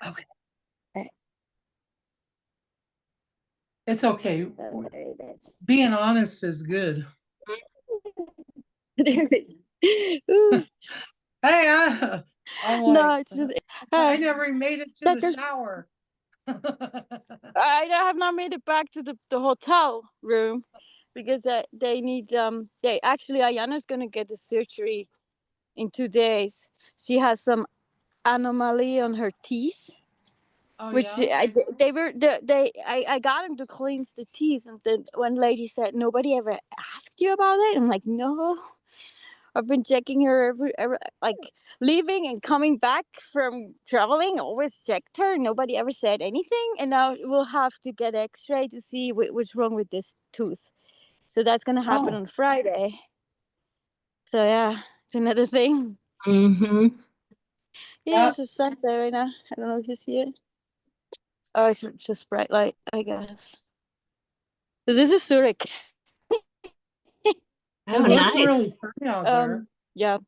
Okay, Okay. it's okay. So there it is. Being honest is good. There it is. Ooh. Hey, I'm No, like, it's just I never made it to that the this. shower. I have not made it back to the hotel room because they need they actually Ayana's gonna get the surgery in 2 days. She has some anomaly on her teeth, Oh which yeah. they were I got him to cleanse the teeth, and then one lady said nobody ever asked you about it. I'm like, no, I've been checking her every like leaving and coming back from traveling. Always checked her. Nobody ever said anything, and now we'll have to get X-ray to see what's wrong with this tooth. So that's gonna happen Oh, on Friday. So yeah, it's another thing. Mm-hmm. Yeah, yeah. it's just sun there right now. I don't know if you see it. Oh, it's just bright light, I guess. This is Zurich. It Oh, looks nice. really pretty out there. Yeah.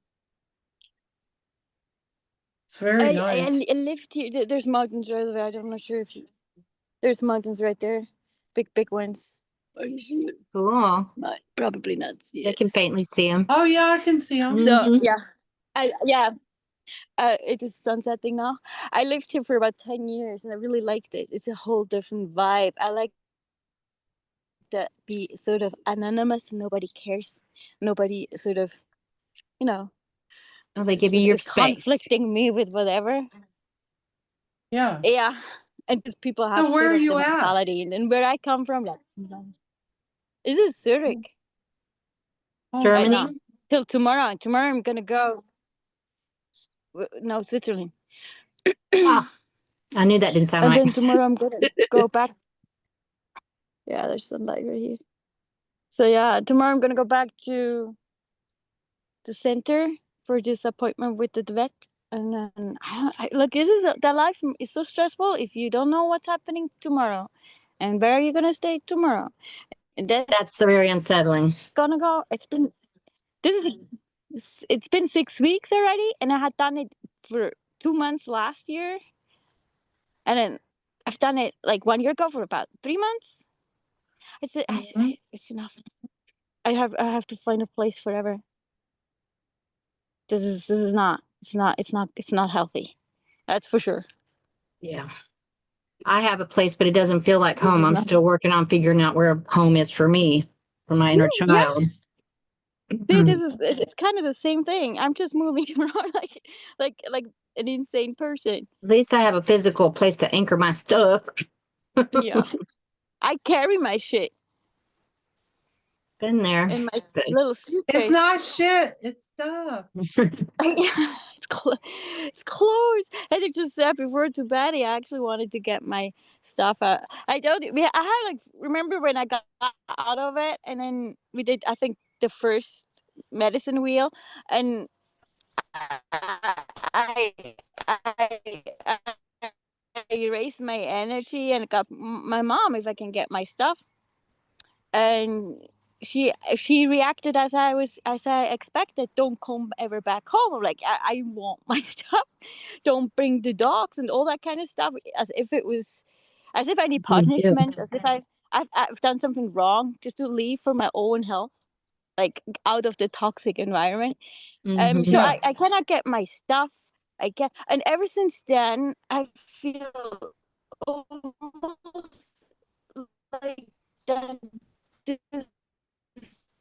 It's very nice. I lived here. There's mountains right there. I'm not sure if you. There's mountains right there, big ones. Are you see it? Cool. Might probably not see I it. can faintly see him. Oh yeah, I can see them. So Mm-hmm. yeah, yeah. It is sunsetting now. I lived here for about 10 years, and I really liked it. It's a whole different vibe. I like to be sort of anonymous. Nobody cares. Nobody sort of, you know, Oh, they give you your is space. conflicting me with whatever. Yeah. Yeah, and just people have So where sort are of the you at? mentality, and where I come from, like, this is Zurich Oh, right Germany? now till tomorrow. Tomorrow I'm gonna go. No, Switzerland. Ah, I knew that didn't sound And right. then tomorrow I'm gonna go back. Yeah, there's sunlight right here. So yeah, tomorrow I'm gonna go back to the center for this appointment with the vet. And then look, this is the life is so stressful if you don't know what's happening tomorrow, and where are you gonna stay tomorrow. And then That's very unsettling. gonna go. It's been 6 weeks already, and I had done it for 2 months last year, and then I've done it like 1 year ago for about 3 months. mhm. It's enough. I have to find a place forever. This is not it's not healthy. That's for sure. Yeah. I have a place, but it doesn't feel like This home. is I'm not. still working on figuring out where home is for me, for my inner Yeah. child. See, At it's kind of the same thing. I'm just moving around like an insane person. least I have a physical place to anchor my stuff. Yeah. I carry my shit Been there. in my But little It's suitcase. not shit. It's stuff. Yeah, it's clothes. As I just said before to Betty, I actually wanted to get my stuff out. I don't. I had like remember when I got out of it, and then we did. I think the first medicine wheel, and I I raised my energy and got my mom if I can get my stuff, and she reacted as I expected. Don't come ever back home. I'm like, I want my stuff. Don't bring the dogs and all that kind of stuff. As if I need you do. punishment. As if I've done something wrong just to leave for my own health, like out of the toxic environment. So Mm-hmm. Yeah. I cannot get my stuff. I can and ever since then I feel almost like that this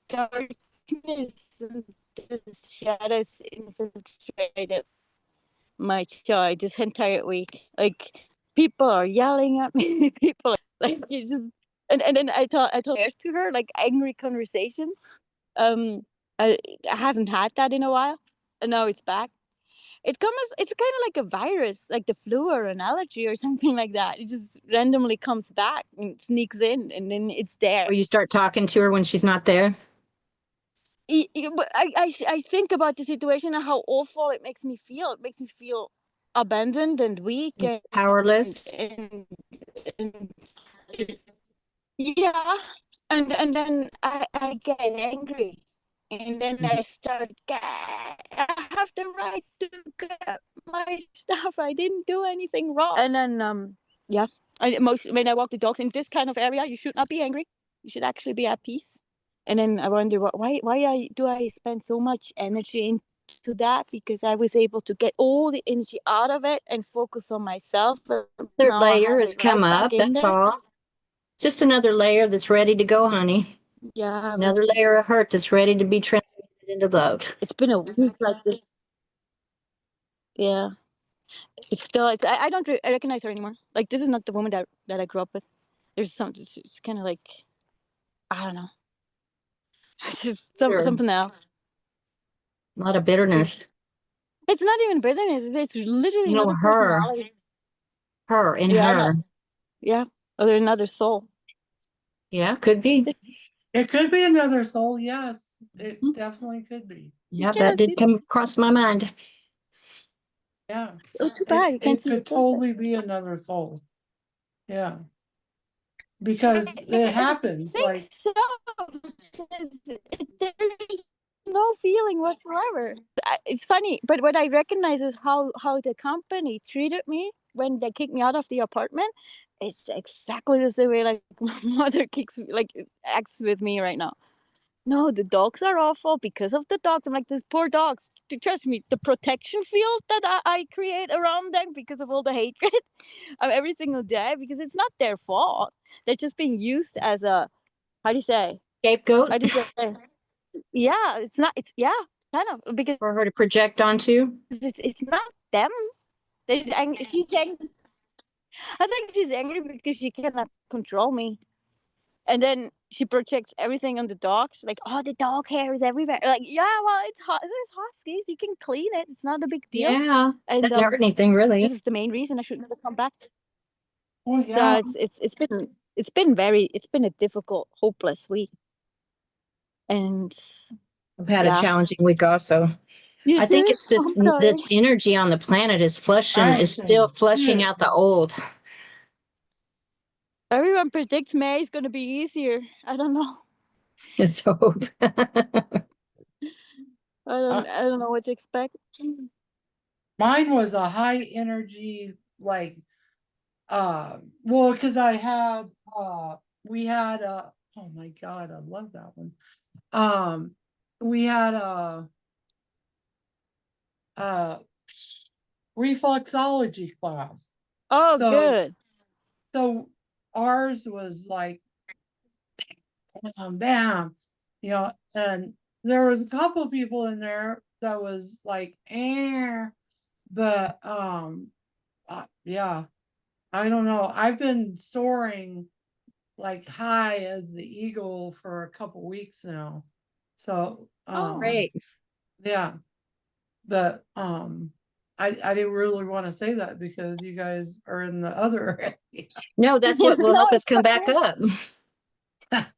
darkness and this shadows infiltrated my child this entire week. Like people are yelling at me, people like you just and then I told to her like angry conversations. Um I haven't had that in a while. And now it's back. It's kind of like a virus, like the flu or an allergy or something like that. It just randomly comes back and sneaks in and then it's there. Will you start talking to her when she's not there? But I think about the situation and how awful it makes me feel. It makes me feel abandoned and weak Powerless? and, and yeah. And then I get angry And then I started, I have the right to get my stuff. I didn't do anything wrong. And then, yeah, when I walk the dogs in this kind of area, you should not be angry. You should actually be at peace. And then I wonder why do I spend so much energy into that? Because I was able to get all the energy out of it and focus on myself. But Third now I layer have has it right come back up, in that's there. all. Just another layer that's ready to go, honey. Yeah, Another layer of hurt that's ready to be transformed into love. it's been a week like this. Yeah, it's still. I don't recognize her anymore. Like, this is not the woman that I grew up with. There's it's kind of like, I don't know. It's just Sure. something else. A lot of bitterness. It's not even bitterness. It's literally You know, another her. personality. Her in Yeah, I her. know. Yeah, or another soul. Yeah, could be. It could be another soul. Yes, it Mhm. definitely could be. Yeah, cannot that did see come across my mind. Yeah, Oh, too bad. You can't it see the could surface. totally be another soul. Yeah, because it happens. I think Like, so. Because there's no feeling whatsoever. It's funny, but what I recognize is how the company treated me when they kicked me out of the apartment. It's exactly the same way like my mother acts with me right now. No, the dogs are awful because of the dogs. I'm like, these poor dogs. Trust me, the protection field that I create around them because of all the hatred of every single day, because it's not their fault. They're just being used as a, how do you say? Scapegoat How do you say? Yeah, it's not. It's yeah, kind of, because for her to project onto. it's not them. She's angry. I think she's angry because she cannot control me. And then she projects everything on the dogs, like, oh, the dog hair is everywhere. Like, yeah, well, there's huskies, you can clean it. It's not a big deal. Yeah, And doesn't hurt anything really. this is the main reason I should never come back. oh So yeah, it's been a difficult, hopeless week. And I've had yeah. a challenging week also. You I think too? it's this I'm sorry. this energy on the planet is still flushing out the old. Everyone predicts May is going to be easier. I don't know. Let's hope. I don't know what to expect. mine was a high energy, like, well, because I had, we had oh my God, I love that one. We had a reflexology class. Oh, So- good. So ours was like, bam, bam, you know, and there was a couple people in there that was like, but yeah, I don't know. I've been soaring like high as the eagle for a couple weeks now. So Great. yeah, but I didn't really want to say that because you guys are in the other area. No, that's what will No, help us it's come back okay. up.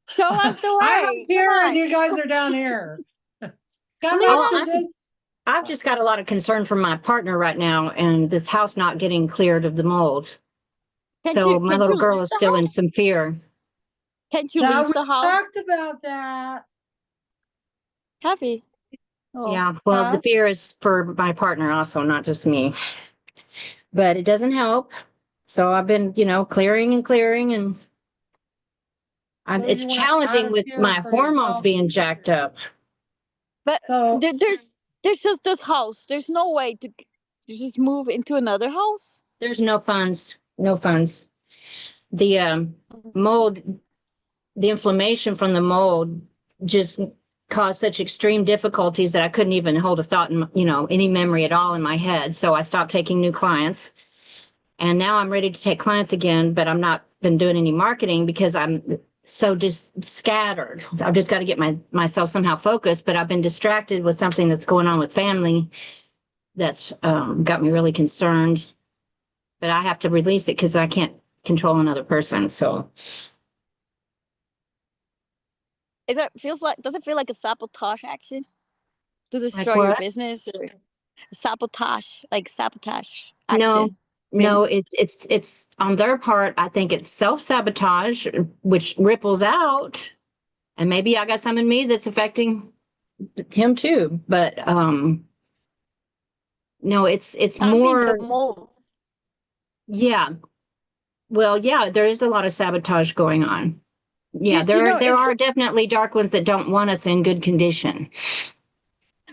Show us the way. I'm up here Come and on. you guys are down here. Come Well, up to I'm- this. I've just got a lot of concern for my partner right now and this house not getting cleared of the mold. So my little girl is still in some fear. Can't you Now leave we the house? talked about that. Happy. Oh. Yeah, well, the Huh? fear is for my partner also, not just me. But it doesn't help. So I've been, clearing and So it's you went challenging out of with here my for hormones yourself. being jacked up. But So there's just this house. There's no way to just move into another house. There's no funds, no funds. The mold, the inflammation from the mold just caused such extreme difficulties that I couldn't even hold a thought in, any memory at all in my head. So I stopped taking new clients. And now I'm ready to take clients again, but I'm not been doing any marketing because I'm so just scattered. I've just got to get myself somehow focused, but I've been distracted with something that's going on with family that's got me really concerned. But I have to release it because I can't control another person. So Does it feel like a sabotage action to Like destroy your what? business, or sabotage no, action? no, means? it's on their part. I think it's self-sabotage, which ripples out. And maybe I got some in me that's affecting him too, but no, it's I mean, more, the mold. yeah. Well, yeah, there is a lot of sabotage going on. Yeah, You know, there are definitely dark ones that don't want us in good condition.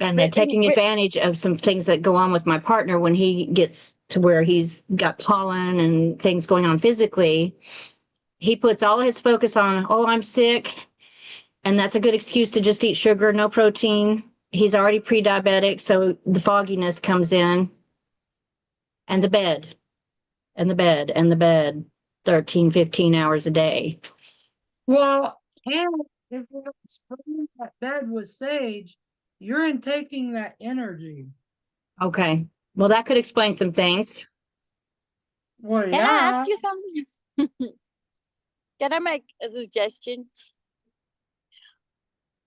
And they're taking advantage of some things that go on with my partner when he gets to where he's got pollen and things going on physically. He puts all his focus on, oh, I'm sick. And that's a good excuse to just eat sugar, no protein. He's already pre-diabetic, so the fogginess comes in. And the bed, and the bed, and the bed, 13, 15 hours a day. Well, and if you're spraying that bed with sage, you're intaking that energy. Okay. Well, that could explain some things. Well, Can I yeah, ask you something? Can I make a suggestion?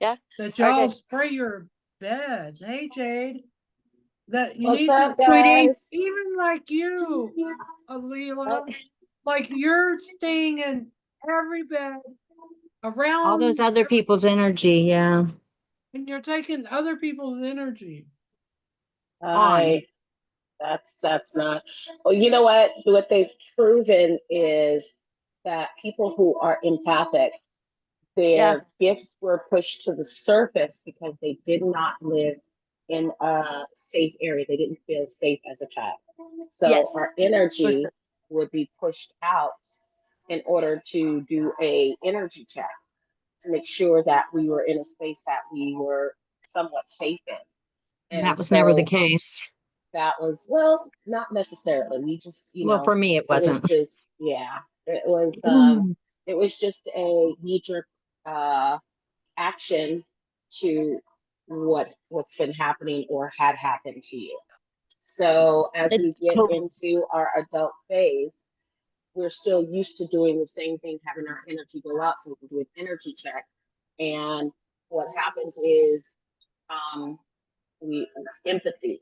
Yeah. that y'all Okay. spray your bed. Hey, Jade, that you What's need up, to, Sweetie. guys? even like you, Alila, like you're staying in every bed All those around, other people's energy, yeah. and you're taking other people's energy. On. I that's not. Well, you know what? What they've proven is that people who are empathic, Yeah. their gifts were pushed to the surface because they did not live in a safe area. They didn't feel safe as a child. Yes. So our For energy sure. would be pushed out in order to do a energy check to make sure that we were in a space that we were somewhat safe in. That And was never the so case. that was, well, not necessarily. We just, Well, for me, it it was wasn't. just, yeah, it was just a knee-jerk action to what's been happening or had happened to you. So as It's we get cool. into our adult phase, we're still used to doing the same thing, having our energy go up so we can do an energy check. And what happens is we empathy,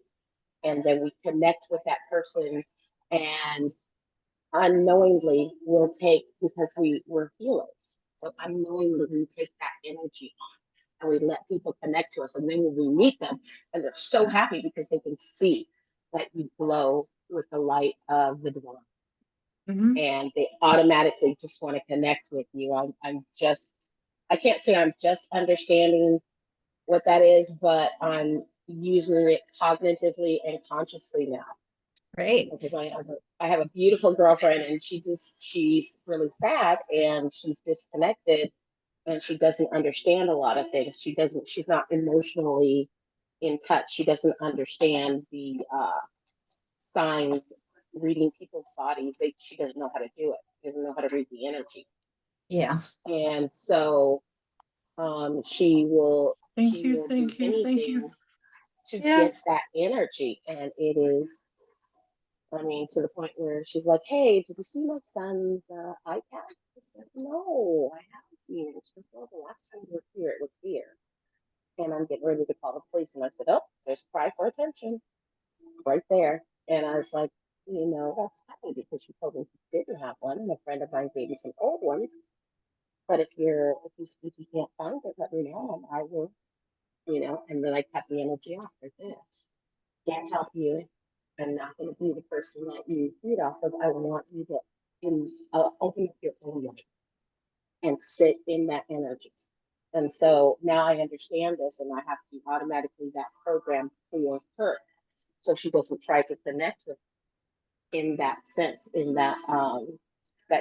and then we connect with that person, and unknowingly we'll take, because we're healers, so unknowingly we take that energy on and we let people connect to us, and then when we meet them and they're so happy because they can see that you glow with the light of the divine, Mhm. and they automatically just want to connect with you. I'm just, I can't say I'm just understanding what that is, but I'm using it cognitively and consciously now, Great. because I have a beautiful girlfriend, and she's really sad and she's disconnected, and she doesn't understand a lot of things. She's not emotionally in touch. She doesn't understand the signs, reading people's bodies. She doesn't know how to do it. She doesn't know how to read the energy. Yeah. And so she will Thank you, do thank you, thank you. anything to get Yes. that energy. And it is, I mean, to the point where she's like, "Hey, did you see my son's iPad?" I said, "No, I haven't seen it." She goes, "Well, the last time you were here, it was here." And I'm getting ready to call the police. And I said, "Oh, there's cry for attention right there." And I was like, that's funny because you told me you didn't have one. And a friend of mine gave me some old ones. But if you can't find it, let me know and I will, and then I cut the energy off for this. Can't help you. I'm not going to be the person that you feed off of. I want you to open up your own life and sit in that energy. And so now I understand this, and I have to automatically that program for her, so she doesn't try to connect with in that sense, in that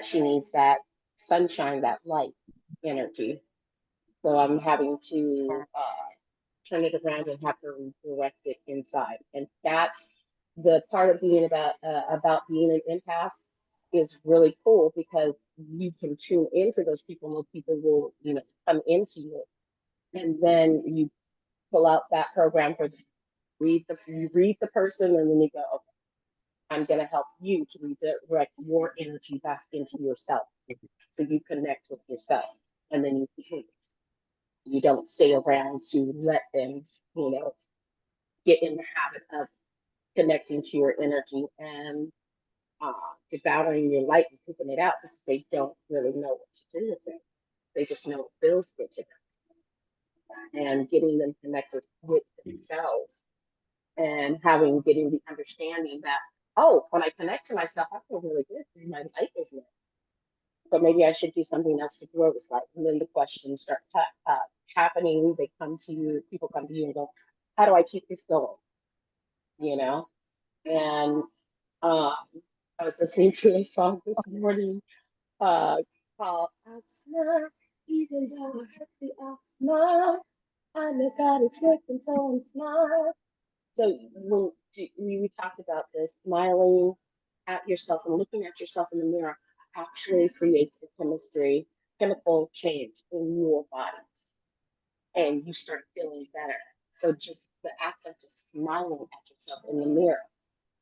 she needs that sunshine, that light energy. So I'm having to turn it around and have her redirect it inside. And that's the part of being about being an empath is really cool, because you can tune into those people, and those people will, come into you. And then you pull out that program for you read the person, and then you go, okay, I'm going to help you to redirect your energy back into yourself, so you connect with yourself, and then you don't stay around to let them, get in the habit of connecting to your energy and devouring your light and keeping it out, because they don't really know what to do with it. They just know it feels good to them. and getting them connected with themselves and getting the understanding that, oh, when I connect to myself, I feel really good because my light is lit. So maybe I should do something else to grow this light. And then the questions start happening. They come to you, people come to you and go, how do I keep this going? You know? And I was listening to a song this morning called Asma, even though I hurt the asthma, I know God is working, so I'm smart. So when we talked about this, smiling at yourself and looking at yourself in the mirror actually creates a chemical change in your body, and you start feeling better. So just the act of just smiling at yourself in the mirror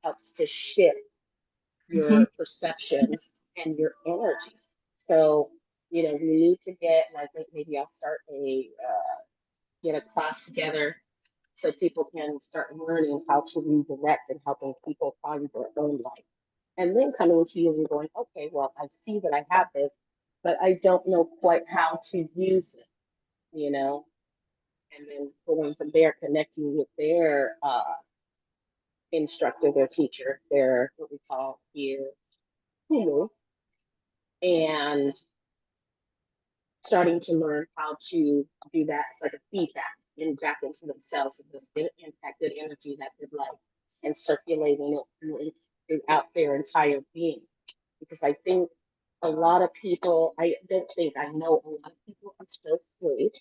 helps to shift your perception and your energy. So, we need to get, and I think maybe I'll start get a class together so people can start learning how to redirect and helping people find their own life. And then coming to you and going, okay, well, I see that I have this, but I don't know quite how to use it, and then going from there, connecting with their instructor, their teacher, their, what we call here, Hulu, and starting to learn how to do that. It's like a feedback and back into themselves of this impacted energy, that good light, and circulating it throughout their entire being. Because I think a lot of people, I don't think, I know a lot of people are still asleep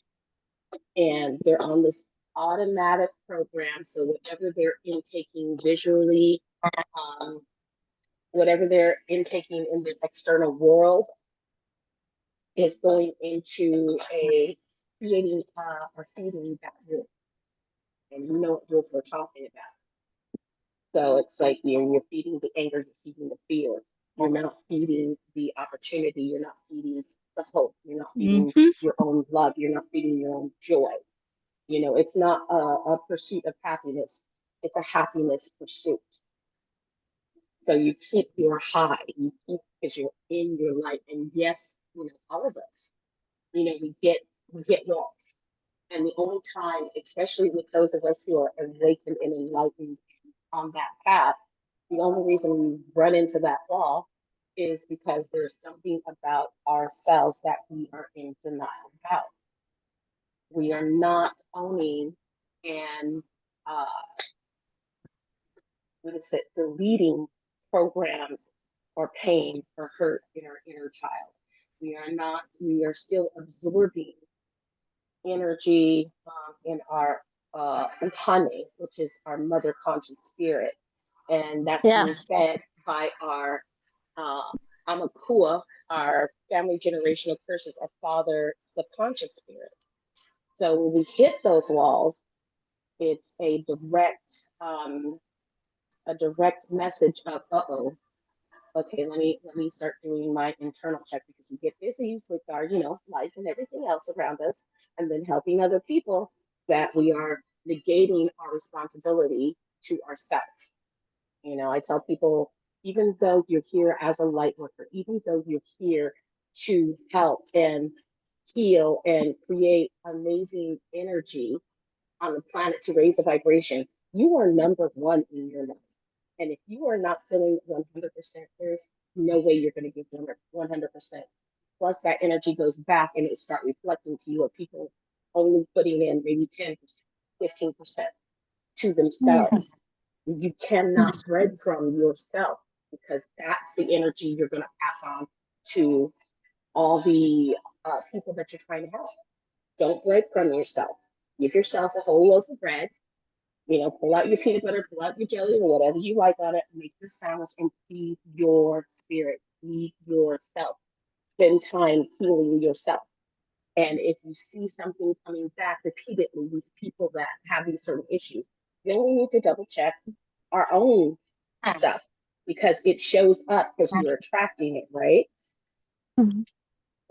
and they're on this automatic program. So whatever they're intaking visually, whatever they're intaking in the external world is going into creating or feeding that wolf. And you know what wolf we're talking about. So it's like you're feeding the anger, you're feeding the fear. You're not feeding the opportunity, you're not feeding the hope, you're not feeding your own love, you're not feeding your own joy. It's not a pursuit of happiness, it's a happiness pursuit. So you keep your high, because you're in your light. And yes, all of us, we get walls. And the only time, especially with those of us who are awakened and enlightened on that path, the only reason we run into that wall is because there's something about ourselves that we are in denial about. We are not owning and deleting programs or pain or hurt in our inner child. We are still absorbing energy in our honey, which is our mother conscious spirit. And that's being fed by our Amakua, our family generational curses, our father subconscious spirit. So when we hit those walls, it's a direct message of, okay, let me start doing my internal check, because we get busy with our, life and everything else around us, and then helping other people, that we are negating our responsibility to ourselves. I tell people, even though you're here as a light worker, even though you're here to help and heal and create amazing energy on the planet to raise the vibration, you are number one in your life. And if you are not feeling 100%, there's no way you're going to give 100%. Plus, that energy goes back and it start reflecting to you, of people only putting in maybe 10%, 15% to themselves. You cannot breadcrumb yourself, because that's the energy you're going to pass on to all the people that you're trying to help. Don't breadcrumb yourself. Give yourself a whole loaf of bread. Pull out your peanut butter, pull out your jelly, or whatever you like on it, make your sandwich, and feed your spirit, feed yourself. Spend time healing yourself. And if you see something coming back repeatedly with people that have these certain issues, then we need to double check our own stuff, because it shows up because we're attracting it, right?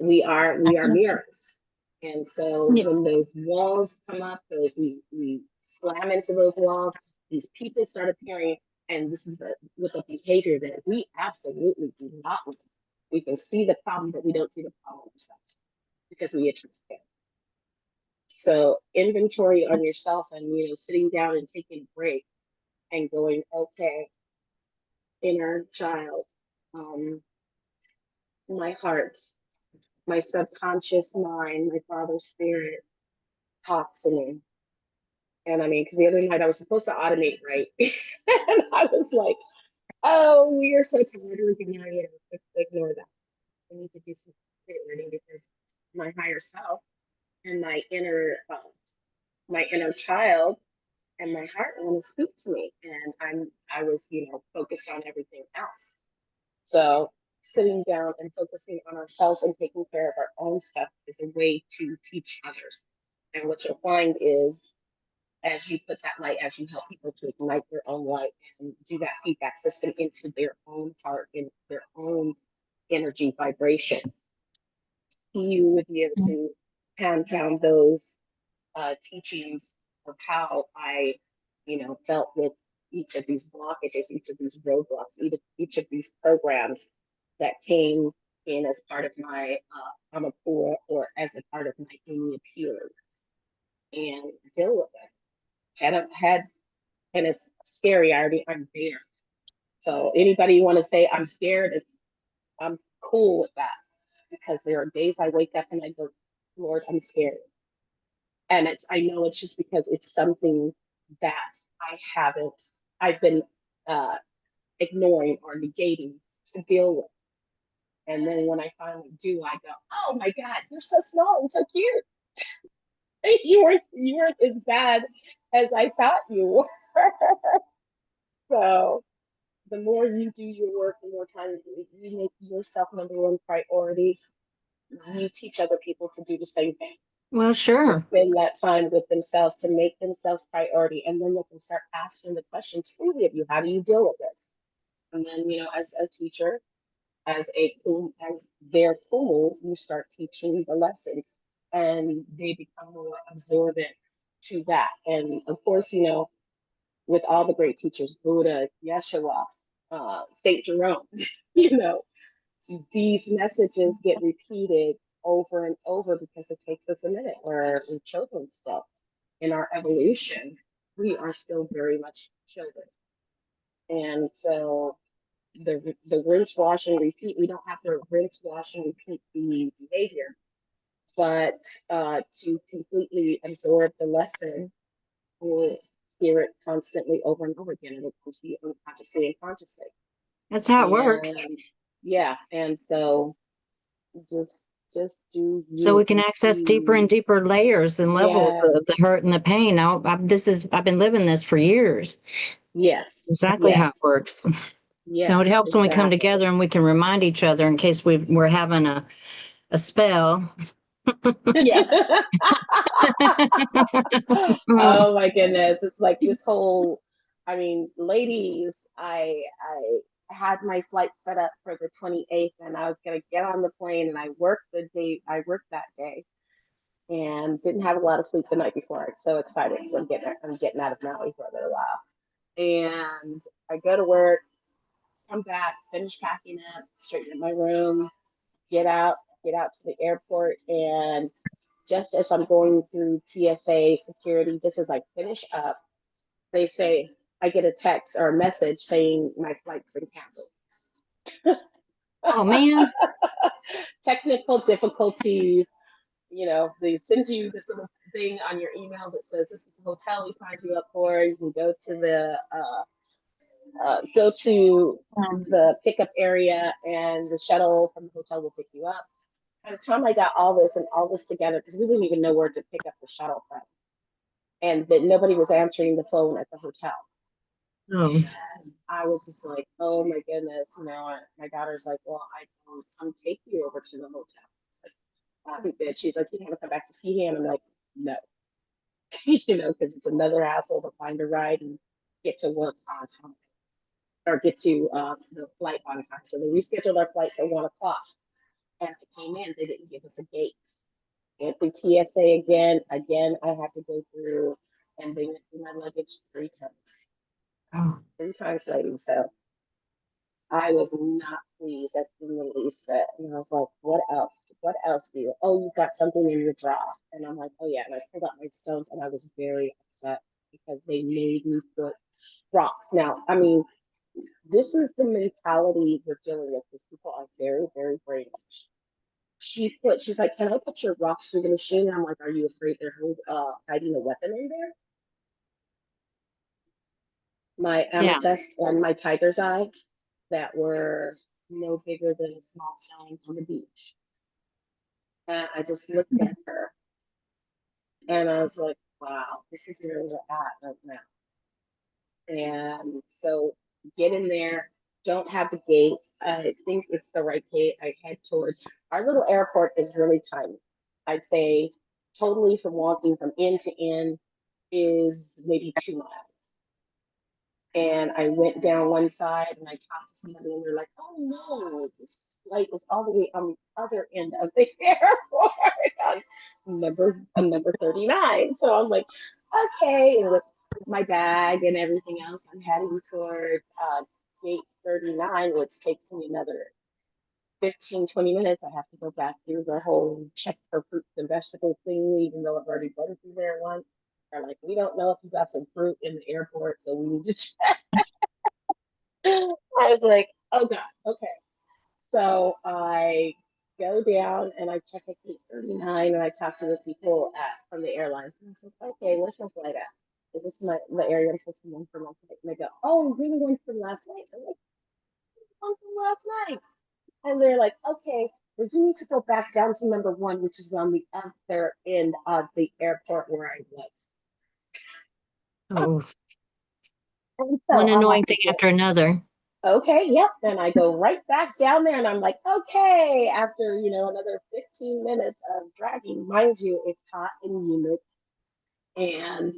We are mirrors. And so when those walls come up, we slam into those walls, these people start appearing, and this is with the behavior that we absolutely do not want. We can see the problem, but we don't see the problem ourselves, because we attract it. So inventory on yourself and, you know, sitting down and taking a break and going, okay, inner child, my heart, my subconscious mind, my father's spirit talk to me. And I mean, because the other night I was supposed to automate, right? And I was like, oh, we are so tired. We can, ignore that. I need to do some spirit learning because my higher self and my inner child and my heart want to speak to me. And I was, you know, focused on everything else. So sitting down and focusing on ourselves and taking care of our own stuff is a way to teach others. And what you'll find is, as you put that light, as you help people to ignite their own light and do that feedback system into their own heart, in their own energy vibration, you would be able to hand down those teachings of how I, you know, felt with each of these blockages, each of these roadblocks, each of these programs that came in as part of my Amapura or as a part of my Umi appeal, and deal with it. And it's scary. I'm there. So anybody want to say I'm scared? I'm cool with that, because there are days I wake up and I go, Lord, I'm scared. And I know it's just because it's something that I've been ignoring or negating to deal with. And then when I finally do, I go, oh my God, you're so small and so cute. You weren't as bad as I thought you were. So the more you do your work, the more time you make yourself number one priority, you teach other people to do the same thing. Well, To sure. spend that time with themselves, to make themselves priority, and then they can start asking the questions freely of you. How do you deal with this? And then, you know, as a teacher, as their kumu, you start teaching the lessons, and they become more absorbent to that. And of course, you know, with all the great teachers, Buddha, Yeshua, Saint Jerome, you know, these messages get repeated over and over because it takes us a minute. We're children still. In our evolution, we are still very much children. And so the rinse, wash, and repeat, we don't have to rinse, wash, and repeat the behavior, but to completely absorb the lesson, we'll hear it constantly over and over again. It'll come to you unconsciously and consciously. That's how it works. And yeah, and so just do So we you, can access deeper and please. deeper layers and levels of the Yes, hurt and the pain. Now, I've been living this for years. yes, Exactly how it yes, works. So it yes, helps when we come exactly. together and we can remind each other in case we're having a spell. Yes. Oh my goodness, it's like this whole, I mean, ladies, I had my flight set up for the 28th, and I was gonna get on the plane, and I worked that day, and didn't have a lot of sleep the night before. I'm so excited because I'm getting out of Maui for a little while. And I go to work, come back, finish packing up, straighten up my room, get out to the airport, and just as I'm going through TSA security, just as I finish up, they say, I get a text or a message saying my flight's been canceled. Oh man. Technical difficulties. You know, they send you this little thing on your email that says this is the hotel we signed you up for. You can go to the pickup area, and the shuttle from the hotel will pick you up. By the time I got all this together, because we didn't even know where to pick up the shuttle from, and that nobody was answering the phone at the hotel. Oh. And I was just like, oh my goodness, you know. My daughter's like, well, I'm taking you over to the hotel. It's like, I'll be good. She's like, you want to come back to Pehan? I'm like, no, you know, because it's another hassle to find a ride and get to work on time, or get to the flight on time. So they rescheduled our flight for 1 o'clock, and I came in. They didn't give us a gate. Went through TSA again. I had to go through, and they went through my luggage 3 times. Oh. 3 times, ladies. So I was not pleased at the least bit. And I was like, what else? What else do you? Oh, you got something in your bra. And I'm like, oh yeah. And I pulled out my stones and I was very upset because they made me put rocks. Now, I mean, this is the mentality we're dealing with because people are very, very brainwashed. She's like, can I put your rocks through the machine? And I'm like, are you afraid they're hiding a weapon in there? My Yeah. amethyst and my tiger's eye that were no bigger than a small stone on the beach. And I just looked at her and I was like, wow, this is where we're at right now. And so get in there, don't have the gate. I think it's the right gate. I head towards our little airport is really tiny. I'd say totally from walking from end to end is maybe 2 miles. And I went down one side and I talked to somebody and they're like, oh no, this flight is all the way on the other end of the airport on number 39. So I'm like, okay. And with my bag and everything else, I'm heading towards gate 39, which takes me another 15-20 minutes. I have to go back through the whole check for fruits and vegetables thing, even though I've already been through there once. They're like, we don't know if you got some fruit in the airport, so we need to check. I was like, oh God, okay. So I go down and I check at gate 39 and I talk to the people from the airlines. And I was like, okay, where's my flight at? Is this the area I'm supposed to be on for my flight? And they go, oh, we really went from last night. I'm like, one from last night. And they're like, okay, well, you need to go back down to number 1, which is on the other end of the airport where I was. Oh, And so one I'm annoying like, thing after another. okay, yep. Then I go right back down there and I'm like, okay, after, another 15 minutes of dragging, mind you, it's hot and humid. And,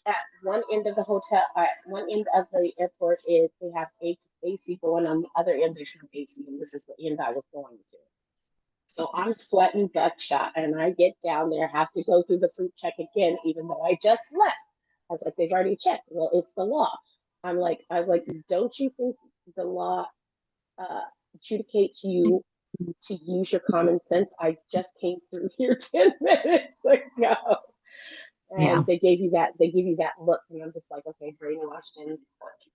at one end of the hotel, at one end of the airport is they have AC going on the other end, there's no AC, and this is the end I was going to. So I'm sweating buckshot and I get down there, have to go through the fruit check again, even though I just left. I was like, they've already checked. Well, it's the law. I was like, don't you think the law adjudicates you to use your common sense? I just came through here 10 minutes ago. Yeah. And they give you that look, and I'm just like, okay, brainwashed and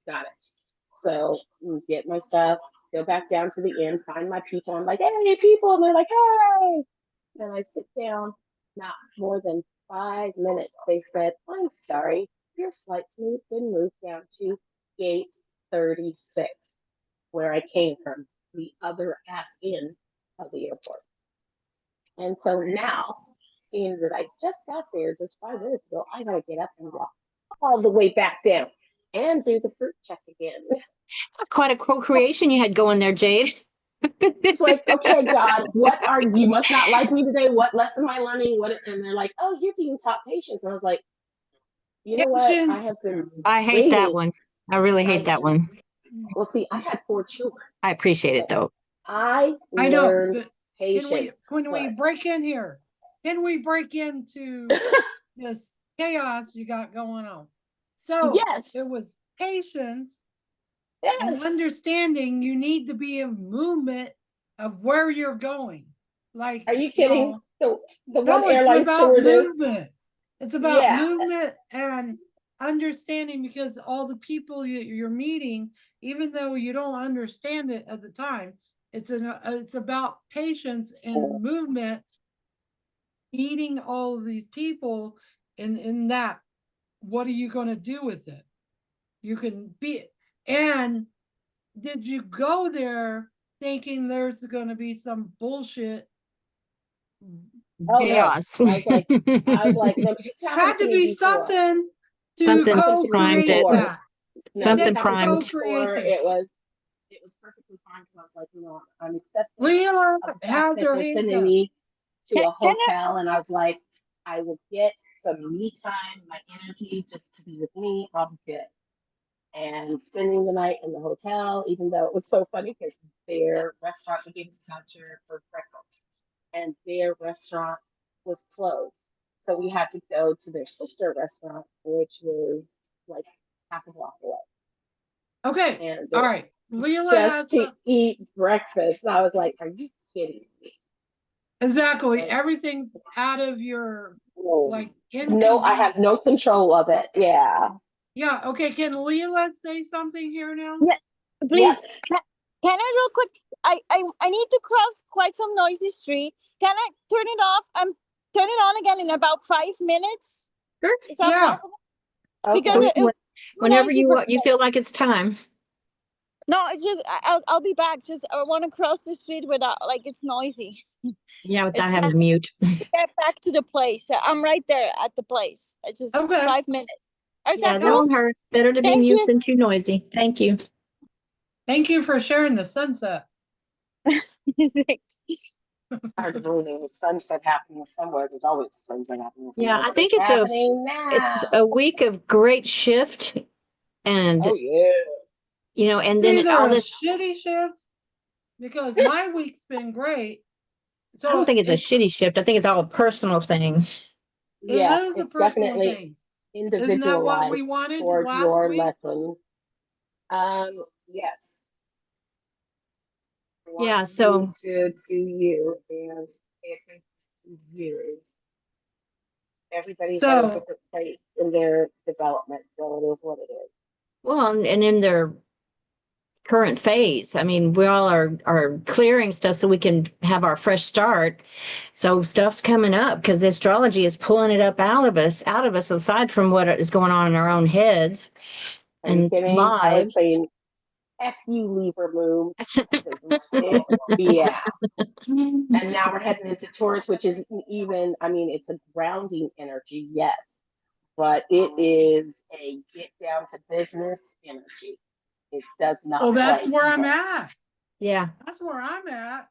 got it. So get my stuff, go back down to the end, find my people. I'm like, hey, people, and they're like, hey. And I sit down, not more than 5 minutes. They said, I'm sorry, your flight's been moved down to gate 36, where I came from, the other ass end of the airport. And so now, seeing that I just got there just 5 minutes ago, I gotta get up and walk all the way back down and do the fruit check again. It's quite a co-creation you had going there, Jade. It's like, okay, God, you must not like me today. What lesson am I learning? And they're like, oh, you're being taught patience. And I was like, you know what? I have been I hate waiting. that one. I really hate that one. Well, see, I had 4 children. I appreciate it though. I know, learned but patience. when we break in here, can we break into this chaos you got going on? So Yes. it was patience and Yes. understanding you need to be in movement of where you're going. Like, are you kidding? The no, one it's airline about stewardess. movement. It's about Yeah. movement and understanding, because all the people you're meeting, even though you don't understand it at the time, it's about patience and movement, meeting all of these people in that. What are you going to do with it? You can be, and did you go there thinking there's going to be some bullshit? Oh Chaos. no. I was like, no, this Had to be something to Something primed co-create it. that. No, Something this happened to me primed. before. It was perfectly fine because I was like, I'm accepting Leah of the fact has that her they're hand sending up. me to a Can hotel, and I was like, I will get some me time, my energy just to be with me. I'll be good. And spending the night in the hotel, even though it was so funny because their restaurant, we gave us voucher for breakfast, and their restaurant was closed. So we had to go to their sister restaurant, which was like half a block away. and all right. Leela has just to eat breakfast. And I was like, are you kidding me? exactly Like, everything's out of your no, like no, I have no control of it. Yeah. Yeah, okay. Can Leela say something here now? Yeah, please. Can I real quick? I need to cross quite some noisy street. Can I turn it off and turn it on again in about 5 minutes? Sure. Is that Yeah. possible? Because Okay. it Whenever noisy you for- you feel like it's time. No, it's just I'll be back. Just I want to cross the street without like it's noisy. Yeah, without It's having to mute. Get back to the place. I'm right there at the place. It's just Okay. 5 minutes. Is Yeah, that cool? don't hurt. Better to be Thank mute you. than too noisy. Thank you. Thank you for sharing the sunset. I really know the sunset happening somewhere. There's always sunset happening somewhere. Yeah, I but think it's happening now. it's a week of great shift, and Oh yeah. you know, and It's then either all a this. shitty shift because my week's been great. So I don't think it's a shitty shift. I think it's all a personal thing. Yeah, It is a it's personal definitely thing. individualized Isn't that what we wanted towards last your week? lesson. Yes. I want Yeah, so you to do you and pay attention to you. Everybody's at a So different place in their development, so it is what it is. well, and in their current phase, I mean, we all are clearing stuff so we can have our fresh start. So stuff's coming up because the astrology is pulling it up out of us, aside from what is going on in our own heads Are you and kidding? I was lives. saying, F you, Libra moon. Yeah. And now we're heading into Taurus, which is even, I mean, it's a grounding energy, yes, but it is a get down to business energy. It does not. well, that's play where I'm either. at. Yeah. That's where I'm at.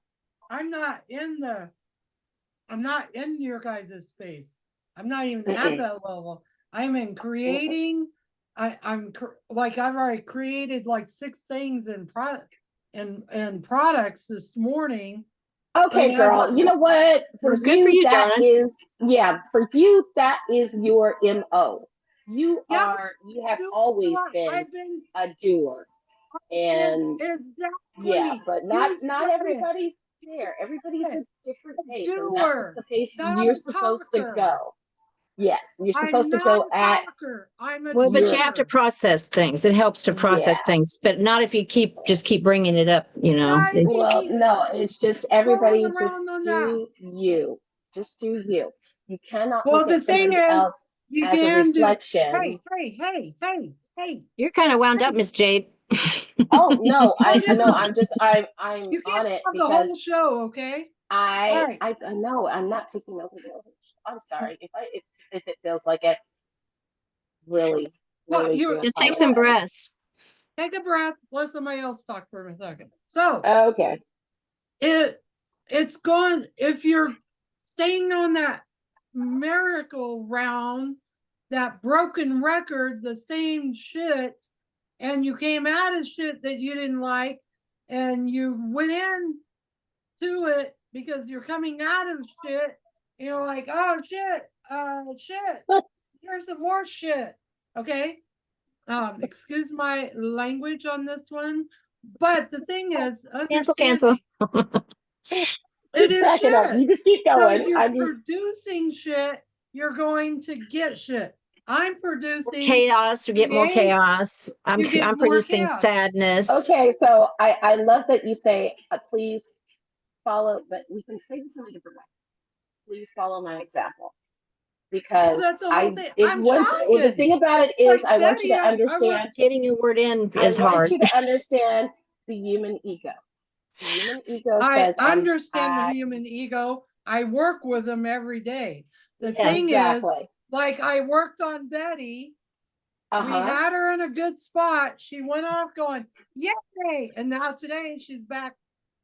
I'm not in your guys' space. I'm not even at that level. I'm in creating. Like I've already created like 6 things in product and products this morning. Okay, And girl. You know what? For Well, good for you, that darling. is, yeah, for you, that is your MO. You Yeah, have always been I've been a doer. And exactly. yeah, but not You said everybody's there. Everybody's a different pace, and that's what doer, the pace not you're a supposed to talker. go. Yes, you're I'm supposed to not go a at talker. I'm a Well, but you doer. have to process things. It helps to process Yeah. things, but not if you keep bringing it up, you know. Not It's, Well, no, it's just everybody going just around on do you. Just do you. You cannot Well, look the at thing somebody is, else you as a can do. reflection. Hey. you're kind of wound up, Miss Jade. Oh no, I just- know. I'm You on can't it have the whole because show, okay? I Right. I know I'm not taking over the whole show. I'm sorry if it feels like it. Really, Well, really you do Just take some apologize. breaths. take a breath. Let somebody else talk for a second. So Okay. it's gone. If you're staying on that merry-go-round, that broken record, the same shit, and you came out of shit that you didn't like, and you went in to it because you're coming out of shit, and you're like, oh shit, here's some more shit. Okay. Excuse my language on this one, but the thing is, Cancel. Just back it up. You just keep so going. if you're I'm just producing shit, you're going to get shit. I'm producing Chaos, we get more Yes. chaos. You get I'm more producing chaos. sadness. okay. So I love that you say please follow, but we can say this in a different way. Please follow my example. Because that's the whole thing. I'm the trying. thing about it is Like I want you Betty, to understand. Getting a word in I is want hard. you to understand the human ego. The human ego I says, understand the human ego. I work with them every day. The thing is, exactly. like I worked on Betty. We Uh-huh. had her in a good spot. She went off going, yay! And now today she's back.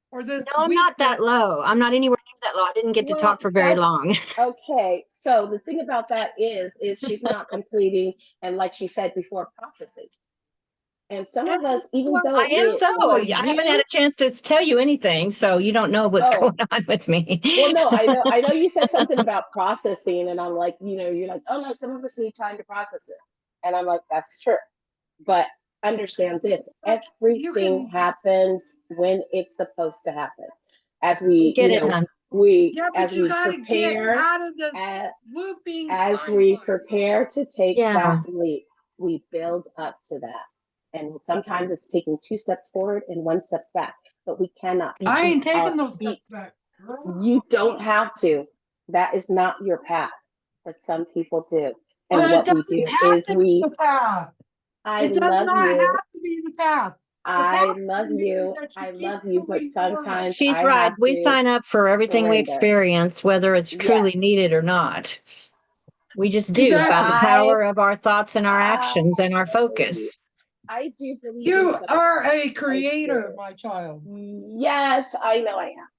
Or this No, I'm not that weekend. low. I'm not anywhere near that low. I didn't get to Well, talk for very long. Okay, so the thing about that is she's not completing, and like she said before, processing. And some of us, even though I am so. for I haven't had you, a chance to tell you anything, so you don't know what's Oh. going on with me. well, no, I know you said something about processing, and I'm like, you're like, oh no, some of us need time to process it, and I'm like, that's true, but understand this. You Everything can, happens when it's supposed to happen. As We we, get it, hon. yeah, but as you we gotta get prepare, out of the as, looping as we timeline. prepare to take Yeah. that leap, we build up to that. And sometimes it's taking 2 steps forward and 1 step back, but we cannot I ain't beat taking those steps back. you don't have to. That is not your path, but some people do. And But it what we doesn't do have is to be the path. I It does love not you. have to be the path. The I path love is you. that I keep love you, but moving forward. sometimes She's I right. have We to sign up for everything we surrender. experience, whether it's truly Yes. needed or not. We just do by Exactly. the power of our thoughts and our I actions and our focus. I do believe You in are a I creator, do. my child. Yes, I know I am.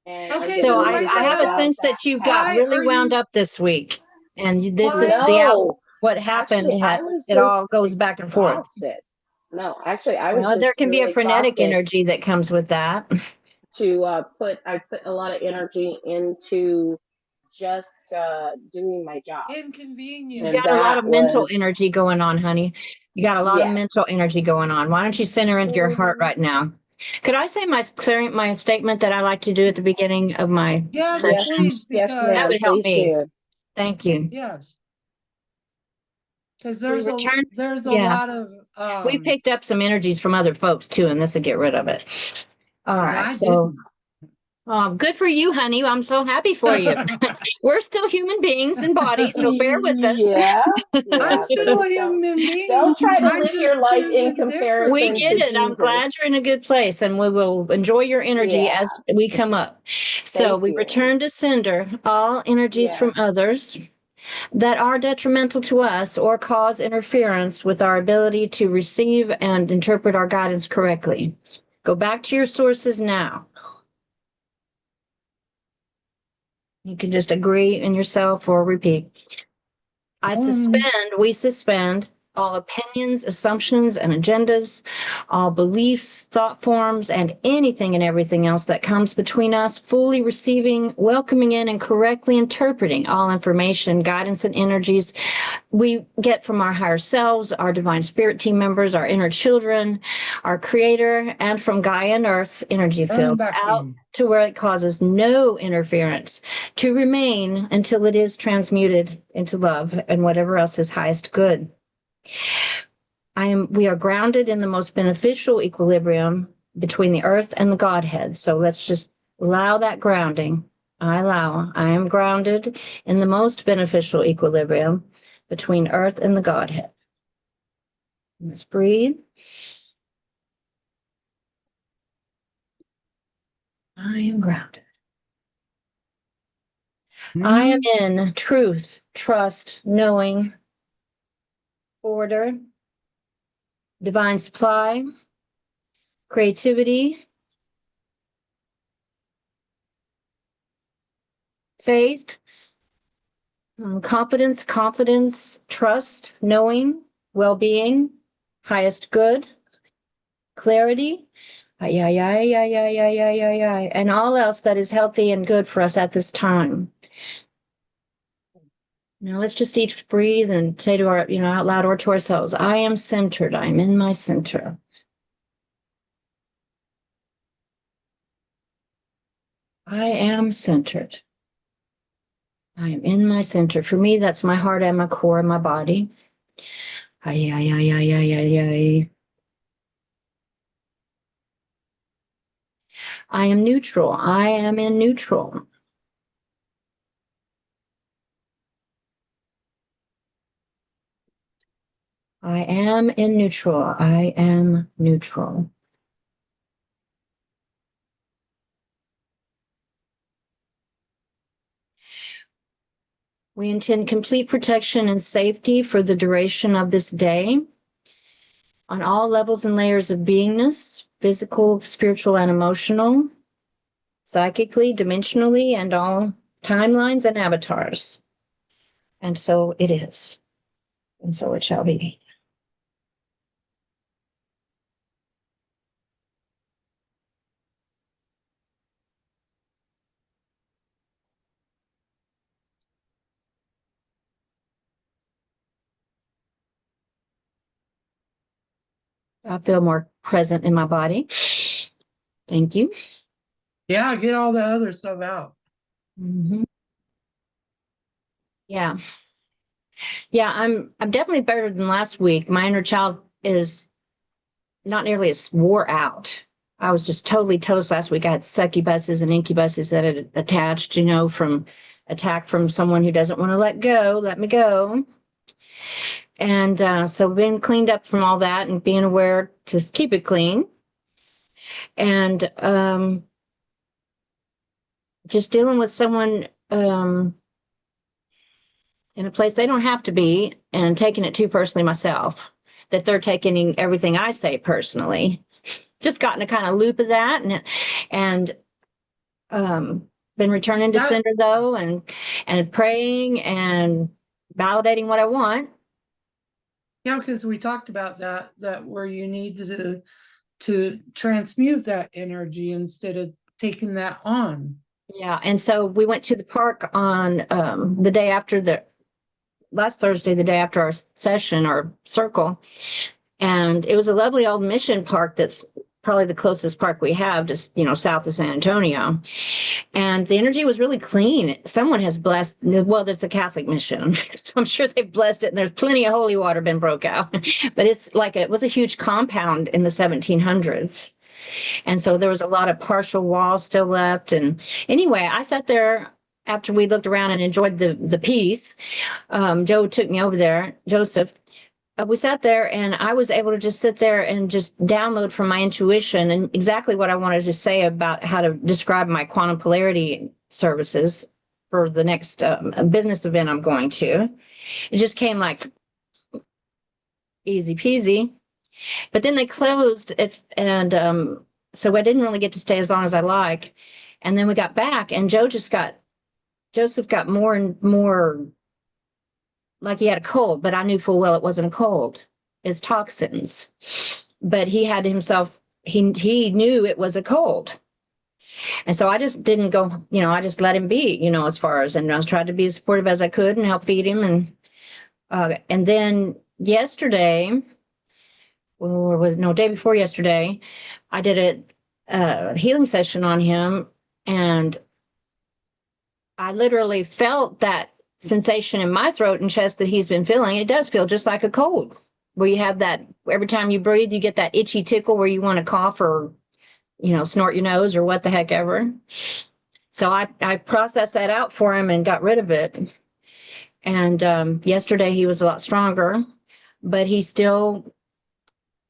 And I Okay, just So then I, why needed I the to have a hell? build sense that that you got path. Why really are wound you? up this week. And this is Why? what happened. Actually, I was It all just goes back and forth. exhausted. No, actually, I was Well, there just can be a really frenetic exhausted energy that comes with that. I put a lot of energy into just doing my job. You Inconvenience. And got a lot that of mental was, energy going on, honey. You got a lot of mental yes. energy going on. Why don't you center into your heart right now? Could I say my statement that I like to do at the beginning of my Yes, Yes, please, sessions? yes, because That ma'am. would help Please me. do. Thank you. yes, because We return. there's a Yeah, lot of we picked up some energies from other folks too, and this will get rid of it. All and right. I So, didn't. good for you, honey. I'm so happy for you. We're still human beings and bodies, so bear with us. Yeah, I'm yeah. still a Please human being. don't try to I live just your life choose in a different We comparison get to it. I'm glad Jesus. you're in a good place, and we will enjoy your energy Yeah, as we come up. So thank we you. return to sender all energies Yeah. from others that are detrimental to us or cause interference with our ability to receive and interpret our guidance correctly. Go back to your sources now. You can just agree in yourself or repeat. We suspend all opinions, assumptions, and agendas, all beliefs, thought forms, and anything and everything else that comes between us, fully receiving, welcoming in, and correctly interpreting all information, guidance, and energies we get from our higher selves, our divine spirit team members, our inner children, our creator, and from Gaia and Earth's energy fields out to where it causes no interference, to remain until it is transmuted into love and whatever else is highest good. We are grounded in the most beneficial equilibrium between the earth and the Godhead. So let's just allow that grounding. I am grounded in the most beneficial equilibrium between earth and the Godhead. Let's breathe. I am grounded. I am in truth, trust, knowing, order, divine supply, creativity, faith, competence, confidence, trust, knowing, well-being, highest good, clarity, and all else that is healthy and good for us at this time. Now let's just each breathe and say to our, out loud or to ourselves, I am centered. I am in my center. I am centered. I am in my center. For me, that's my heart and my core and my body. I am neutral. I am in neutral. I am in neutral. I am neutral. We intend complete protection and safety for the duration of this day on all levels and layers of beingness, physical, spiritual, and emotional, psychically, dimensionally, and all timelines and avatars. And so it is. And so it shall be. I feel more present in my body. Thank you. Yeah, get all the other stuff out. Mhm. Yeah. Yeah, I'm definitely better than last week. My inner child is not nearly as wore out. I was just totally toast last week. I had succubuses and incubuses that had attached, from attack from someone who doesn't want to let me go. And so being cleaned up from all that and being aware to keep it clean. And just dealing with someone in a place they don't have to be and taking it too personally myself, that they're taking everything I say personally. Just got in a kind of loop of that and been returning to That- center though and praying and validating what I want. Yeah, because we talked about that where you need to transmute that energy instead of taking that on. Yeah. And so we went to the park on the day after last Thursday, the day after our session, our circle. And it was a lovely old mission park that's probably the closest park we have, just, south of San Antonio. And the energy was really clean. Someone has blessed, well, that's a Catholic mission. So I'm sure they've blessed it and there's plenty of holy water been broke out. But it was a huge compound in the 1700s. And so there was a lot of partial walls still left. And anyway, I sat there after we looked around and enjoyed the piece. Joe took me over there, Joseph. We sat there and I was able to just sit there and just download from my intuition and exactly what I wanted to say about how to describe my quantum polarity services for the next business event I'm going to. It just came like easy peasy. But then they closed it, and so I didn't really get to stay as long as I like. And then we got back, and Joseph got more and more like he had a cold, but I knew full well it wasn't a cold. It's toxins. But he had himself, he knew it was a cold. And so I just didn't go, I just let him be, as far as, and I was trying to be as supportive as I could and help feed him. And then yesterday, or was no day before yesterday, I did a healing session on him, and I literally felt that sensation in my throat and chest that he's been feeling. It does feel just like a cold, where you have that every time you breathe, you get that itchy tickle where you want to cough or, snort your nose or what the heck ever. So I processed that out for him and got rid of it. And yesterday he was a lot stronger, but he still,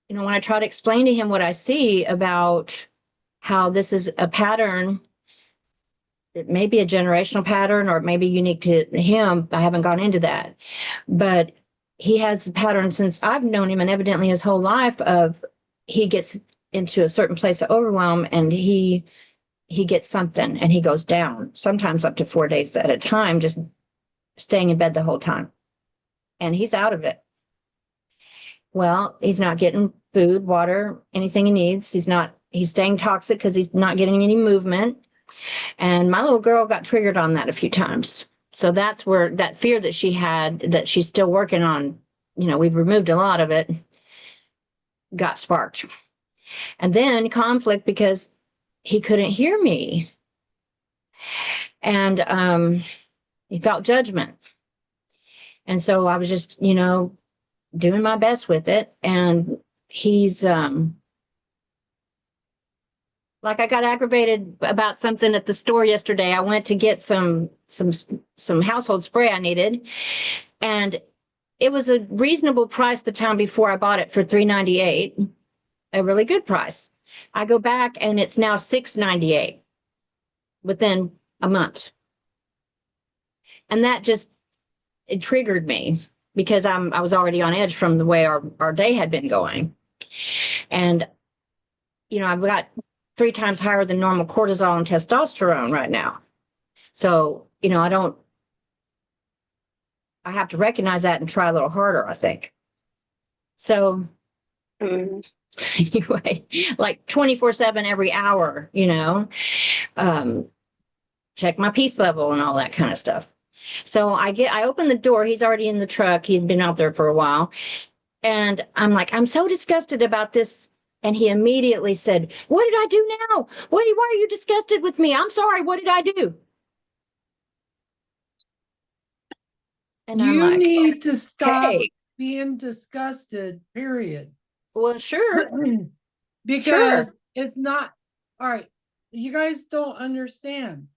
when I try to explain to him what I see about how this is a pattern, it may be a generational pattern or it may be unique to him. I haven't gone into that, but he has a pattern since I've known him and evidently his whole life of he gets into a certain place of overwhelm and he gets something and he goes down, sometimes up to 4 days at a time, just staying in bed the whole time. And he's out of it. Well, he's not getting food, water, anything he needs. He's staying toxic because he's not getting any movement. And my little girl got triggered on that a few times. So that's where that fear that she had, that she's still working on, we've removed a lot of it, got sparked. And then conflict because he couldn't hear me. And he felt judgment. And so I was just, doing my best with it. And he's like, I got aggravated about something at the store yesterday. I went to get some household spray I needed, and it was a reasonable price the time before I bought it for $3.98, a really good price. I go back and it's now $6.98 within a month. And that just, it triggered me because I was already on edge from the way our day had been going. And, I've got 3 times higher than normal cortisol and testosterone right now. So, I have to recognize that and try a little harder, I think. So anyway, like 24/7 every hour, check my peace level and all that kind of stuff. So I open the door. He's already in the truck. He'd been out there for a while. And I'm like, I'm so disgusted about this. And he immediately said, what did I do now? Why are you disgusted with me? I'm sorry. What did I do? And I'm You like, need to stop okay, being disgusted, period. well, sure. Because it's not, all right, you guys don't understand.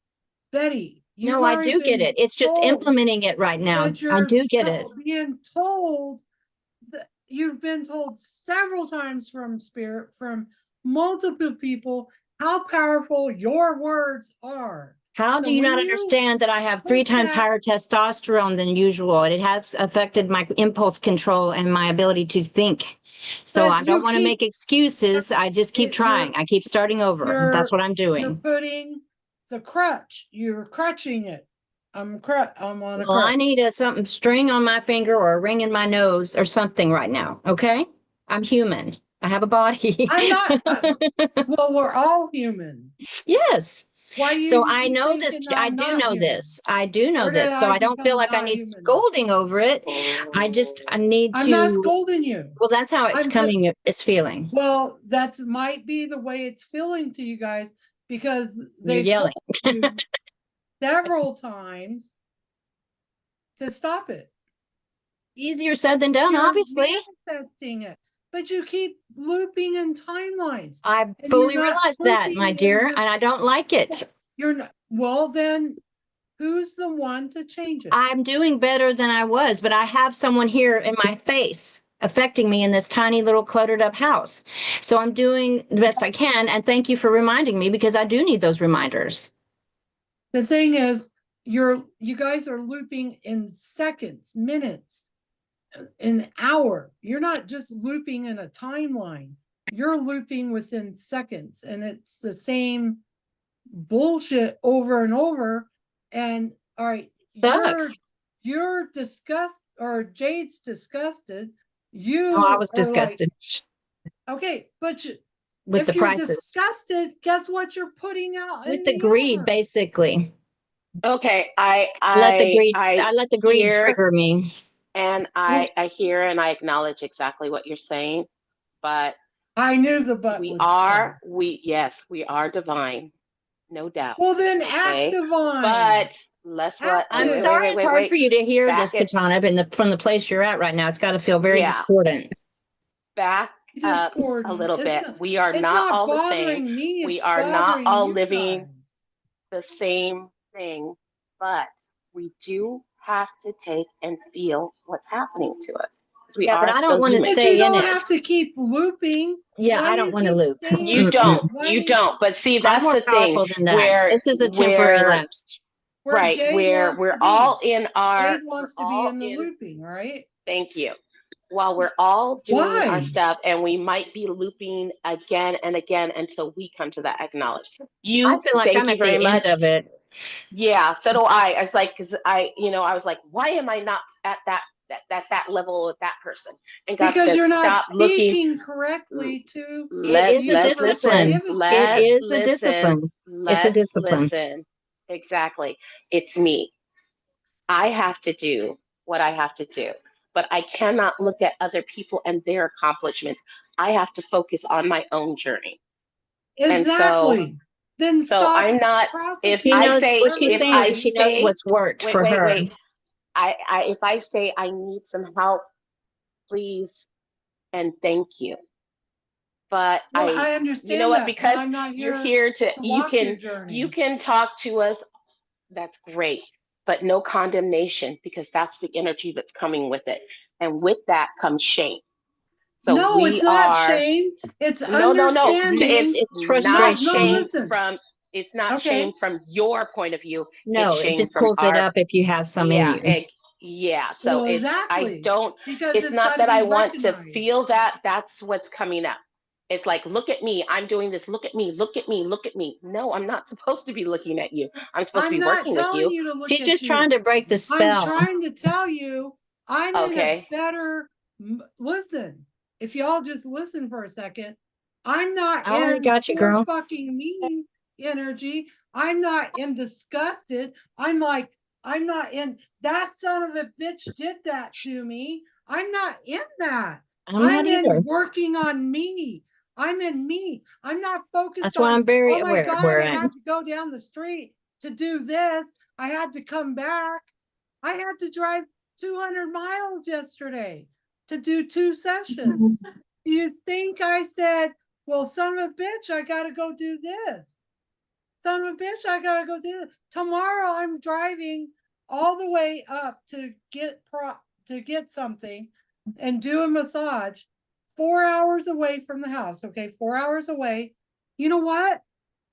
Betty, you've No, I already do get been it. It's just told implementing it right now. that I you're do get it. being told that you've been told several times from spirit, from multiple people, how powerful your words are. How So do you when not understand that I have 3 put times that- higher testosterone than usual? And it has affected my impulse control and my ability to think. So But I don't you want to keep- make excuses. I just keep You're- trying. I keep starting over. That's what I'm You're doing. putting the crutch, you're crutching it. I'm on a Well, I crutch. need a something string on my finger or a ring in my nose or something right now. Okay. I'm human. I have a body. I'm not, well, we're all human. Yes. Why you So I keep know this. thinking I I'm do not know human? this. I do know Where did this. So I I don't feel become like I not need human? scolding over it. I need I'm not to. scolding you. Well, that's how it's I'm coming. It's feeling. Well, that's might be the way it's feeling to you guys because You're they've yelling. told you several times to stop it. Easier said than done, You're obviously. manifesting it, but you keep looping in timelines. I And fully you're not realize that, looping my in dear, this- and I don't like it. You're not, well, then who's the one to change it? I'm doing better than I was, but I have someone here in my face affecting me in this tiny little cluttered up house. So I'm doing the best I can. And thank you for reminding me because I do need those reminders. The thing is, you guys are looping in seconds, minutes, an hour. You're not just looping in a timeline. You're looping within seconds, and it's the same bullshit over and over. And all right, Sucks. you're disgust or Jade's disgusted. You Oh, I was are like, disgusted okay, but with if the you're prices, disgusted, guess what you're putting out with in the greed, universe? basically. Okay, Let the greed, I I let the greed hear trigger me. and I hear and I acknowledge exactly what you're saying, but I knew the butt we would are show. we are divine, no doubt. Well, then Okay, act divine. but let's let I'm I'm Wait, sorry it's hard for you to hear Back this, it- Katana, from the place you're at right now. It's got to feel very Yeah. discordant. Back up a Discordant. little It's bit. not- We are It's not all the bothering same. me. We It's are not bothering all you living guys. the same thing, but we do have to take and feel what's happening to us because we Yeah, but are I don't still wanna human. But stay you in don't it. have to keep looping. Yeah, Why I do don't you want to keep loop. staying You in don't. it? Why You do don't. But see, I'm that's more the thing. powerful than that. Where This is a temporary where lapse. Where right Jade where wants we're to be. all in our Jade wants we're to be all in the in looping, right? thank you. While we're all doing Why? our stuff and we might be looping again and again until we come to that acknowledge. I feel like Thank I'm you at the very end much. of it. Yeah, so do I. I was like, because I was like, why am I not at that level with that person? And God Because says, you're not stop looking. speaking correctly to It is a Let's discipline. listen. It Let's is a listen. discipline. It's a Let's discipline. listen. Exactly. It's me. I have to do what I have to do, but I cannot look at other people and their accomplishments. I have to focus on my own journey. And Exactly. Then so stop I'm not. If She I knows say, what she's if saying I is she knows say, what's worked for her. wait. If I say I need some help, please and thank you. But Well, I understand you know what? that, but Because I'm not you're here here to, to you walk your can, journey. you can talk to us. That's great, but no condemnation because that's the energy that's coming with it, and with that comes shame. So No, it's not shame. It's no. understanding. It's frustration. not No, shame listen. from. It's not Okay. shame from your point of view. No, it's it shame just from pulls it our. up if you have some in you. Yeah. So Well, it's. exactly. I don't. Because It's not gotta that I be want to recognized. feel that. That's what's coming up. It's like, look at me. I'm doing this. Look at me. Look at me. Look at me. No, I'm not supposed to be looking at you. I'm supposed to I'm be not working with telling you. you to look She's at just you. trying to break the I'm spell. trying to tell you, I'm Okay. in a better. Listen, if y'all just listen for a second, I'm not I already in got you, your girl. fucking mean energy. I'm not in disgusted. I'm like, I'm not in that son of a bitch did that to me. I'm not in that. I'm not either. in working on me. I'm in me. I'm not focused That's why on, I'm very oh my aware God, of where I I'm. had to go down the street to do this. I had to come back. I had to drive 200 miles yesterday to do 2 sessions. Do you think I said, well, son of a bitch, I gotta go do this? Son of a bitch, I gotta go do this. Tomorrow I'm driving all the way up to get something and do a massage 4 hours away from the house. Okay, 4 hours away. You know what?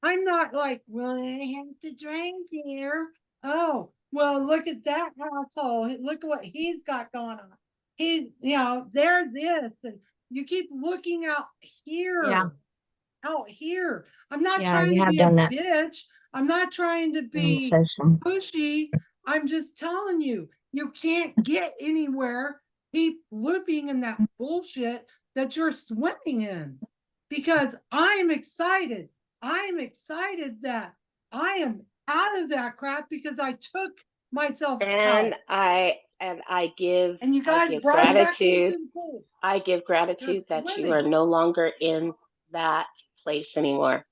I'm not like, well, I have to drive there. Oh, well, look at that asshole. Look at what he's got going on. There's this, and you keep looking out here. Out here. I'm not Yeah, trying you to have be a done that bitch. I'm not trying to during the be session. pushy. I'm just telling you, you can't get anywhere. Keep looping in that bullshit that you're swimming in. Because I am excited. I am excited that I am out of that crap because I took myself And out. I give And you I guys give brought it back gratitude. into the pool. I give gratitude You're that you are swimming. no longer in that place anymore.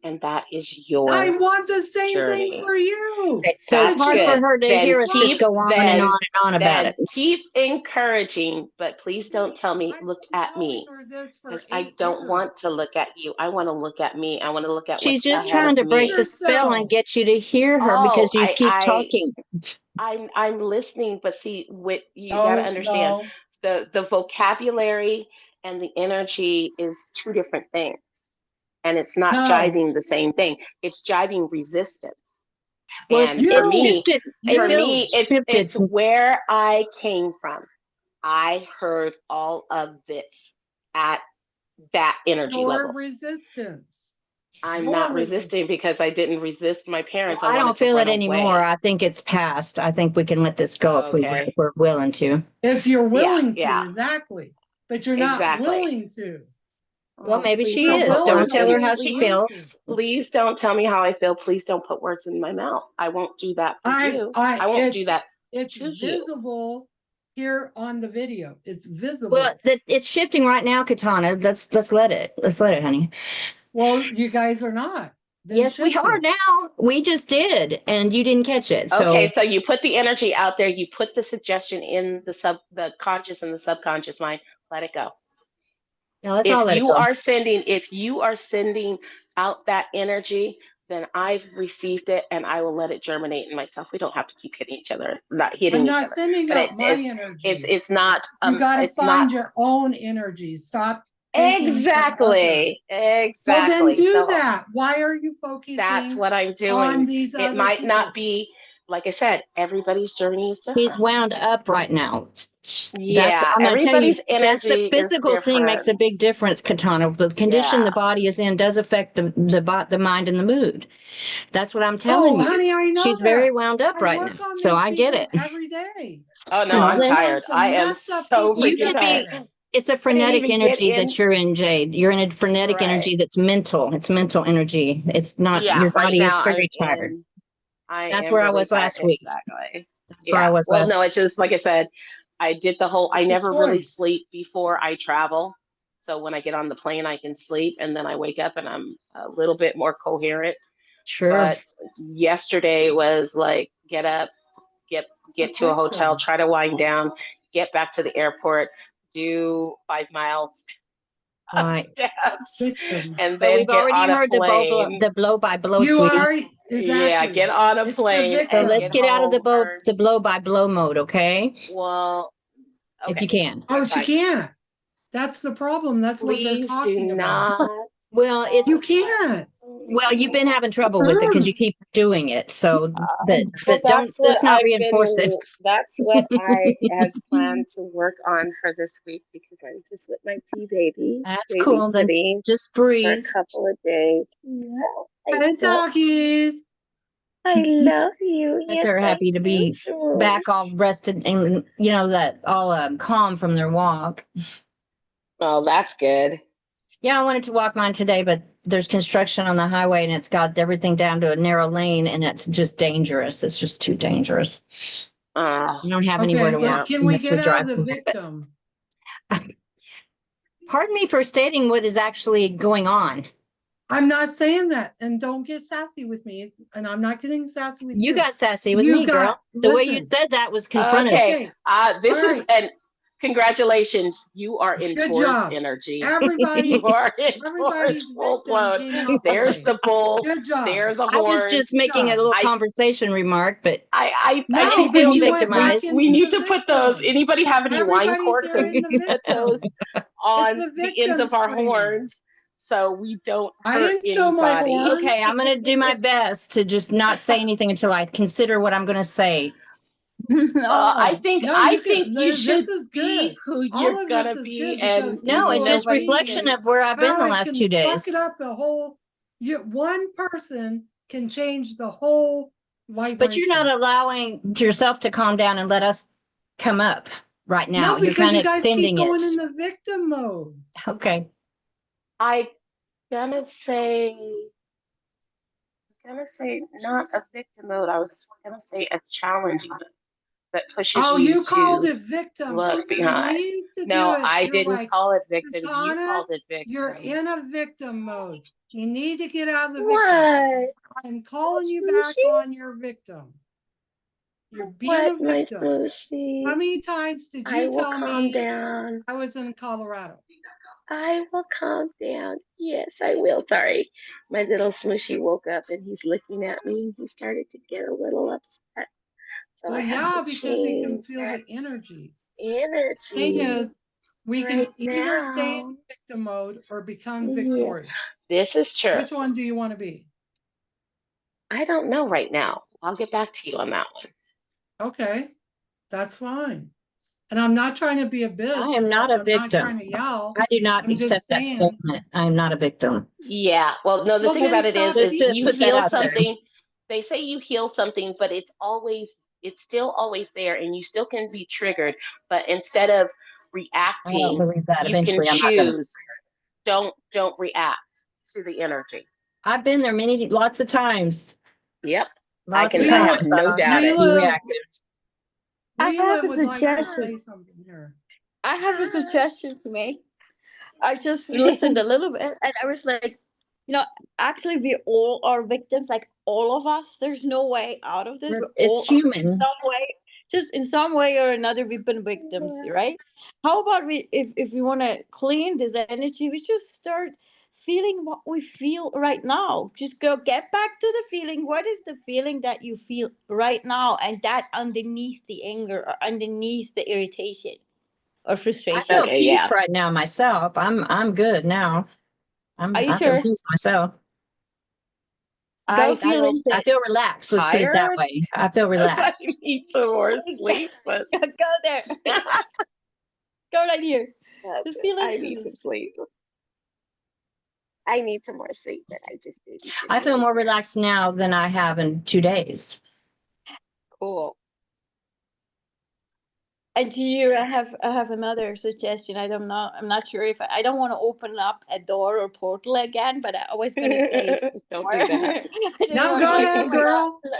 And that is I your want the same thing journey. for you. Okay, so it's That's hard for good. her to Then hear us just keep go on and on and on about it. keep encouraging, but please don't tell me, I've look been at going me. for this for Because I 8 don't years. want to look at you. I want to look at me. I want to look at She's what's just ahead trying of to break me. the spell and Yourself. get you to hear her Oh, because you keep talking. I'm listening, but see, what you got to Oh, understand, no. the vocabulary and the energy is two different things. And it's not No. jiving the same thing. It's jiving resistance. Well, And for it's You, me, shifted. It feels shifted. it's where I came from. I heard all of this at that energy your level. resistance. I'm Your not resistance. resisting because I didn't resist my parents. I I wanted don't to feel run it anymore. away. I think it's past. I think we can let this go if Okay. we're willing to. If you're willing to, Yeah. exactly. But you're not Exactly. willing to. Well, Oh, maybe please she You're don't is. put Don't words willing tell in. her to how for she you feels. to. Please don't tell me how I feel. Please don't put words in my mouth. I won't do that for you. I won't do that It's to you. visible here on the video. It's visible. Well, it's shifting right now, Katana. Let's let it. Let's let it, honey. Well, you guys are not. Then Yes, we shift are it. now. We just did, and you didn't catch it. So Okay, so you put the energy out there. You put the suggestion in the conscious and the subconscious mind. Let it go. now let's all let it go. If you are sending out that energy, then I've received it and I will let it germinate in myself. We don't have to keep hitting each other, not hitting I'm each not other. sending But out my energy. it's not You got to it's not find your own energy. Stop taking from exactly. others. Well, then do So that. Why are you that's focusing what I'm on doing. these It other might people? not be, like I said, everybody's journey is He's different. wound up right now. Yeah, I'm going to tell you, everybody's that's the energy is physical thing makes a different. big difference, Katana. The condition Yeah. the body is in does affect the mind and the mood. That's what I'm telling Oh, you. honey, I know She's that. very wound up I right now. work on So these I get people it. every day. Oh no, Well, I'm I've then found tired. some I am messed up so people you freaking could be, tired. it's a I didn't frenetic even get energy in. that you're in, Jade. You're in a frenetic Right. energy that's mental. It's mental energy. It's not, Yeah, your right body is now very tired. I That's am where I really was tired. last week. Exactly. That's where I Yeah. was Well, last no, it's just like I said, I did the whole, I It's a never really choice. sleep before I travel. So when I get on the plane, I can sleep and then I wake up and I'm a little bit more coherent. Sure. But yesterday was like, get up, get to a hotel, try to wind down, get back to the airport, do 5 miles of Right. steps, Victim. and But then we've get already on a heard plane. the blow by blow, You sweetie. are Yeah, exactly. get on a It's the plane So and victim. let's get get out of home. the blow by blow mode, okay? Well, If you okay, can. Oh, she fine. can't. That's the problem. That's what they're Please do talking about. not. Well, You can't. well, you've been having trouble with it because you keep doing it. So, but Well, don't, let's not reinforce it. That's what I have planned to work on for this week because I'm just with my P baby, That's cool. Then babysitting just for a breathe. couple of days. Yeah, And talkies. I love you. But Yes, they're I happy to do, be back all George. rested and, you know, that all calm from their walk. Oh, that's good. Yeah, I wanted to walk mine today, but there's construction on the highway and it's got everything down to a narrow lane and it's just dangerous. It's just too dangerous. Uh, You don't have Okay, anywhere to but walk can we unless we get out drive of the somewhere. victim? Pardon me for stating what is actually going on. I'm not saying that, and don't get sassy with me, and I'm not getting sassy with you. You got sassy with You me, girl. got- The way you listen. said that was confrontive. Okay. This all is right. and congratulations, you are in Good Taurus job. energy. Everybody, You are in everybody's Taurus full victim blown. came out There's today. the bull. Good job. There the I was horns. just making a job. little I- conversation remark, but I No, think but we you need, went back victimized. into we need the to put those. victim. Anybody have any wine Everybody's corks here and in the put those victim. on the the ends victim of our screen. horns so we don't I hurt didn't show my anybody. horn. okay, I'm going to do my best to just not say anything until I consider what I'm going to say. I No. think No, I you think can- you this should is be good. who All you're of gonna this is be, good and because No, it's just nobody- reflection of where I've been How the it last can 2 Fuck days. it up the whole. One person can change the whole vibration. But you're not allowing yourself to calm down and let us come up right now. No, You're because kind you of guys keep extending going it. in the victim mode. Okay. I gonna say not a victim mode. I was gonna say a challenging mode that pushes Oh, you you called to it victim. look When behind. we used to No, do it, I you're didn't like, call it victim. You Katana, called it victim. you're in a victim mode. You need to get out of the victim. What? I'm calling you What's back on your victim. You're being a What, my victim. Lucy? How many times did I you will tell calm me down. I was in Colorado? I will calm down. Yes, I will. Sorry. My little smushy woke up and he's looking at me. He started to get a little upset. So Well, I have yeah, to because they can change feel that the energy. energy. Thing is, we right can either stay now. in victim mode or become Yeah. victorious. This is true. Which one do you want to be? I don't know right now. I'll get back to you on that one. Okay, that's fine. And I'm not trying to be a bitch. I am not a I'm not trying victim. to yell. I do not I'm just accept that saying. statement. I am not a victim. Yeah. Well, no, the Well, thing then about it stop is Just to you put that heal out there. something. They say you heal something, but it's still always there and you still can be triggered. But instead of I don't reacting, believe that. you Eventually, can I'm not going to. choose. Don't react to the energy. I've been there lots of times. Yep. Lots of can have times. no I don't doubt have to it. be Leela- reactive. I have Leela a would like to suggestion. say something here. I have a suggestion to make. I just listened a little bit and I was like, actually we all are victims, like all of us. There's no way out of this. We're It's all human. in some way, just in some way or another, we've been victims, right? How about if we want to clean this energy, we just start feeling what we feel right now. Just get back to the feeling. What is the feeling that you feel right now? And that underneath the anger or underneath the irritation or I frustration. feel Okay, peace yeah. right now myself. I'm good now. Are you I feel sure? peace myself. Go feel into I it. feel relaxed. Let's put it that Tired? way. I feel I relaxed. need some more sleep, but Go there. Go right here. Just feel I into need this. some sleep. I need some more sleep, but I just babysitting. I feel more relaxed now than I have in 2 days. Cool. And here I have another suggestion. I'm not sure if I don't want to open up a door or portal again, but I was gonna say Don't do that. I didn't No, wanna go open ahead, it girl. up.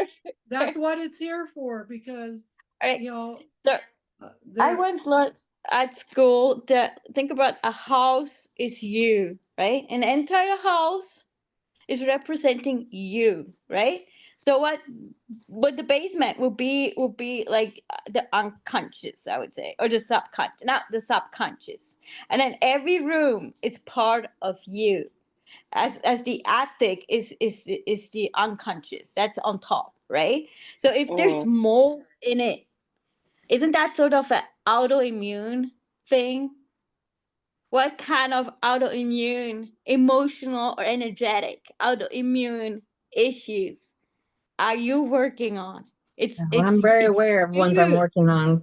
That's what it's here for, because, All right. you know, So I there, once learned at school that think about a house is you, right? An entire house is representing you, right? So what the basement will be like the unconscious, I would say, or the subconscious, not the subconscious. And then every room is part of you. As the attic is the unconscious. That's on top, right? So if there's Mm. mold in it, isn't that sort of an autoimmune thing? What kind of autoimmune, emotional, or energetic autoimmune issues are you working on? I'm very It's aware of ones I'm you. working on.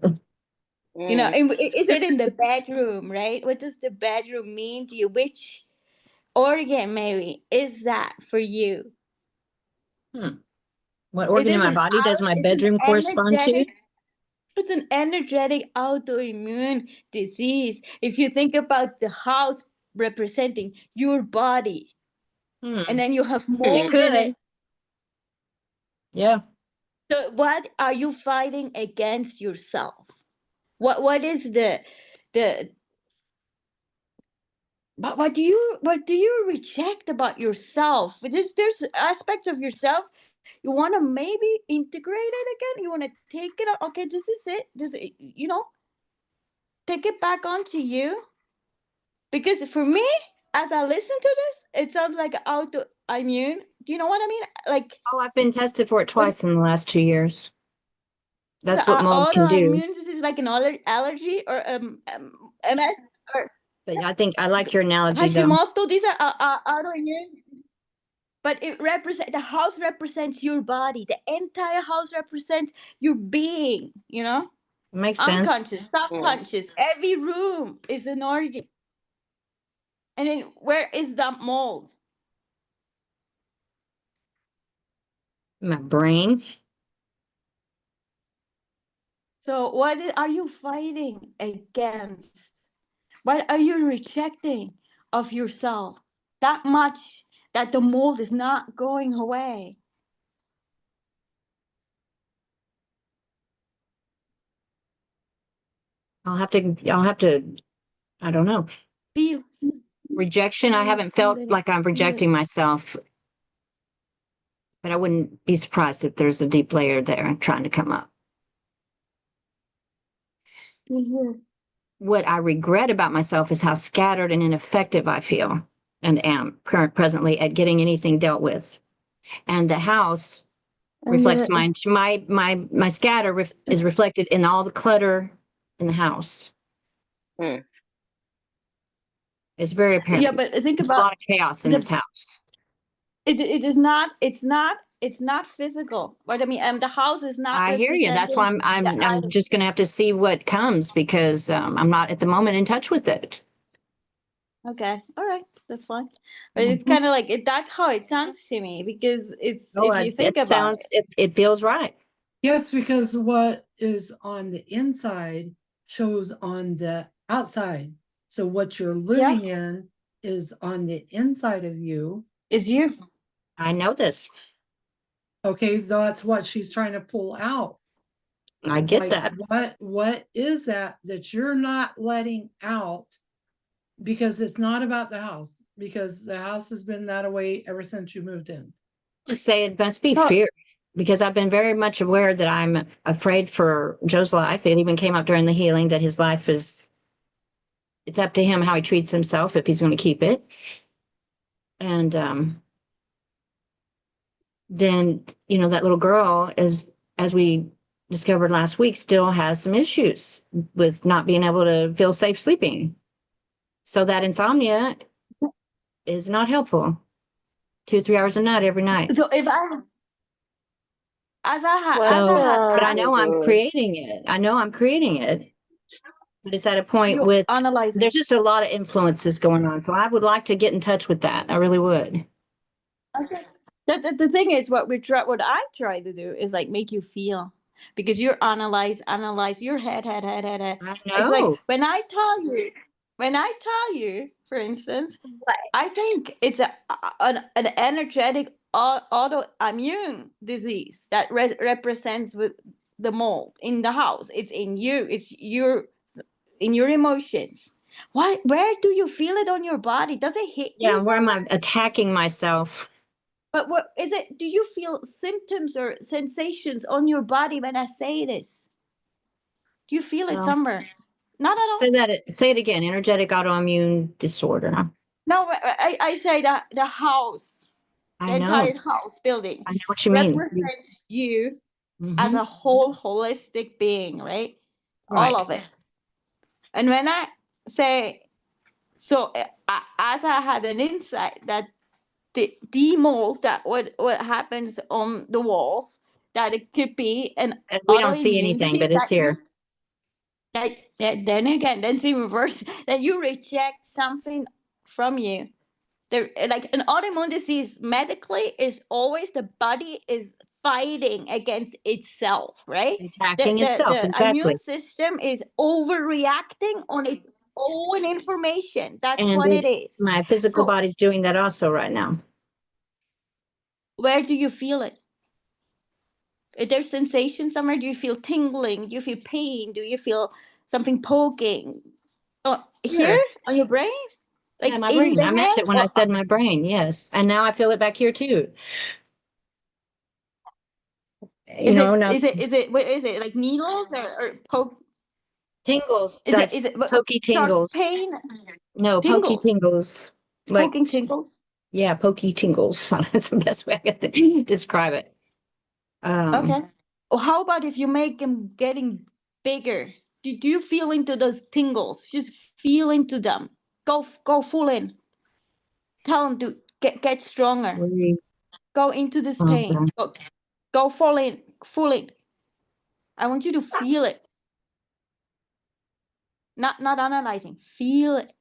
Mm. Is it in the bedroom, right? What does the bedroom mean to you? Which organ, maybe, is that for you? What It organ in is my an body does out. my It's an bedroom correspond to? energetic. It's an energetic autoimmune disease. If you think about the house representing your body, and then you have mold in could. it. Yeah. So what are you fighting against yourself? What is the But what do you reject about yourself? There's aspects of yourself you want to maybe integrate it again. You want to take it out. Okay, this is it. Take it back onto you. Because for me, as I listen to this, it sounds like autoimmune. Do you know what I mean? Like, Oh, I've been tested for it was twice in the last 2 years. That's so what mold can do. autoimmune disease like an allergy or MS or But I think I like your analogy though. Hashimoto. These are autoimmune. But the house represents your body. The entire house represents your being. It makes sense. Unconscious, subconscious. Every room is an organ. And then where is that mold? My brain. So what are you fighting against? What are you rejecting of yourself that much that the mold is not going away? I'll have to, I don't know. Feel. Rejection. I haven't felt like I'm rejecting myself, but I wouldn't be surprised if there's a deep layer there trying to come up. What I regret about myself is how scattered and ineffective I feel and am presently at getting anything dealt with. And the house reflects my scatter is reflected in all the clutter in the house. It's very apparent. Yeah, but think There's a about lot of chaos in this house. it is not. It's not physical. What I mean, the house is not. I hear you. That's why I'm just going to have to see what comes because I'm not at the moment in touch with it. Okay, all right, that's fine. But it's kind of like that's how it sounds to me because it's if you think about it. It feels right. Yes, because what is on the inside shows on the outside. So what you're living in is on the inside of you. Is you. I know this. Okay, that's what she's trying to pull out. I get that. What is that you're not letting out? Because it's not about the house, because the house has been that way ever since you moved in. Let's say it must be fear, because I've been very much aware that I'm afraid for Joe's life. It even came up during the healing that his life it's up to him how he treats himself if he's going to keep it. And then, that little girl as we discovered last week, still has some issues with not being able to feel safe sleeping. So that insomnia is not helpful. 2-3 hours a night every night. So if but I know I'm creating it. But it's at a point with there's just a lot of influences going on. So I would like to get in touch with that. I really would. Okay. The thing is, what I try to do is like make you feel, because you're analyze your head. I know. It's like when I tell you, for instance, I think it's an energetic autoimmune disease that represents with the mold in the house. It's in you. It's in your emotions. Where do you feel it on your body? Does it hit you? Yeah, where am I attacking myself? But what is it? Do you feel symptoms or sensations on your body when I say this? Do you feel it somewhere? Not at all. Say it again. Energetic autoimmune disorder. No, I say that the house, the entire house building. I know what you mean. Represents you as a whole holistic being, right? All of it. And when I say, so as I had an insight that the mold that what happens on the walls, that it could be an we don't see anything, but it's here. Then again, then see reverse. Then you reject something from you. Like an autoimmune disease medically is always the body is fighting against itself, right? Attacking itself, the exactly. immune system is overreacting on its own information. That's and what it is. My physical body's doing that also right now. Where do you feel it? Is there sensation somewhere? Do you feel tingling? Do you feel pain? Do you feel something poking? Oh, here on your brain? Like Yeah, my in brain. the I meant head it when or I said my brain, yes. And now I feel it back here too. You is know, it now what is it like needles or poke? tingles, Is that's it what, pokey sharp tingles. pain? No, pokey Tingles, tingles. Like, poking tingles. yeah, pokey tingles. That's the best way I can describe it. Okay. Or how about if you make them getting bigger? Do you feel into those tingles? Just feel into them. Go full in. Tell them to get stronger. Really, Go into this pain. okay. Go full in. Full in. I want you to feel it. Not analyzing. Feel it.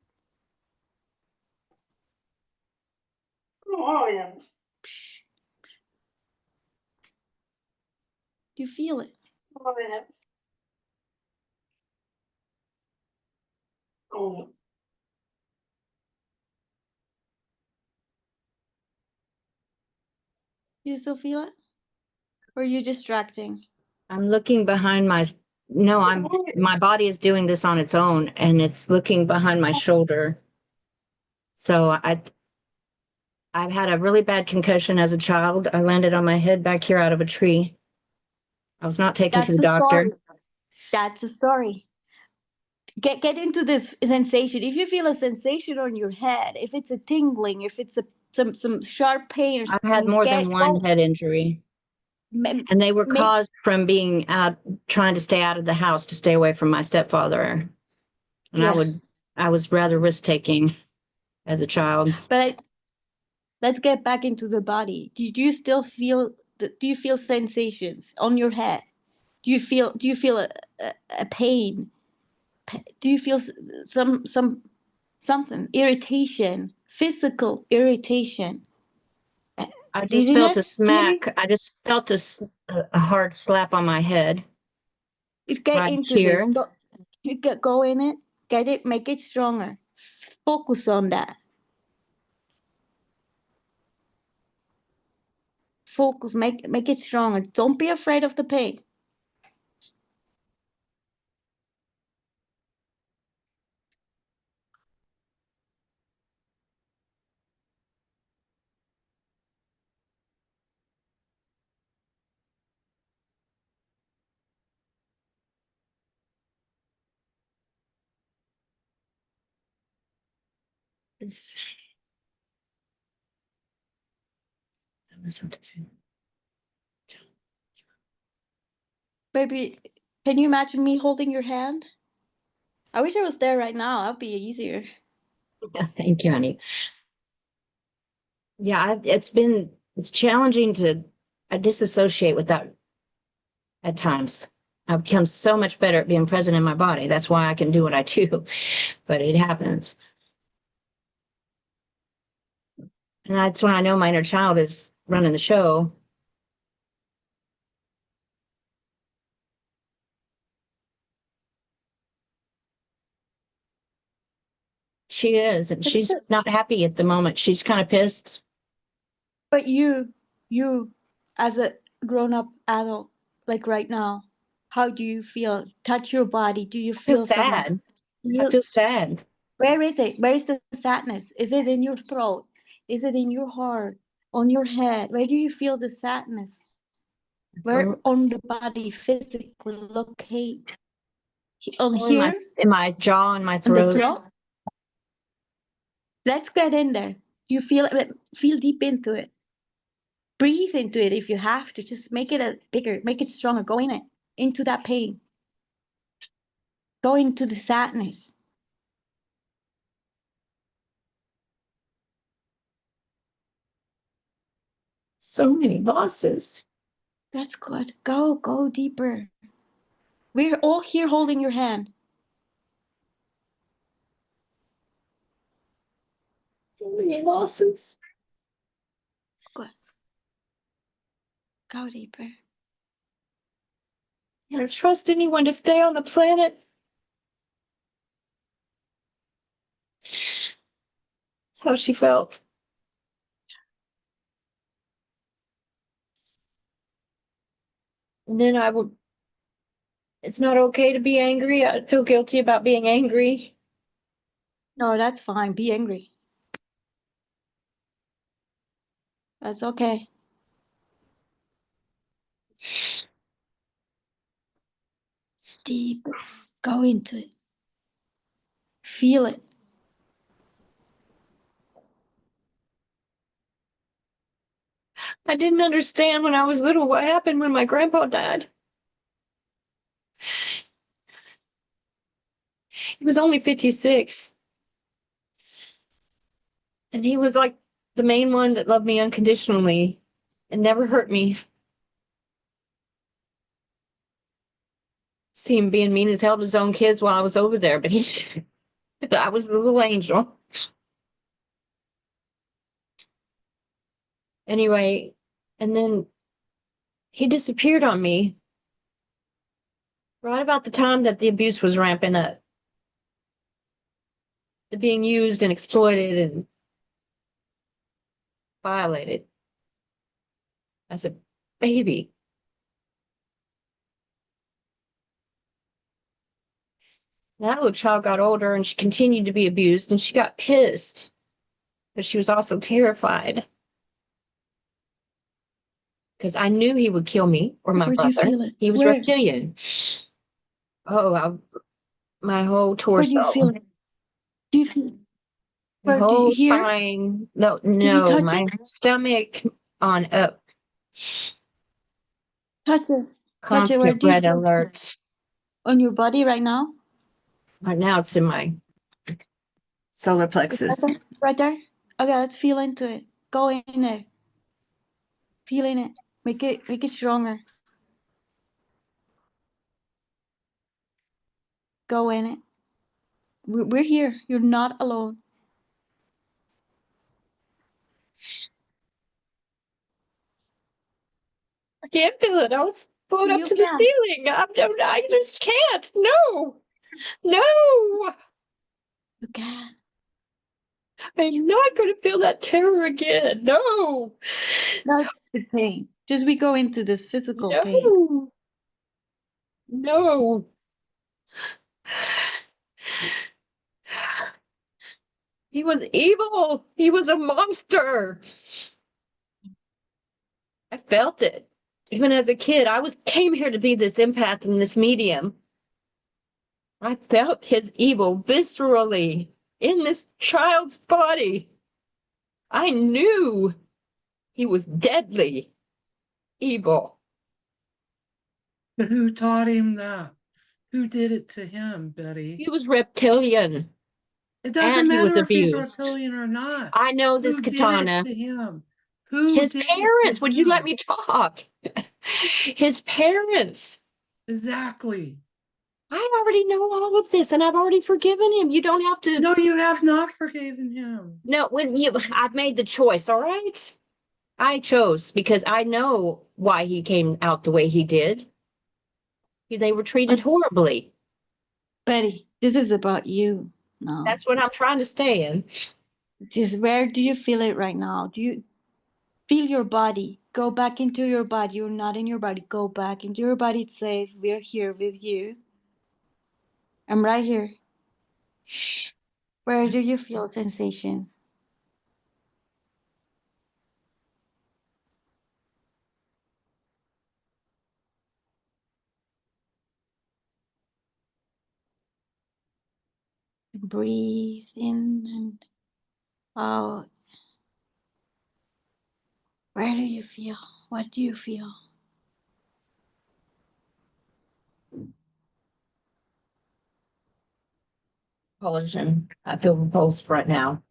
Oh, yeah. Do you feel it? Oh, yeah. Oh. You still feel it? Or are you distracting? I'm looking behind no, my body is doing this on its own and it's looking behind my shoulder. So I've had a really bad concussion as a child. I landed on my head back here out of a tree. I was not taken to That's the the doctor. story. That's the story. Get into this sensation. If you feel a sensation on your head, if it's a tingling, if it's some sharp pain or I've had something, more than one head injury, ma- and they were make caused from being out, trying to stay out of the house to stay away from my stepfather. And yeah. I was rather risk taking as a child. But let's get back into the body. Do you still feel do you feel sensations on your head? Do you feel a pain? Do you feel something irritation, physical irritation, I just felt a dizziness maybe? smack. I just felt a hard slap on my head You get right into here. this. Go in it. Get it. Make it stronger. Focus on that. Focus. Make it stronger. Don't be afraid of the pain. It's, Maybe. Can you imagine me holding your hand? I wish I was there right now. That'd be easier. yes, thank you, honey. Yeah, it's challenging to I disassociate with that at times. I've become so much better at being present in my body. That's why I can do what I do, but it happens. And that's when I know my inner child is running the show. She is, and It's she's just, not happy at the moment. She's kind of pissed. but you, as a grown-up adult, like right now, how do you feel? Touch your body. Do you I feel feel something? sad. I Feel, feel sad. where is it? Where is the sadness? Is it in your throat? Is it in your heart? On your head? Where do you feel the sadness? Where on the body physically locate? On Oh, in here? in my jaw and my On the throat. throat? Let's get in there. You feel it? Feel deep into it. Breathe into it if you have to. Just make it a bigger, make it stronger. Go in it, into that pain. Go into the sadness. So many losses. That's good. Go deeper. We're all here holding your hand. So many losses. It's good. Go deeper. I don't trust anyone to stay on the planet. That's how she felt. And then I would, it's not okay to be angry. I feel guilty about being angry. No, that's fine. Be angry. That's okay. Deep. Go into it. Feel it. I didn't understand when I was little what happened when my grandpa died. He was only 56. And he was like the main one that loved me unconditionally and never hurt me. See him being mean as hell to his own kids while I was over there, but I was the little angel. Anyway, and then he disappeared on me right about the time that the abuse was ramping up. Being used and exploited and violated as a baby. That little child got older and she continued to be abused and she got pissed, but she was also terrified because I knew he would kill me or my Where'd you brother. feel it? He was Where? reptilian. My whole Where do you torso, feel it? Do you feel the where do you whole hear? spine. No, you touch my stomach on up, Touch it. Touch it. Where constant do you red feel it? alert. On your body right now? Right now it's in my solar Right plexus. there? Right there? Okay, let's feel into it. Go in there. Feeling it. Make it stronger. Go in it. We're here. You're not alone. I can't feel it. I was blown up You to the can. ceiling. I just can't. No. No. You can. I'm not going to feel that terror again. No. That's the pain. Just we go into this physical pain. No. No. He was evil. He was a monster. I felt it. Even as a kid, came here to be this empath and this medium. I felt his evil viscerally in this child's body. I knew he was deadly evil. But who taught him that? Who did it to him, Betty? He was reptilian. It doesn't and he was matter if he's abused. reptilian or not. I know this Who did katana. it to him? Who His did it parents, to would you let him? me talk? His parents. Exactly. I already know all of this and I've already forgiven him. You don't have to. No, you have not forgiven him. No, I've made the choice, all right? I chose because I know why he came out the way he did. They were treated horribly. Betty, this is about you now. That's what I'm trying to stay in. Just where do you feel it right now? Do you feel your body? Go back into your body. You're not in your body. Go back into your body. It's safe. We're here with you. I'm right here. Where do you feel sensations? Breathe in and out. Where do you feel? What do you feel? Repulsion. I feel repulsed right now.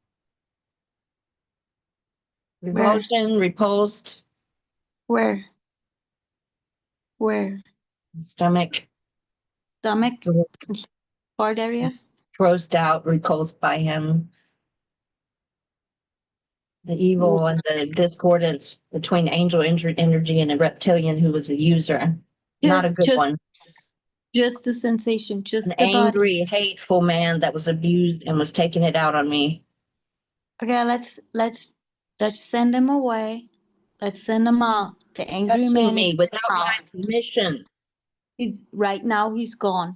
Revulsion, repulsed, Where? Where? stomach, Stomach? Part area? grossed out, repulsed by him. The evil and the discordance between angel energy and a reptilian who was a user. Not a good one. Just the sensation, just An the body. angry, hateful man that was abused and was taking it out on me. Okay, let's send him away. Let's send him out. The angry Touching man me is without out. my permission. He's right now. He's gone.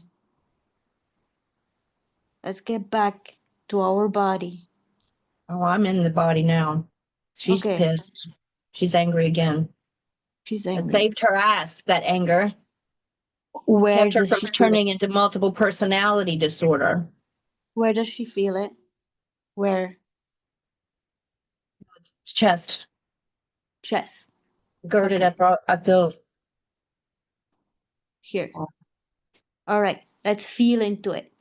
Let's get back to our body. Oh, I'm in the body now. She's Okay. pissed. She's angry again. She's It angry. saved her ass, that anger. Where Kept her does from she feel it? turning into multiple personality disorder. Where does she feel it? Where? Chest, Chest. girded Okay. up the Here. All right. Let's feel into it.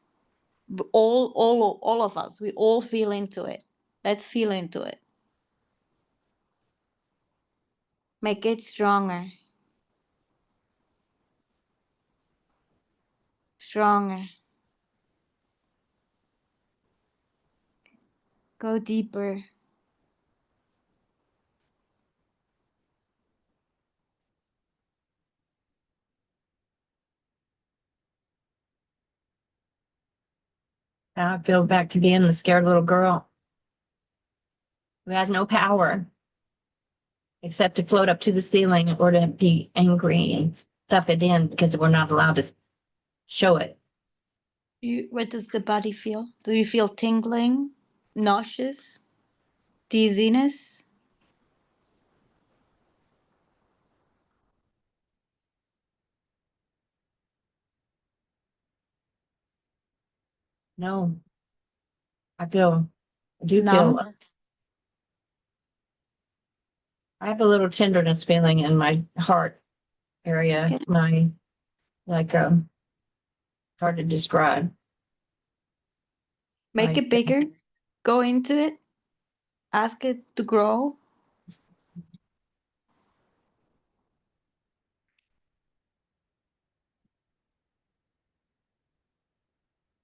All of us. We all feel into it. Let's feel into it. Make it stronger. Stronger. Go deeper. I feel back to being the scared little girl who has no power except to float up to the ceiling or to be angry and stuff it in because we're not allowed to show it. What does the body feel? Do you feel tingling, nauseous, dizziness? No, I do Numb? feel, I have a little tenderness feeling in my heart area, Okay. like, hard to describe. Make it bigger. Go into it. Ask it to grow.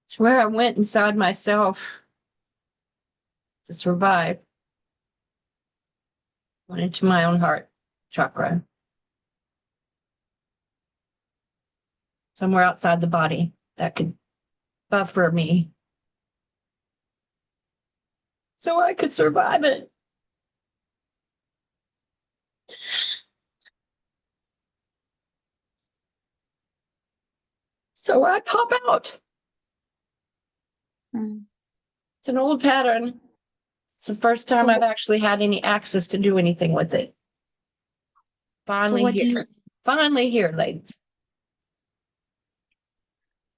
It's where I went inside myself to survive. Went into my own heart chakra. Somewhere outside the body that could buffer me so I could survive it. So I pop out. Mm. It's an old pattern. It's the first time I've actually had any access to do anything with it. Finally what do here. Finally here, ladies.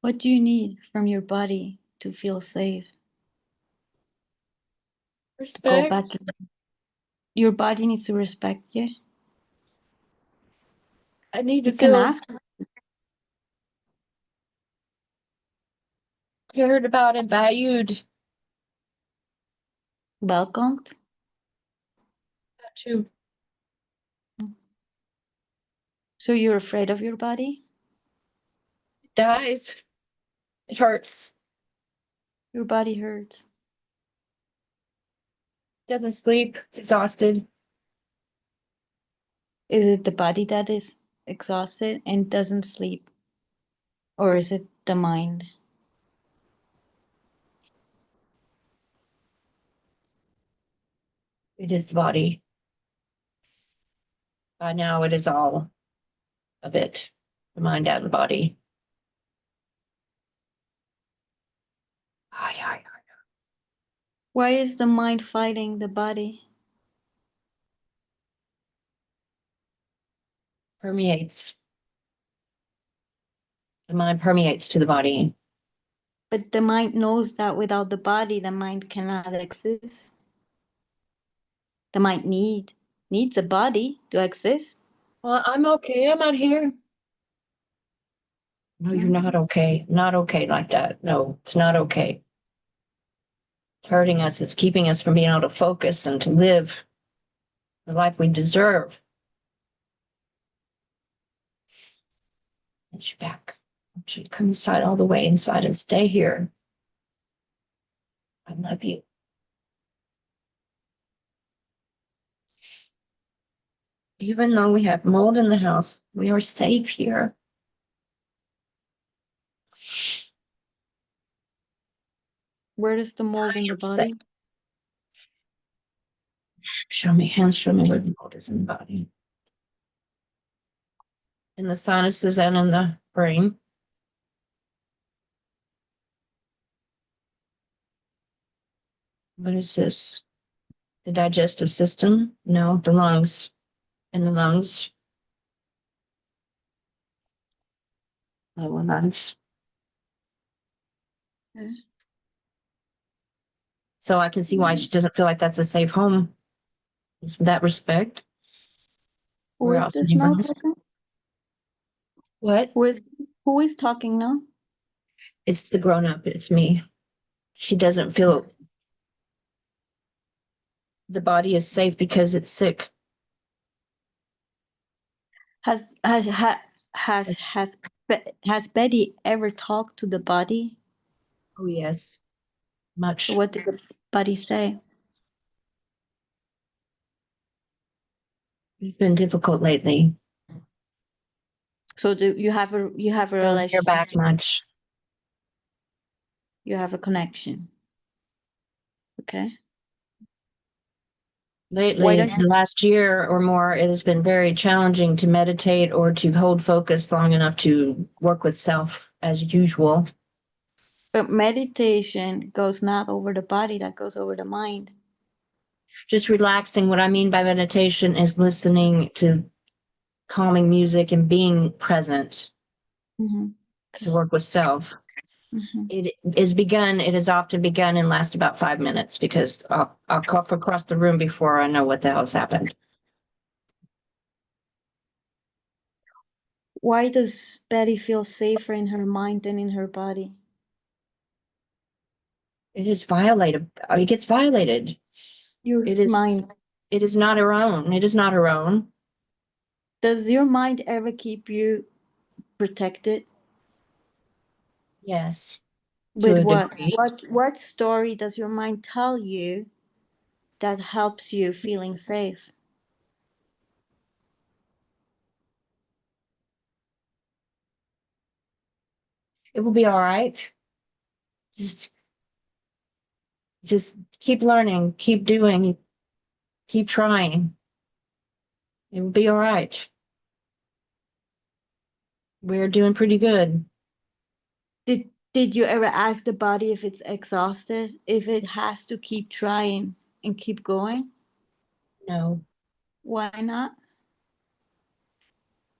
What do you need from your body to feel safe? Go back. Respect. Your body needs to respect you. I need to You can feel ask. cared about and valued. Welcomed. That too. So you're afraid of your body? It dies. It hurts. Your body hurts. Doesn't sleep. It's exhausted. Is it the body that is exhausted and doesn't sleep? Or is it the mind? It is the body. By now, it is all of it, the mind and the body. Ay, ay, ay. Why is the mind fighting the body? Permeates. The mind permeates to the body. But the mind knows that without the body, the mind cannot exist. The mind needs a body to exist. Well, I'm okay. I'm out here. No, you're not okay. Not okay like that. No, it's not okay. It's hurting us. It's keeping us from being able to focus and to live the life we deserve. And you back. I want you to come inside, all the way inside, and stay here. I love you. Even though we have mold in the house, we are safe here. Where is the mold in the body? Show me where the mold is in the body. In the sinuses and in the brain. What is this? The digestive system? No, the lungs. in the lungs. Lower lungs. Okay. So I can see why she doesn't feel like that's a safe home. In that respect. Who We're is out this seeing now us. talking? What? Who is talking now? It's the grown up. It's me. She doesn't feel the body is safe because it's sick. Has has ha, It's, has Betty ever talked to the body? oh, yes, So much. what did the body say? It's been difficult lately. So do you have a Don't hear back relationship, much. you have a connection. Okay. Why Lately, don't the last year or more, it has been very challenging to meditate or to hold focus long enough to work with self as usual. But meditation goes not over the body, that goes over the mind. Just relaxing. What I mean by meditation is listening to calming music and being present Mm-hmm. to work with self. Mm-hmm. It has often begun and last about 5 minutes because I'll cough across the room before I know what the hell's happened. Why does Betty feel safer in her mind than in her body? It is violated. It gets violated. Your It is, mind. it is not her own. It is not her own. Does your mind ever keep you protected? Yes, to With a what? degree. What story does your mind tell you that helps you feeling safe? It will be all right. Just, just keep learning, keep doing, keep trying. It will be all right. We're doing pretty good. Did you ever ask the body if it's exhausted, if it has to keep trying and keep going? No, Why not?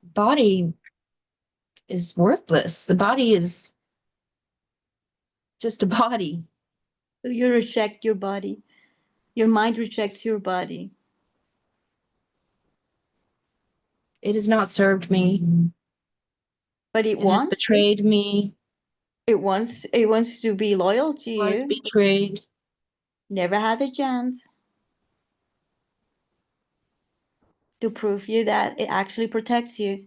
body is worthless. The body is just a body. So you reject your body. Your mind rejects your body. It has not served me. But it It has wants to. betrayed me. It wants to be loyal to Was you. betrayed. Never had a chance to prove you that it actually protects you.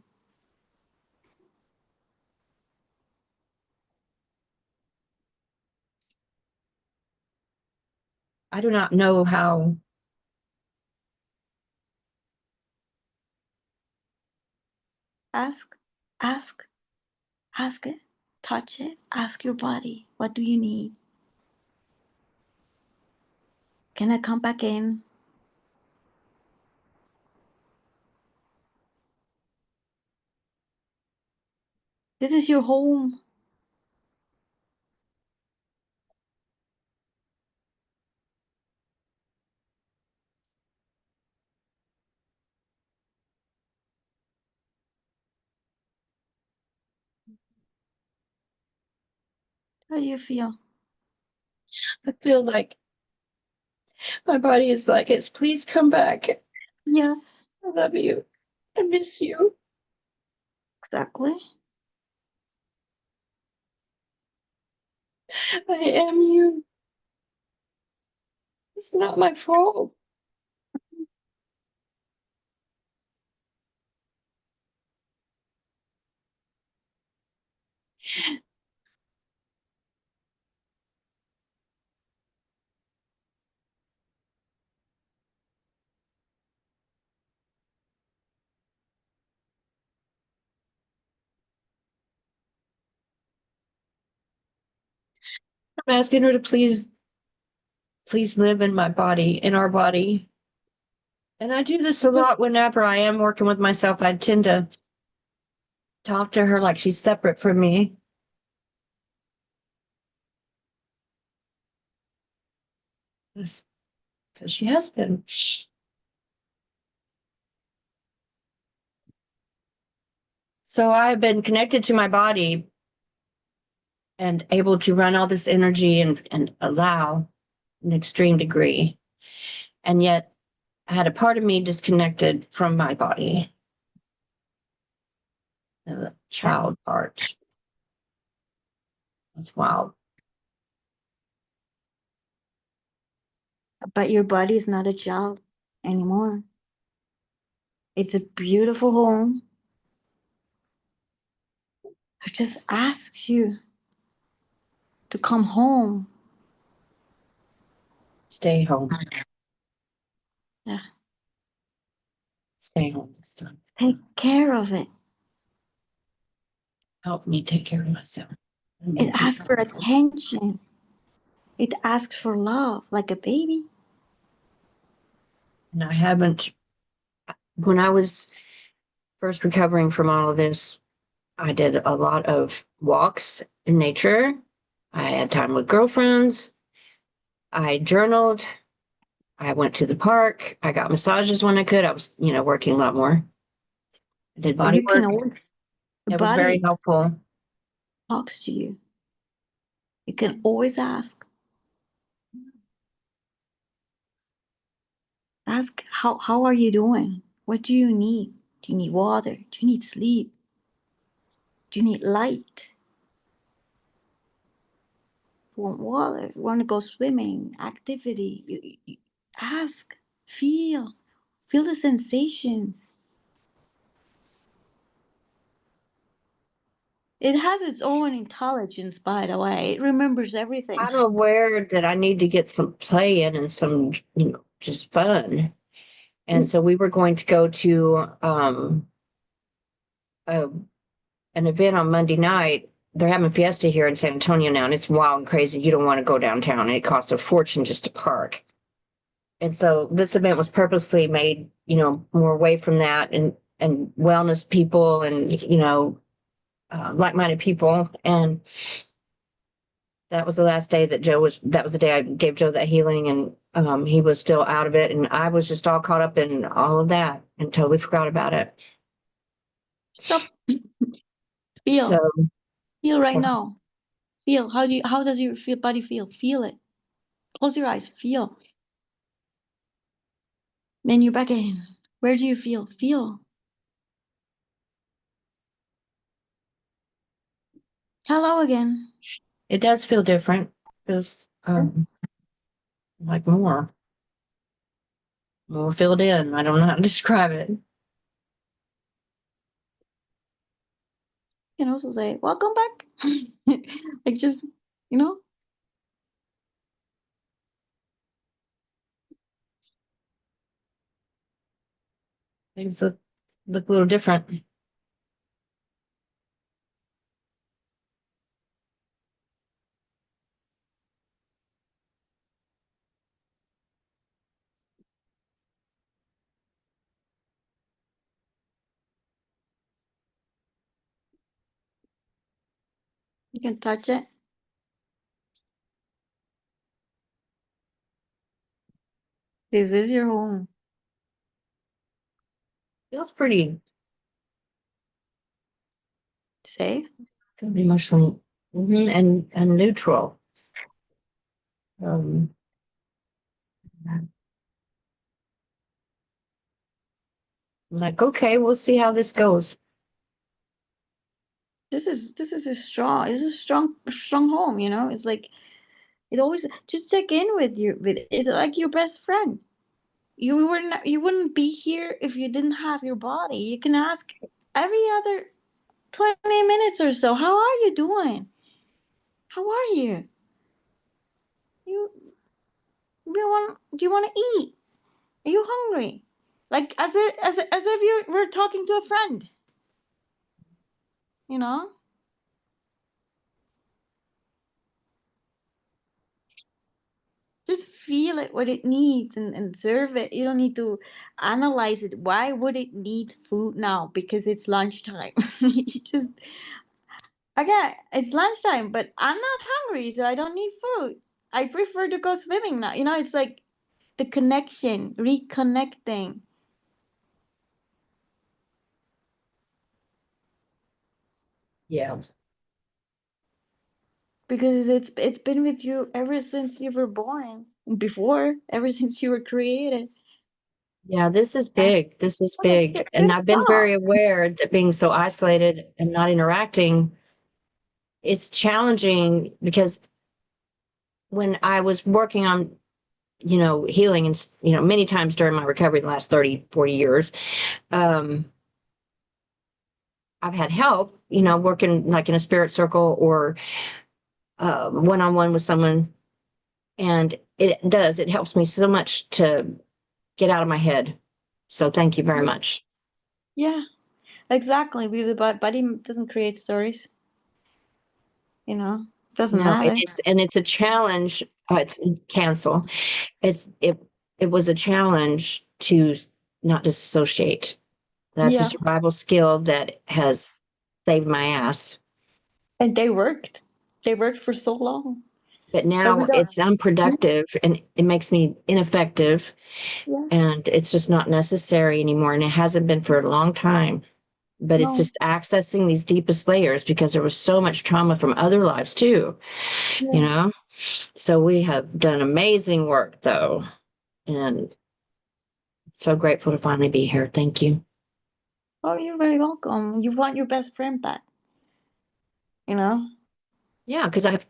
I do not know how. Ask, ask, ask it, touch it, ask your body, what do you need? Can I come back in? This is your home. How do you feel? I feel like my body is like, it's please come back. Yes, I love you. I miss you. exactly. I am you. It's not my fault. I'm asking her to please live in my body, in our body. And I do this a lot whenever I am working with myself. I tend to talk to her like she's separate from me. Because she has been. So I've been connected to my body and able to run all this energy and allow an extreme degree. And yet I had a part of me disconnected from my body. The child part. That's wild. But your body is not a child anymore. It's a beautiful home. It just asks you to come home. Stay home. Yeah. Stay home this time. Take care of it. Help me take care of myself. It asks for attention. It asks for love like a baby. And I haven't, when I was first recovering from all of this, I did a lot of walks in nature. I had time with girlfriends. I journaled. I went to the park. I got massages when I could. I was, working a lot more. I did body You can work. always, the It was very body helpful. talks to you. You can always ask. Ask how are you doing? What do you need? Do you need water? Do you need sleep? Do you need light? You want water? You want to go swimming? Activity? You ask. Feel. Feel the sensations. It has its own intelligence, by the way. It remembers everything. I'm aware that I need to get some play in and some, just fun. And so we were going to go to an event on Monday night. They're having Fiesta here in San Antonio now, and it's wild and crazy. You don't want to go downtown, and it costs a fortune just to park. And so this event was purposely made, more away from that and wellness people and, like-minded people. And that was the last day that that was the day I gave Joe that healing, and he was still out of it. And I was just all caught up in all of that and totally forgot about it. Stop. Feel. So Feel right so- now. Feel. How does your body feel? Feel it. Close your eyes. Feel. Then you're back in. Where do you feel? Feel. Hello again. it does feel different. Feels like more filled in. I don't know how to describe it. You can also say, welcome back. Like just, Things look a little different. you can touch it. This is your home. Feels pretty Safe. emotionally and neutral. Like, okay, we'll see how this goes. This is a strong home, It's like it always just check in with you with it's like your best friend. You wouldn't be here if you didn't have your body. You can ask every other 20 minutes or so, how are you doing? How are you? You do you want to eat? Are you hungry? Like as if you were talking to a friend. You know? Just feel it what it needs and serve it. You don't need to analyze it. Why would it need food now? Because it's lunchtime. You just again, it's lunchtime, but I'm not hungry, so I don't need food. I prefer to go swimming now. It's like the connection, reconnecting. Yeah. because it's been with you ever since you were born, before, ever since you were created. Yeah, this is And big. This is oh, big. And good I've been job. very aware that being so isolated and not interacting, it's challenging because when I was working on, healing and, many times during my recovery, the last 30, 40 years, um, I've had help, working like in a spirit circle or one-on-one with someone. And it helps me so much to get out of my head. So thank you very much. Yeah, exactly. Because the body doesn't create stories. Doesn't No, matter. it's a challenge. It's cancel. It was a challenge to not disassociate. That's a Yeah, survival skill that has saved my ass. and they worked. They worked for so long, But but we now don't. it's unproductive and it makes me ineffective Yeah, and it's just not necessary anymore. And it hasn't been for a long time. But it's no. just accessing these deepest layers because there was so much trauma from other lives too, you Yeah. know? So we have done amazing work though. And so grateful to finally be here. Thank you. Oh, you're very welcome. You want your best friend back. You know. Yeah, because I have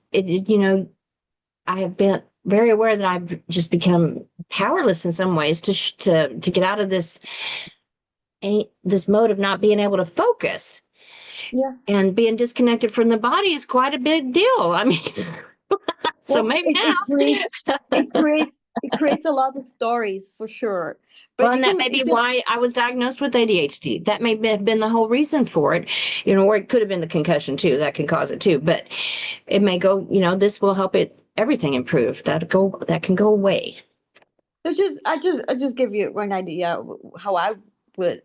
been very aware that I've just become powerless in some ways to get out of this mode of not being able to focus, Yeah. and being disconnected from the body is quite a big deal. I mean, so Well, maybe it creates now. it creates it creates a lot of stories for sure. Well, But and that may be why I was diagnosed with ADHD. That may have been the whole reason for it, or it could have been the concussion too. That can cause it too. But it may go, this will help everything improve. That can go away. I just give you one idea how would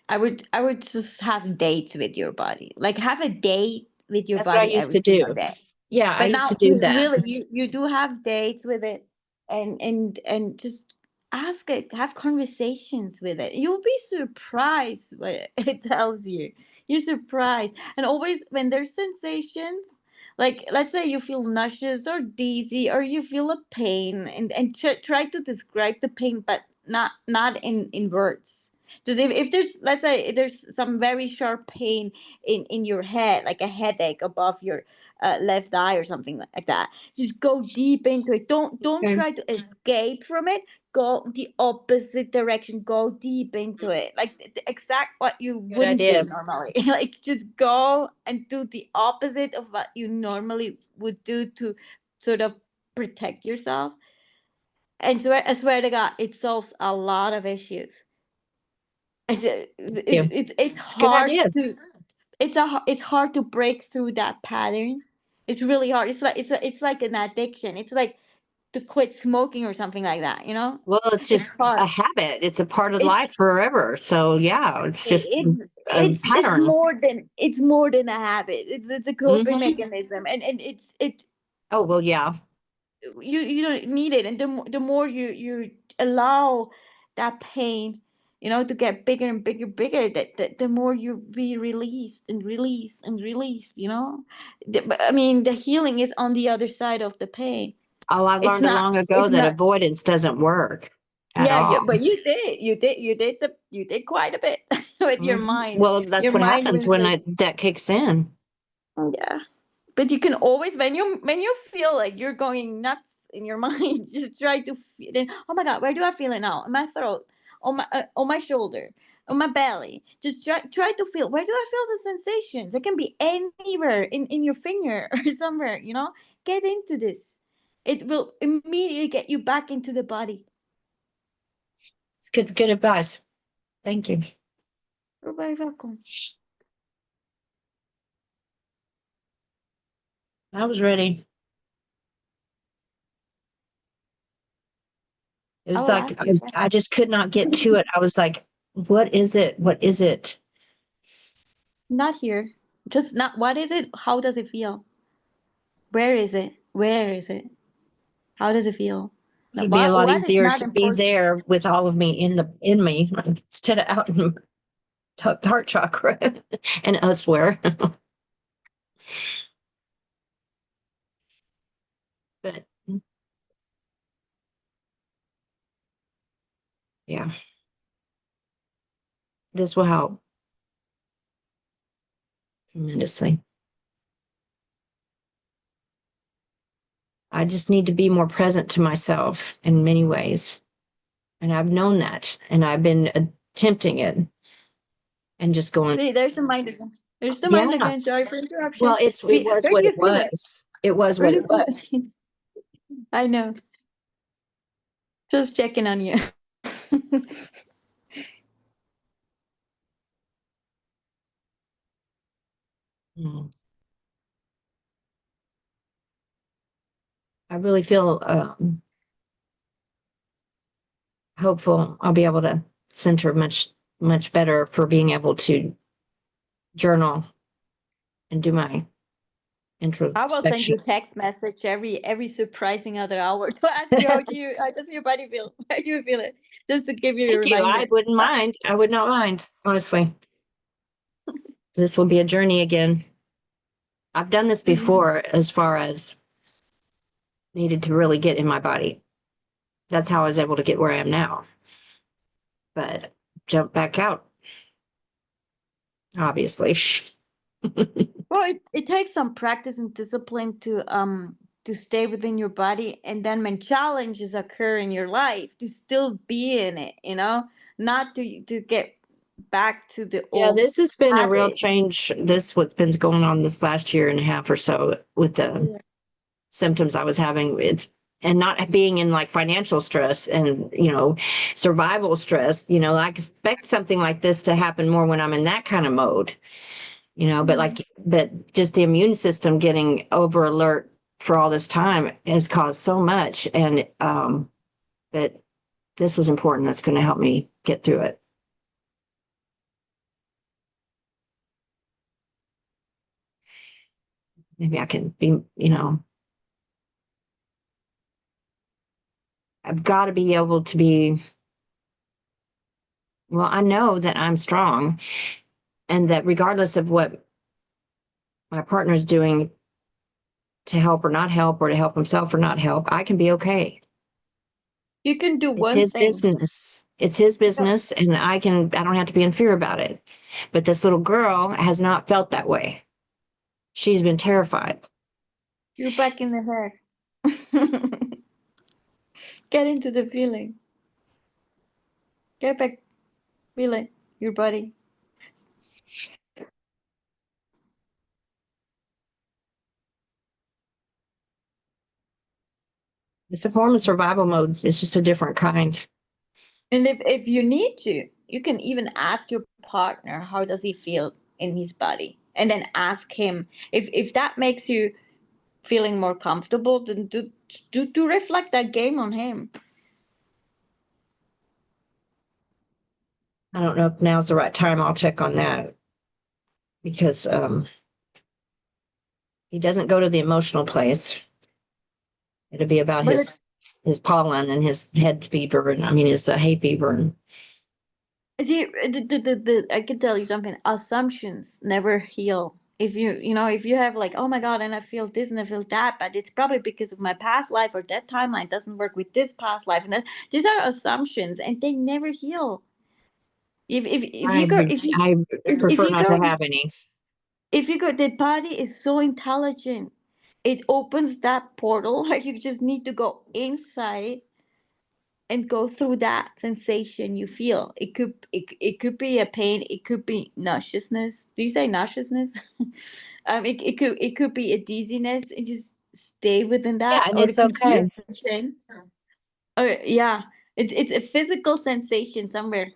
I would just have dates with your body. Like have a date with your That's what I body used every to single do. day. Yeah, I But used to now do you that. really you do have dates with it, and just ask it, have conversations with it. You'll be surprised what it tells you. You're surprised. And always when there's sensations, like let's say you feel nauseous or dizzy or you feel a pain, and try to describe the pain, but not in words. Just if there's, let's say there's some very sharp pain in your head, like a headache above your left eye or something like that, just go deep into it. Don't Okay. try to escape from it. Go the opposite direction. Go deep into it, like the exact what you Good wouldn't do idea. normally. Like just go and do the opposite of what you normally would do to sort of protect yourself. And I swear to God, it solves a lot of issues. Yeah, It's it's a good hard idea. to it's hard to break through that pattern. It's really hard. It's like an addiction. It's like to quit smoking or something like that. Well, it's It's just hard. a habit. It's a part of It, life forever. So yeah, it's just it a it's pattern. more than a habit. It's a coping Hmm. mechanism, and it's Oh, well, yeah. you don't need it. And the more you allow that pain, to get bigger and bigger, bigger, the more you be released and released and released. But, I mean, the healing is on the other side of the pain. Oh, I It's learned not long ago it's that not avoidance doesn't work at Yeah, all. but you did quite a bit with your Mhm. mind. Well, that's Your what mind happens was when like, that kicks in. yeah. But you can always, when you feel like you're going nuts in your mind, just try to feel it. Oh my God, where do I feel it now? In my throat, on my shoulder, on my belly. Just try to feel, where do I feel the sensations? It can be anywhere in your finger or somewhere. Get into this. It will immediately get you back into the body. Good advice. Thank you. You're very welcome. I was ready. It I was will like ask you. I just could not get to it. I was like, what is it? What is it? Not here. Just not. What is it? How does it feel? Where is it? Where is it? How does it feel? Now, It'd be a lot what is easier not to be important? there with all of me in me instead of out in heart chakra and elsewhere. But yeah, this will help tremendously. I just need to be more present to myself in many ways. And I've known that, and I've been attempting it and just going, See, there's the mind again. There's the yeah. mind again. Sorry for interruption. Well, it was Where what do you it feel it? was. It was Where what do it you feel was. it? I know. Just checking on you. Mm. I really feel hopeful I'll be able to center much better for being able to journal and do my I will send introspection. you text message every surprising other hour to ask you how does your body feel? How do you feel it? Just to give you a Thank you. reminder. I wouldn't mind. I would not mind, honestly. This will be a journey again. I've done this before as far as needed to really get in my body. That's how I was able to get where I am now. But jump back out, obviously. Well, it takes some practice and discipline to stay within your body, and then when challenges occur in your life, to still be in it, not to get back to the Yeah, old this has been a real habits. change. This what's been going on this last year and a half or so with the symptoms I was having. It's and not being in like financial stress and survival stress. I expect something like this to happen more when I'm in that kind of mode. But just the immune system getting over alert for all this time has caused so much. And but this was important. That's going to help me get through it. Maybe I can be, I've got to be able to be, well, I know that I'm strong and that regardless of what my partner's doing to help or not help, or to help himself or not help, I can be okay. You can do It's one his thing. business. It's his business, and I don't have to be in fear about it. But this little girl has not felt that way. She's been terrified. You're back in the head. Get into the feeling. Get back, feel it, your body. It's a form of survival mode. It's just a different kind. And if you need to, you can even ask your partner how does he feel in his body, and then ask him if that makes you feeling more comfortable. Then do reflect that game on him. I don't know if now's the right time. I'll check on that because he doesn't go to the emotional place. It'll be about But his pollen and his head fever, and I mean his hay fever. And see, I can tell you something. Assumptions never heal. If you have like, oh my god, and I feel this and I feel that, but it's probably because of my past life, or that timeline doesn't work with this past life, and these are assumptions, and they never heal. If I you go if you I if prefer you not to go have any. if you go, the body is so intelligent. It opens that portal. Like, you just need to go inside and go through that sensation you feel. It could be a pain, it could be nauseousness. Do you say nauseousness? It could be a dizziness, and just stay within Yeah, that, and or it it's could be okay. a pain. Or yeah, it's a physical sensation somewhere.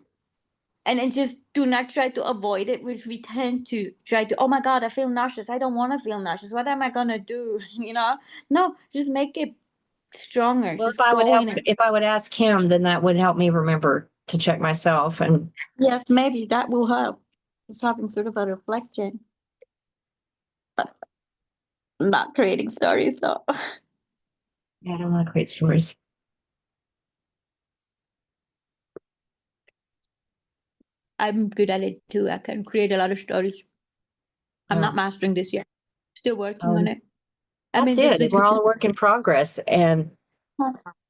And then just do not try to avoid it, which we tend to try to. Oh my god, I feel nauseous, I don't want to feel nauseous, what am I gonna do? No, just make it stronger, Well, if just I would go help, in it. if I would ask him, then that would help me remember to check myself. And Yes, maybe that will help. Just having sort of a reflection, but not creating stories though. yeah, I don't want to create stories. I'm good at it too. I can create a lot of stories. I'm not Oh. mastering this yet. Still working on it. I That's mean, just it. with We're all a work in progress, and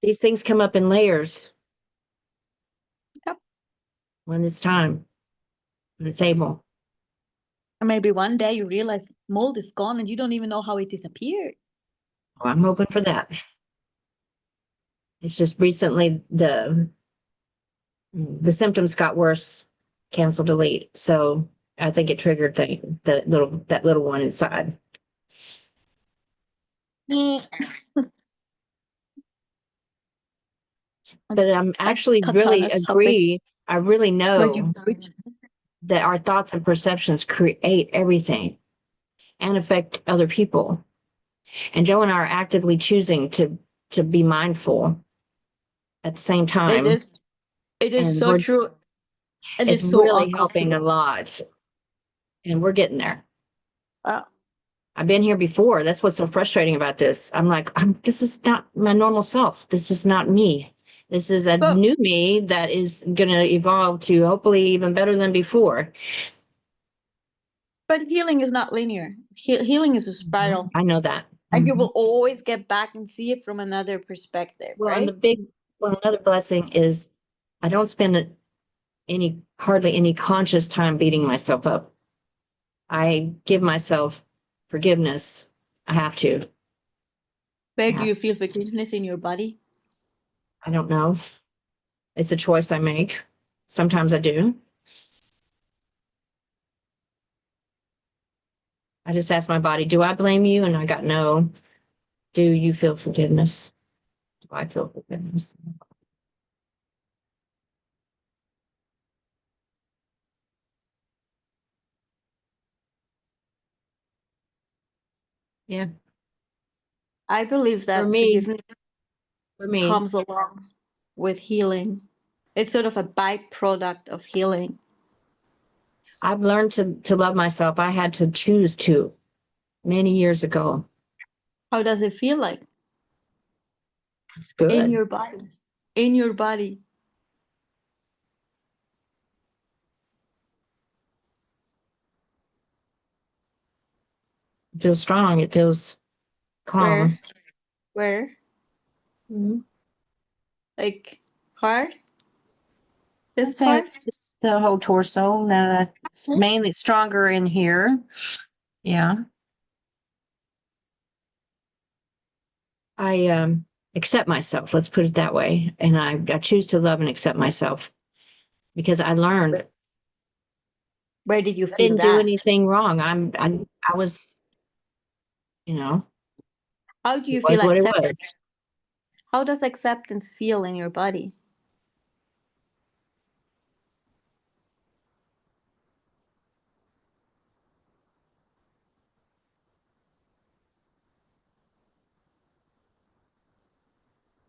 these things come up in layers. Yep. When it's time, when it's able. maybe one day you realize mold is gone and you don't even know how it disappeared. Well, I'm hoping for that. It's just recently the symptoms got worse, cancel, delete. So I think it triggered that little one inside. But I'm actually Katana really topic agree. I really where you know that our thoughts and perceptions create everything and affect other people. And Joe and I are actively choosing to be mindful at the same it time. is it is And so true and it's it's so really awful helping too. a lot. And we're getting there. Uh, I've been here before. That's what's so frustrating about this. I'm like, this is not my normal self. This is not me. This is a but new me that is going to evolve to hopefully even better than before. but healing is not linear. Healing is a spiral, I know that. and you will always get back and see it from another perspective, Well, and right? another blessing is I don't spend hardly any conscious time beating myself up. I give myself forgiveness. I have to. Where do Yeah. you feel forgiveness in your body? I don't know. It's a choice I make. Sometimes I do. I just ask my body, do I blame you? And I got no. Do you feel forgiveness? Do I feel forgiveness? Yeah. I believe For that me, forgiveness for me, comes along with healing. It's sort of a byproduct of healing. I've learned to love myself. I had to choose to many years ago. How does it feel like It's in good. your body? In your body. It feels strong. It feels Where? calm. Where? Mhm. Like hard? This I'd say part? it's the whole torso. Now it's mainly stronger in here. Yeah. I accept myself. Let's put it that way. And I choose to love and accept myself because I learned Where did you I feel didn't do that? anything wrong. I was, you know, How do it you feel was what it accepted? was. How does acceptance feel in your body?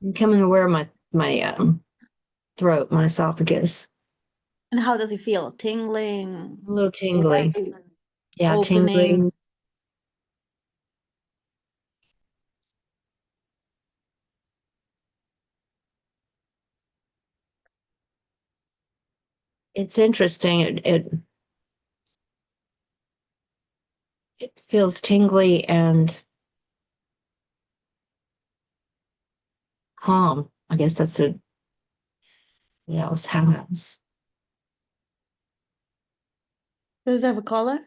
Becoming aware of my throat, my esophagus. And how does it feel? Tingling, A little tingly. light, Yeah, opening. tingling. It's interesting. It feels tingly and calm. I guess that's a yeah, was how else. Does it have a color?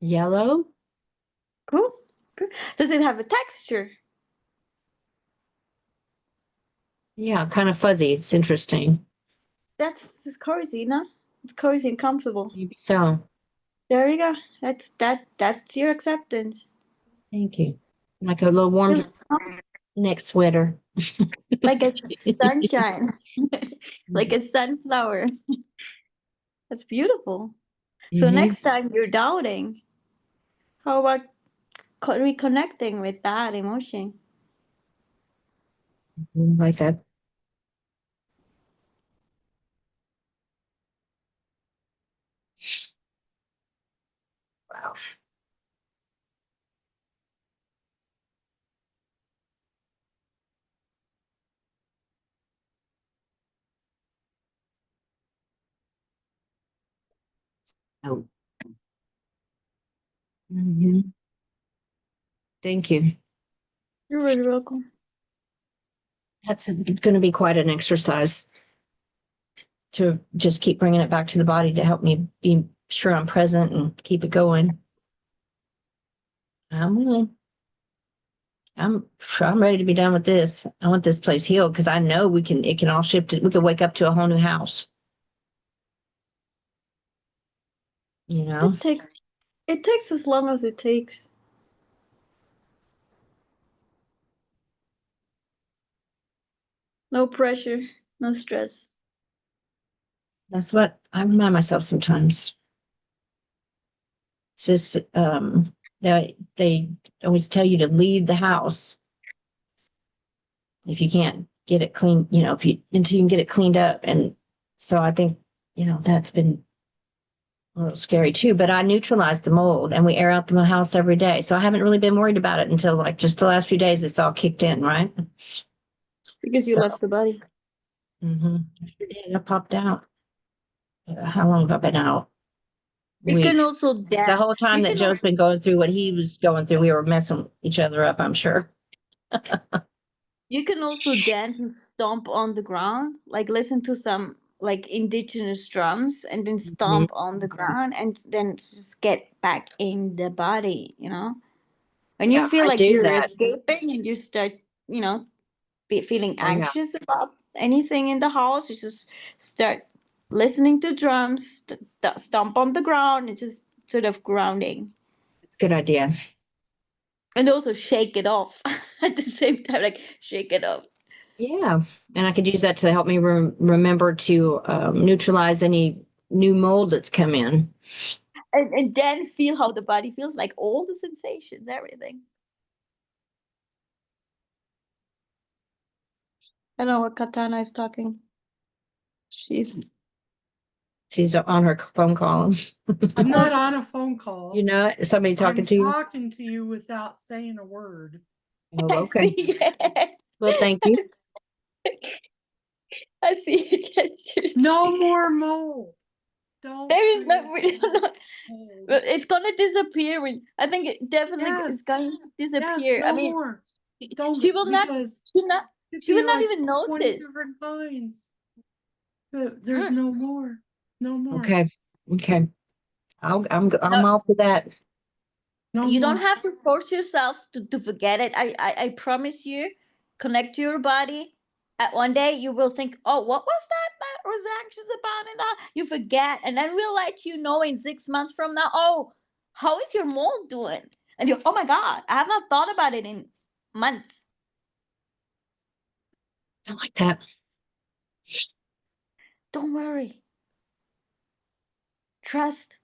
Yellow? Cool. Cool. Does it have a texture? Yeah, kind of fuzzy. It's interesting. That's cozy, no? It's cozy and comfortable. Maybe so. There you go. That's your acceptance. Thank you. Like a little warm Feels neck sweater. like it's sunshine. Like a sunflower. That's beautiful. So Mhm. next time you're doubting, how about reconnecting with that emotion? Like that. Wow. Oh. Mhm. Thank you. You're very welcome. That's going to be quite an exercise to just keep bringing it back to the body to help me be sure I'm present and keep it going. I'm willing. I'm sure I'm ready to be done with this. I want this place healed because I know it can all shift. We could wake up to a whole new house. You know, It takes as long as it takes. No pressure, no stress. that's what I remind myself sometimes. It's just, they always tell you to leave the house if you can't get it clean, until you can get it cleaned up. And so I think, that's been a little scary too, but I neutralized the mold and we air out the house every day. So I haven't really been worried about it until like just the last few days it's all kicked in, right? Because you So, left the body. I sure did. I popped out. How long have I been out? You can Weeks. also The dance. whole time You that can Joe's been going through what he was going through, we were messing each other up, I'm sure. You can also dance and stomp on the ground, like listen to some like indigenous drums and then Mhm. stomp on the ground and then just get back in the body, you know? When you Yeah, feel I like do you're that. escaping and you start, feeling Oh, yeah. anxious about anything in the house, you just start listening to drums, stomp on the ground, and just sort of grounding. Good idea. And also shake it off at the same time, like shake it off. Yeah. And I could use that to help me remember to neutralize any new mold that's come in. And then feel how the body feels, like all the sensations, everything. I don't know what Katana is talking. She's She's on her phone call. I'm not on a phone call. Somebody talking I'm to you? talking to you without saying a word. Oh, I okay. see it. Well, thank you. I see your gestures. No more mold. Don't There is no, create mold. but it's gonna disappear. I think it definitely is Yes, going to yes, disappear. I no mean, more. Don't, she will not. because She not. it could She be will not like even 20 notice. different kinds. But there's Mm. no more. No more. Okay. Okay. I'm No, all for that. No you don't more. have to force yourself to forget it. I promise you, connect to your body. At one day you will think, oh, what was that was anxious about, and you forget, and then we'll let you know in 6 months from now, oh, how is your mold doing? And you, oh my god, I have not thought about it in months. I like that. Don't worry. Trust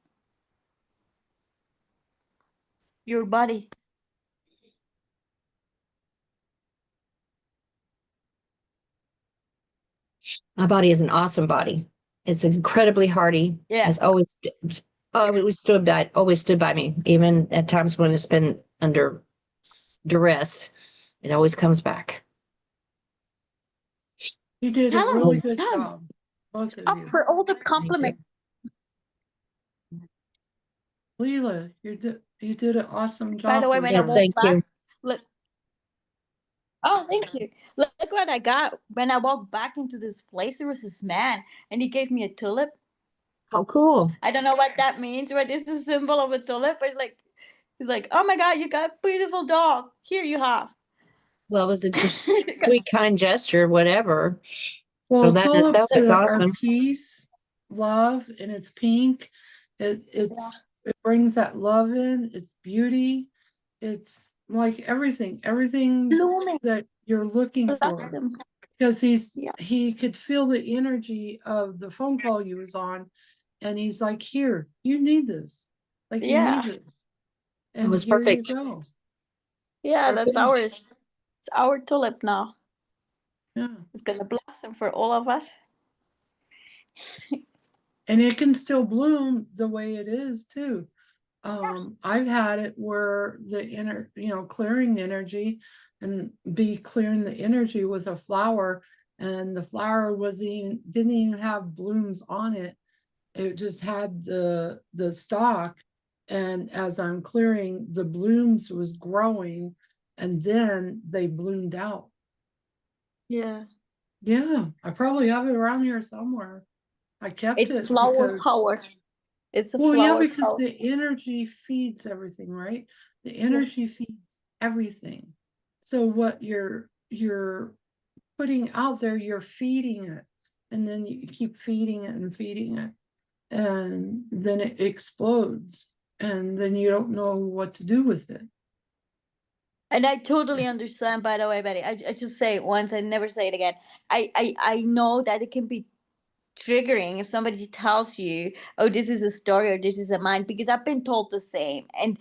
your body. My body is an awesome body. It's incredibly hardy. Yeah. Has always, always stood by me, even at times when it's been under duress. It always comes back. You did a Tell him. really good Tell him. job. Both of Up you. for all the Thank you. compliments. Leela, you did an awesome By the job way, with when I Yes, her. walk thank back, you. look. Oh, thank you. Look what I got. When I walked back into this place, there was this man, and he gave me a tulip. Oh, cool. I don't know what that means, but it's the symbol of a tulip. But he's like, oh my god, you got a beautiful dog. Here you have. Well, it was a just sweet, kind gesture, whatever. So Well, that is, tulips that's are awesome. peace, love, and it's pink. It brings that love in. It's beauty. It's like everything Blooming that you're looking for. blossom. Because Yeah. he could feel the energy of the phone call you was on, and he's like, "Here, you need this. Like you Yeah. need this." It And was here you perfect. go. Yeah, that's Perfect. ours. It's our tulip now. Yeah. It's gonna blossom for all of us. And it can still bloom the way it is too. I've had it where clearing energy and be clearing the energy with a flower, and the flower didn't even have blooms on it, It just had the stalk. And as I'm clearing, the blooms was growing and then they bloomed out. Yeah. Yeah, I probably have it around here somewhere. I kept It's it flower because, power. It's a well, yeah, flower because power. the energy feeds everything, right? The energy feeds everything. So what you're putting out there, you're feeding it. And then you keep feeding it and feeding it. And then it explodes. And then you don't know what to do with it. And I totally understand, by the way, Betty. I just say it once, I never say it again. I know that it can be triggering if somebody tells you, oh, this is a story or this is a mind, because I've been told the same. And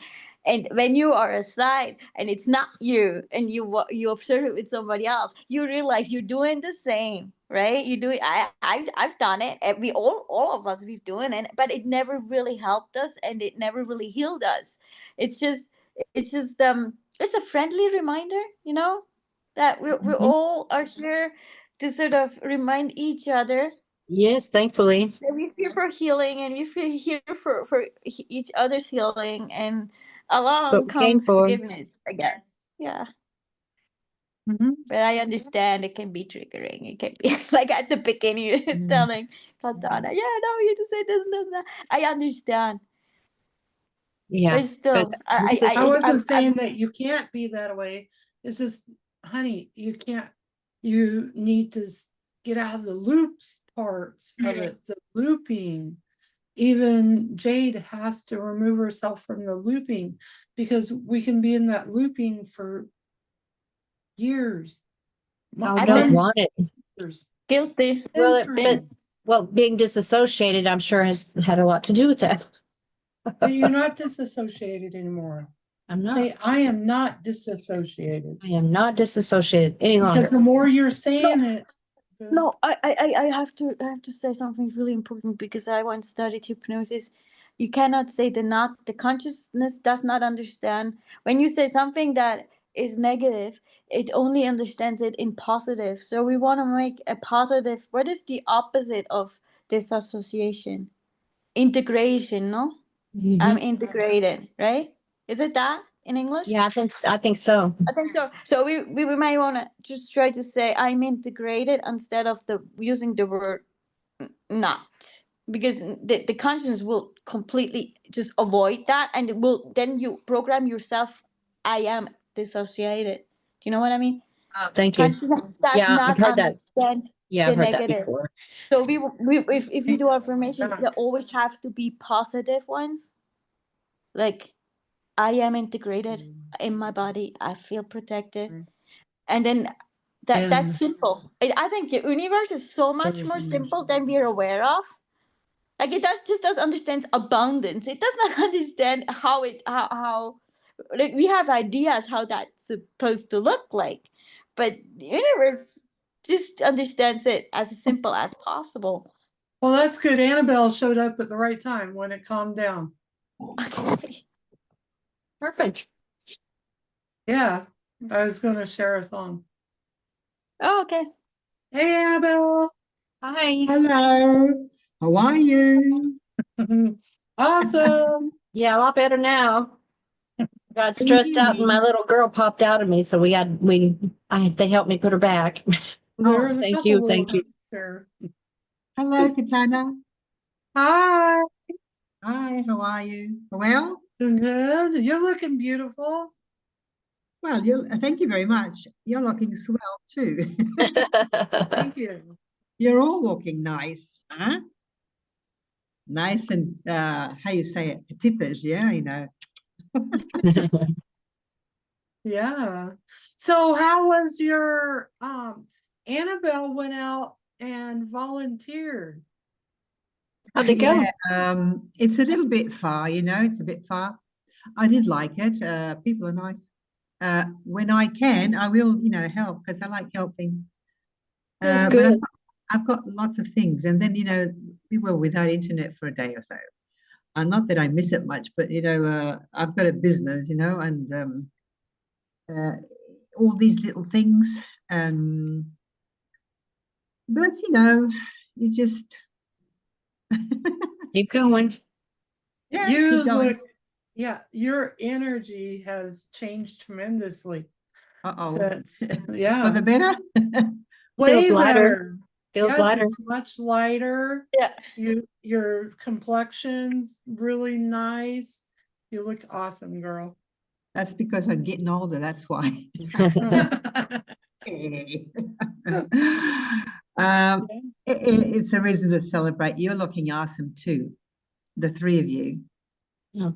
when you are aside and it's not you, and you observe it with somebody else, you realize you're doing the same, right? You do it. I've done it, and we all of us, we've doing it, but it never really helped us, and it never really healed us. it's just it's just it's a friendly reminder, that we Mhm. all are here to sort of remind each other Yes, thankfully. that we're here for healing, and we're here for each other's healing, and What along we came comes for. forgiveness, I guess. Yeah. But I understand it can be triggering. It can be like at the beginning, you're Mm. telling Katana, yeah, no, you just say this and this and that. I understand. Yeah, But still, but I, this I, is I I, wasn't saying I'm that you can't be that way. It's just, honey, you can't, you need to get out of the loops parts of it, the looping. Even Jade has to remove herself from the looping because we can be in that looping for years, I I've don't been want months, it. years, guilty. Well, Been centuries. being disassociated, I'm sure has had a lot to do with that. But you're not disassociated anymore. I'm not. Say, I am not disassociated. I am not disassociated any Because the longer. more you're no, saying it, the no. I have to say something really important, because I once studied hypnosis. You cannot say the consciousness does not understand when you say something that is negative. It only understands it in positive. So we want to make a positive. What is the opposite of disassociation? Integration. No, I'm Mhm. integrated. Right? Is it that in English? Yeah, I think so. I think so. So we might want to just try to say I'm integrated instead of the using the word not, because the consciousness will completely just avoid that, and it will then you program yourself. I am dissociated. Do you know what I mean? Oh, thank you. Consciousness does Yeah, I've not heard that. understand Yeah, the I've heard that negative. before. So we if you do affirmation, they back. always have to be positive ones, like I am integrated in my body. I feel protected, and then that's And simple. I think the universe is so much more simple than we're aware of. Like it does understand abundance. It does not understand how like we have ideas how that's supposed to look like, but the universe just understands it as simple as possible. well, that's good. Annabelle showed up at the right time when it calmed down. Okay. Perfect. Yeah, I was going to share a song. Oh, okay. Hey, Annabelle. Hi. Hello, how are you? Awesome. Yeah, a lot better now. Got Can you stressed hear out and my me? little girl popped out of me, so they helped me put her back. Oh, There's a Thank couple you, little thank you. there. hello, Katana. Hi. Hi, how are you? Well, Good. You're looking beautiful. thank you very much. You're looking swell too. Thank you. You're all looking nice, huh? Nice and how you say it, petitas, yeah, Yeah. So how was your Annabelle went out and volunteered. How'd it go? Yeah, it's a little bit far, it's a bit far. I did like it. People are nice. When I can, I will, help because I like helping. That's But good. I've got lots of things, and then we were without internet for a day or so. Not that I miss it much, but I've got a business, and uh, all these little things. But you just Keep going. Yeah, You keep going. look, yeah, your energy has changed tremendously Uh-oh. since, For yeah, the better? way lighter. better. Feels Yes, lighter. it's much lighter. Yeah. Your complexion's really nice. You look awesome, girl. That's because I'm getting older, that's why. It's a reason to celebrate. You're looking awesome too, the three of you. Oh,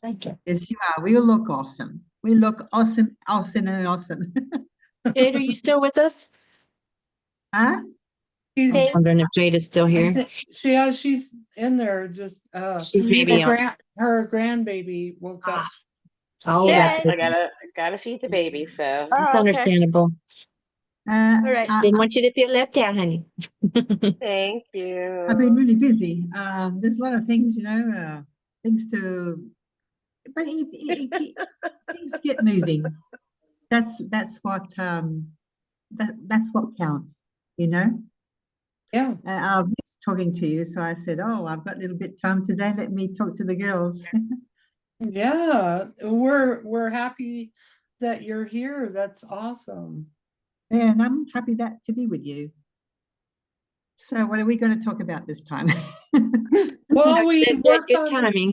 thank you. Yes, you are. We all look awesome. We look awesome, awesome, and awesome. Jade, are you still with us? Huh? She's, I was wondering if Jade is still I here. think she's in there, just, She's maybe on. her grandbaby woke up. Oh, that's, Jade. I gotta feed the baby, so that's Oh, okay. understandable. Uh, right. Just didn't want you to feel left out, honey. thank you. I've been really busy. There's a lot of things, things to, but things get moving. That's what that's what counts, Yeah, I was talking to you, so I said, "Oh, I've got a little bit time today. Let me talk to the girls." yeah, we're happy that you're here. That's awesome. And I'm happy to be with you. So, what are we going to talk about this time? Well, we Good, worked good on timing.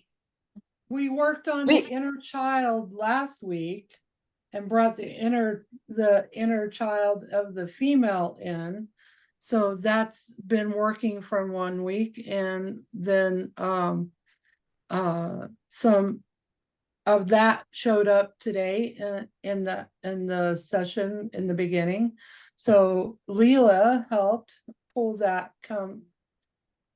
we worked on the inner child last week and brought the inner child of the female in. So that's been working from 1 week, and then some of that showed up today in the session in the beginning. So Leela helped pull that come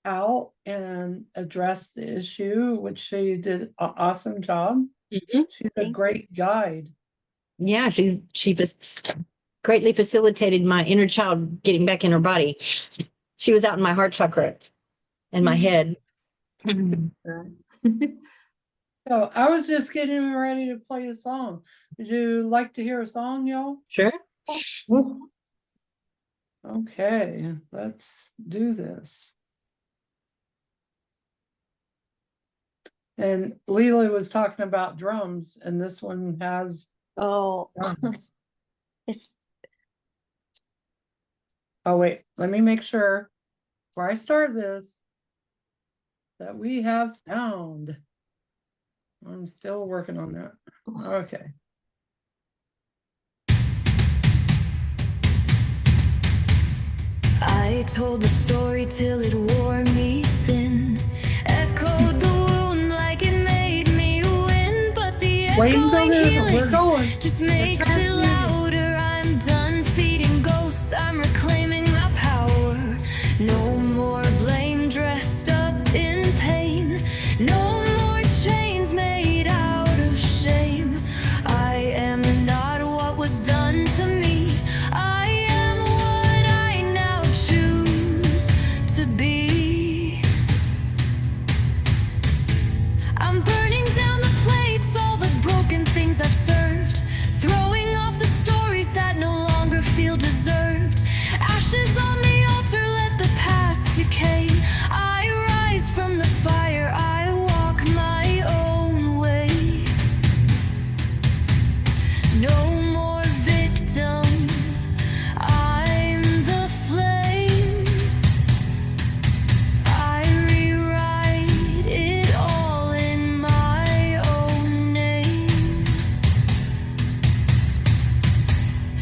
out and address the issue, which she did an awesome job. Mhm. She's a great guide. Yeah, she just greatly facilitated my inner child getting back in her body. She was out in my heart chakra and my head. Right. So I was just getting ready to play a song. Would you like to hear a song, y'all? Sure. Yes. Okay, let's do this. And Leela was talking about drums, and this one has Oh, drums. it's Oh, wait, let me make sure before I start this that we have sound. I'm still working on that. Okay. I told the story till it wore me thin, echoed the wound like it made me win, but the Wait until echoing we're healing going. just We're makes it transmuting. louder. I'm done feeding ghosts, I'm reclaiming my power. No more blame dressed up in pain, no more chains made out of shame. I am not what was done to me, I am what I now choose to be. I'm burning down the plates, all the broken things I've served, throwing off the stories that no longer feel deserved. Ashes on the altar, let the past decay. I rise from the fire, I walk my own way. No more victim, I'm the flame. I rewrite it all in my own name.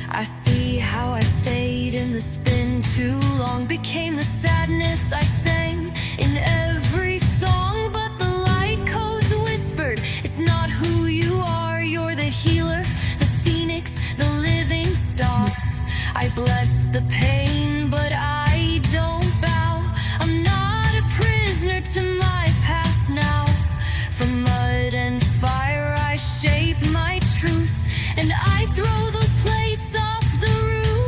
I see how I stayed in the spin too long, became the sadness I sang in every song. But the light codes whispered, it's not who you are, you're the healer, the phoenix, the living star. I bless the pain, but I don't bow. I'm not a prisoner to my past now. From mud and fire I shape my truth, and I throw those plates off the roof.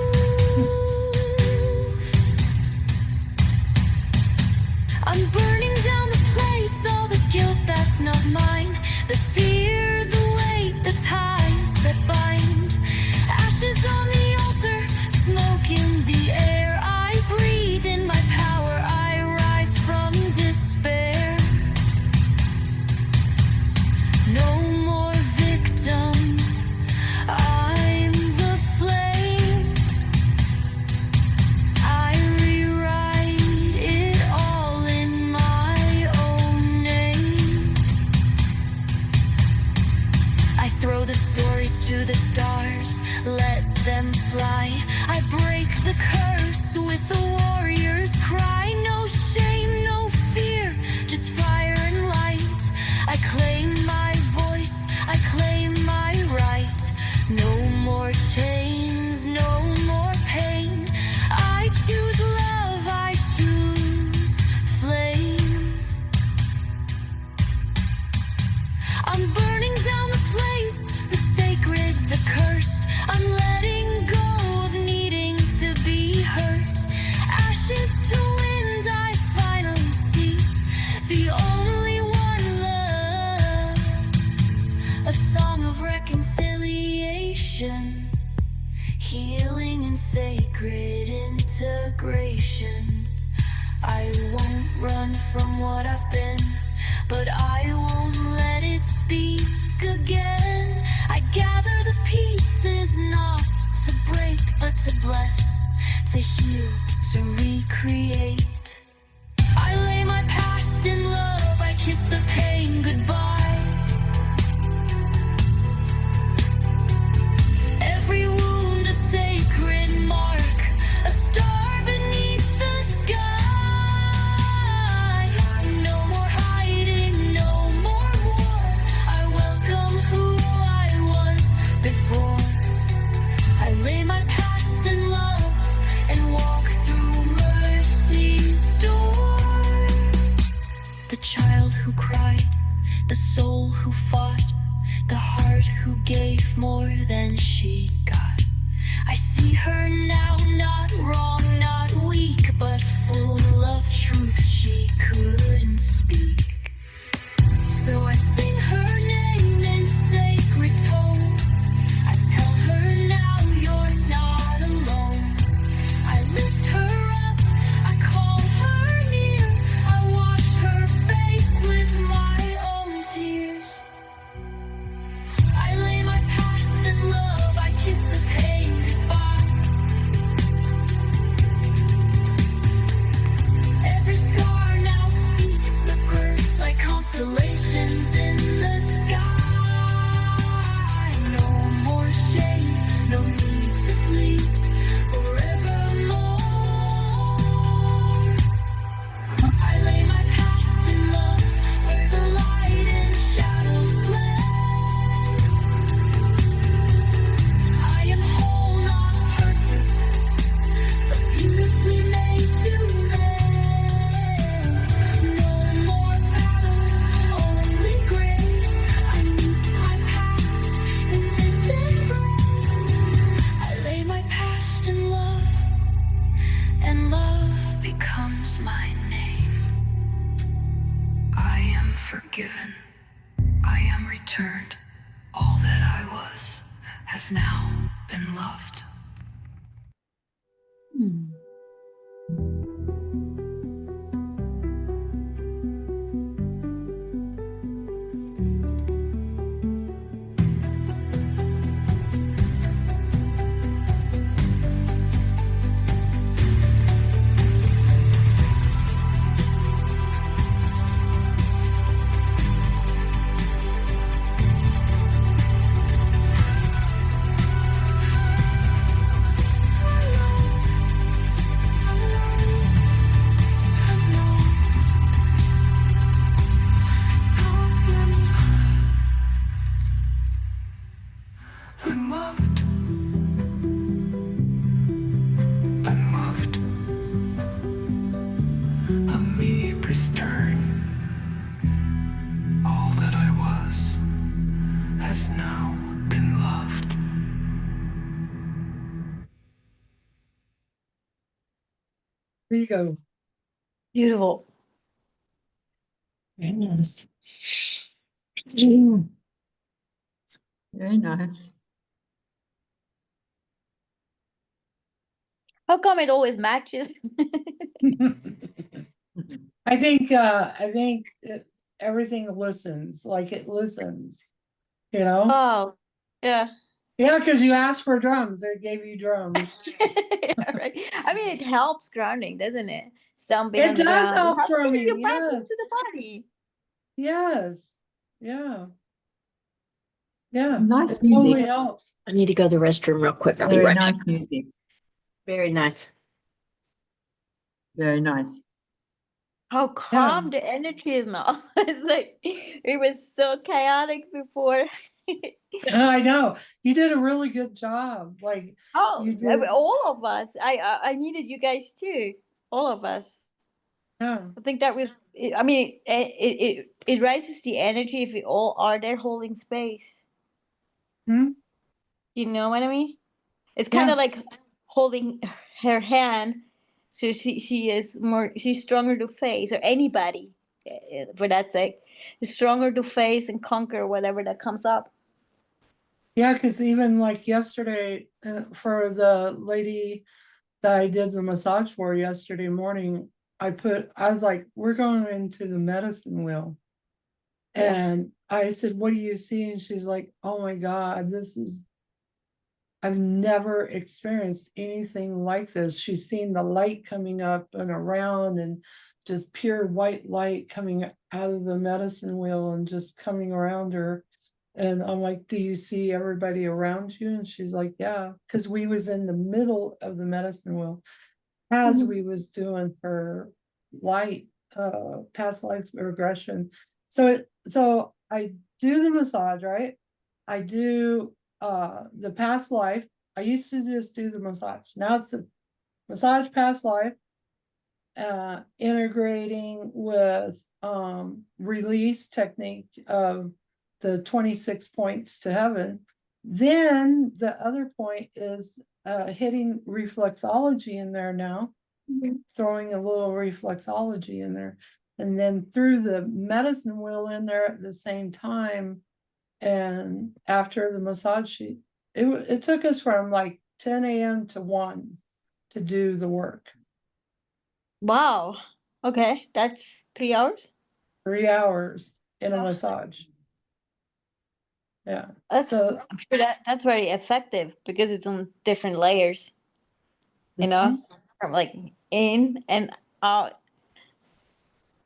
I'm burning down the plates, all the guilt that's not mine, the fear, the weight, the ties that bind. Ashes on the altar, smoke in the air. sacred integration. I won't run from what I've been, but I won't let it speak again. I gather the pieces not to break, but to bless, to heal, to recreate. I lay my past in love, I kiss the pain goodbye. Every wound a sacred mark, a star beneath the sky. No more hiding, no more war. I welcome who I was before. I lay my past in love and walk through mercy's door. The child who cried, the soul who fought, the heart who gave more than she got. I see her now, not wrong, not weak, but full of truth she couldn't speak. So I sing her name in sacred tone. I tell her now you're not alone. I lift her up, I call her near. I wash her face with my own tears. I lay my past in love, I kiss the pain goodbye. Every scar now speaks of growth, like constellations in the sky. No more shame, no need to flee, forevermore. I lay my past in love, where the light and shadows blend. I am whole, not perfect, but beautifully made to mend. No more battle, only grace. I meet my past in this embrace. I lay my past in love, and love becomes my name. I am forgiven. I am returned. All that I was has now been loved. I'm loved. I'm loved. A me return. All that I was has now been loved. There you go. Beautiful. Very nice. Very nice. How come it always matches? I think everything listens, like it listens, you know? Oh, yeah. Yeah, because you asked for drums, they gave you drums. Yeah, right. I mean, it helps grounding, doesn't it? Stomping It on the does ground. help It helps get drumming, you back yes. into the body. Yes, yeah. Yeah, Nice it totally music. helps. I need to go to the restroom real quick. I'll be Very right back. nice music. Very nice. Very nice. How calm the energy is now. It's like it was so chaotic before. I know, you did a really good job, like, Oh, you did, all of us. I needed you guys too. All of us. yeah, I think that was. I mean, it raises the energy if we all are there holding space. Hmm? You know what I mean? It's kind Yeah. of like holding her hand, so she's stronger to face, or anybody, for that sake, is stronger to face and conquer whatever that comes up. Yeah, because even like yesterday, for the lady that I did the massage for yesterday morning, I was like, we're going into the medicine wheel. Yeah. And I said, what do you see? And she's like, oh my God, I've never experienced anything like this. She's seen the light coming up and around and just pure white light coming out of the medicine wheel and just coming around her. And I'm like, do you see everybody around you? And she's like, yeah, because we was in the middle of the medicine wheel as Mhm. we was doing her light, past life regression. So I do the massage, right? I do the past life. I used to just do the massage. Now it's a massage past life, integrating with release technique of the 26 points to heaven. Then the other point is hitting reflexology in there now, throwing a little reflexology in there. And then through the medicine wheel in there at the same time. And after the massage sheet, it took us from like 10 a.m. to 1 to do the work. Wow. Okay, that's 3 hours. 3 hours in a Wow. massage. Yeah. That's So I'm sure that's very effective because it's on different layers. You know, from like in and out.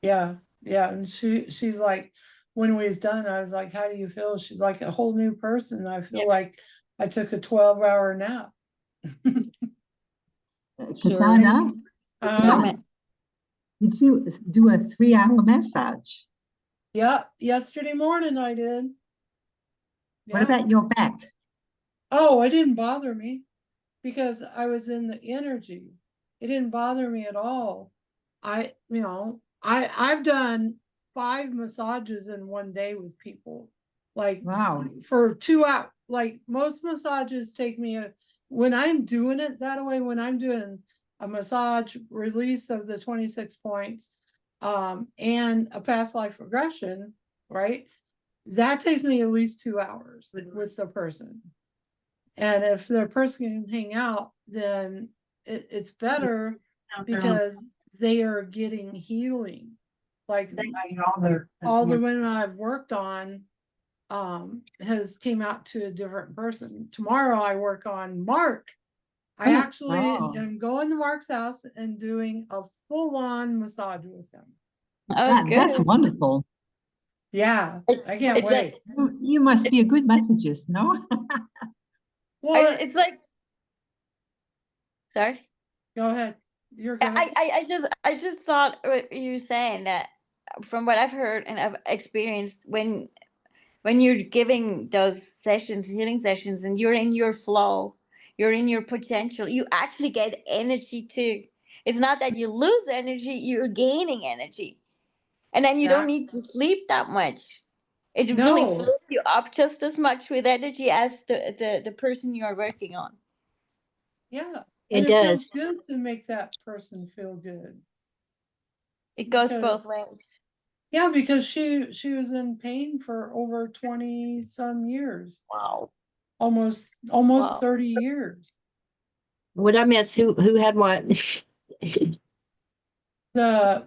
yeah, yeah. And she's like, when we was done, I was like, how do you feel? She's like a whole new person. I feel Yeah. like I took a 12-hour nap. Katana, Uh, did you do a 3-hour massage? yeah, yesterday morning I did. What Yeah. about your back? Oh, it didn't bother me because I was in the energy. It didn't bother me at all. I've done 5 massages in one day with people. Like Wow. for 2 hours. Like most massages take me when I'm doing it that way, when I'm doing a massage release of the 26 points, and a past life regression, right? That takes me at least 2 hours with the person. And if the person can hang out, then it's better because they are getting healing. Like all the women I've worked on has came out to a different person. Tomorrow I work on Mark. I actually Wow. am going to Mark's house and doing a full-on massage with him. Oh, That's good. wonderful. Yeah, I can't It's wait. like You must be a good massagist, no? Well, it's like. Sorry. go ahead. You're good. I just thought what you were saying that from what I've heard and I've experienced when you're giving those sessions, healing sessions, and you're in your flow, you're in your potential, you actually get energy too. It's not that you lose energy, you're gaining energy. And then you don't need to sleep that much. It really No, fills you up just as much with energy as the person you are working on. yeah. It And it feels does. good to make that person feel good. It goes Because both ways. yeah, because she was in pain for over 20 some years, Wow. almost Wow. 30 years. Would I miss who had what? The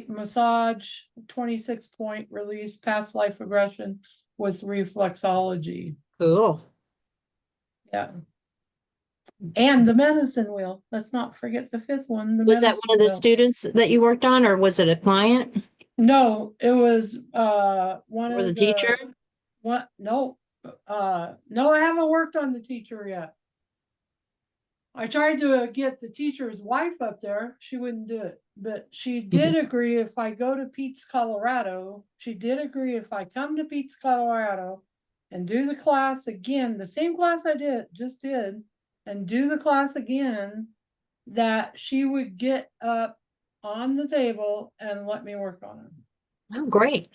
massage 26 point release past life regression with reflexology. Cool. Yeah. And the medicine wheel. Let's not forget the 5th one. The Was that medicine one of the wheel. students that you worked on, or was it a client No, it was one or the of teacher? what no, no, I haven't worked on the teacher yet. I tried to get the teacher's wife up there. She wouldn't do it, but she did agree if I go to Pete's, Colorado, she did agree if I come to Pete's, Colorado and do the class again, the same class I just did, and do the class again, that she would get up on the table and let me work on it. Oh, great.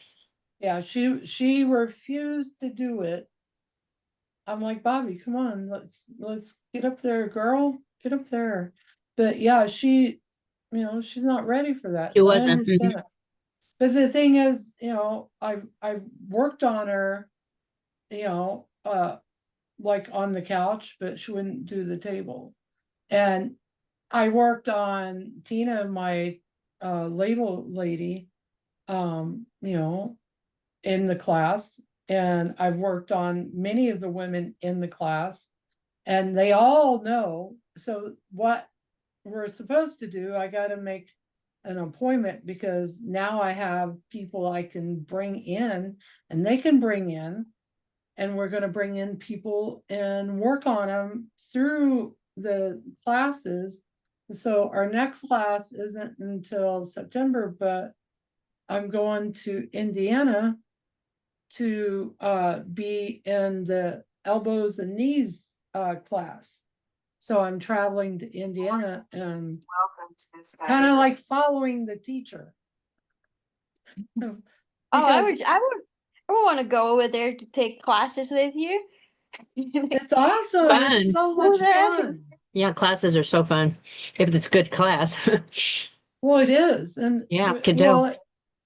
Yeah, she refused to do it. I'm like, Bobby, come on, let's get up there, girl, get up there. But yeah, she's not ready for that. She I wasn't. understand that. But the thing is, I've worked on her you know, like on the couch, but she wouldn't do the table. And I worked on Tina, my label lady, you know, in the class, and I've worked on many of the women in the class, and they all know. So what we're supposed to do, I got to make an appointment, because now I have people I can bring in, and they can bring in, and we're going to bring in people and work on them through the classes. So our next class isn't until September, but I'm going to Indiana to be in the elbows and knees class. So I'm traveling to Indiana and Welcome to this. kind of like following the teacher. Oh, I Because would want to go over there to take classes with you. it's awesome. fun. It's so much Yeah. fun. Yeah, classes are so fun if it's a good class. Well, it is. And Yeah, can tell. well,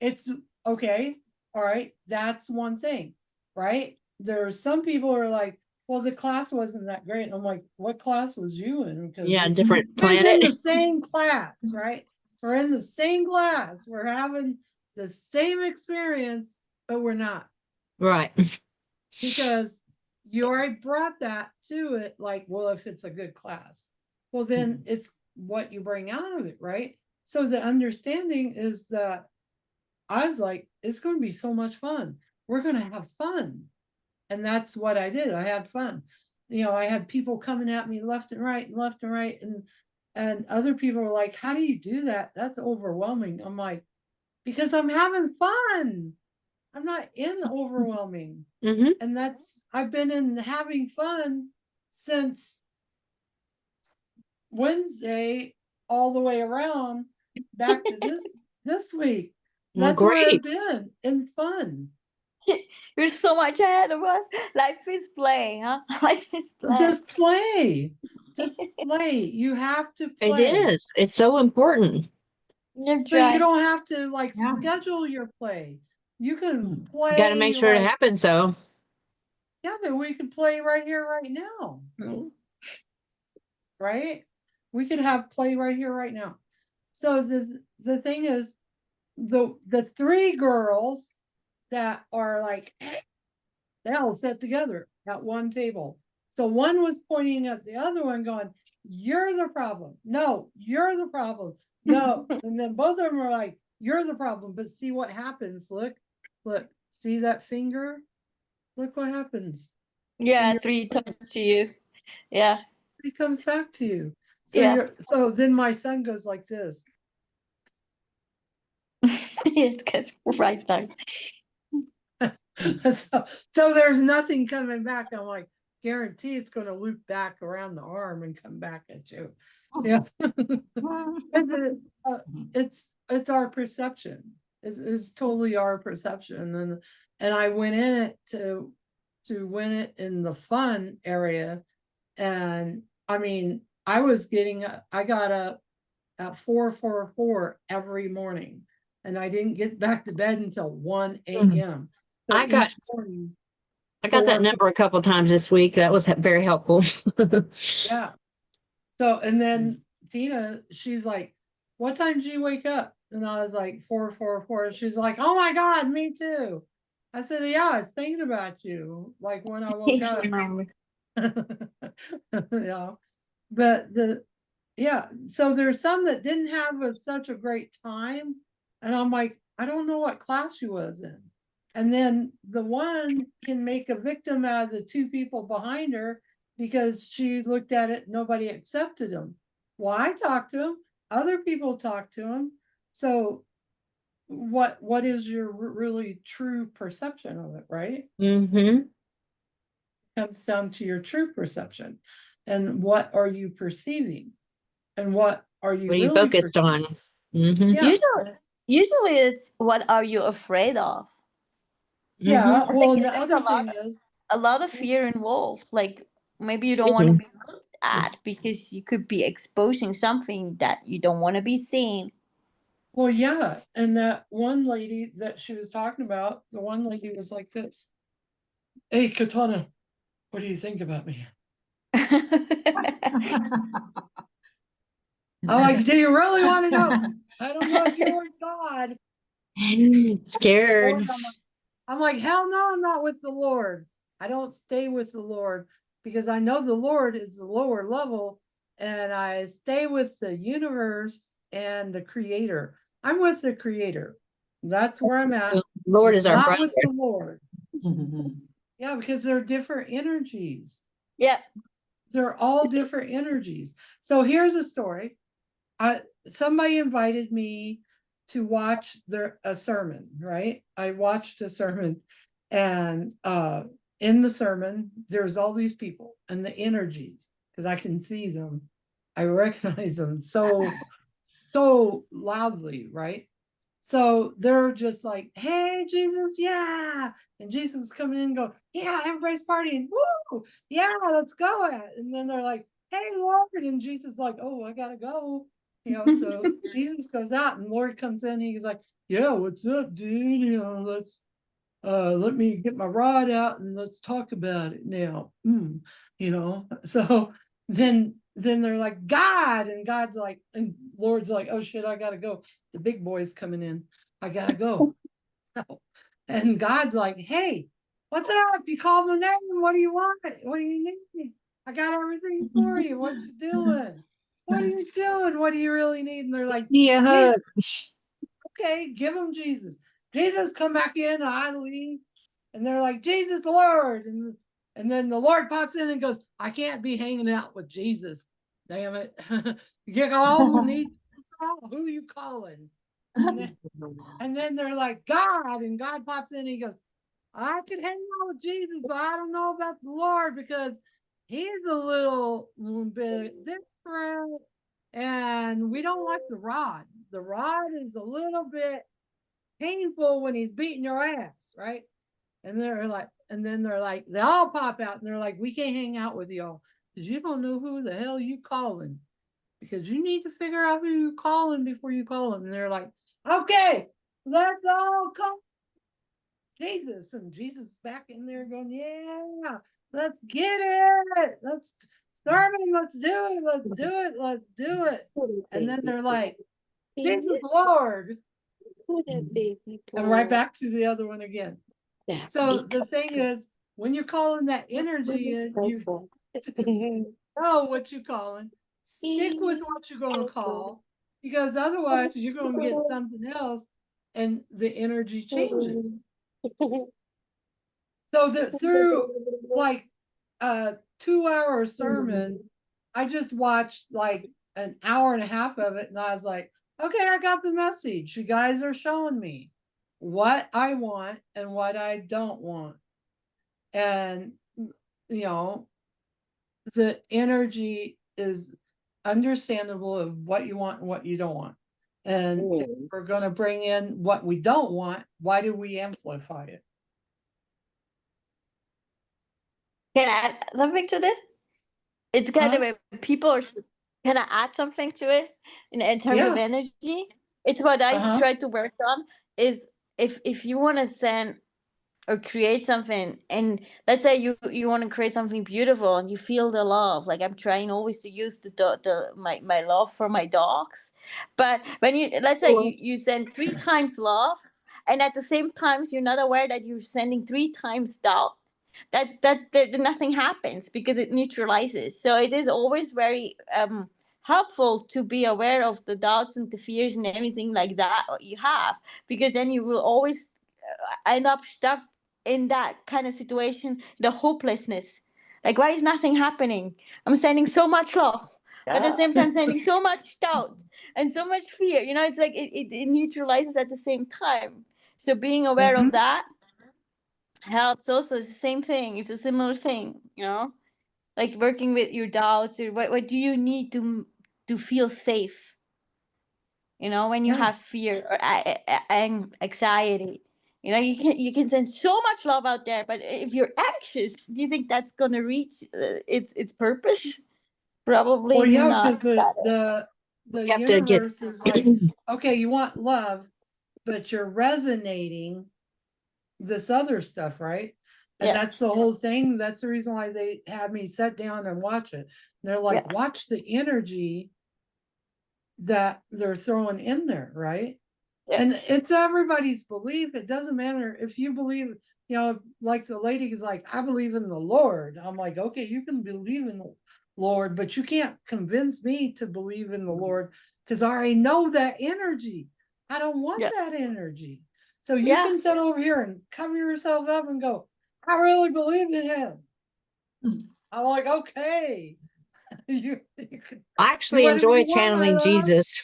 it's okay. All right. That's one thing, right? There's some people who are like, well, the class wasn't that great. I'm like, what class was you in? Because Yeah, different we're in planet. the same class, right? We're in the same class. We're having the same experience, but we're not, Right. because you already brought that to it. Like, well, if it's a good class, well, then it's what you bring out of it, right? So the understanding is that I was like, it's going to be so much fun. We're going to have fun. And that's what I did. I had fun. You know, I had people coming at me left and right and left and right. And other people were like, how do you do that? That's overwhelming. I'm like, because I'm having fun. I'm not in overwhelming. Hmm. And that's, I've been in having fun since Wednesday all the way around back to this week. Well, That's where I've great. been, in fun. You're so much ahead of us. Life is playing, huh? Life is playing. Just play. Just play. You have to It play. is. It's so important. You're So you trying. don't have to like Yeah. schedule your play. You can play. Got to make sure it like- happens. So. Yeah, but we could play right here, right now. Right? We could have play right here, right now. So the thing is, the three girls that are like, they all sit together at one table. So one was pointing at the other one going, you're the problem. No, you're the problem. No. And then both of them are like, you're the problem. But see what happens. Look, see that finger? Look what happens. Yeah, you're- 3 times to you. Yeah. It comes back to you. So Yeah. so then my son goes like this. It gets right down. So there's nothing coming back. I'm like, guarantee it's going to loop back around the arm and come back at you. Yeah. It's our perception. It's totally our perception. And I went in it to win it in the fun area. And I mean, I got up at 4:44 every morning, and I didn't get back to bed until 1 a.m. So I got- each morning, I got that number a couple times this week. That was very helpful. yeah. So, and then Tina, she's like, what time did you wake up? And I was like, 4:44. She's like, oh my God, me too. I said, yeah, I was thinking about you, like when I woke up. Yeah. But so there's some that didn't have such a great time. And I'm like, I don't know what class she was in. And then the one can make a victim out of the two people behind her because she looked at it, nobody accepted him. Well, I talked to him, other people talked to him. So what is your really true perception of it, right? Mm-hmm. Comes down to your true perception. And what are you perceiving? And what are you What are you really focused perceiving? on? Mm-hmm. Yeah. Usually it's what are you afraid of? Yeah. I Well, think the there's other a lot thing is, A lot of fear involved. Like maybe you don't Excuse want to me. be looked at because you could be exposing something that you don't want to be seen. well, yeah. And that one lady that she was talking about, the one lady was like this. Hey, Katana, what do you think about me? I'm like, do you really want to know? I don't know if you're with God. Scared. Lord, I'm like, hell no, I'm not with the Lord. I don't stay with the Lord because I know the Lord is the lower level and I stay with the universe and the creator. I'm with the creator. That's where I'm at. Lord is our Not brother. with the Lord. Yeah, because they're different energies. Yeah. They're all different energies. So here's a story. Somebody invited me to watch a sermon, right? I watched a sermon and in the sermon, there's all these people and the energies, because I can see them. I recognize them so loudly, right? So they're just like, hey, Jesus, yeah. And Jesus is coming in and go, yeah, everybody's partying. Woo, yeah, let's go. And then they're like, hey, Lord. And Jesus is like, oh, I gotta go. So Jesus goes out and Lord comes in. He's like, yeah, what's up, dude? Let's let me get my rod out and let's talk about it now. So then they're like, God, and God's like, and Lord's like, oh shit, I gotta go. The big boy's coming in. I gotta go. And God's like, hey, what's up? You called my name. What do you want? What do you need? I got everything for you. What you doing? What are you doing? What do you really need? And they're like, Yeah, hug. okay, give them Jesus. Jesus, come back in. I leave. And they're like, Jesus, Lord. And then the Lord pops in and goes, I can't be hanging out with Jesus. Damn it. You all who need who are you calling? And then they're like, God. And God pops in and he goes, I could hang out with Jesus, but I don't know about the Lord because he's a little bit different. And we don't like the rod. The rod is a little bit painful when he's beating your ass, right? And then they're like, they all pop out and they're like, we can't hang out with y'all because you don't know who the hell you calling. Because you need to figure out who you calling before you call them. And they're like, okay, let's all call Jesus. And Jesus is back in there going, yeah, let's get it. Let's start it. Let's do it. Let's do it. Let's do it. And then they're like, Jesus Lord. And right back to the other one again. So the thing is, when you're calling that energy in, you know what you're calling. Stick with what you're going to call, because otherwise you're going to get something else and the energy changes. So through like a 2-hour sermon, I just watched like an hour and a half of it and I was like, okay, I got the message. You guys are showing me what I want and what I don't want. And, the energy is understandable of what you want and what you don't want. And if we're going to bring in what we don't want, why do we amplify it? Can I add something to this? It's kind of a people are. Can I add something to it in terms of energy? It's what I try to work on. Is if you want to send or create something, and let's say you want to create something beautiful and you feel the love, like I'm trying always to use my love for my dogs, but when you let's say you send 3 times love and at the same time you're not aware that you're sending 3 times doubt, that nothing happens because it neutralizes. So it is always very helpful to be aware of the doubts and the fears and everything like that you have, because then you will always end up stuck in that kind of situation, the hopelessness. Like, why is nothing happening? I'm sending so much love, but at the same time sending so much doubt and so much fear. It's like it neutralizes at the same time. So being aware of that helps also. It's the same thing. It's a similar thing, like working with your doubts or what do you need to feel safe, when you have fear or anxiety. You can send so much love out there, but if you're anxious, do you think that's gonna reach its purpose? Probably Well, yeah, not. because the universe is like, okay, you want love, but you're resonating this other stuff, right? And Yeah. that's the whole thing. That's the reason why they had me sit down and watch it. And they're like, watch the energy that they're throwing in there, right? Yeah. And it's everybody's belief. It doesn't matter if you believe, like the lady is like, I believe in the Lord. I'm like, okay, you can believe in the Lord, but you can't convince me to believe in the Lord because I already know that energy. I don't want Yeah. that energy. So you Yeah. can sit over here and cover yourself up and go, I really believe in him. I'm like, okay. you can I do actually whatever enjoy you want, my channeling love. Jesus.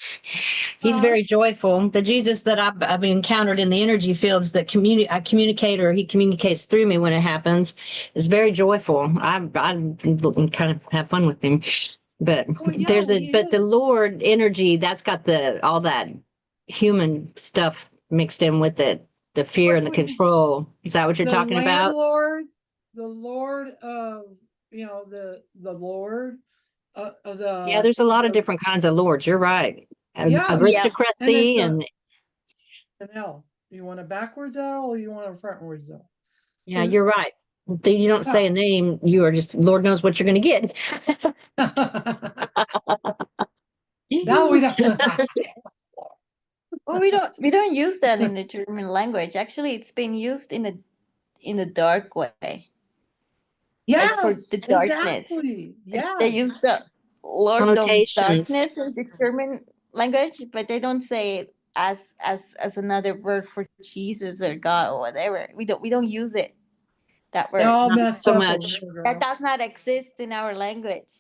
He's Uh-huh. very joyful. The Jesus that I've encountered in the energy fields that I communicate, or he communicates through me when it happens, is very joyful. I kind of have fun with him. But Well, yeah, he but the is. Lord energy, that's got all that human stuff mixed in with it, the fear and the What- control. Is that what you're the talking about? landlord, the Lord of, the Lord of Yeah, there's a lot of the different kinds of lords. You're right. yeah, and Aristocracy it's and an L. You want a backwards L or you want a frontwards L? yeah, you're right. You don't say Yeah. a name, you are just, Lord knows what you're going to get. Now we don't. Well, we don't use that in the German language. Actually, it's been used in a dark way, like for Yes, the darkness. exactly. Like, they Yes. use the Lord of Connotations. Darkness in the German language, but they don't say it as another word for Jesus or God or whatever. We don't use it, that They're word. all Not messed so up over much. here, That girl. does not exist in our language.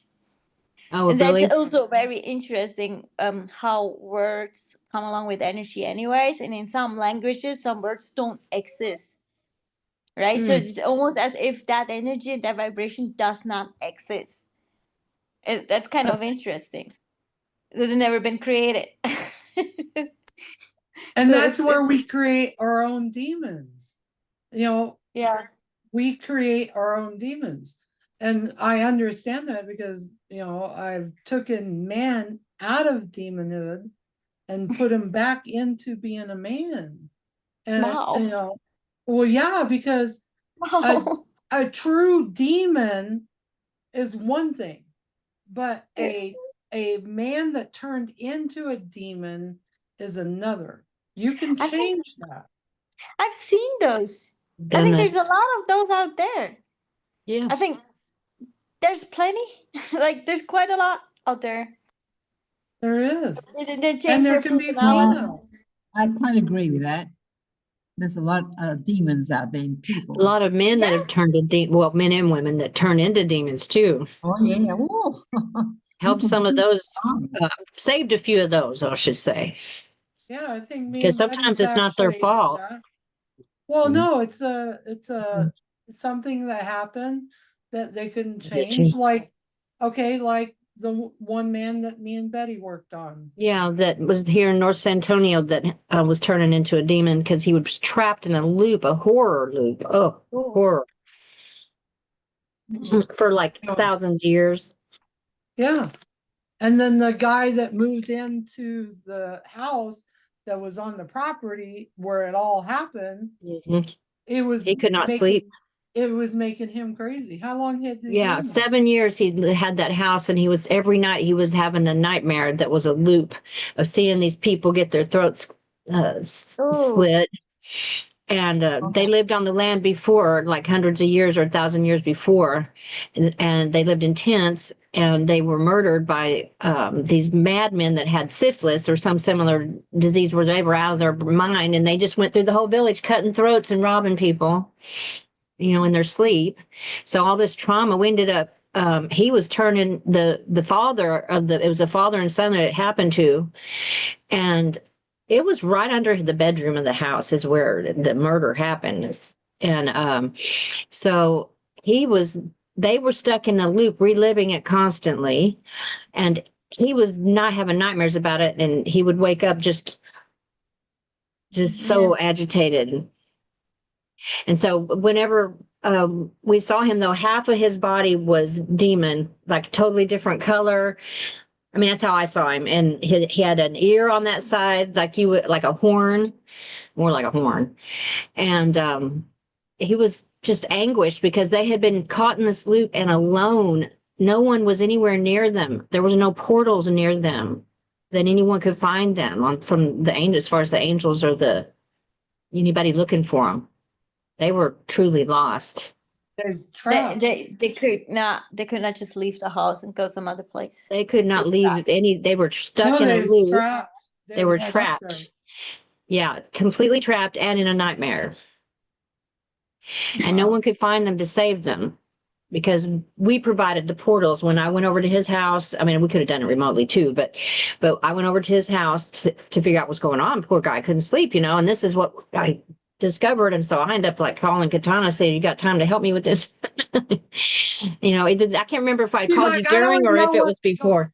Oh, And that's really? also very interesting, how words come along with energy anyways, and in some languages some words don't exist, right? So Hmm. it's almost as if that energy, that vibration does not exist. That's kind of That's- interesting. It's never been created. And So that's where it's we create our own demons. yeah. We create our own demons. And I understand that because, I've taken man out of demonhood and put him back into being a man. And, Wow. well, yeah, because Wow. a true demon is one thing, but a man that turned into a demon is another. You can I think change that. I've seen those. I Done think that. there's a lot of those out there. Yeah. I think there's plenty. Like there's quite a lot out there. There is. They And change there their can be personality. female. I quite agree with that. There's a lot of demons out there in A people. lot of men that have Yes. turned into, well, men and women that turn into demons too. Oh yeah. Whoa. Helped People some of do those, harm. saved a few of those, I should say. Yeah, I think me Because and Betty's sometimes it's not their actually fault. that. Well, Mhm. no, it's something that happened that they couldn't Get you. change. Like, okay, like the one man that me and Betty worked on. Yeah, that was here in North San Antonio that was turning into a demon because he was trapped in a loop, a horror loop. Oh, Oh. horror. For like Yeah. thousands of years. Yeah. And then the guy that moved into the house that was on the property where it all happened, Mhm. it was He could not making sleep. it was making him crazy. How long had he Yeah, done that? 7 years he had that house, and every night he was having a nightmare that was a loop of seeing these people get their throats Oh. slit. And they lived on the land before, like hundreds of years or 1,000 years before, and they lived in tents, and they were murdered by these madmen that had syphilis or some similar disease where they were out of their mind, and they just went through the whole village cutting throats and robbing people, in their sleep. So all this trauma, we ended up, he was turning the father of it was a father and son that it happened to. And it was right under the bedroom of the house is where the murder happened. And so they were stuck in a loop, reliving it constantly. And he was not having nightmares about it. And he would wake up just so agitated. And so whenever we saw him, though, half of his body was demon, like totally different color. I mean, that's how I saw him. And he had an ear on that side, like a horn, more like a horn. And he was just anguished because they had been caught in this loop and alone. No one was anywhere near them. There was no portals near them that anyone could find them on from the angels, as far as the angels or anybody looking for them. They were truly lost. There's traps. They could not just leave the house and go some other place. They could not leave any. They were No, stuck in a there's loop. trapped. They were stuck there. trapped. Yeah, completely trapped and in a nightmare. And no Wow. one could find them to save them because we provided the portals. When I went over to his house, I mean, we could have done it remotely too, but I went over to his house to figure out what's going on. Poor guy couldn't sleep, and this is what I discovered. And so I ended up like calling Katana, saying, "You got time to help me with this?" I can't remember if I He's called like, you "I don't during or if know it what was to go- before.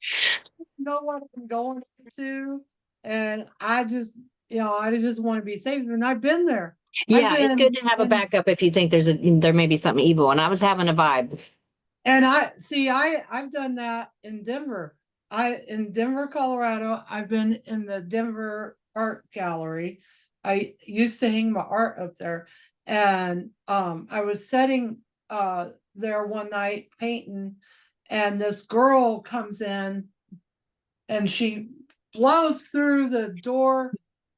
know what I'm going to, and I just want to be safe, and I've been there. Yeah, it's been good to have a in- backup if you think there may be something evil. And I was having a vibe. And I've done that in Denver. In Denver, Colorado, I've been in the Denver Art Gallery. I used to hang my art up there. And I was sitting there one night painting, and this girl comes in and she blows through the door,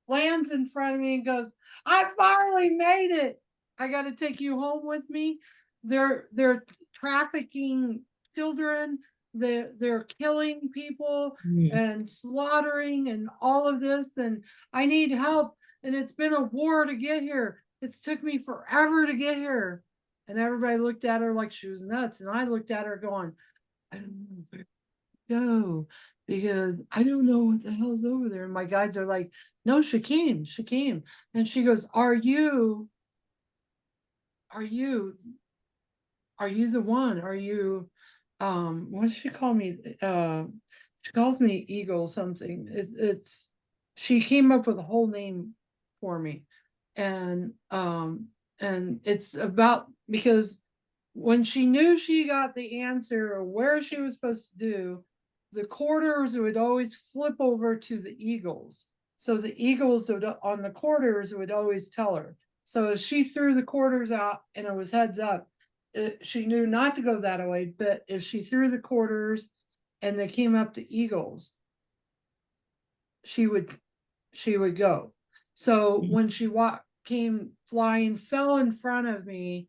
lands in front of me and goes, "I finally made it. I got to take you home with me." They're trafficking children. They're killing people and slaughtering and all of this, and I need help. And it's been a war to get here. It's took me forever to get here. And everybody looked at her like she was nuts. And I looked at her going, "I don't know where to go, because I don't know what the hell's over there." And my guides are like, "No, she came. And she goes, Are you the one? Are you, what does she call me? She calls me Eagle something. She came up with a whole name for me. And it's about, because when she knew she got the answer or where she was supposed to do, the quarters would always flip over to the eagles. So the eagles on the quarters would always tell her. So she threw the quarters out and it was heads up. She knew not to go that way, but if she threw the quarters and they came up to eagles, she would go. So when she came flying, fell in front of me,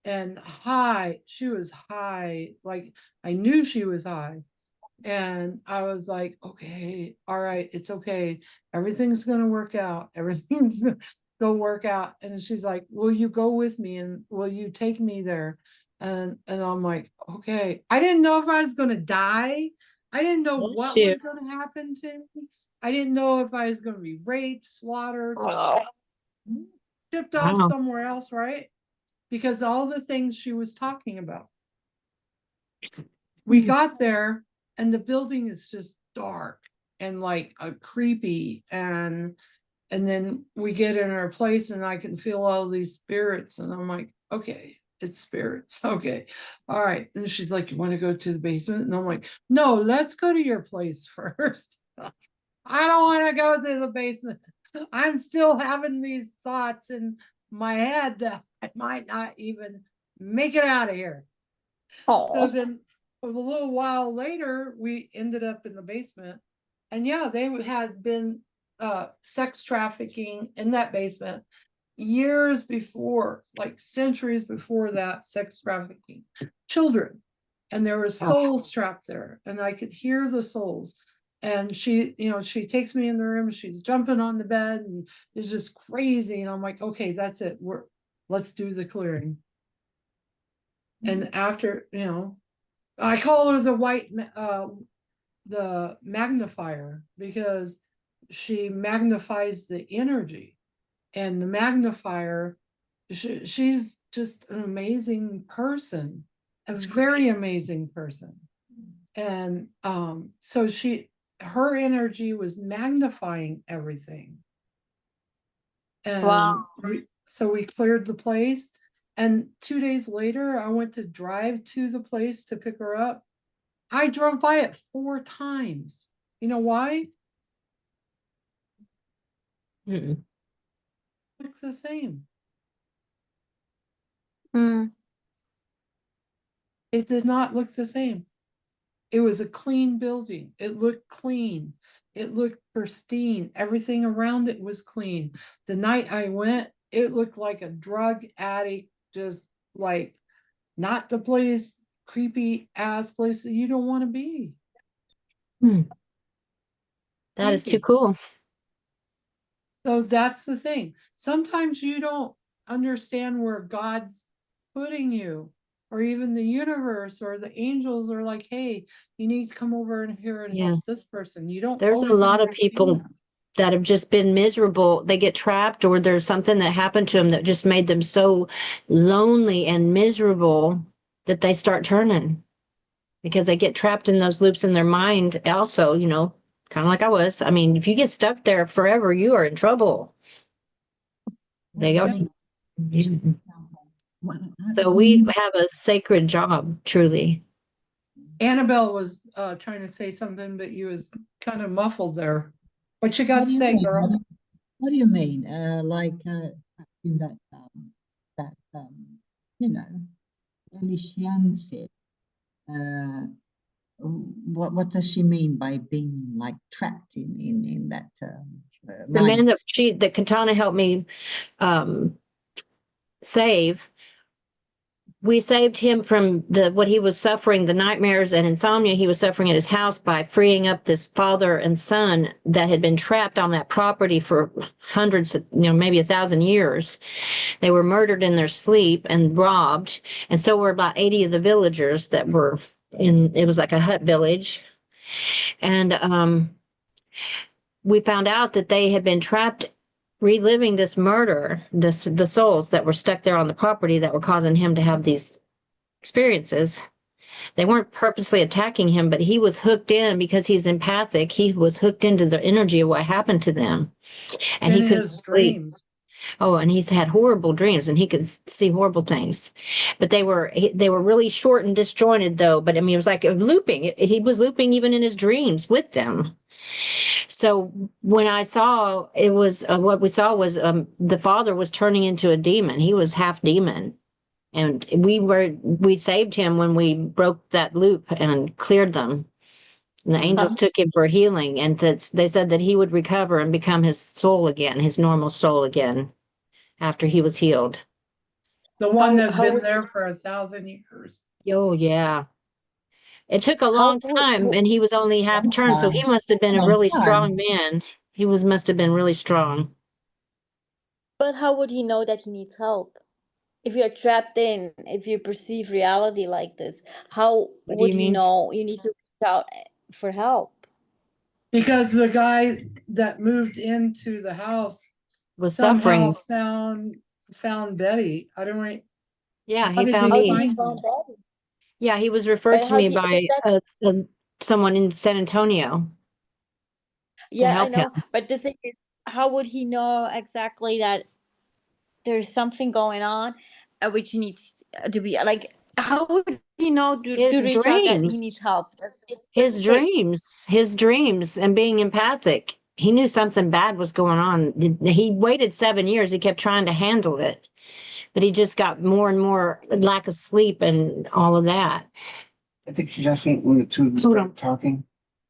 and high, she was high, like I knew she was high. And I was like, okay, all right, it's okay. Everything's gonna work out. Everything's gonna work out. And she's like, will you go with me and will you take me there? And I'm like, okay. I didn't know if I was gonna die. I didn't know Bless what you. was gonna happen to me. I didn't know if I was gonna be raped, slaughtered, shipped off Wow. somewhere else, right? Because all the things she was talking about. We got there and the building is just dark and like creepy, and then we get in our place and I can feel all these spirits, and I'm like, okay, it's spirits. Okay. All right. And she's like, you want to go to the basement? And I'm like, no, let's go to your place first. I don't want to go to the basement. I'm still having these thoughts in my head that I might not even make it out of here. So then a little while later, we ended up in the basement. And yeah, they had been sex trafficking in that basement years before, like centuries before that, sex trafficking children. And there were souls trapped there, and I could hear the souls. And she takes me in the room, she's jumping on the bed and it's just crazy. And I'm like, okay, that's it. Let's do the clearing. And after, I call her the magnifier, because she magnifies the energy. And the magnifier, she's just an amazing person, a very amazing person. And so her energy was magnifying everything. And Wow. so we cleared the place. And 2 days later, I went to drive to the place to pick her up. I drove by it 4 times. You know why? Mm-mm. It's the same. Mm. It did not look the same. It was a clean building. It looked clean. It looked pristine. Everything around it was clean. The night I went, it looked like a drug addict, just like not the place, creepy ass place that you don't want to be. That is too Creepy. cool. So that's the thing. Sometimes you don't understand where God's putting you, or even the universe or the angels are like, hey, you need to come over and here and Yeah. help this person. You don't There's a always lot of understand people that. that have just been miserable. They get trapped, or there's something that happened to them that just made them so lonely and miserable that they start turning because they get trapped in those loops in their mind. Also, you know, kind of like I was. I mean, if you get stuck there forever, you are in trouble. They go. So we have a sacred job, truly. Annabelle was trying to say something, but you was kind of muffled there. What you got What to do you say, mean? girl? What do you mean? In that you know, Elysian said, what does she mean by being like trapped in that The man mind? that Katana helped me save, we saved him from what he was suffering, the nightmares and insomnia he was suffering at his house, by freeing up this father and son that had been trapped on that property for hundreds of, maybe 1,000 years. They were murdered in their sleep and robbed. And so were about 80 of the villagers that were it was like a hut village. And we found out that they had been trapped, reliving this murder, the souls that were stuck there on the property that were causing him to have these experiences. They weren't purposely attacking him, but he was hooked in because he's empathic. He was hooked into the energy of what happened to them, and In he couldn't his sleep. dreams. Oh, and he's had horrible dreams, and he could see horrible things. But they were really short and disjointed, though. But I mean, it was like a looping. He was looping even in his dreams with them. So when I saw, it was what we saw was the father was turning into a demon. He was half demon. And we saved him when we broke that loop and cleared them. And the angels took him for healing, and they said that he would recover and become his soul again, his normal soul again, after he was healed. The one that's How been would- there for 1,000 years. Oh, yeah. It took a long would- time, and he was only half turned, so he must have been a really strong man. He must have been really strong. But how would he know that he needs help? If you're trapped in, if you perceive reality like this, how What do would you you mean? know you need to reach out for help? Because the guy that moved into the house Was somehow suffering. found Betty. I don't know. Yeah, How he did found they How me. did he find find you? that? Yeah, he was referred But to how me do you, by someone in San Antonio to yeah, I help him. know. But the thing is, how would he know exactly that there's something going on, which needs to be like? How would he know His to reach out that he needs dreams, help? That's the trick. his dreams and being empathic. He knew something bad was going on. He waited 7 years. He kept trying to handle it, but he just got more and more lack of sleep and all of that. I think she's asking when the two of you Hold started on. talking,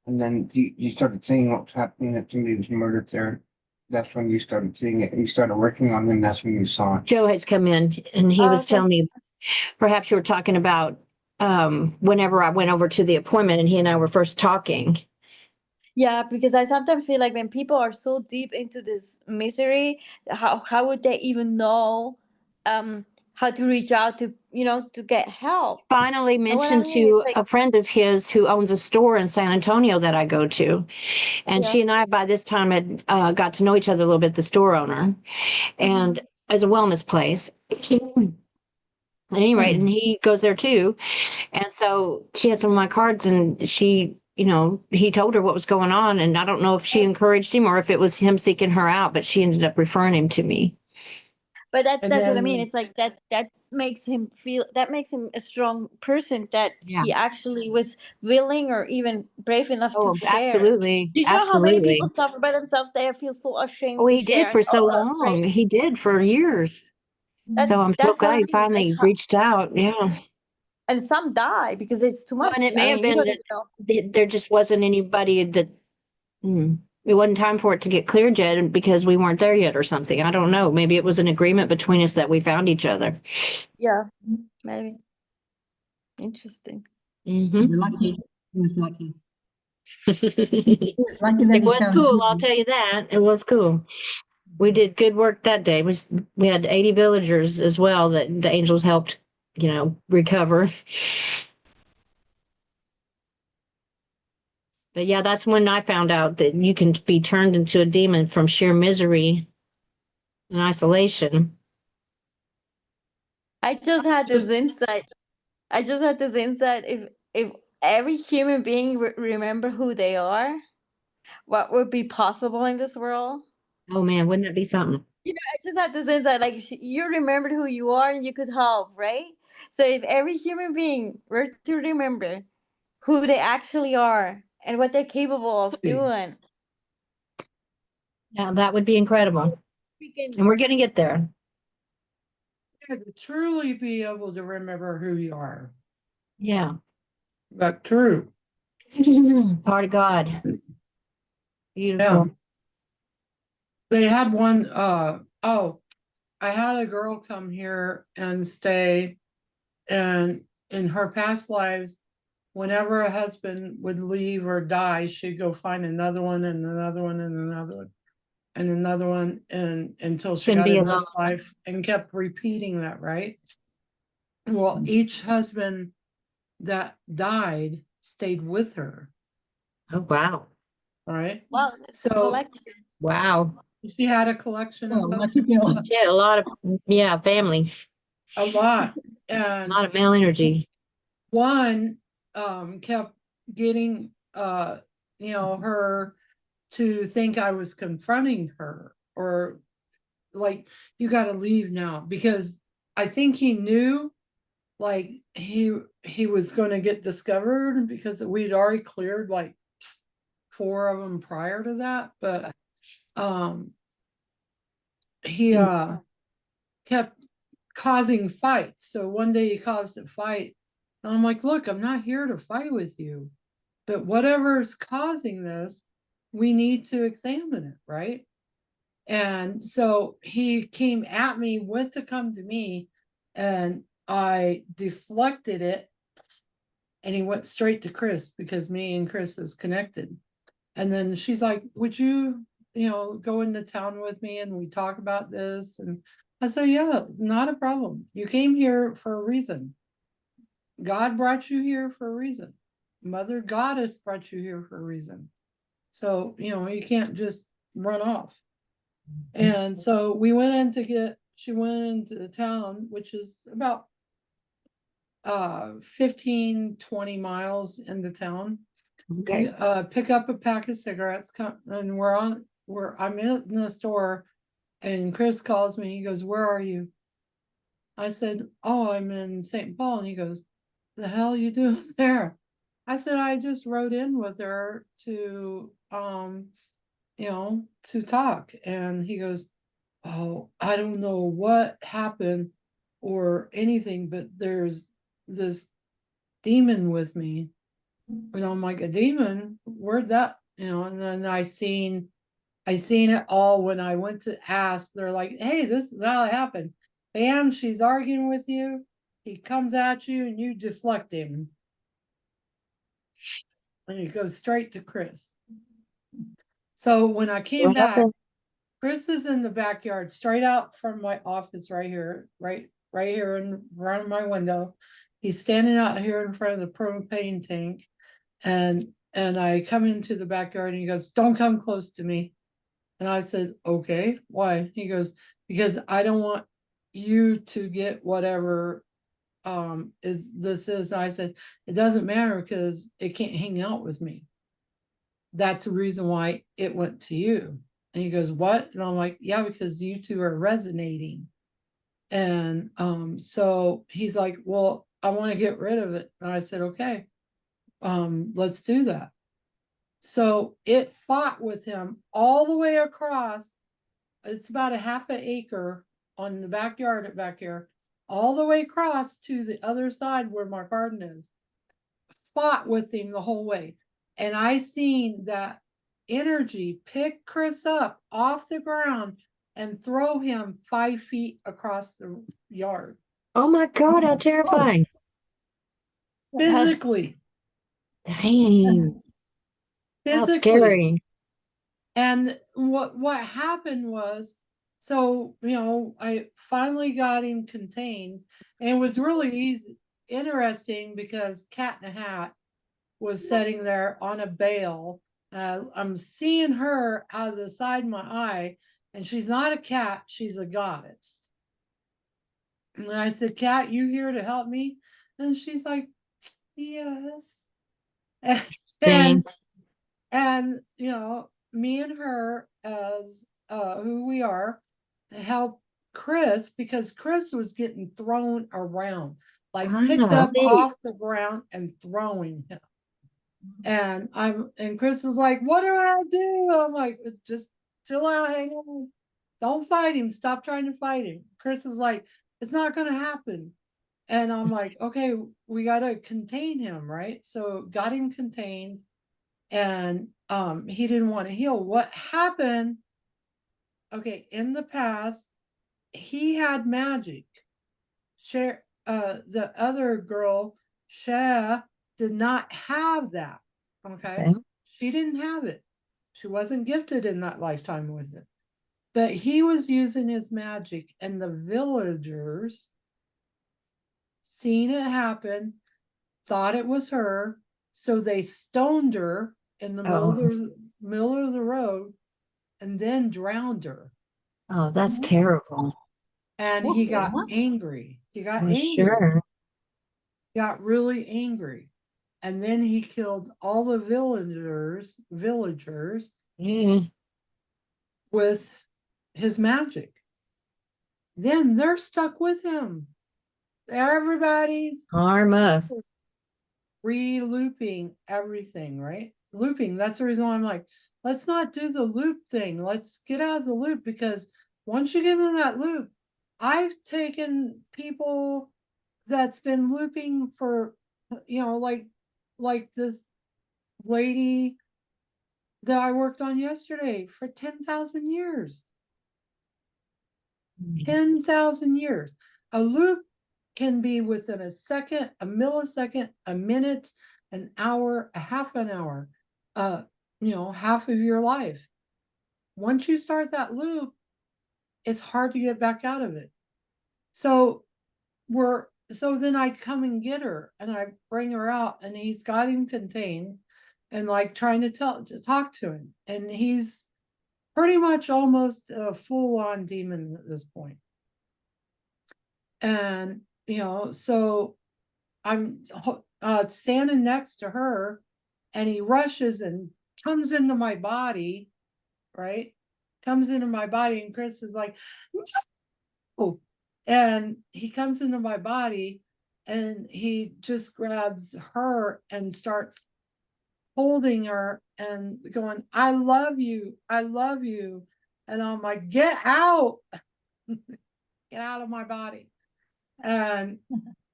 and then you started seeing what was happening, that somebody was murdered there. That's when you started seeing it. You started working on them. That's when you saw it. Joe has come in and he was Okay. telling me, perhaps you were talking about whenever I went over to the appointment and he and I were first talking. Yeah, because I sometimes feel like when people are so deep into this misery, how would they even know how to reach out to to get help? Finally Know what I mentioned mean? to It's like, a friend of his who owns a store in San Antonio that I go to. And yeah. she and I, by this time, had got to know each other a little bit, the store owner, and as a wellness place. At any rate, and he goes there too. And so she had some of my cards, and he told her what was going on. And I don't know if she encouraged him or if it was him seeking her out, but she ended up referring him to me. But And that's what I mean. then It's like that makes him feel, that makes him a strong person, that Yeah. he actually was willing or even brave enough Oh, to share. absolutely. Do you know how many people suffer by themselves? They feel so ashamed Oh, to he did share. for so Or afraid. long. He did for years. So I'm so That's glad what I you mean, like, finally reached out. Yeah. and some die because it's too Well, much. and it may I have mean, you been don't that even know. there just wasn't anybody that, it wasn't time for it to get cleared yet because we weren't there yet or something. I don't know. Maybe it was an agreement between us that we found each other. Yeah, maybe. Interesting. He Mhm. was lucky. He was lucky. It He was lucky that he was found cool, you. I'll tell you that. It was cool. We did good work that day. We had 80 villagers as well that the angels helped, recover. But yeah, that's when I found out that you can be turned into a demon from sheer misery and isolation. I just had this Just- insight. I just had this insight. If every human being remember who they are, what would be possible in this world? Oh man, wouldn't that be something? I just had this insight. Like you remembered who you are, and you could help, right? So if every human being were to remember who they actually are and what they're capable of doing, Yeah, that would be incredible. freaking And we're going to get there. to truly be able to remember who you are. Yeah. But true. Part of God. Yeah. Beautiful. They had one, I had a girl come here and stay, and in her past lives, whenever a husband would leave or die, she'd go find another one and another one and another one and another one, and until she Couldn't got be in alone. this life, and kept repeating that, right? Well, each husband that died stayed with her, Oh, wow. all right? well, it's a So collection. Wow. she had a collection Oh, of lucky girl. husbands, Yeah, a lot of, family, a lot. a And lot of male energy. one kept getting her to think I was confronting her, or like, you got to leave now, because I think he knew, like, he was going to get discovered, because we'd already cleared like 4 of them prior to that. But he kept causing fights. So one day he caused a fight, and I'm like, look, I'm not here to fight with you, but whatever's causing this, we need to examine it, right? And so he came at me, went to come to me, and I deflected it, and he went straight to Chris, because me and Chris is connected. And then she's like, would you, go into town with me and we talk about this? And I said, yeah, it's not a problem. You came here for a reason. God brought you here for a reason. Mother Goddess brought you here for a reason. So, you can't just run off. And so we went in she went into the town, which is about 15-20 miles into town. Okay. Pick up a pack of cigarettes, and I'm in the store, and Chris calls me. He goes, where are you? I said, oh, I'm in St. Paul. And he goes, the hell you doing there? I said, I just rode in with her to to talk. And he goes, oh, I don't know what happened or anything, but there's this demon with me. And I'm like, a demon? Where'd that, and then I seen it all when I went to ask. They're like, hey, this is how it happened. Bam, she's arguing with you. He comes at you and you deflect him. And it goes straight to Chris. So when I came What back, happened? Chris is in the backyard, straight out from my office right here, right here in front of my window. He's standing out here in front of the propane tank. And I come into the backyard and he goes, don't come close to me. And I said, okay, why? He goes, because I don't want you to get whatever this is. And I said, it doesn't matter, because it can't hang out with me. That's the reason why it went to you. And he goes, what? And I'm like, yeah, because you two are resonating. And so he's like, well, I want to get rid of it. And I said, okay, let's do that. So it fought with him all the way across. It's about a half an acre on the backyard back here, all the way across to the other side where my garden is. Fought with him the whole way. And I seen that energy pick Chris up off the ground and throw him 5 feet across the yard. Oh my God, how terrifying. Physically. Dang, how Physically. scary. And what happened was, so, you know, I finally got him contained, and it was really easy, interesting, because Cat in a Hat was sitting there on a bale. I'm seeing her out of the side of my eye, and she's not a cat, she's a goddess. And I said, Cat, you here to help me? And she's like, yes. Dang. And you know, me and her, as who we are, help Chris, because Chris was getting thrown around, like picked up off the ground and throwing him. And Chris is like, what do I do? I'm like, it's just chill out, hang on. Don't fight him. Stop trying to fight him. Chris is like, it's not gonna happen. And I'm like, okay, we gotta contain him, right? So got him contained, and he didn't want to heal. What happened? Okay, in the past, he had magic. The other girl, Cher, did not have that. Okay. She didn't have it. She wasn't gifted in that lifetime with it. But he was using his magic, and the villagers seen it happen, thought it was her, so they stoned her in the middle of the road, and then drowned her. Oh, that's terrible. And he got angry. He got angry. Sure. Got really angry. And then he killed all the villagers with his magic. Then they're stuck with him. Everybody's Karma. re-looping everything, right? Looping. That's the reason why I'm like, let's not do the loop thing. Let's get out of the loop, because once you get in that loop, I've taken people that's been looping for, you know, like this lady that I worked on yesterday for 10,000 years. 10,000 years. A loop can be within a second, a millisecond, a minute, an hour, a half an hour, you know, half of your life. Once you start that loop, it's hard to get back out of it. So then I come and get her, and I bring her out, and he's got him contained, and like trying to talk to him, and he's pretty much almost a full-on demon at this point. And you know, so I'm standing next to her, and he rushes and comes into my body, right? Comes into my body, and Chris is like, no! And he comes into my body, and he just grabs her and starts holding her and going, I love you. I love you. And I'm like, get out. Get out of my body. And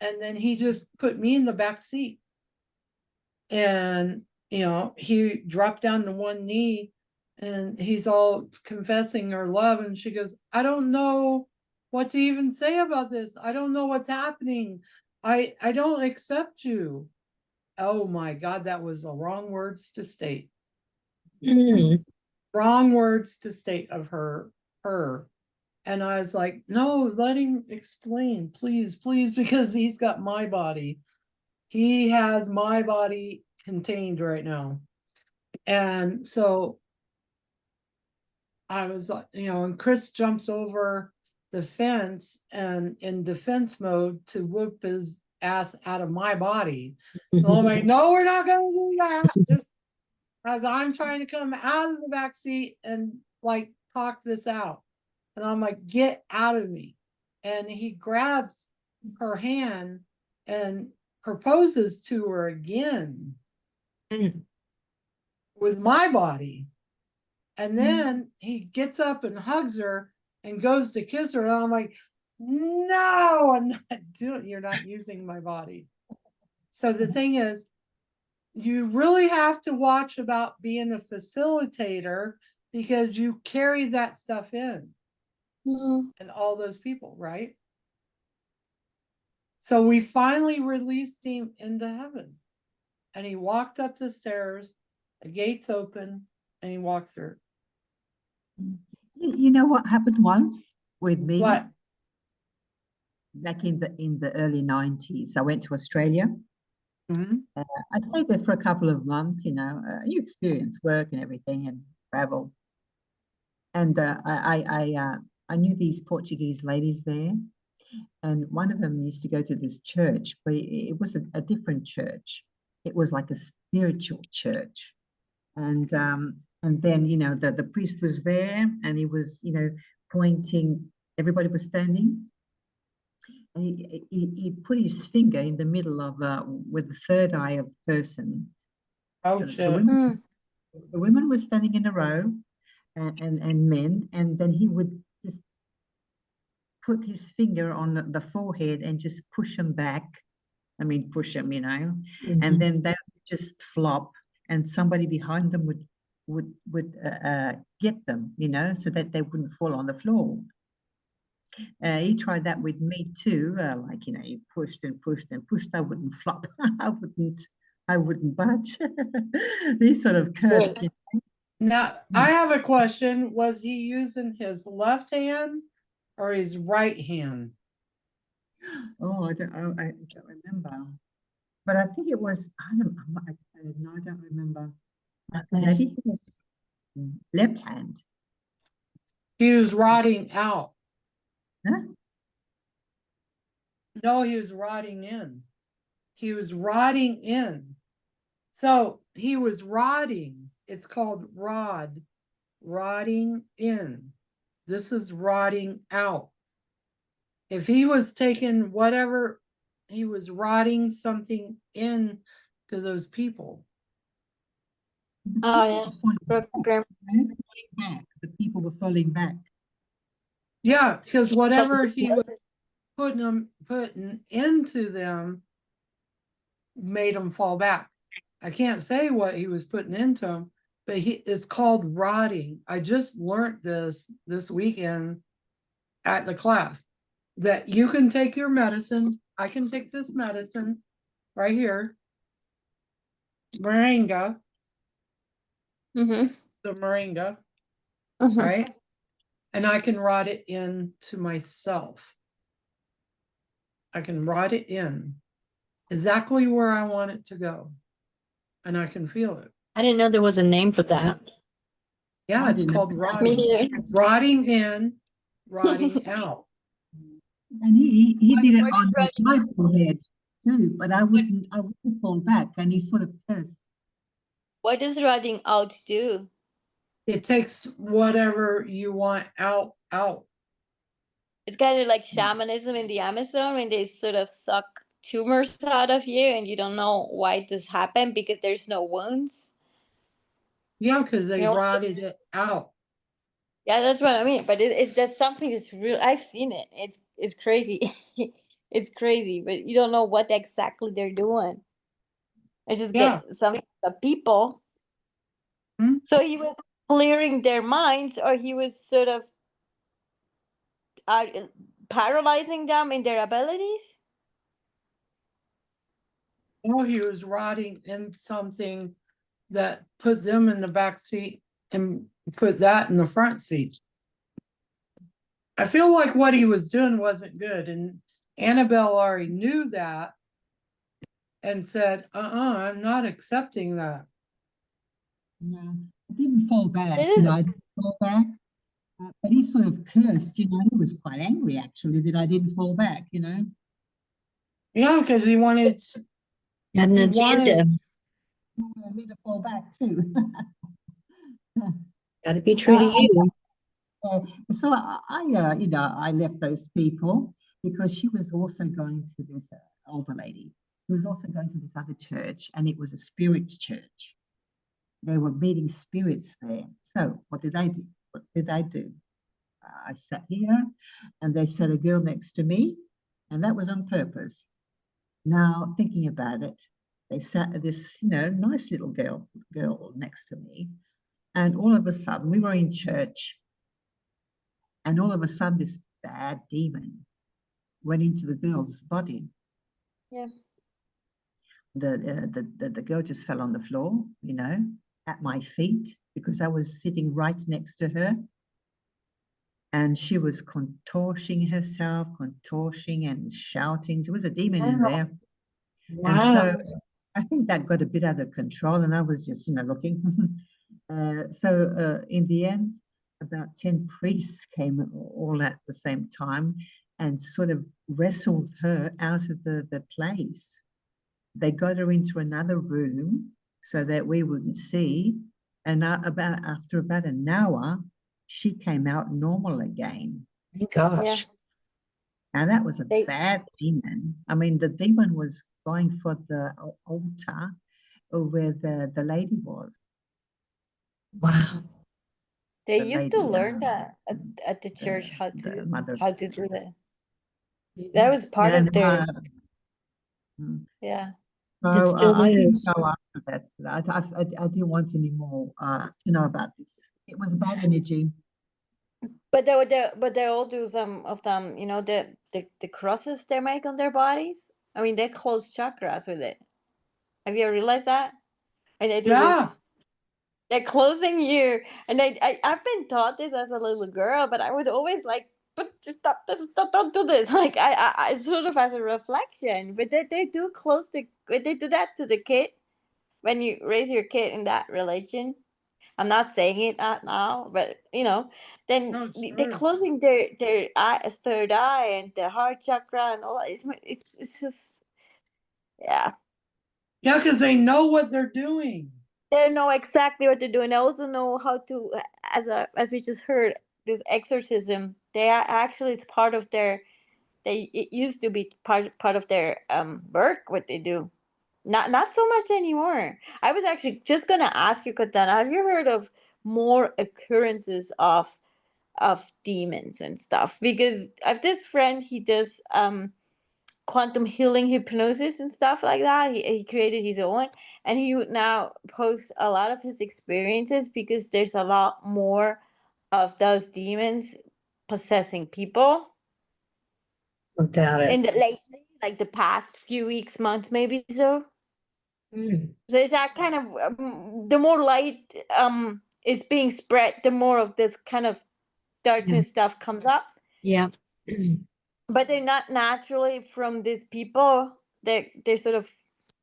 then he just put me in the back seat. And, you know, he dropped down to one knee, and he's all confessing her love. And she goes, I don't know what to even say about this. I don't know what's happening. I don't accept you. Oh my God, that was the wrong words to state. Wrong words to state of her. And I was like, no, let him explain, please, because he's got my body. He has my body contained right now. And so I was, you know, and Chris jumps over the fence and in defense mode to whoop his ass out of my body. So I'm like, no, we're not gonna do that. Just as I'm trying to come out of the back seat and like talk this out. And I'm like, get out of me. And he grabs her hand and proposes to her again with my body. And then he gets up and hugs her, and goes to kiss her. And I'm like, no, I'm not doing, you're not using my body. So the thing is, you really have to watch about being a facilitator because you carry that stuff in Mhm. and all those people, right? So we finally released him into heaven. And he walked up the stairs, the gates open, and he walked through. You know what happened once with me? What? Back in the early 90s, I went to Australia. Mhm. I stayed there for a couple of months, you experience work and everything and travel. And I knew these Portuguese ladies there, and one of them used to go to this church, but it was a different church. It was like a spiritual church. And then, the priest was there and he was, pointing, everybody was standing. And he put his finger in the middle of, with the third eye of the person. Oh, The shit. women, the women were standing in a row, and men, and then he would just put his finger on the forehead and just push them back. I mean, push them, and then they would just flop, and somebody behind them would get them, so that they wouldn't fall on the floor. He tried that with me too, he pushed and pushed and pushed. I wouldn't flop. I wouldn't budge. He sort of cursed. Right. Now, I have a question. Was he using his left hand or his right hand? Oh, I don't remember. But I think it was, no, I don't remember. Maybe it was left hand. He was rotting out. Huh? No, he was rotting in. He was rotting in. So he was rotting. It's called rotting in. This is rotting out. If he was taking whatever, he was rotting something in to those people. Oh, yeah. Falling Program. back. The people were falling back. Yeah, because whatever he was putting into them made them fall back. I can't say what he was putting into them, but it's called rotting. I just learned this weekend at the class that you can take your medicine. I can take this medicine right here, moringa, Mm-hmm. the moringa, Mm-hmm. right? And I can rot it into myself. I can rot it in exactly where I want it to go. And I can feel it. I didn't know there was a name for that. Yeah, I it's didn't know. called Me rotting. neither. Rotting in, rotting out. And he did it What is on rotting? my forehead too, but I wouldn't fall back, and he sort of cursed. What does rotting out do? It takes whatever you want out. It's kind of like shamanism in the Amazon when they sort of suck tumors out of you and you don't know why this happened because there's no wounds. Yeah, because they You know? rotted it out. Yeah, that's what I mean. But it's that's something that's real. I've seen it. It's crazy. It's crazy, but you don't know what exactly they're doing. I just Yeah. get some the people. Hmm? So he was clearing their minds, or he was sort of uh, paralyzing them in their abilities. Or he was rotting in something that put them in the back seat and put that in the front seat. I feel like what he was doing wasn't good. And Annabelle already knew that and said, I'm not accepting that. No, I didn't fall back. It is. I didn't fall back. But he sort of cursed. He was quite angry actually that I didn't fall back. Yeah, because he wanted Had an He wanted- agenda. He wanted me to fall back too. Got to be true to you. So I left those people because she was also going to this older lady. She was also going to this other church, and it was a spirit church. They were meeting spirits there. So what did I do? I sat here and they sat a girl next to me, and that was on purpose. Now, thinking about it, they sat this, nice little girl next to me. And all of a sudden, we were in church, and all of a sudden, this bad demon went into the girl's body. Yeah. The girl just fell on the floor, at my feet, because I was sitting right next to her. And she was contorting herself, contorting and shouting. There was a demon in there. And so I think that got a bit out of control, and I was just, looking. So in the end, about 10 priests came all at the same time and sort of wrestled her out of the place. They got her into another room so that we wouldn't see. And after about an hour, she came out normal again. Thank gosh. And that was a They- bad demon. I mean, the demon was going for the altar where the lady was. Wow. They The used to lady, learn that at the church how the to mother. do that. That was part And, of their mm, yeah. It still I didn't is. go after that. So I didn't want any more to know about this. It was bad energy. But they all do some of them, the crosses they make on their bodies. I mean, they close chakras with it. Have you realized that? And they do Yeah. this. They're closing you, and I've been taught this as a little girl, but I would always like, but just stop this, don't do this. Like I sort of as a reflection, but they do close they do that to the kid when you raise your kid in that religion. I'm not saying it out now, but then No, it's they're true. closing their third eye and their heart chakra and all. It's just yeah. Yeah, because they know what they're doing. They know exactly what they're doing. They also know how to, as we just heard, this exorcism. They are actually it's part of their. It used to be part of their work. What they do, not so much anymore. I was actually just gonna ask you, Katana, have you heard of more occurrences of demons and stuff? Because I have this friend. He does quantum healing hypnosis and stuff like that. He created his own, and he would now post a lot of his experiences because there's a lot more of those demons possessing people Without it. in the lately, like the past few weeks, months, maybe so. Mm. So it's that kind of the more light is being spread, the more of this kind of darkness stuff comes up. Yeah. But they're not naturally from these people. They sort of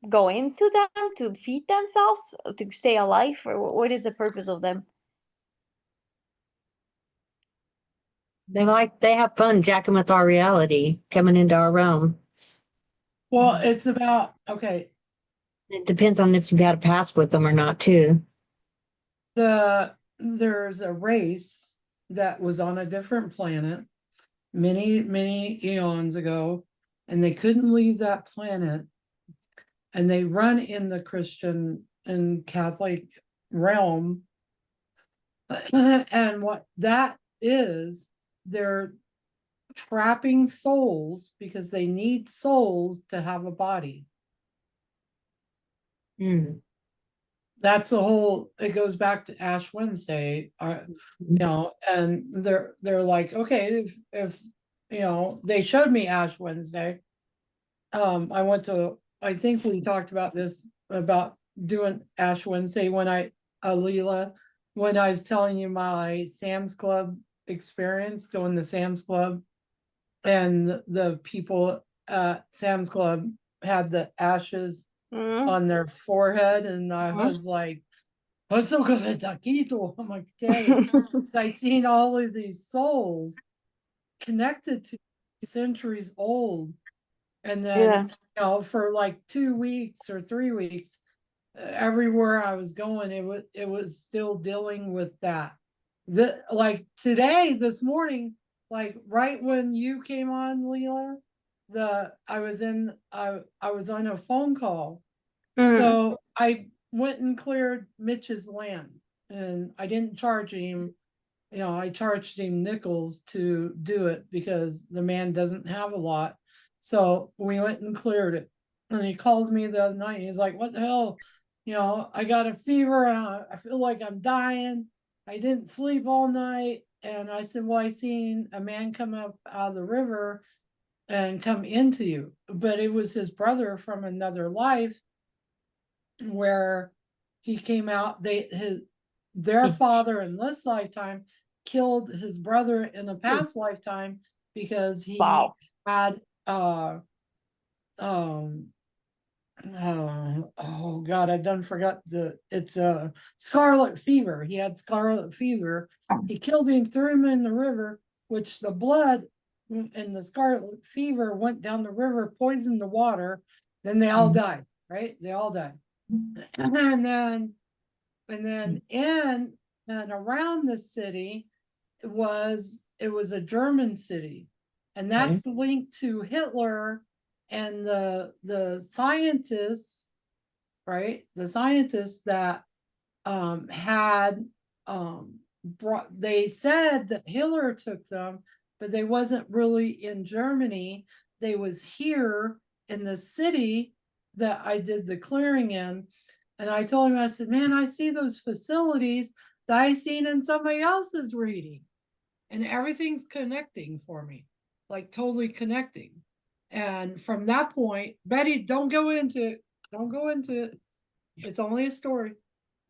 go into them to feed themselves to stay alive, or what is the purpose of them? They have fun jacking with our reality, coming into our realm. Well, it's about, okay, It depends on if you've had a past with them or not, too. there's a race that was on a different planet many eons ago, and they couldn't leave that planet, and they run in the Christian and Catholic realm. And what that is, they're trapping souls because they need souls to have a body. Mm. That's the whole, it goes back to Ash Wednesday, and they're like, okay, if they showed me Ash Wednesday. I went to, I think we talked about this, about doing Ash Wednesday Leela, when I was telling you my Sam's Club experience, going to Sam's Club, and the people at Sam's Club had the ashes Mm-hmm. on their forehead, and I Mhm. was like, "I'm so good at taquito." I'm like, "Dang." I seen all of these souls connected to centuries old, and then for like 2 weeks or 3 weeks, everywhere I was going, it was still dealing with that. Like today, this morning, like right when you came on, Leela, I was on a phone call. So I went and cleared Mitch's land, and I didn't charge him you know, I charged him nickels to do it because the man doesn't have a lot. So we went and cleared it. And he called me the other night. He's like, what the hell? You know, I got a fever and I feel like I'm dying. I didn't sleep all night. And I said, well, I seen a man come up out of the river and come into you. But it was his brother from another life where he came out, their father in this lifetime killed his brother in a past lifetime because he Wow. had oh God, I done forgot it's a scarlet fever. He had scarlet fever. He killed him, threw him in the river, which the blood and the scarlet fever went down the river, poisoned the water. Then they all died, right? They all died. And then in and around the city it was a German city, and that's linked to Hitler and the scientists, right? The scientists that had brought, they said that Hitler took them, but they wasn't really in Germany. They was here in the city that I did the clearing in. And I told him, I said, man, I see those facilities that I seen in somebody else's reading. And everything's connecting for me, like totally connecting. And from that point, Betty, don't go into it. Don't go into it. It's only a story.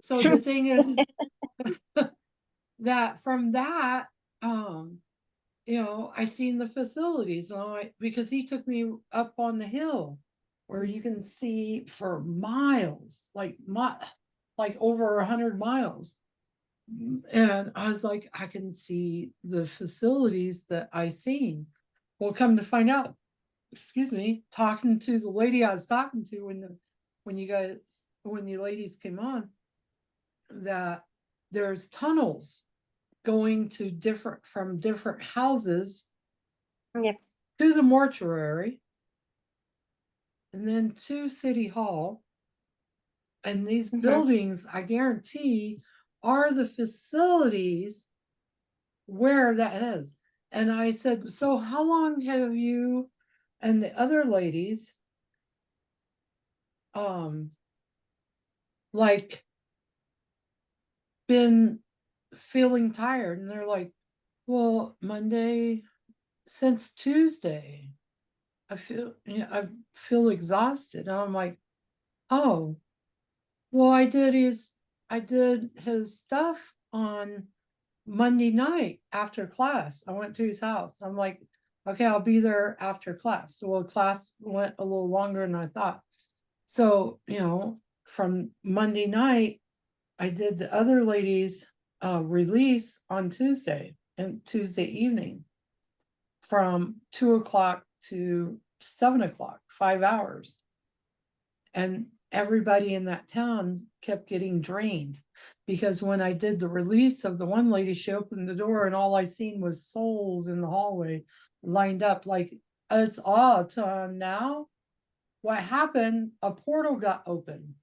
So the thing is that from that, you know, I seen the facilities because he took me up on the hill where you can see for miles, like over 100 miles. And I was like, I can see the facilities that I seen. Well, come to find out, excuse me, talking to the lady I was talking to when you ladies came on, that there's tunnels going to from different houses Yep. to the mortuary and then to City Hall. And these buildings, I guarantee, are the facilities where that is. And I said, so how long have you and the other ladies like been feeling tired? And they're like, well, Monday since Tuesday. I feel exhausted. And I'm like, oh, well, I did his stuff on Monday night after class. I went to his house. I'm like, okay, I'll be there after class. So, well, class went a little longer than I thought. So, you know, from Monday night, I did the other lady's release on Tuesday and Tuesday evening from 2 o'clock to 7 o'clock, 5 hours. And everybody in that town kept getting drained because when I did the release of the one lady, she opened the door and all I seen was souls in the hallway lined up like it's all time now. What happened? A portal got open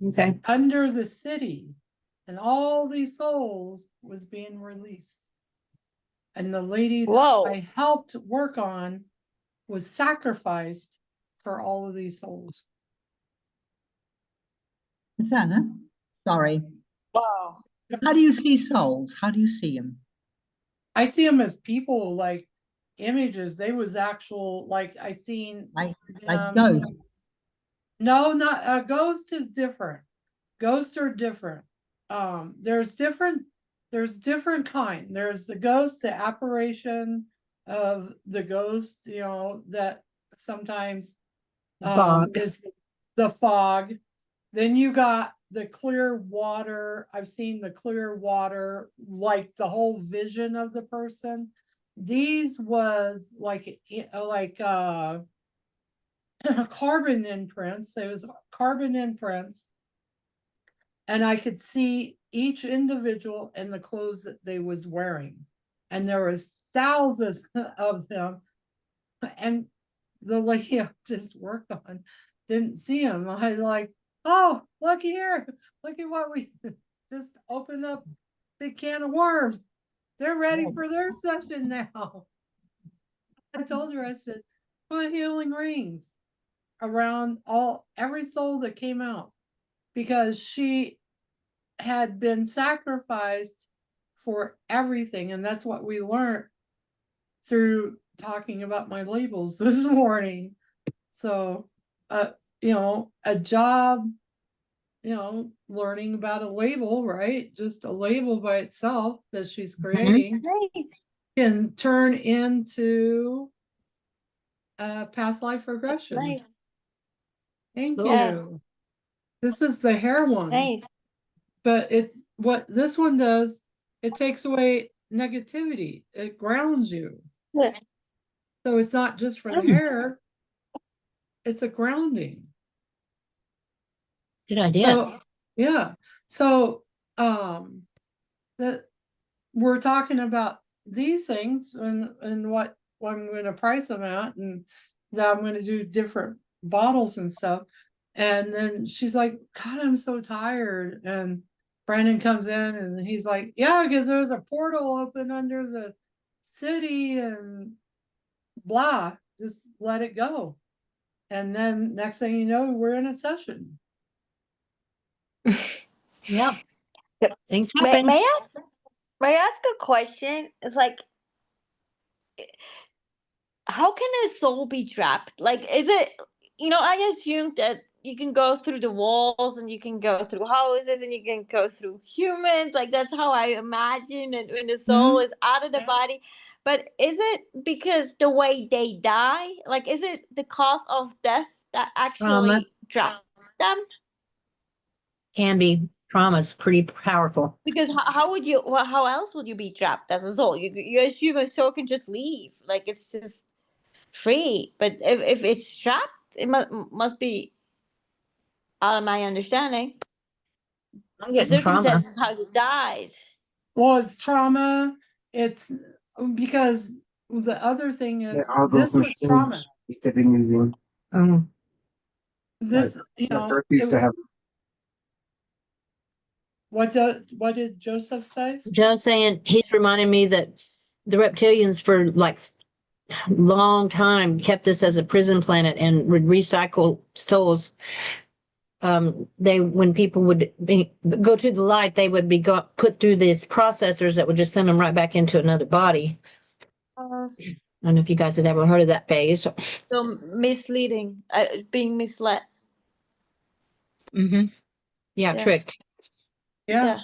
Okay. under the city and all these souls was being released. And the lady that Whoa. I helped work on was sacrificed for all of these souls. Susanna, sorry. Wow. How do you see souls? How do you see them? I see them as people, like images. They was actual, like I seen Like them- ghosts? No, not a ghost is different. Ghosts are different. There's different kind. There's the ghost, the apparition of the ghost, you know, that sometimes Fog. is the fog. Then you got the clear water. I've seen the clear water, like the whole vision of the person. These was like carbon imprints. There was carbon imprints. And I could see each individual and the clothes that they was wearing. And there was thousands of them. And the lady I just worked on didn't see them. I was like, oh, looky here. Look at what we just opened up big can of worms. They're ready for their session now. I told her, I said, put healing rings around every soul that came out, because she had been sacrificed for everything. And that's what we learned through talking about my labels this morning. So, you know, a job, you know, learning about a label, right? Just a label by itself that she's creating Nice. can turn into past life regression. Nice. Thank Cool. you. This is the hair one. Nice. But what this one does, it takes away negativity. It grounds you. Yeah. So it's not just for the hair, it's a grounding. Good idea. So, yeah. So, that we're talking about these things and what I'm going to price them at, and that I'm going to do different bottles and stuff. And then she's like, God, I'm so tired. And Brandon comes in and he's like, yeah, because there's a portal open under the city and blah, just let it go. And then next thing you know, we're in a session. Yep. Things May, happen. may I ask? May I ask a question? It's like, how can a soul be trapped? Like, is it? You know, I assumed that you can go through the walls and you can go through houses and you can go through humans. Like that's how I imagine it when the soul is out of the body. But is it because the way they die? Like, is it the cause of death that Trauma. actually traps them? Can be. Trauma's pretty powerful. Because how would you? Well, how else would you be trapped as a soul? You assume a soul can just leave, like it's just free. But if it's trapped, it must be out of my understanding. I'm The getting trauma. circumstances how it dies. Well, it's trauma. It's because the other thing is all those this was trauma. machines they've been using. This, you The know, Earth used to have what did Joseph say? Joe's saying he's reminding me that the reptilians for like long time kept this as a prison planet and would recycle souls. They, when people would go to the light, they would be put through these processors that would just send them right back into another body. I don't know if you guys had ever heard of that phase. So misleading, being misled. Mm-hmm. Yeah, Yeah. tricked. Yeah. Yeah.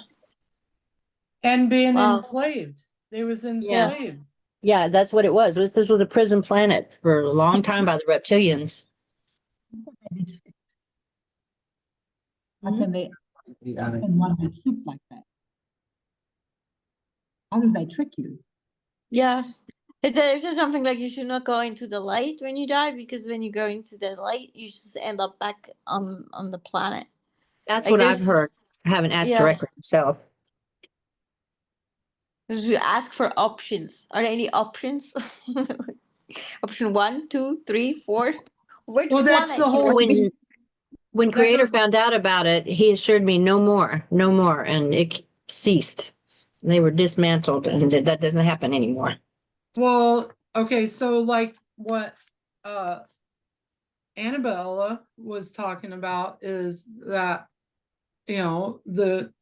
And being Wow. enslaved. They was enslaved. Yeah, that's what it was. This was a prison planet for a long time by the reptilians. How can they, Yeah, how can one be tricked like that? How do they trick you? Yeah. It's just something like you should not go into the light when you die, because when you go into the light, you just end up back on the planet. That's Like what I've there's- heard. I haven't asked Yeah. directly myself. Because you ask for options. Are there any options? Option 1, 2, 3, 4. Which Well, that's planet the can whole- I be? When That Creator goes- found out about it, he assured me no more, and it ceased. They were dismantled, and that doesn't happen anymore. Well, okay, so like what Annabella was talking about is that, you know, the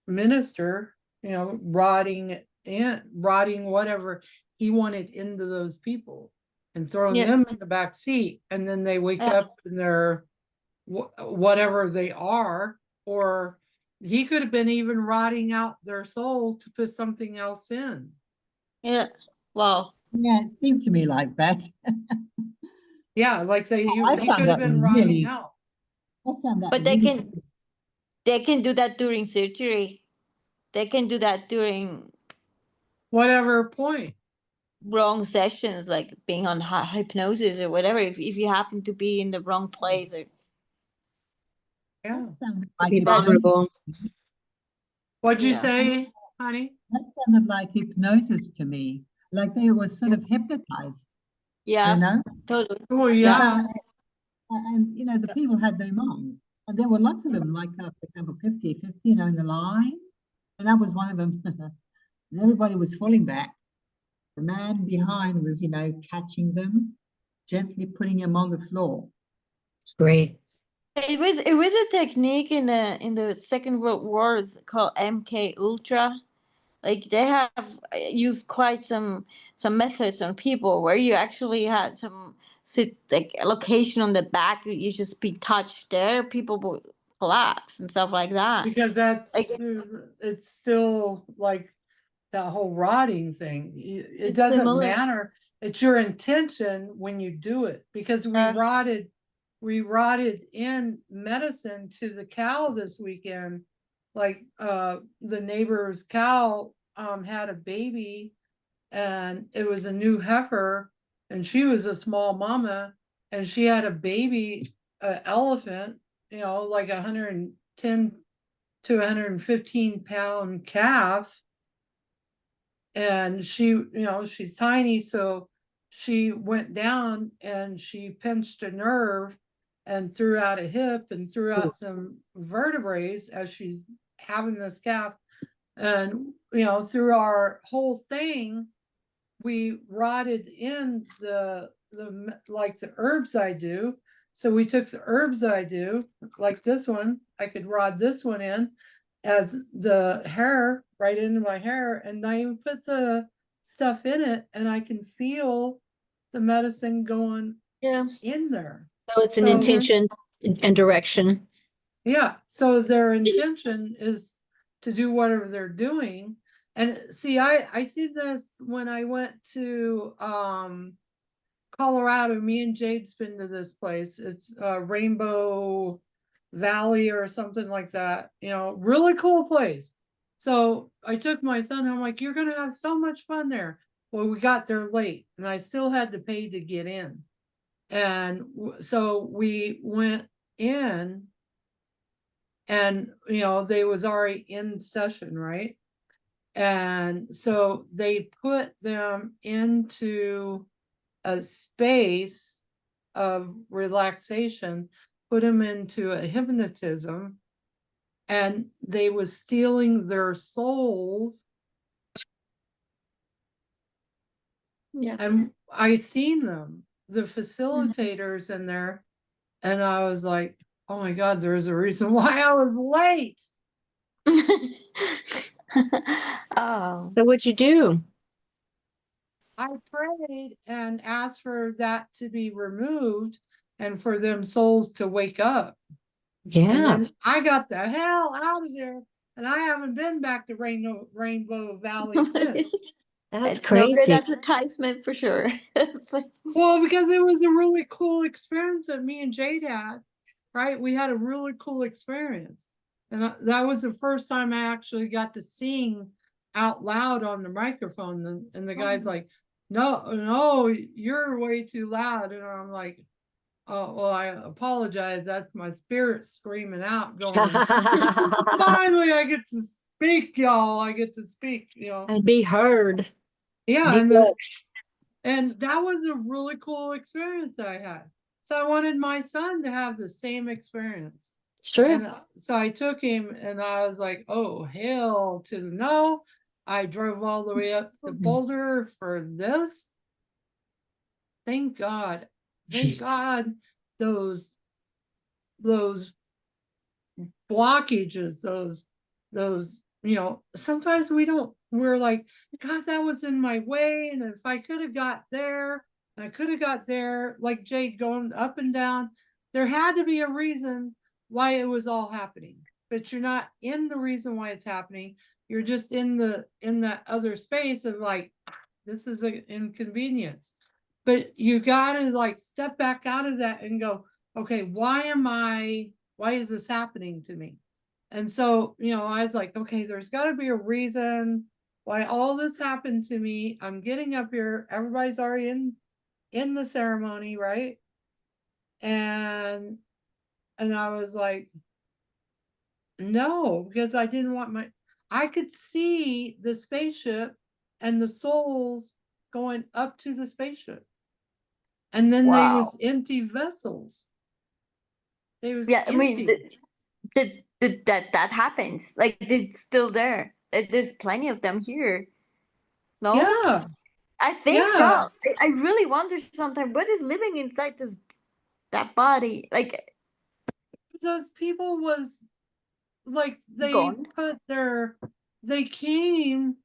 minister, you know, rotting whatever he wanted into those people and throwing Yeah. them in the back seat, and then they wake Yeah. up and they're whatever they are, or he could have been even rotting out their soul to put something else in. Yeah. Wow. Yeah, it seemed to me like that. Yeah, like he I could found have that been really- rotting out. I found that But they really- can do that during surgery. They can do that during Whatever point. wrong sessions, like being on hypnosis or whatever. If you happen to be in the wrong place, or Yeah. that sounded like Be hypnosis. vulnerable. What'd you Yeah. say, honey? That sounded like hypnosis to me, like they were sort of hypnotized, yeah, you know? totally. Oh, yeah. And, you know, the people had no mind. And there were lots of them, like, for example, 50, you know, in the line. And I was one of them. And everybody was falling back. The man behind was, you know, catching them, gently putting them on the floor. It's great. It was a technique in the Second World War is called MK Ultra. Like they have used quite some methods on people where you actually had some like a location on the back, you just be touched there, people will collapse and stuff like that. Because that's, Like it's still like that whole rotting thing. It It's doesn't similar. matter. It's your intention when you do it, because we rotted in medicine to the cow this weekend. Like, the neighbor's cow, had a baby, and it was a new heifer, and she was a small mama, and she had a baby, elephant, you know, like 110 to 115 pound calf. And she, you know, she's tiny, so she went down and she pinched a nerve and threw out a hip and threw out some vertebrae as she's having this calf. And, you know, through our whole thing, we rotted in like the herbs I do. So we took the herbs I do, like this one, I could rod this one in as the hair, right into my hair, and I even put the stuff in it, and I can feel the medicine going Yeah. in there. So it's an So- intention and direction. Yeah, so their intention is to do whatever they're doing. And see, I see this when I went to Colorado. Me and Jade's been to this place. It's Rainbow Valley or something like that. You know, really cool place. So I took my son, I'm like, you're gonna have so much fun there. Well, we got there late and I still had to pay to get in. And so we went in, and, you know, they was already in session, right? And so they put them into a space of relaxation, put them into a hypnotism, and they was stealing their souls. Yeah. And I seen them, the facilitators in there, and I was like, oh my God, there's a reason why I was late. Oh. So what'd you do? I prayed and asked for that to be removed and for them souls to wake up. And Yeah, then I got the hell out of there, and I haven't been back to Rainbow Valley since. that's It's no good crazy. advertisement for sure. It's like- Well, because it was a really cool experience that me and Jade had, right? We had a really cool experience. And that was the first time I actually got to sing out loud on the microphone. And the guy's like, no, you're way too loud. And I'm like, oh, well, I apologize. That's my spirit screaming out, going, finally, I get to speak, y'all. I get to speak, you know. And be heard. Yeah. Deluxe. And that was a really cool experience I had. So I wanted my son to have the same experience. Sure. And so I took him and I was like, oh, hell to the no. I drove all the way up to Boulder for this. Thank God. Thank God those blockages, those, you know, sometimes we're like, God, that was in my way. And if I could have got there, I could have got there, like Jade going up and down. There had to be a reason why it was all happening, but you're not in the reason why it's happening. You're just in that other space of like, this is an inconvenience. But you gotta like step back out of that and go, okay, why is this happening to me? And so, you know, I was like, okay, there's gotta be a reason why all this happened to me. I'm getting up here, everybody's already in the ceremony, right? And I was like, no, because I didn't want I could see the spaceship and the souls going up to the spaceship. And then they was empty vessels. They was Yeah, I mean, empty. that happens. Like, it's still there. There's plenty of them here. No, Yeah, I think so. yeah. I really wonder sometimes what is living inside that body. Like, Those people was like gone. they came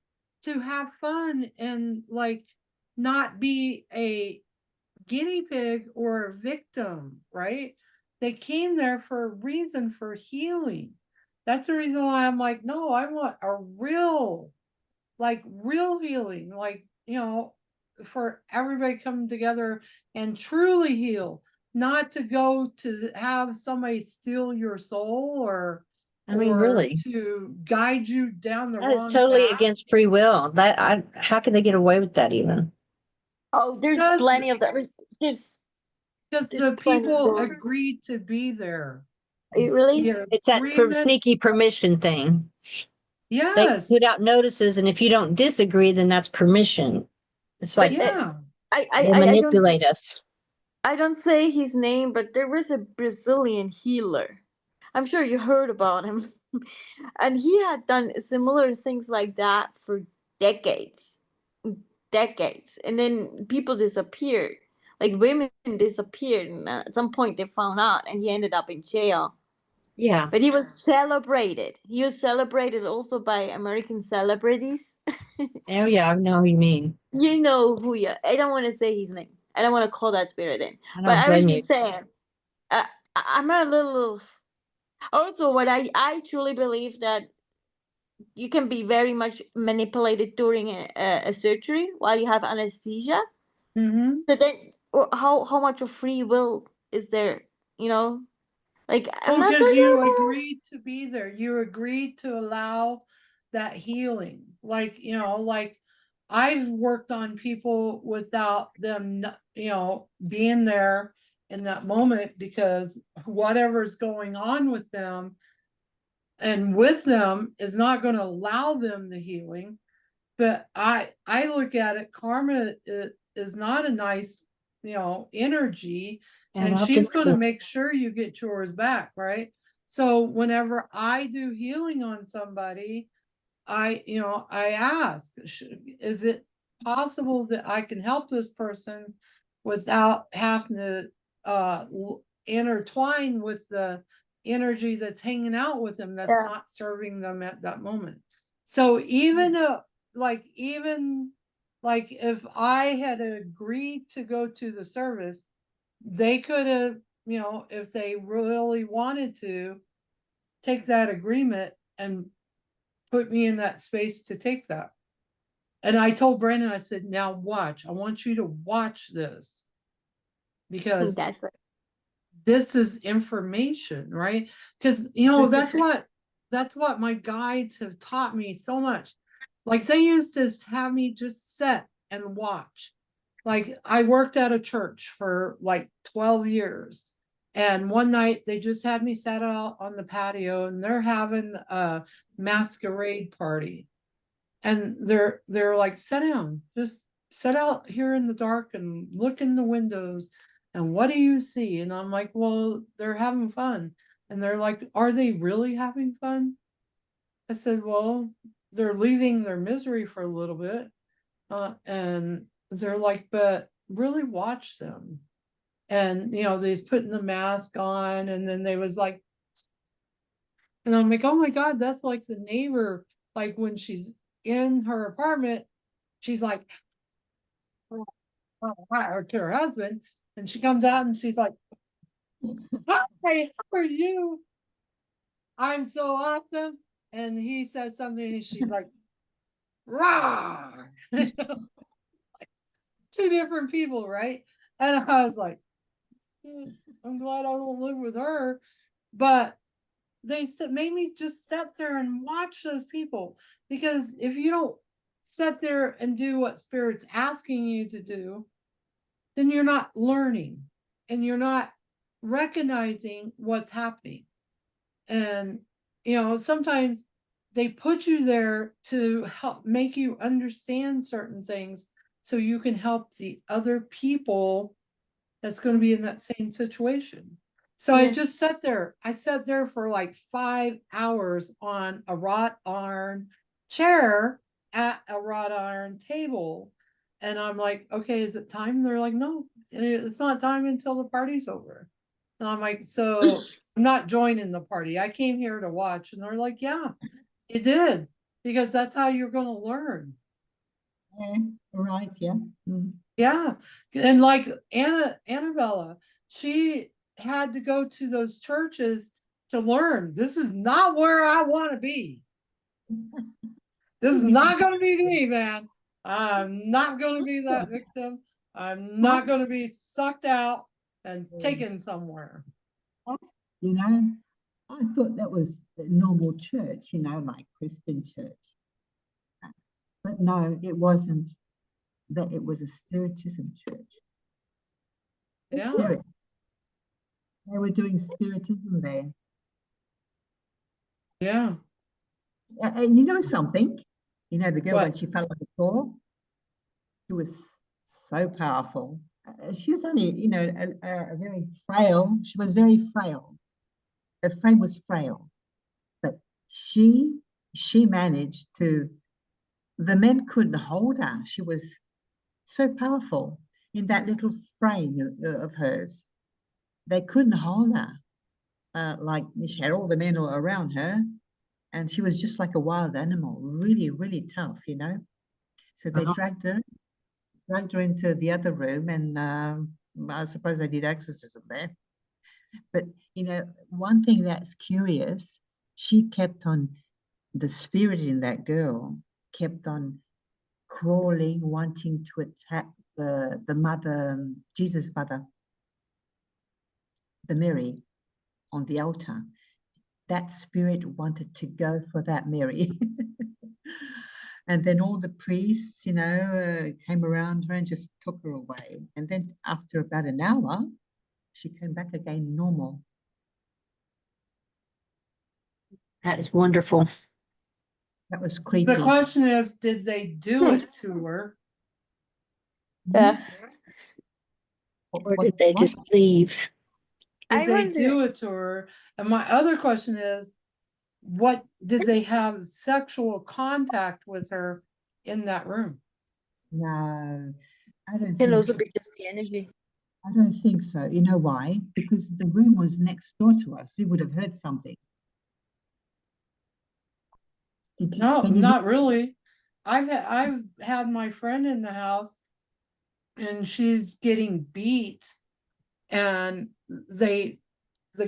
to have fun and like not be a guinea pig or a victim, right? They came there for a reason, for healing. That's the reason why I'm like, no, I want a real, like real healing, like, for everybody coming together and truly heal, not to go to have somebody steal your soul I mean, or really, to guide you down the that is wrong totally path. against free will. How can they get away with that even? Oh, there's Just plenty of that. There's because there's the plenty of people those. agreed to be there. Really? The It's that agreements, sneaky permission thing. They put yes, out notices, and if you don't disagree, then that's permission. It's But like yeah. they manipulate us. I don't say his name, but there was a Brazilian healer. I'm sure you heard about him. And he had done similar things like that for decades. Decades. And then people disappeared. Like, women disappeared. And at some point they found out, and he ended up in jail. Yeah. But he was celebrated. He was celebrated also by American celebrities. Oh, yeah. I know who you mean. You know who you. I don't want to say his name. I don't want to call that spirit in. I But don't I was blame you. just saying, I'm not a little. Also, what I truly believe that you can be very much manipulated during a surgery while you have anesthesia. Mm-hmm. So then, how much of free will is there? You know, like, I'm Well, not so because you sure. agreed to be there. You agreed to allow that healing. Like, like I've worked on people without them, being there in that moment because whatever's going on with them and with them is not going to allow them the healing. But I look at it, karma is not a nice, energy, and she's going to make sure you get yours back, right? So whenever I do healing on somebody, I ask, is it possible that I can help this person without having to intertwine with the energy that's hanging out with them that's Yeah. not serving them at that moment? So even even like if I had agreed to go to the service, they could have, if they really wanted to, take that agreement and put me in that space to take that. And I told Brandon, I said, now watch, I want you to watch this because That's it. this is information, right? Because, that's what my guides have taught me so much. Like they used to have me just sit and watch. Like I worked at a church for like 12 years. And one night they just had me sat out on the patio and they're having a masquerade party. And they're like, sit down, just sit out here in the dark and look in the windows. And what do you see? And I'm like, well, they're having fun. And they're like, are they really having fun? I said, well, they're leaving their misery for a little bit. And they're like, but really watch them. And, they's putting the mask on. And then they was like, and I'm like, oh my God, that's like the neighbor. Like when she's in her apartment, she's like, to her husband. And she comes out and she's like, hi, how are you? I'm so awesome. And he says something and she's like, rah. Two different people, right? And I was like, I'm glad I don't live with her. But they made me just sit there and watch those people. Because if you don't sit there and do what Spirit's asking you to do, then you're not learning and you're not recognizing what's happening. And, sometimes they put you there to help make you understand certain things so you can help the other people that's going to be in that same situation. So I Yeah. just sat there. I sat there for like 5 hours on a wrought iron chair at a wrought iron table. And I'm like, okay, is it time? They're like, no, it's not time until the party's over. And I'm like, so I'm not joining the party. I came here to watch. And they're like, yeah, you did, because that's how you're going to learn. Yeah, right, yeah. Mm. Yeah. And like Annabella, she had to go to those churches to learn. This is not where I want to be. This is not going to be me, man. I'm not going to be that victim. I'm not going to be sucked out and taken somewhere. You know, I thought that was a normal church, you know, like Christian church. But no, it wasn't. That it was a spiritism church. Yeah. Spirit. They were doing spiritism there. Yeah. And you know something? You know, the girl, when What? she fell on the floor, she was so powerful. She was only, you know, a very frail. She was very frail. Her frame was frail, but she managed to. The men couldn't hold her. She was so powerful in that little frame of hers. They couldn't hold her. Like she had all the men around her, and she was just like a wild animal, really, really tough, you know. So they dragged her into the other room, and I suppose they did exorcism there. But you know, one thing that's curious, she kept on, the spirit in that girl kept on crawling, wanting to attack the mother, Jesus' mother, the Mary, on the altar. That spirit wanted to go for that Mary. And then all the priests, you know, came around her and just took her away. And then after about an hour, she came back again normal. That is wonderful. That was creepy. The question is, did they do it to her? Yeah. Or did they just leave? Did I they wonder- do it to her? And my other question is, what did they have sexual contact with her in that room? No, I don't Can think also so. be just the energy. I don't think so. You know why? Because the room was next door to us. We would have heard something. No, Can you not really. I've had my friend in the house and she's getting beat and the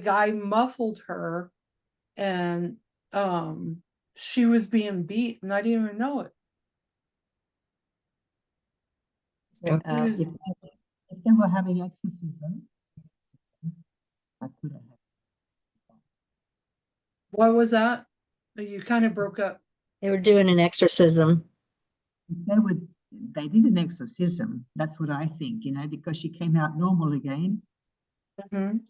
guy muffled her and she was being beat and I didn't even know it. hear? He was- If they were having exorcism, I could have. What was that? You kind of broke up. They were doing an exorcism. They did an exorcism. That's what I think, you know, because she came out normal again. Mhm.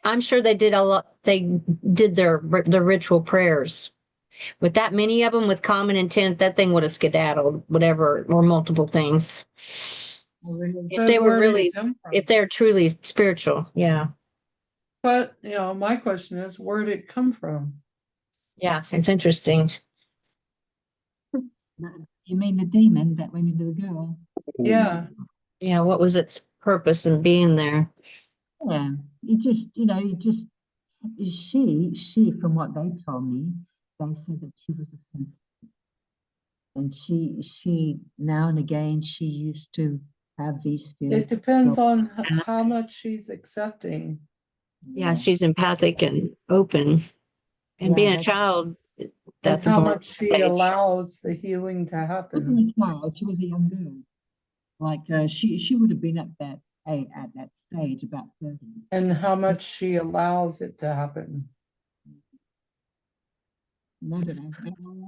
I'm sure they did a lot. They did their ritual prayers. With that many of them with common intent, that thing would have skedaddled, whatever, or multiple things. Oh, really? If But they were where did it really, come from? if they're truly spiritual, yeah. But you know, my question is, where did it come from? Yeah, it's interesting. You mean the demon that went into the girl? Yeah. Yeah, what was its purpose in being there? Yeah, she, from what they told me, they said that she was a sensitive. And she now and again, she used to have these It spirits. depends go- on how much she's accepting. Yeah, she's empathic and open. And Yeah, being a that's- child, And that's a how vulnerable much she stage. allows the healing to She wasn't happen. a child, she was a young girl. Like she would have been at that stage about 30. And how much she allows it to happen. I don't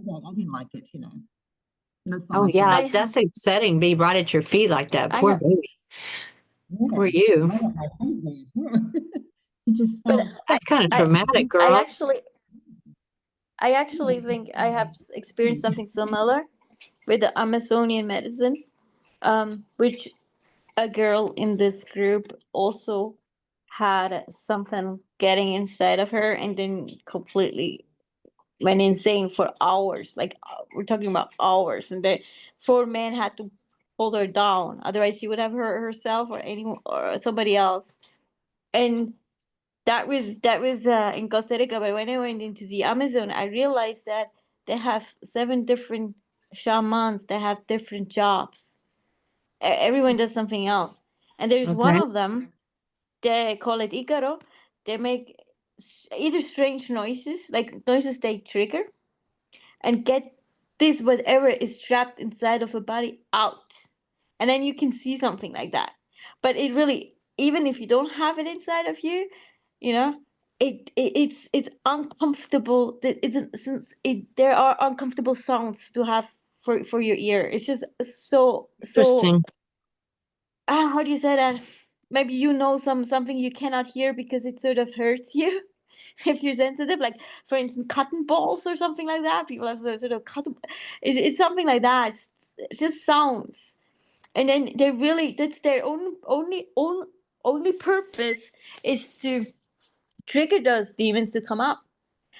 know. I didn't like it, you know. That's not Oh my yeah, thing. that's upsetting. Be right at your feet like that. I Poor have- baby. Yeah, Poor you. I got my feet there. You just But felt That's kind of I- traumatic, girl. I actually think I have experienced something similar with the Amazonian medicine, which a girl in this group also had something getting inside of her and then completely went insane for hours. Like we're talking about hours, and the four men had to hold her down. Otherwise, she would have hurt herself or anyone or somebody else. And that was in Costa Rica. But when I went into the Amazon, I realized that they have 7 different shamans that have different jobs. Everyone does something else, and there's one Okay. of them. They call it Icaro. They make either strange noises, like noises they trigger, and get this whatever is trapped inside of a body out, and then you can see something like that. But it really, even if you don't have it inside of you, you know, it's uncomfortable. Since there are uncomfortable sounds to have for your ear. It's just so Interesting. how do you say that? Maybe you know something you cannot hear because it sort of hurts you if you're sensitive. Like for instance, cotton balls or something like that. People have sort of cotton. It's something like that. It's just sounds, and then they really that's their only purpose is to trigger those demons to come up,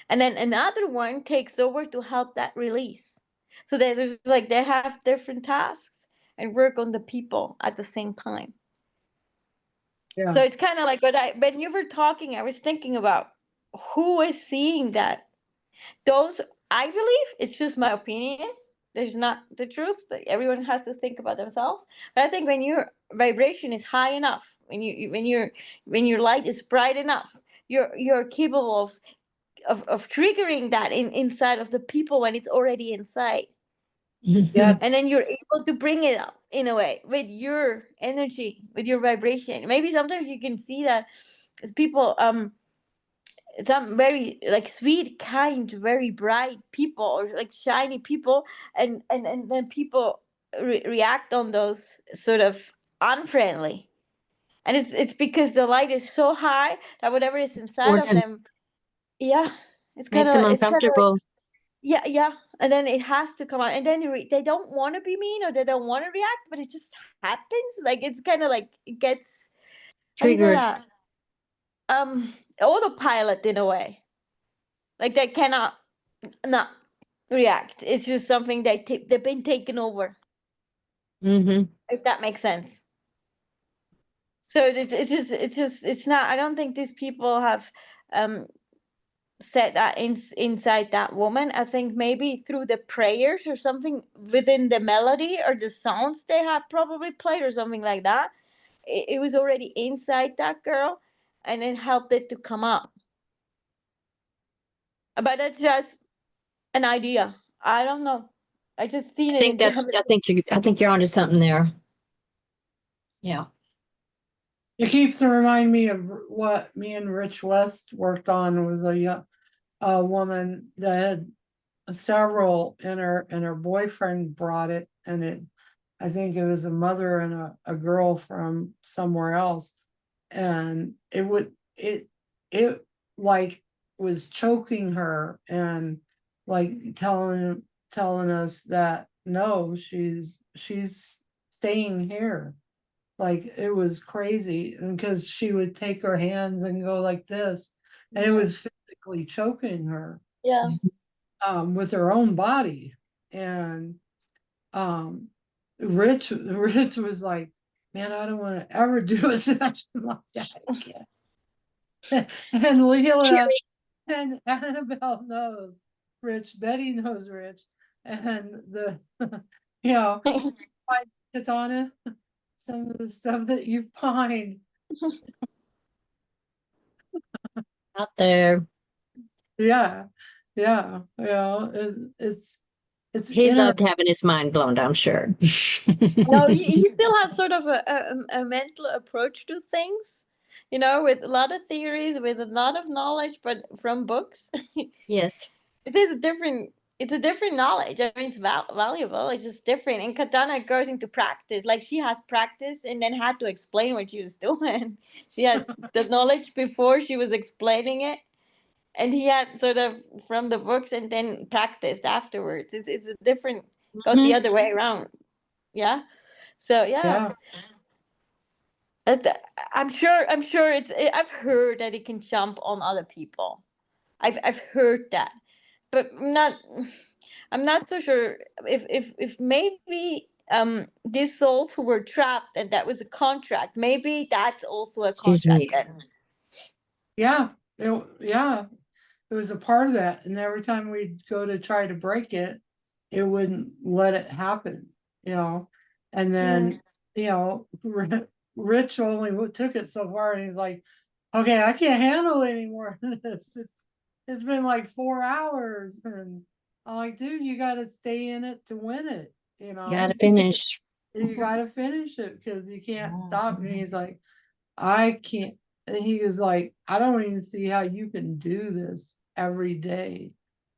and then another one takes over to help that release. So there's like they have different tasks and work on the people at the same time. Yeah. So it's kind of like when you were talking, I was thinking about who is seeing that. Those, I believe, it's just my opinion. There's not the truth. Everyone has to think about themselves. But I think when your vibration is high enough, when your light is bright enough, you're capable of triggering that inside of the people when it's already inside. Yes. And then you're able to bring it up in a way with your energy, with your vibration. Maybe sometimes you can see that as people some very like sweet, kind, very bright people or like shiny people, and then people react on those sort of unfriendly, and it's because the light is so high that whatever is inside Or of them, yeah, makes them it's kind of like, uncomfortable. yeah, and then it has to come out, and then they don't want to be mean or they don't want to react, but it just happens. Like it's kind of like it gets, how do you say Triggered. that, autopilot in a way. Like they cannot not react. It's just something they've been taken over. Mm-hmm. If that makes sense. So it's not. I don't think these people have um said that inside that woman. I think maybe through the prayers or something within the melody or the sounds they have probably played or something like that. It was already inside that girl, and it helped it to come up. But that's just an idea. I don't know. I just seen I it think in the. I think you're onto something there. Yeah. It keeps reminding me of what me and Rich West worked on. Was a woman that had several in her, and her boyfriend brought it, and I think it was a mother and a girl from somewhere else, and it like was choking her and like telling us that no, she's staying here. Like it was crazy because she would take her hands and go like this, and it was physically choking her Yeah. with her own body. And um Rich was like, man, I don't want to ever do a session like that again. And Leela and Annabelle knows Rich, Betty knows Rich, and the you know, like Katana, some of the stuff that you find. Out there. Yeah, yeah, it's He inner. loved having his mind blown, I'm sure. No, he still has sort of a mental approach to things, with a lot of theories, with a lot of knowledge, but from books. Yes. It is a different. It's a different knowledge. I mean, it's valuable. It's just different. And Katana goes into practice. Like she has practice and then had to explain what she was doing. She had the knowledge before she was explaining it, and he had sort of from the books and then practiced afterwards. It's a different. Goes the Mhm. other way around. Yeah. So yeah. Yeah, That- I'm sure I've heard that it can jump on other people. I've heard that, but I'm not so sure if maybe these souls who were trapped and that was a contract, maybe that's also a Excuse me. contract then. Yeah, yeah, it was a part of that, and every time we'd go to try to break it, it wouldn't let it happen, you know? And then, you know, Rich only took it so far, and he's like, okay, I can't handle it anymore. It's been like 4 hours, and I'm like, dude, you gotta stay in it to win it, you know? Gotta finish. You gotta finish it, because you can't stop me. He's like, I can't, and he was like, I don't even see how you can do this every day.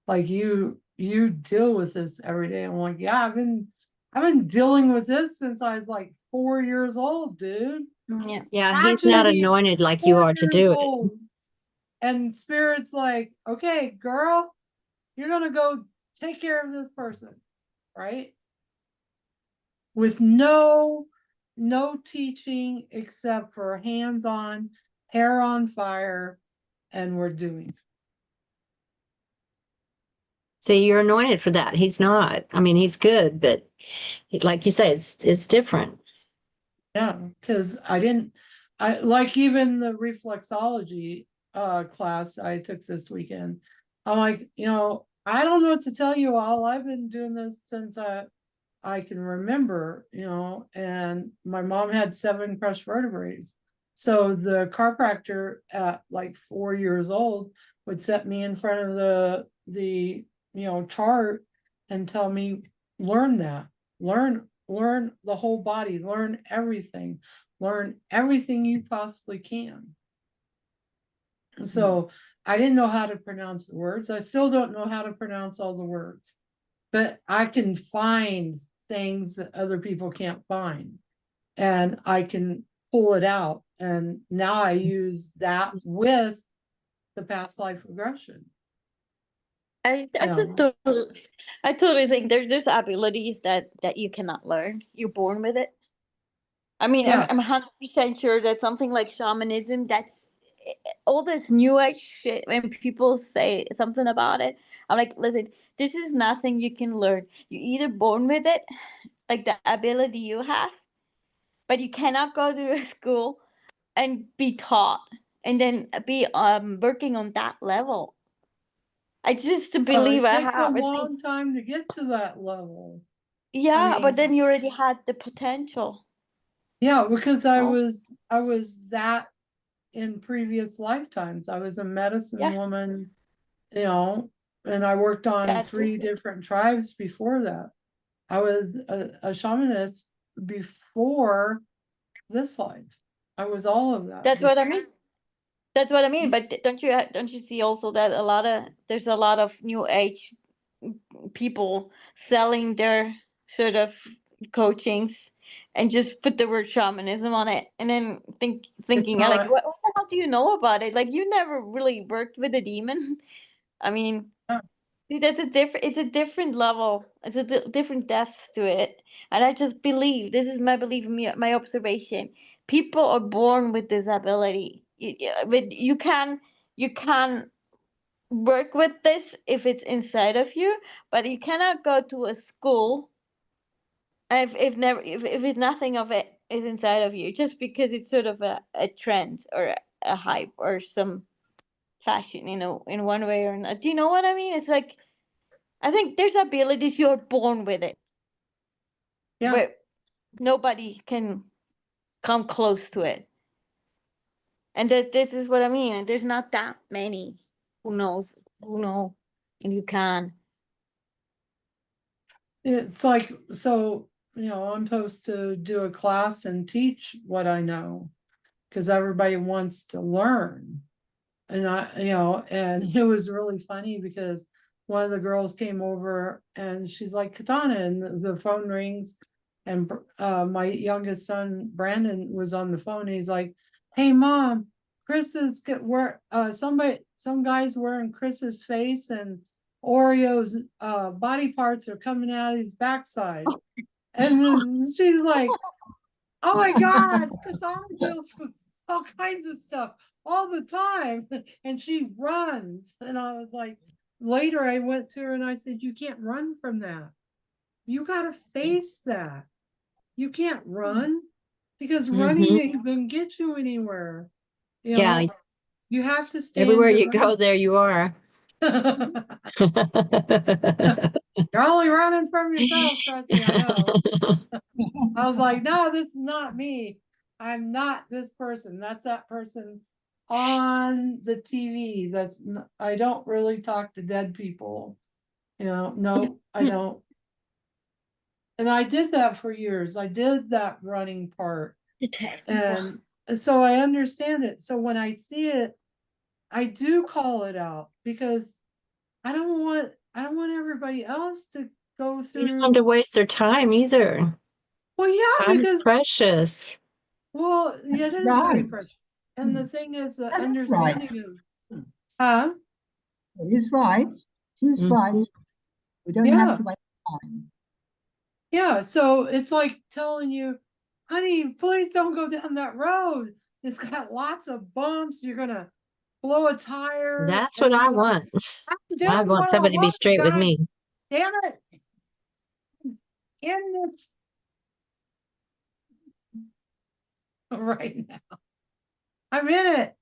Like you deal with this every day. I'm like, yeah, I've been dealing with this since I was like 4 years old, dude. Yeah. Yeah, he's Imagine not being anointed like you 4 are to years do it. old, and Spirit's like, okay, girl, you're gonna go take care of this person, right? With no teaching except for hands-on, hair on fire, and we're doing. See, you're anointed for that. He's not. I mean, he's good, but like you say, it's different. Yeah, because I like even the reflexology class I took this weekend. I'm like, you know, I don't know what to tell you all. I've been doing this since I can remember, you know, and my mom had 7 crushed vertebrae. So the chiropractor at like 4 years old would set me in front of the chart and tell me, learn that, learn the whole body, learn everything you possibly can. So I didn't know how to pronounce the words. I still don't know how to pronounce all the words, but I can find things that other people can't find, and I can pull it out. And now I use that with the past life regression. I Yeah. just I totally think there's abilities that you cannot learn. You're born with it. I mean, Yeah. I'm 100% sure that something like shamanism, that's all this new age shit. When people say something about it, I'm like, listen, this is nothing you can learn. You're either born with it, like the ability you have, but you cannot go to a school and be taught and then be working on that level. I just believe It I takes a have. I think, long time to get to that level. yeah, but then mean- you already had the potential. Yeah, because I Oh. was that in previous lifetimes. I was a medicine Yeah. woman, you know, and I worked on That's 3 it. different tribes before that. I was a shamanist before this life. I was all of that. That's what I mean. That's what I mean. But don't you see also that there's a lot of new age people selling their sort of coachings and just put the word shamanism on it, and then thinking like, not- what the hell do you know about it? Like, you never really worked with a demon. I mean, Yeah. see, that's a different. It's a different level. It's a different depth to it. And I just believe, this is my belief, my observation. People are born with this ability. But you can work with this if it's inside of you, but you cannot go to a school if it's nothing of it is inside of you, just because it's sort of a trend or a hype or some fashion, in one way or another. Do you know what I mean? It's like, I think there's abilities you're born with it, Yeah. but nobody can come close to it. And that this is what I mean. And there's not that many who know, and you can. It's like, so, you know, I'm supposed to do a class and teach what I know, because everybody wants to learn. And and it was really funny because one of the girls came over and she's like, Katana, and the phone rings, and my youngest son, Brandon, was on the phone. He's like, hey mom, Chris is some guy's wearing Chris's face, and Oreo's body parts are coming out of his backside. And then she's like, Oh my God, Katana deals with all kinds of stuff all the time. And she runs. And I was like, later I went to her and I said, you can't run from that. You gotta face that. You can't run because running Mhm. ain't gonna get you anywhere. You Yeah, know, you have to stand everywhere your you go, there you are. ground. You're only running from yourself, trust me, I know. I was like, no, this is not me. I'm not this person. That's that person on the TV. I don't really talk to dead people. No, I don't. And I did that for years. I did that running part. And so I understand it. So when I see it, I do call it out because I don't want everybody else to go You don't through. want to waste their time either. Well, yeah, Time is because precious. well, yeah, it That's is very right. precious. And the thing is, the That is right. understanding of, huh? It is right. She's right. Mhm. We don't have Yeah, to waste time. yeah. So it's like telling you, honey, please don't go down that road. It's got lots of bumps. You're gonna blow a tire. That's what And I you're like, want. I'm I doing want what I somebody to be want, straight with God me. damn it. In this right now. I'm in it.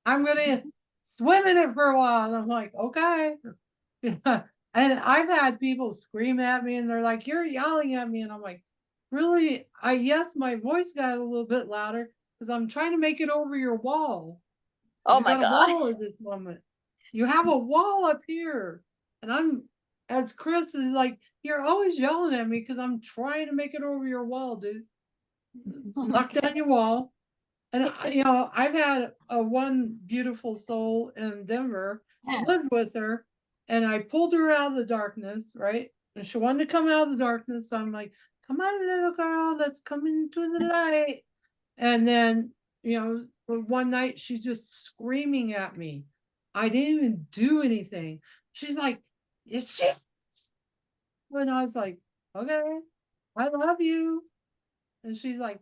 I'm gonna swim in it for a while. And I'm like, okay. Yeah. And I've had people scream at me and they're like, you're yelling at me. And I'm like, really? Yes, my voice got a little bit louder because I'm trying to make it over your wall. Oh You my got a God. wall at this moment. You have a wall up here. And as Chris is like, you're always yelling at me because I'm trying to make it over your wall, dude. Oh my Knock down your wall. And I've had a one beautiful soul in Denver, lived with her, and I pulled her out of the darkness, right? And she wanted to come out of the darkness. So I'm like, come on, little girl, let's come into the light. And then, one night she's just screaming at me. I didn't even do anything. She's like, is she? When I was like, okay, I love you. And she's like,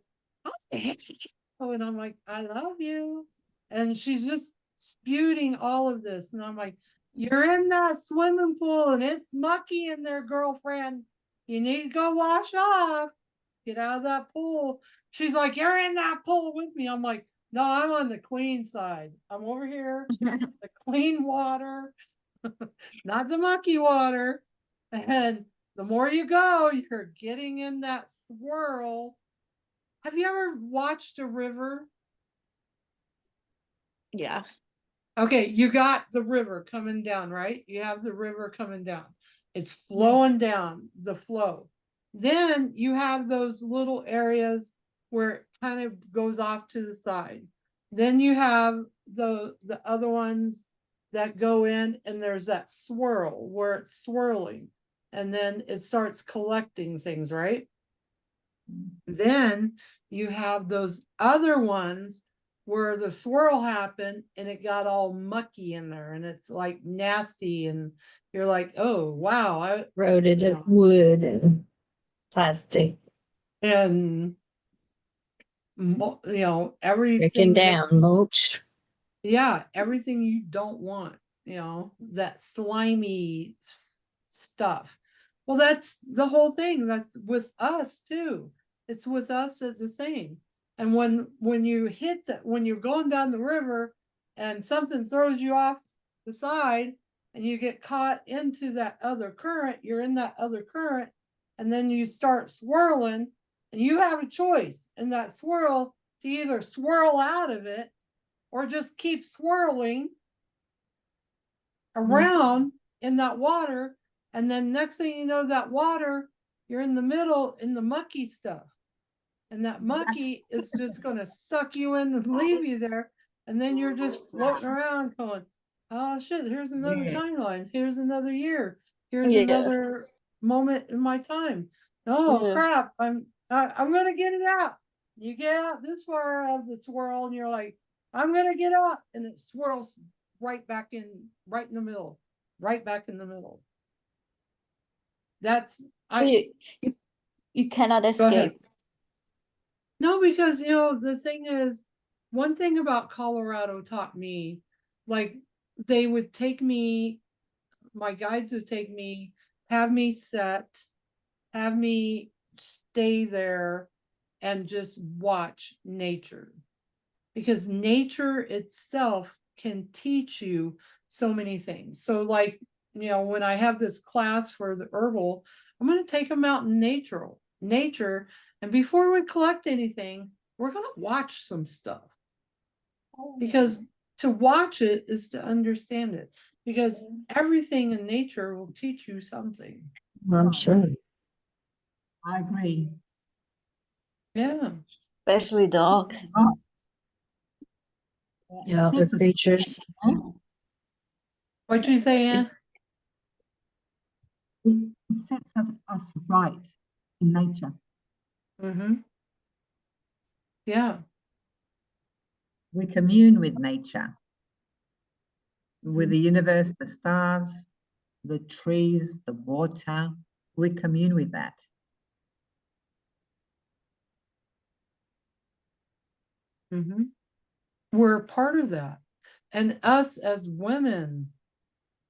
oh, and I'm like, I love you. And she's just spewing all of this. And I'm like, you're in that swimming pool and it's mucky in there, girlfriend. You need to go wash off. Get out of that pool. She's like, you're in that pool with me. I'm like, no, I'm on the clean side. I'm over here, the clean water, not the mucky water. And the more you go, you're getting in that swirl. Have you ever watched a river? Yeah. Okay, you got the river coming down, right? You have the river coming down. It's flowing down the flow. Then you have those little areas where it kind of goes off to the side. Then you have the other ones that go in and there's that swirl where it's swirling and then it starts collecting things, right? Then you have those other ones where the swirl happened and it got all mucky in there and it's like nasty and you're like, oh wow, Roaded wood and plastic. and Breaking everything down mulch. yeah, everything you don't want, that slimy stuff. Well, that's the whole thing. That's with us too. It's with us as the same. And when you hit that, when you're going down the river and something throws you off the side and you get caught into that other current, you're in that other current, and then you start swirling, and you have a choice in that swirl to either swirl out of it or just keep swirling around in that water. And then next thing you know, that water, you're in the middle in the mucky stuff. And that mucky is just going to suck you in and leave you there. And then you're just floating around going, oh shit, here's another timeline. Here's another year. Here's another moment in my time. Oh crap, I'm gonna get it out. You get out this far of the swirl and you're like, I'm gonna get out, and it swirls right back in, right in the middle, right back in the middle. That's You cannot go ahead. escape. No, because you know, the thing is, one thing about Colorado taught me, like they would take me, my guides would take me, have me set, have me stay there and just watch nature. Because nature itself can teach you so many things. So like, you know, when I have this class for the herbal, I'm going to take them out in nature. And before we collect anything, we're going to watch some stuff. Because to watch it is to understand it. Because everything in nature will teach you something. I'm sure. I agree. Yeah. Especially dogs. Yeah, It the sets us- creatures. What'd you say, Ann? it sets us right in nature. Mm-hmm. Yeah. We commune with nature, with the universe, the stars, the trees, the water. We commune with that. Mm-hmm. We're a part of that. And us as women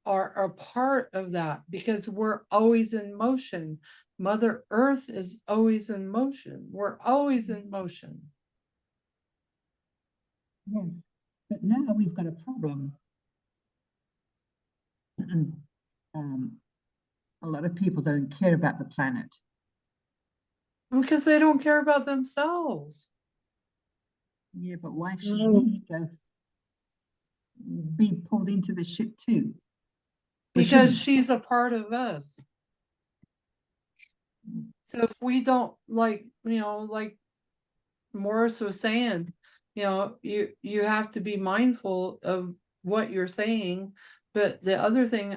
are a part of that because we're always in motion. Mother Earth is always in motion. We're always in motion. Yes, but now we've got a problem. A lot of people don't care about the planet. Because they don't care about themselves. Yeah, but why should Mm. we go be pulled into the ship too? We Because shouldn't. she's a part of us. So if we don't like, you know, like Morris was saying, you know, you have to be mindful of what you're saying. But the other thing,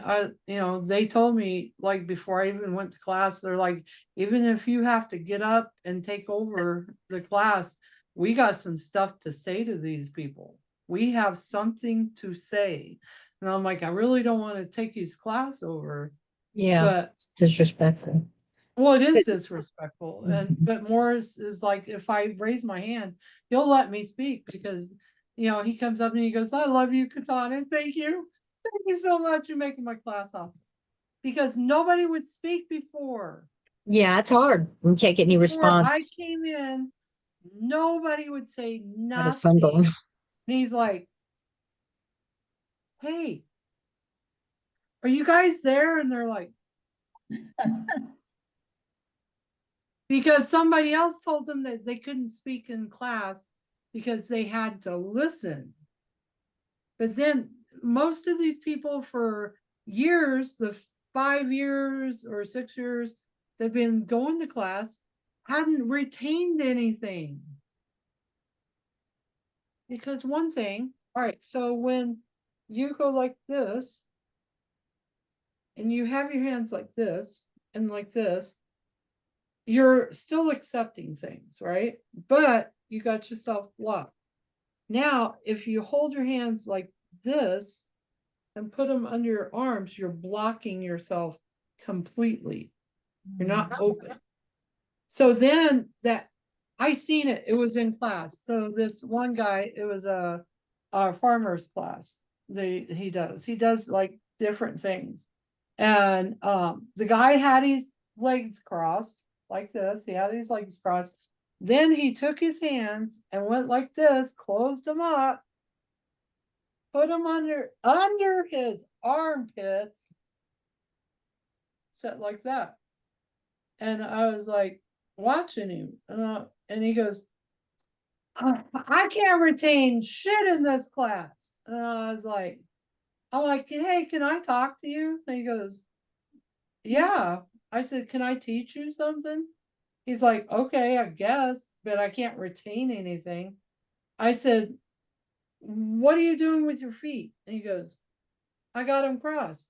you know, they told me like before I even went to class, they're like, even if you have to get up and take over the class, we got some stuff to say to these people. We have something to say. And I'm like, I really don't want to take his class over, Yeah, but it's disrespectful. well, it is disrespectful. And but Morris is like, if I raise my hand, he'll let me speak because you know, he comes up and he goes, I love you, Katana. Thank you. Thank you so much. You're making my class awesome. Because nobody would speak before. Yeah, it's hard. We can't get any Before I response. came in, nobody would say Got a nothing. sunburn. And he's like, hey, are you guys there? And they're like, because somebody else told them that they couldn't speak in class because they had to listen. But then most of these people for years, the 5 years or 6 years they've been going to class, hadn't retained anything. Because one thing, all right, so when you go like this, and you have your hands like this and like this, you're still accepting things, right? But you got yourself blocked. Now, if you hold your hands like this and put them under your arms, you're blocking yourself completely. You're not open. So then that I seen it, it was in class. So this one guy, it was a farmer's class. He does like different things. And the guy had his legs crossed like this. He had his legs crossed. Then he took his hands and went like this, closed them up, put them under his armpits, set like that. And I was like watching him, and he goes, I can't retain shit in this class. And I was like, I'm like, hey, can I talk to you? And he goes, yeah. I said, can I teach you something? He's like, okay, I guess, but I can't retain anything. I said, what are you doing with your feet? And he goes, I got them crossed.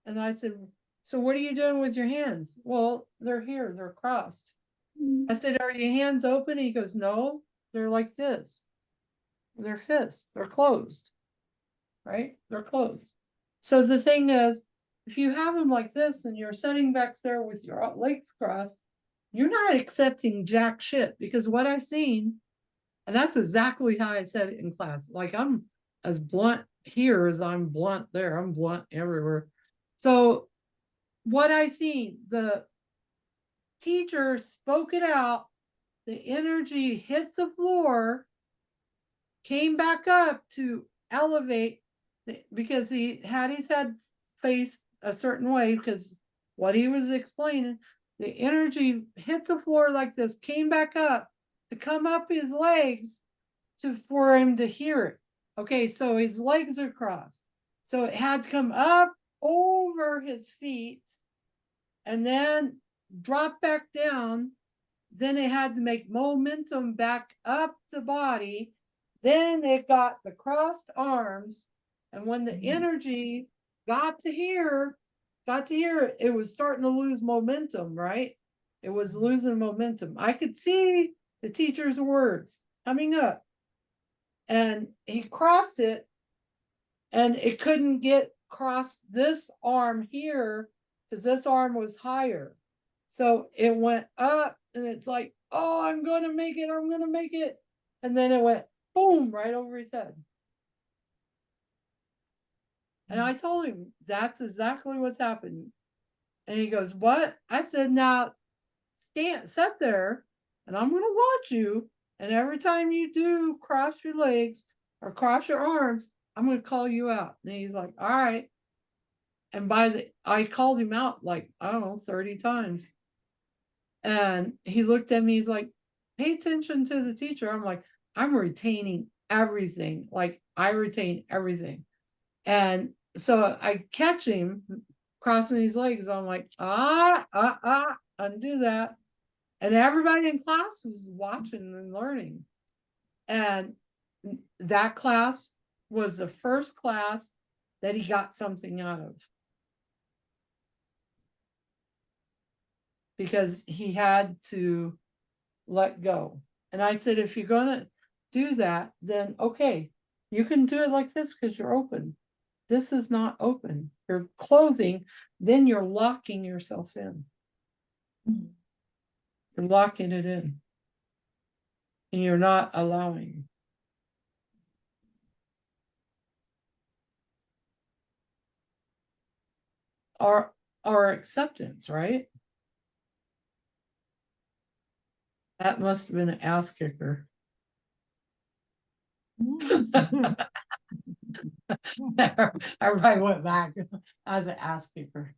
And I said, so what are you doing with your hands? Well, they're here, they're crossed. I said, are your hands open? He goes, no, they're like this. They're fists, they're closed, right? They're closed. So the thing is, if you have them like this and you're sitting back there with your legs crossed, you're not accepting jack shit, because what I've seen, and that's exactly how I said it in class. Like, I'm as blunt here as I'm blunt there. I'm blunt everywhere. So what I seen, the teacher spoke it out, the energy hit the floor, came back up to elevate because he had his head faced a certain way, because what he was explaining, the energy hit the floor like this, came back up to come up his legs for him to hear it. Okay, so his legs are crossed. So it had to come up over his feet and then drop back down. Then it had to make momentum back up the body. Then it got the crossed arms. And when the energy got to here, it was starting to lose momentum, right? It was losing momentum. I could see the teacher's words coming up. And he crossed it, and it couldn't get across this arm here because this arm was higher. So it went up, and it's like, oh, I'm going to make it. I'm going to make it. And then it went boom, right over his head. And I told him, that's exactly what's happening. And he goes, what? I said, now sit there, and I'm going to watch you. And every time you do cross your legs or cross your arms, I'm going to call you out. And he's like, all right. And I called him out like, I don't know, 30 times. And he looked at me, he's like, pay attention to the teacher. I'm like, I'm retaining everything. Like, I retain everything. And so I catch him crossing his legs. I'm like, undo that. And everybody in class was watching and learning. And that class was the first class that he got something out of. Because he had to let go. And I said, if you're going to do that, then okay, you can do it like this because you're open. This is not open. You're closing, then you're locking yourself in. You're locking it in. And you're not allowing. Our acceptance, right? That must have been an ass kicker. Everybody went back. I was an ass kicker.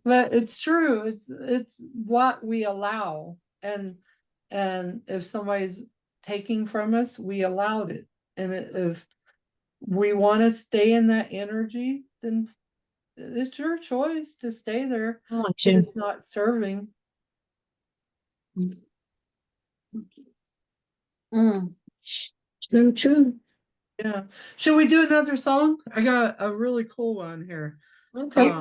But it's true. It's what we allow, and if somebody's taking from us, we allowed it. And if we want to stay in that energy, then it's your choice to stay there. I want If to. it's not serving. True. Yeah. Should we do another song? I got a really cool one here. Okay.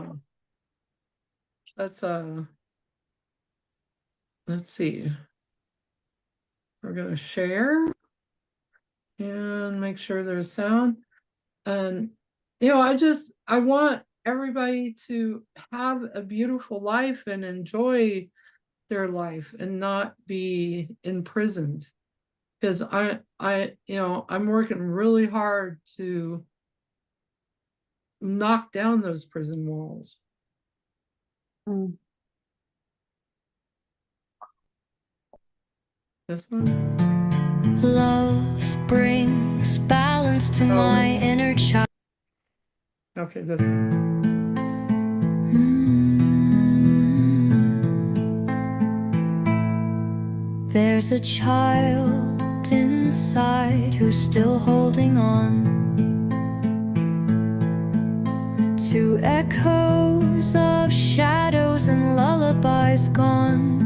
Let's see. We're gonna share and make sure there's sound. And I want everybody to have a beautiful life and enjoy their life and not be imprisoned. Because I'm working really hard to knock down those prison walls. This one? Love brings balance to my inner child. Okay, this one. There's a child inside who's still holding on to echoes of shadows and lullabies gone.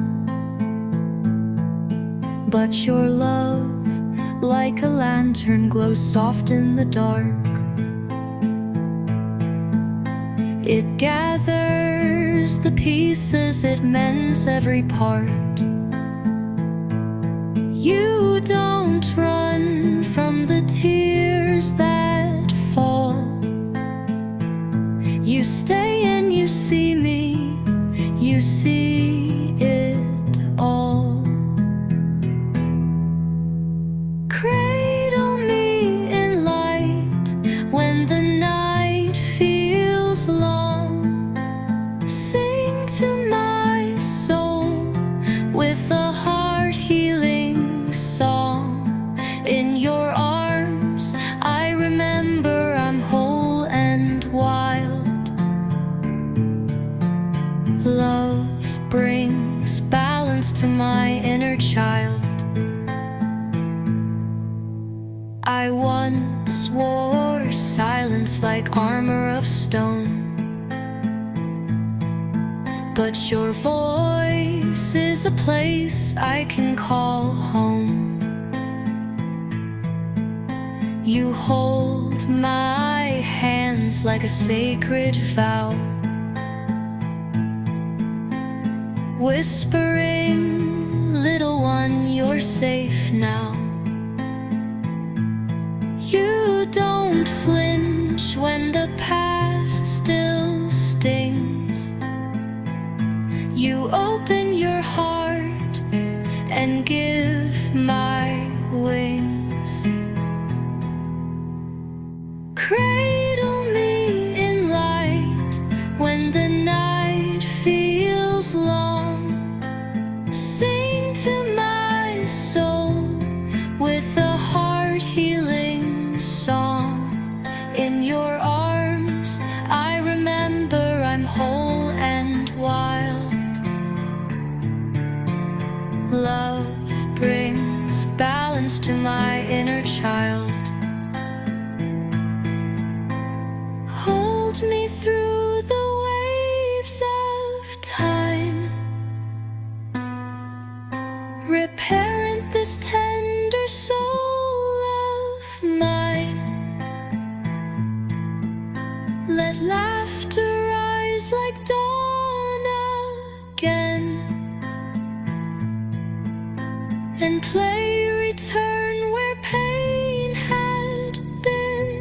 But your love, like a lantern, glows soft in the dark. It gathers the pieces, it mends every part. You don't run from the tears that fall. You stay hands like armor of stone. But your voice is a place I can call home. You hold my hands like a sacred vow, whispering, little one, you're safe now. You don't flinch when the past still stings. You open your heart and give my wings. Cradle me in light when the night feels long. Sing to my soul with a heart-healing song. In your arms, I remember I'm whole and wild. Love brings balance to my inner child. Hold me through the waves of time, reparent this tender soul of mine. Let laughter rise like dawn again, and play return where pain had been.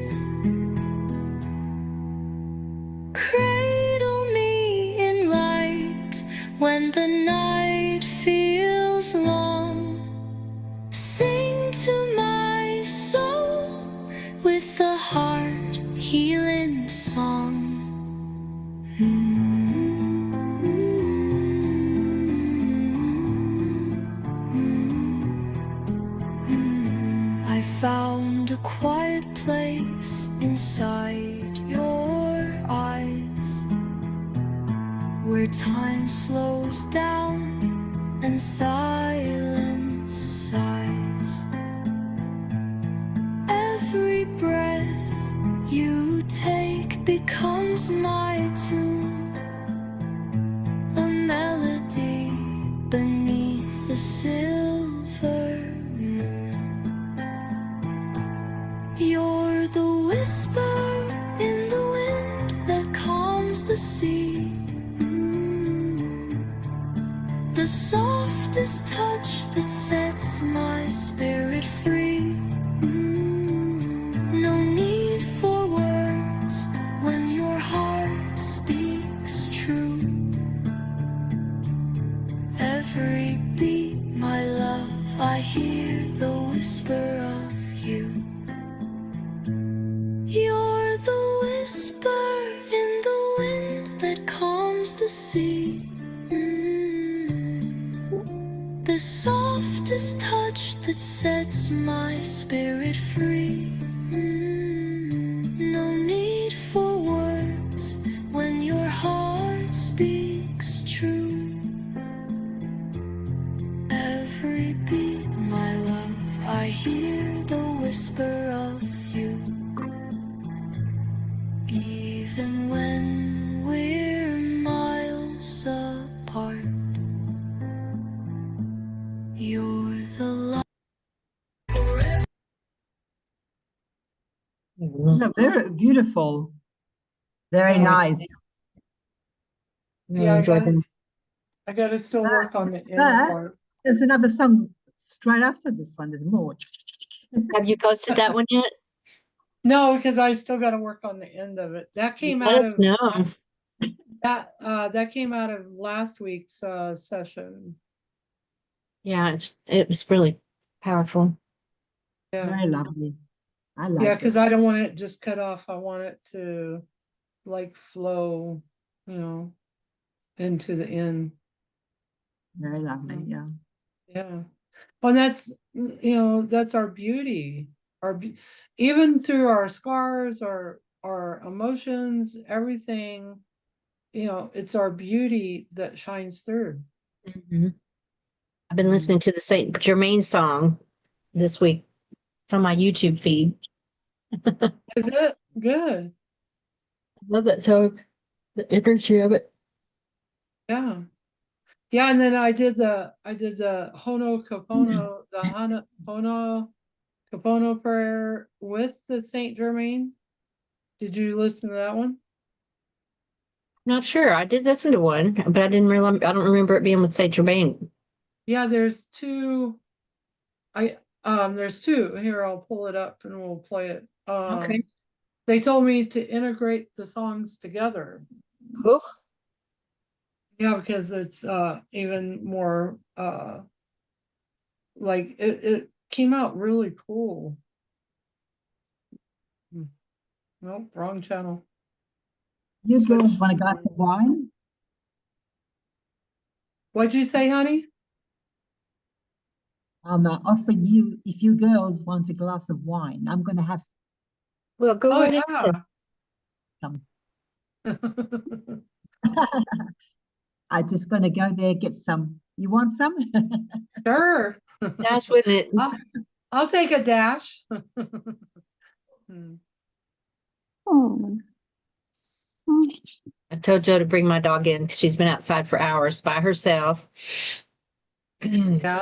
Cradle me in light when the night feels long. Sing to my soul with a heart-healing song. I found a quiet place inside your eyes, where time slows down and silence sighs. Every breath you take becomes my tune, a melody beneath the silver moon. You're the whisper in the wind that calms the sea, the softest touch that sets my spirit free. No need for words when your heart speaks true. Every beat, my love, I hear the whisper of you. You're the whisper in the wind that calms the sea, the softest touch that sets my spirit free. No need for words when your heart speaks true. Every beat, my love, I hear the whisper of you. Even when we're miles apart, you're the light. No, very beautiful. Very Yeah. nice. Yeah, Enjoy them. I gotta still work on the inner But part. there's another song right after this one. There's more. Have you posted that one yet? No, because I still gotta work on the end of it. That came Let out us of know. that came out of last week's session. Yeah, it was really powerful. Yeah, Very lovely. I like yeah, it. because I don't want it just cut off. I want it to like flow, into the end. Very lovely. Yeah. Yeah. Well, that's that's our beauty. Even through our scars, our emotions, everything, it's our beauty that shines through. Mhm. I've been listening to the Saint Germain song this week. It's on my YouTube feed. Is it good? Love that song. The energy of it. Yeah. Yeah, and then I did the Hono Kapono, the Hono Kapono prayer with the Saint Germain. Did you listen to that one? Not sure. I did listen to one, but I didn't realize, I don't remember it being with Saint Germain. Yeah, there's two. There's two. Here, I'll pull it up and we'll play it. Okay. They told me to integrate the songs together. Cool. Yeah, because it's even more like it came out really cool. Nope, wrong channel. You Switch. girls want a glass of wine? What'd you say, honey? I'm offering you, if you girls want a glass of wine, I'm going to have Well, go Oh right ahead. some. yeah. I'm just going to go there, get some. You want some? Sure. Nice, wouldn't it? I'll take a dash. Oh. I told Joe to bring my dog in because she's been outside for hours by herself. Yeah.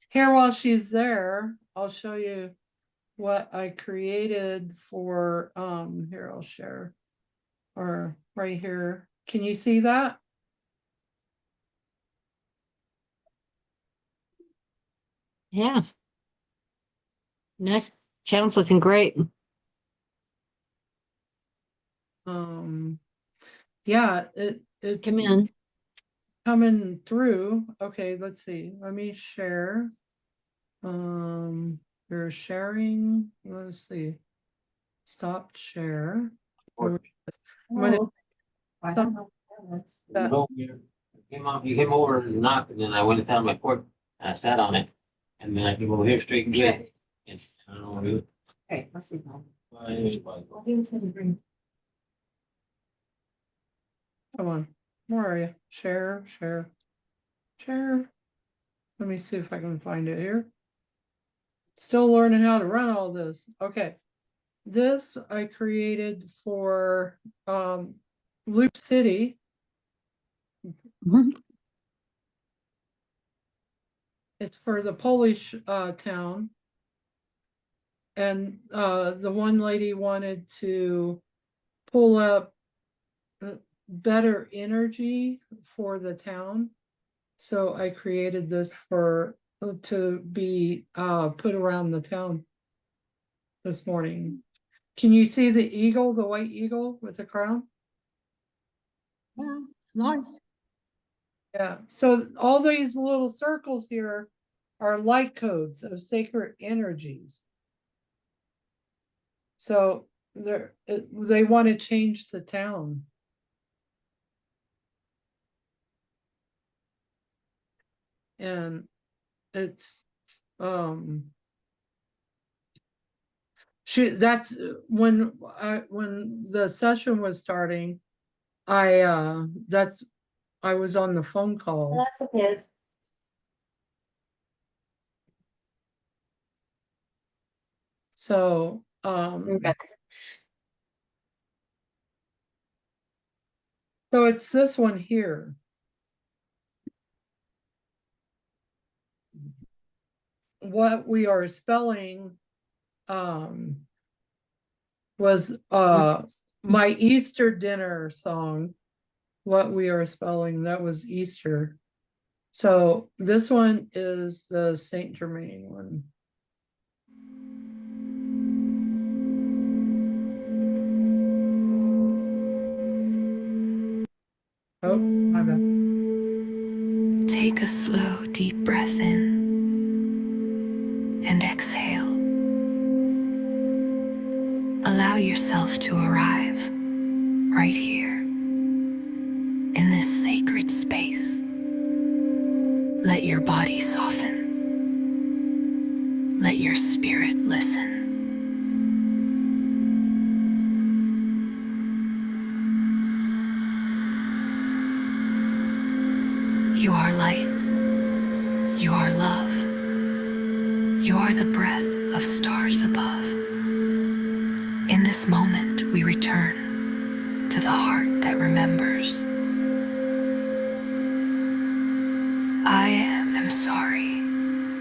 Here, while she's there, I'll show you what I created for, here, I'll share. Or right here. Can you see that? Yeah. Nice. Channel's looking great. Yeah, it's Come in. coming through. Okay, let's see. Let me share. You're sharing. Let's see. Stop share. I'm gonna- You came over and knocked, and then I went down my porch, and I sat on it, and then I came over here straight and good. And I don't know what to do. Okay, let's see. Well, anyway, but- Come on. Where are you? Share. Let me see if I can find it here. Still learning how to run all this. Okay. This I created for Loop City. Mhm. It's for the Polish town. And the one lady wanted to pull up better energy for the town. So I created this for to be put around the town this morning. Can you see the eagle, the white eagle with the crown? Yeah, it's nice. Yeah, so all these little circles here are light codes of sacred energies. So they want to change the town. And it's that's when the session was starting, I was on the phone call. Lots of kids. So Okay. so it's this one here. What we are spelling was my Easter dinner song. What we are spelling, that was Easter. So this one is the Saint Germain one. Oh, my bad. Take a slow, deep breath in and exhale. Allow yourself to arrive right here in this sacred space. Let your body soften. Let your spirit listen. You are light. You are love. You are the breath of stars above. In this moment, we return to the heart that remembers. I am sorry.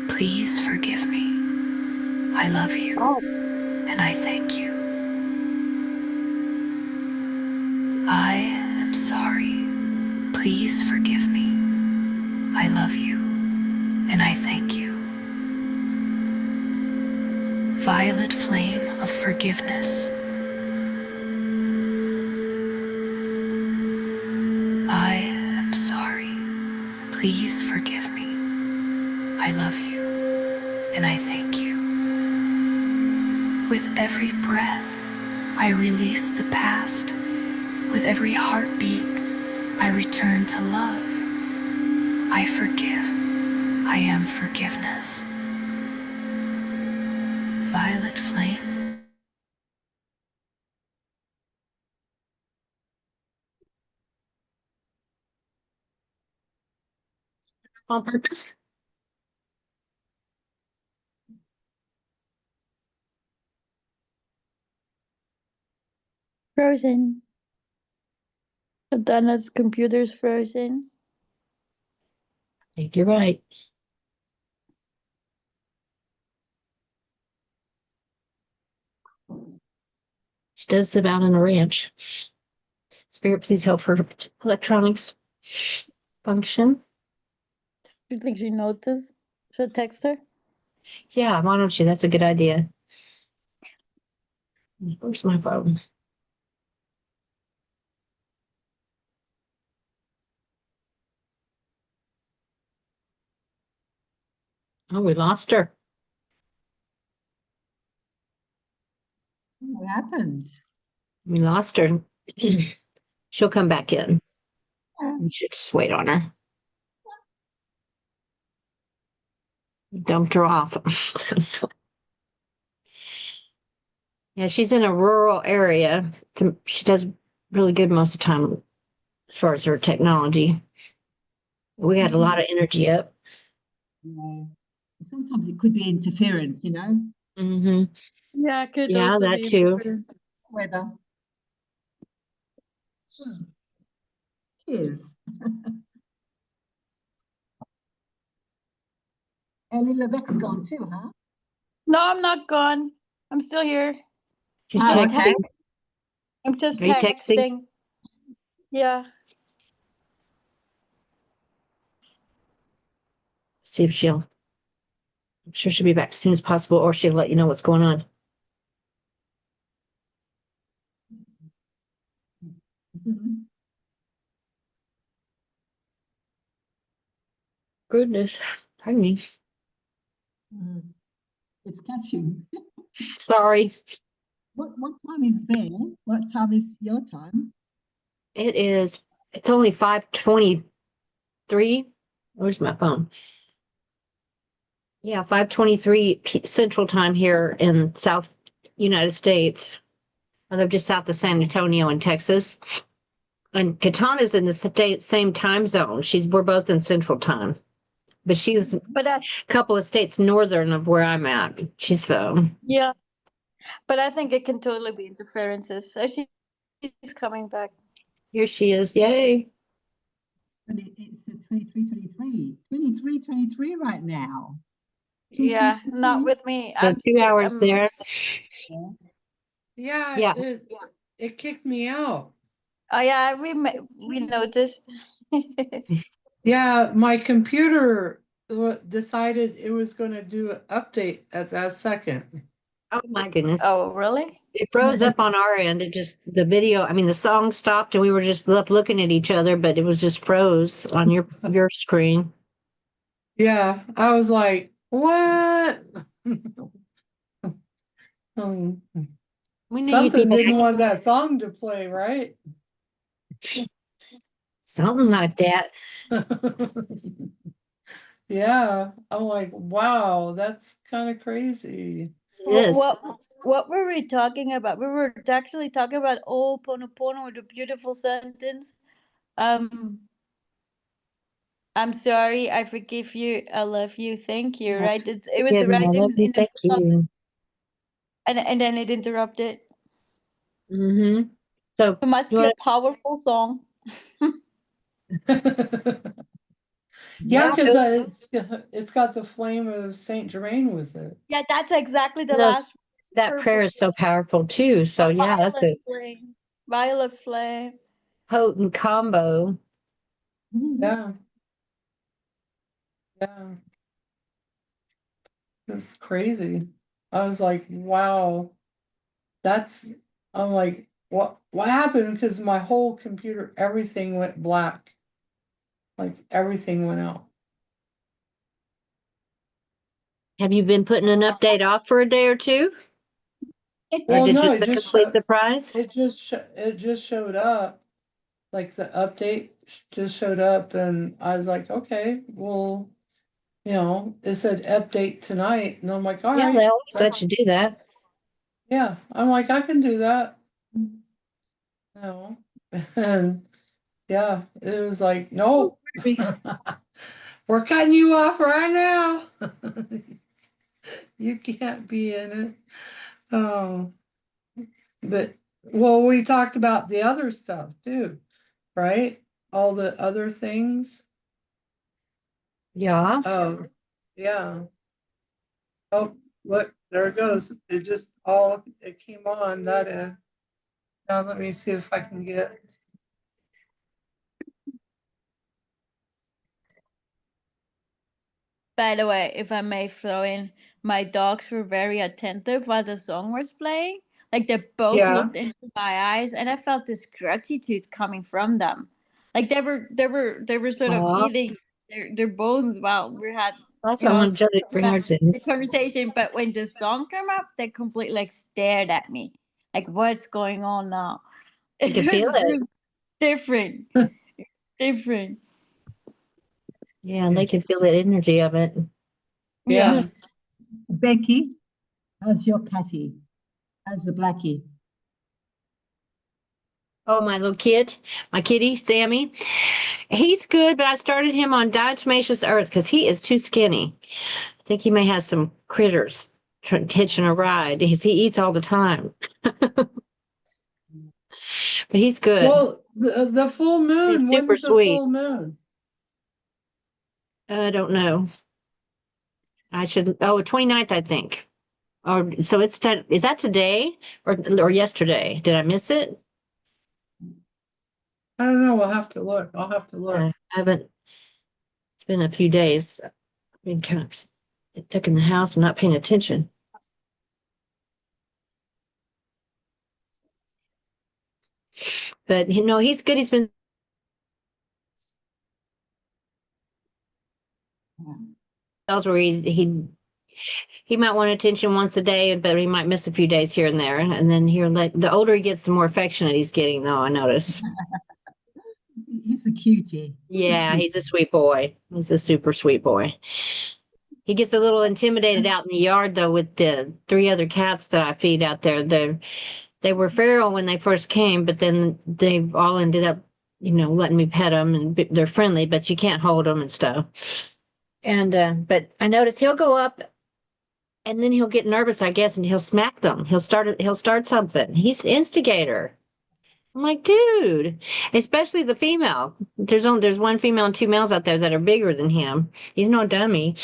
Please forgive me. I love you, and I thank you. I am sorry. Please forgive me. I love you, and I thank you. Violet flame of forgiveness. I am sorry. Please forgive me. I love you, and I thank you. With every breath, I release the past. With every heartbeat, I return to love. I forgive. I am forgiveness. Violet flame. On purpose? Frozen. Donna's computer's frozen. I think you're right. She does live out on a ranch. Spirit, please help her electronics function. Do you think she knows this? Should I text her? Yeah, why don't you? That's a good idea. Where's my phone? Oh, we lost her. What happened? We lost her. She'll come back in. Yeah. We should just wait on her. Dumped her off. Yeah, she's in a rural area. She does really good most of the time as far as her technology. We had a lot of energy up. Yeah. Sometimes it could be interference, you know, Mm-hmm. Yeah, it could Yeah, also that be too. different. weather. Cheers. Ellie Levesque's gone too, huh? No, I'm not gone. I'm still here. She's Oh, texting. okay. I'm just Are you texting? texting. Yeah. See if she'll. I'm sure she'll be back as soon as possible, or she'll let you know what's going on. Mhm. Goodness, pardon me. Mm. It's catching. Sorry. What time is there? What time is your time? It is. It's only 5:23. Where's my phone? Yeah, 5:23 Central Time here in South United States. I live just south of San Antonio in Texas. And Katana's in the same time zone. We're both in Central Time. But she's a But couple of states northern of where I'm at. She's yeah. But I think it can totally be interferences. So she's coming back. here she is. Yay. But it's at 23 right now. Yeah, 23. not with me. So I'm 2 hours there. Yeah, Yeah. it kicked me out. Oh yeah, we noticed. Yeah, my computer decided it was gonna do an update at that second. Oh my goodness. Oh really? It froze up on our end. The video, I mean, the song stopped and we were just left looking at each other, but it was just froze on your screen. Yeah, I was like, what? We knew you'd be Something didn't back. want that song to play, right? Something like that. Yeah, I'm like, wow, that's kind of crazy. It is. What were we talking about? We were actually talking about Oh Ponopono with a beautiful sentence. I'm sorry, I forgive you, I love you, thank you, right? It was Forgive me, right I love you, in the thank song, you. and then it interrupted. Mm-hmm. So It must you be a wanna- powerful song. Yeah, Yeah, because it's got the flame of Saint Germain with it. Yeah, that's exactly the Those- last. that prayer is so powerful too. So yeah, that's a Violet flame. Violet flame. potent combo. Yeah. Yeah. It's crazy. I was like, wow, that's, I'm like, what happened? Because my whole computer, everything went black. Like everything went out. Have you been putting an update off for a day or two? Or Well, did no, just a complete surprise? it just showed up. Like the update just showed up and I was like, okay, well, it said update tonight. And I'm like, all Yeah, right. they always let you do that. Yeah, I'm like, I can do that. No. And yeah, it was like, no. We're cutting you off right now. You can't be in it. Oh, but well, we talked about the other stuff too, right? All the other things. Yeah. Oh, yeah. Oh, look, there it goes. It came on that end. Now let me see if I can get. By the way, if I may throw in, my dogs were very attentive while the song was playing. Like they both Yeah. looked into my eyes, and I felt this gratitude coming from them. Like they were sort of Aw. eating their bones while we had That's you what I'm know gonna Jody Bringhart's in. the conversation. But when the song came up, they completely like stared at me, like what's going on now? You can feel it. was different, different. Yeah, and they can feel the energy of it. Yeah. Becky, how's your catty? How's the blackie? Oh, my little kid, my kitty, Sammy. He's good, but I started him on diatomaceous earth because he is too skinny. I think he may have some critters hitching a ride. He eats all the time. But he's good. Well, the full moon, He's super when's the sweet. full moon? I don't know. I should, 29th, I think. Or so is that today or yesterday? Did I miss it? I don't know, we'll have to look. I'll have to look. I haven't. It's been a few days. I've been kind of stuck in the house and not paying attention. But he's good. He's been else where he might want attention once a day, but he might miss a few days here and there. And then the older he gets, the more affectionate he's getting, though, I notice. He's a cutie. Yeah, he's a sweet boy. He's a super sweet boy. He gets a little intimidated out in the yard, though, with the 3 other cats that I feed out there. They were feral when they first came, but then they've all ended up, letting me pet them, and they're friendly, but you can't hold them and stuff. And but I notice he'll go up and then he'll get nervous, I guess, and he'll smack them. He'll start something. He's the instigator. I'm like, dude, especially the female. There's one female and 2 males out there that are bigger than him. He's no dummy.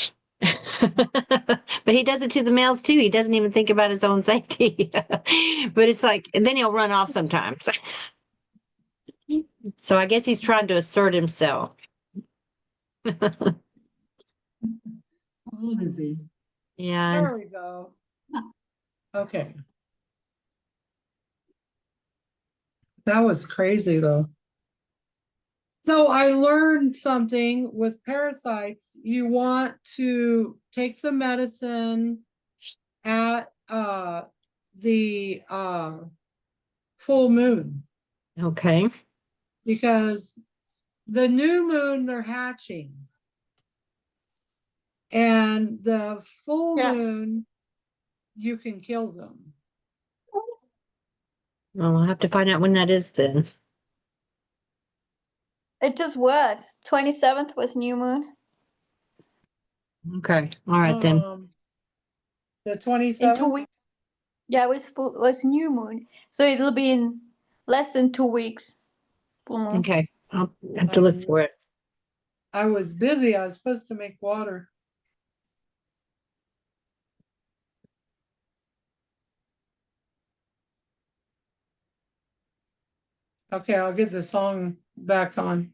But he does it to the males too. He doesn't even think about his own safety. But it's like, and then he'll run off sometimes. So I guess he's trying to assert himself. How old is he? Yeah. There we go. Okay. That was crazy though. So I learned something with parasites. You want to take the medicine at the full moon, Okay. because the new moon they're hatching. And the full Yeah. moon, you can kill them. Well, we'll have to find out when that is then. It just was. 27th was new moon. Okay. All right then. The In 2 27th. weeks. Yeah, it was new moon. So it'll be in less than 2 weeks. Full moon. Okay, I'll have to look Um, for it. I was busy. I was supposed to make water. Okay, I'll get the song back on.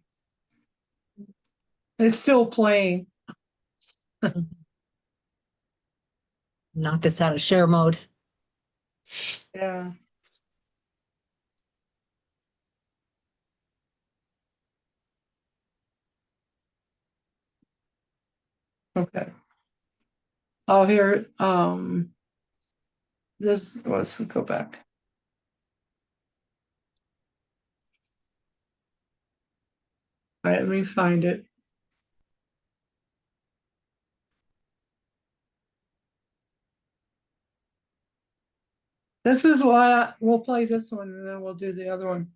It's still playing. Knock this out of share mode. Yeah. Okay. I'll hear it. This, let's go back. All right, let me find it. This is why we'll play this one and then we'll do the other one.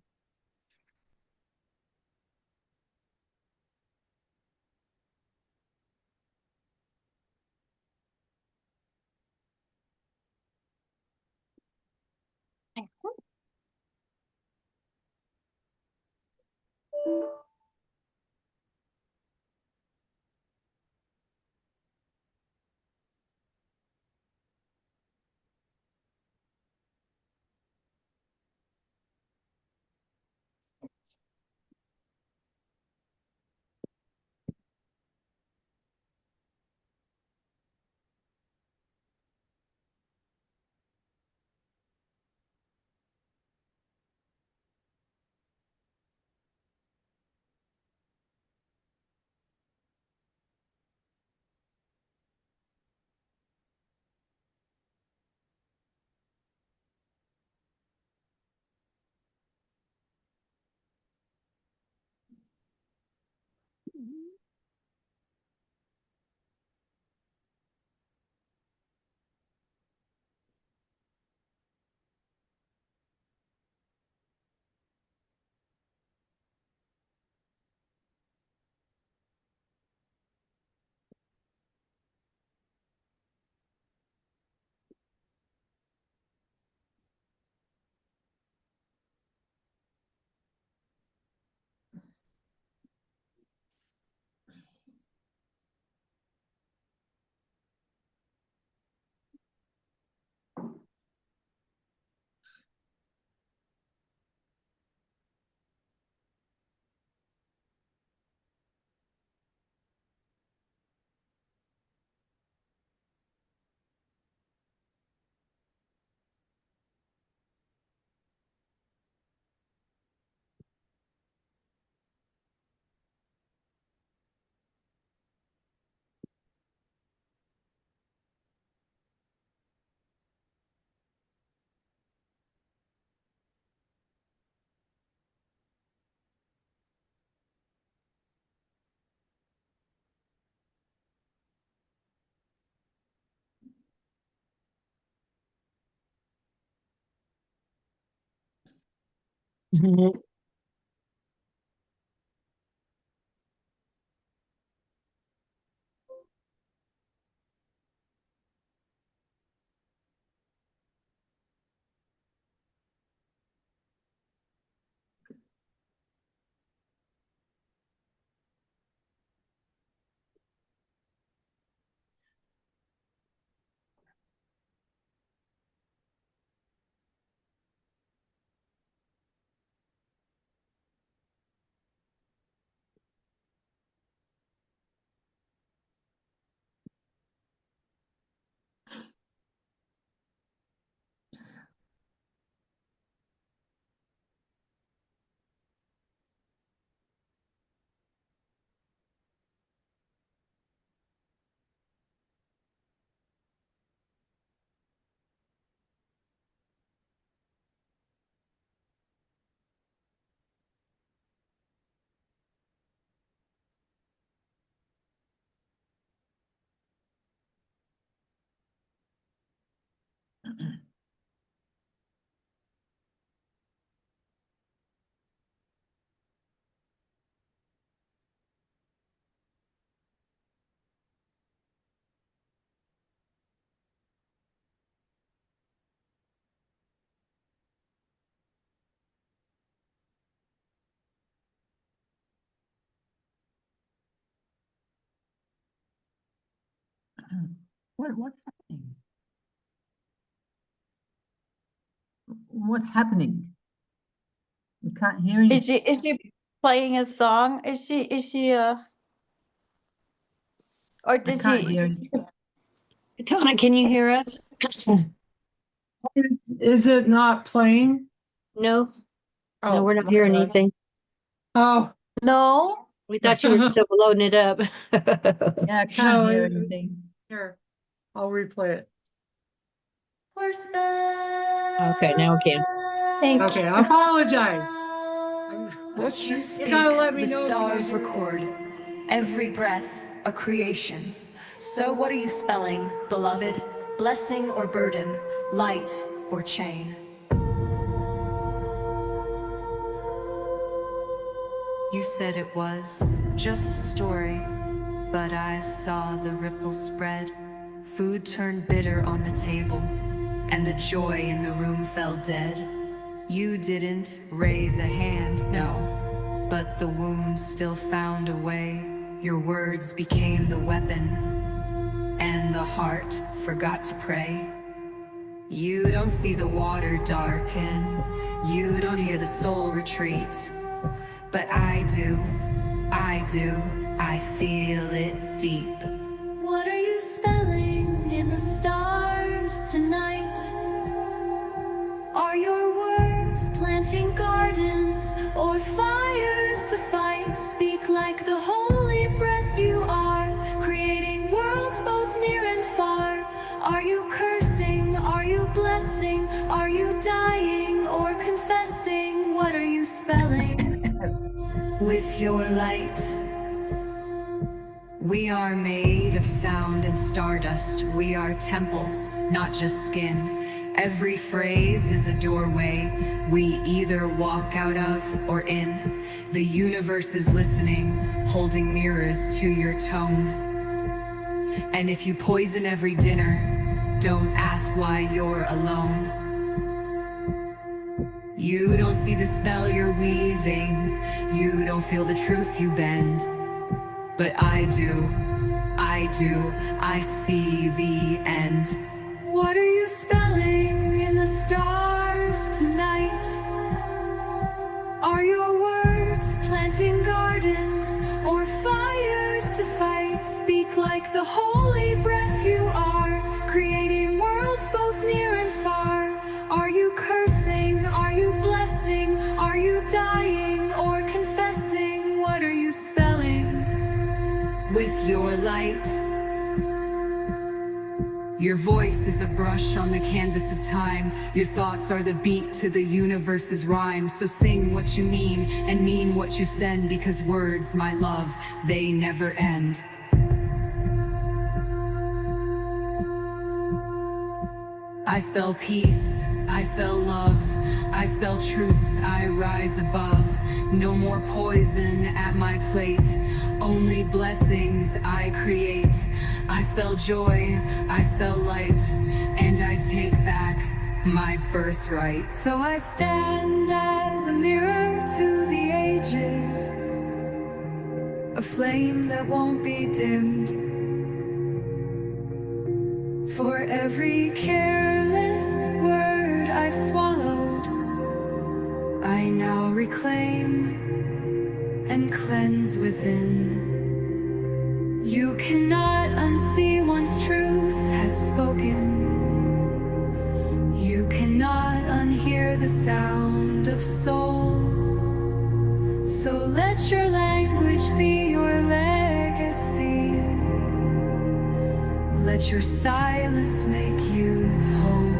What's happening? What's happening? You can't hear anything. Is she playing a song? Is she or I did can't she? hear. Donna, can you hear us? Is it not playing? No, no, Oh, we're not my hearing bad. anything. Oh, No. We thought you were still loading it up. Yeah, I can't no, hear it's- anything. here, I'll replay it. We're spelled. Okay, now we can. Thank Okay, I apologize. What you speak, gotta let me the know if you stars can. record. Every breath, a creation. So what are you spelling, beloved? Blessing or burden, light or chain? You said it was just a story, but I saw the ripples spread. Food turned bitter on the table, and the joy in the room fell dead. You didn't raise a hand, no, but the wound still found a way. Your words became the weapon, and the heart forgot to pray. You don't see the water darken, you don't hear the soul retreat, but I do, I feel it deep. What are you spelling in the stars tonight? Are your words planting gardens or fires to fight? Speak like the holy breath you are, creating worlds both near and far. Are you cursing? Are you blessing? Are you dying or confessing? What are you spelling with your light? We are made of sound and stardust. We are temples, not just skin. Every phrase is a doorway we either walk out of or in. The universe is listening, holding mirrors to your tone. And if you poison every dinner, don't ask why you're alone. You don't see the spell you're weaving, you don't feel the truth you bend. But I do, I see the end. What are you spelling in the stars tonight? Are your words planting gardens or fires to fight? Speak like the holy breath you are, creating worlds both near and far. Are you cursing? Are you blessing? Are you dying or confessing? What are you spelling with your light? Your voice is a brush on the canvas of time. Your thoughts are the beat to the universe's rhyme. So sing what you mean and mean what you send, because words, my love, they never end. I spell peace, I spell love, I spell truth, I rise above. No more poison at my plate, only blessings I create. I spell joy, I spell light, and I take back my birthright. So I stand as a mirror to the ages, a flame that won't be dimmed. For every careless word I've swallowed, I now reclaim and cleanse within. You cannot unsee once truth has spoken. You cannot unhear the sound of soul. So let your language be your legacy. Let your silence make you whole,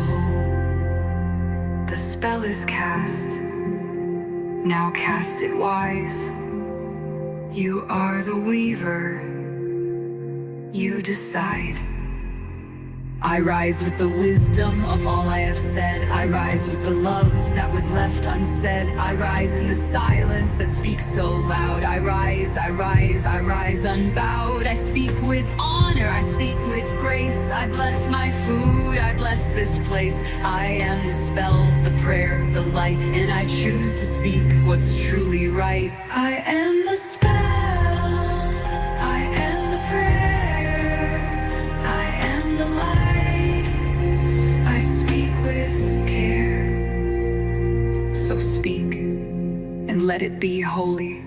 whole. The spell is cast, now cast it wise. You are the weaver, you decide. I rise with the wisdom of all I have said. I rise with the love that was left unsaid. I rise in the silence that speaks so loud. I rise, I rise, I rise unbowed. I speak with honor, I speak with grace. I bless my food, I bless this place. I am the spell, the prayer, the light, and I choose to speak what's truly right. I am the spell, I am the prayer, speak, and let it be holy.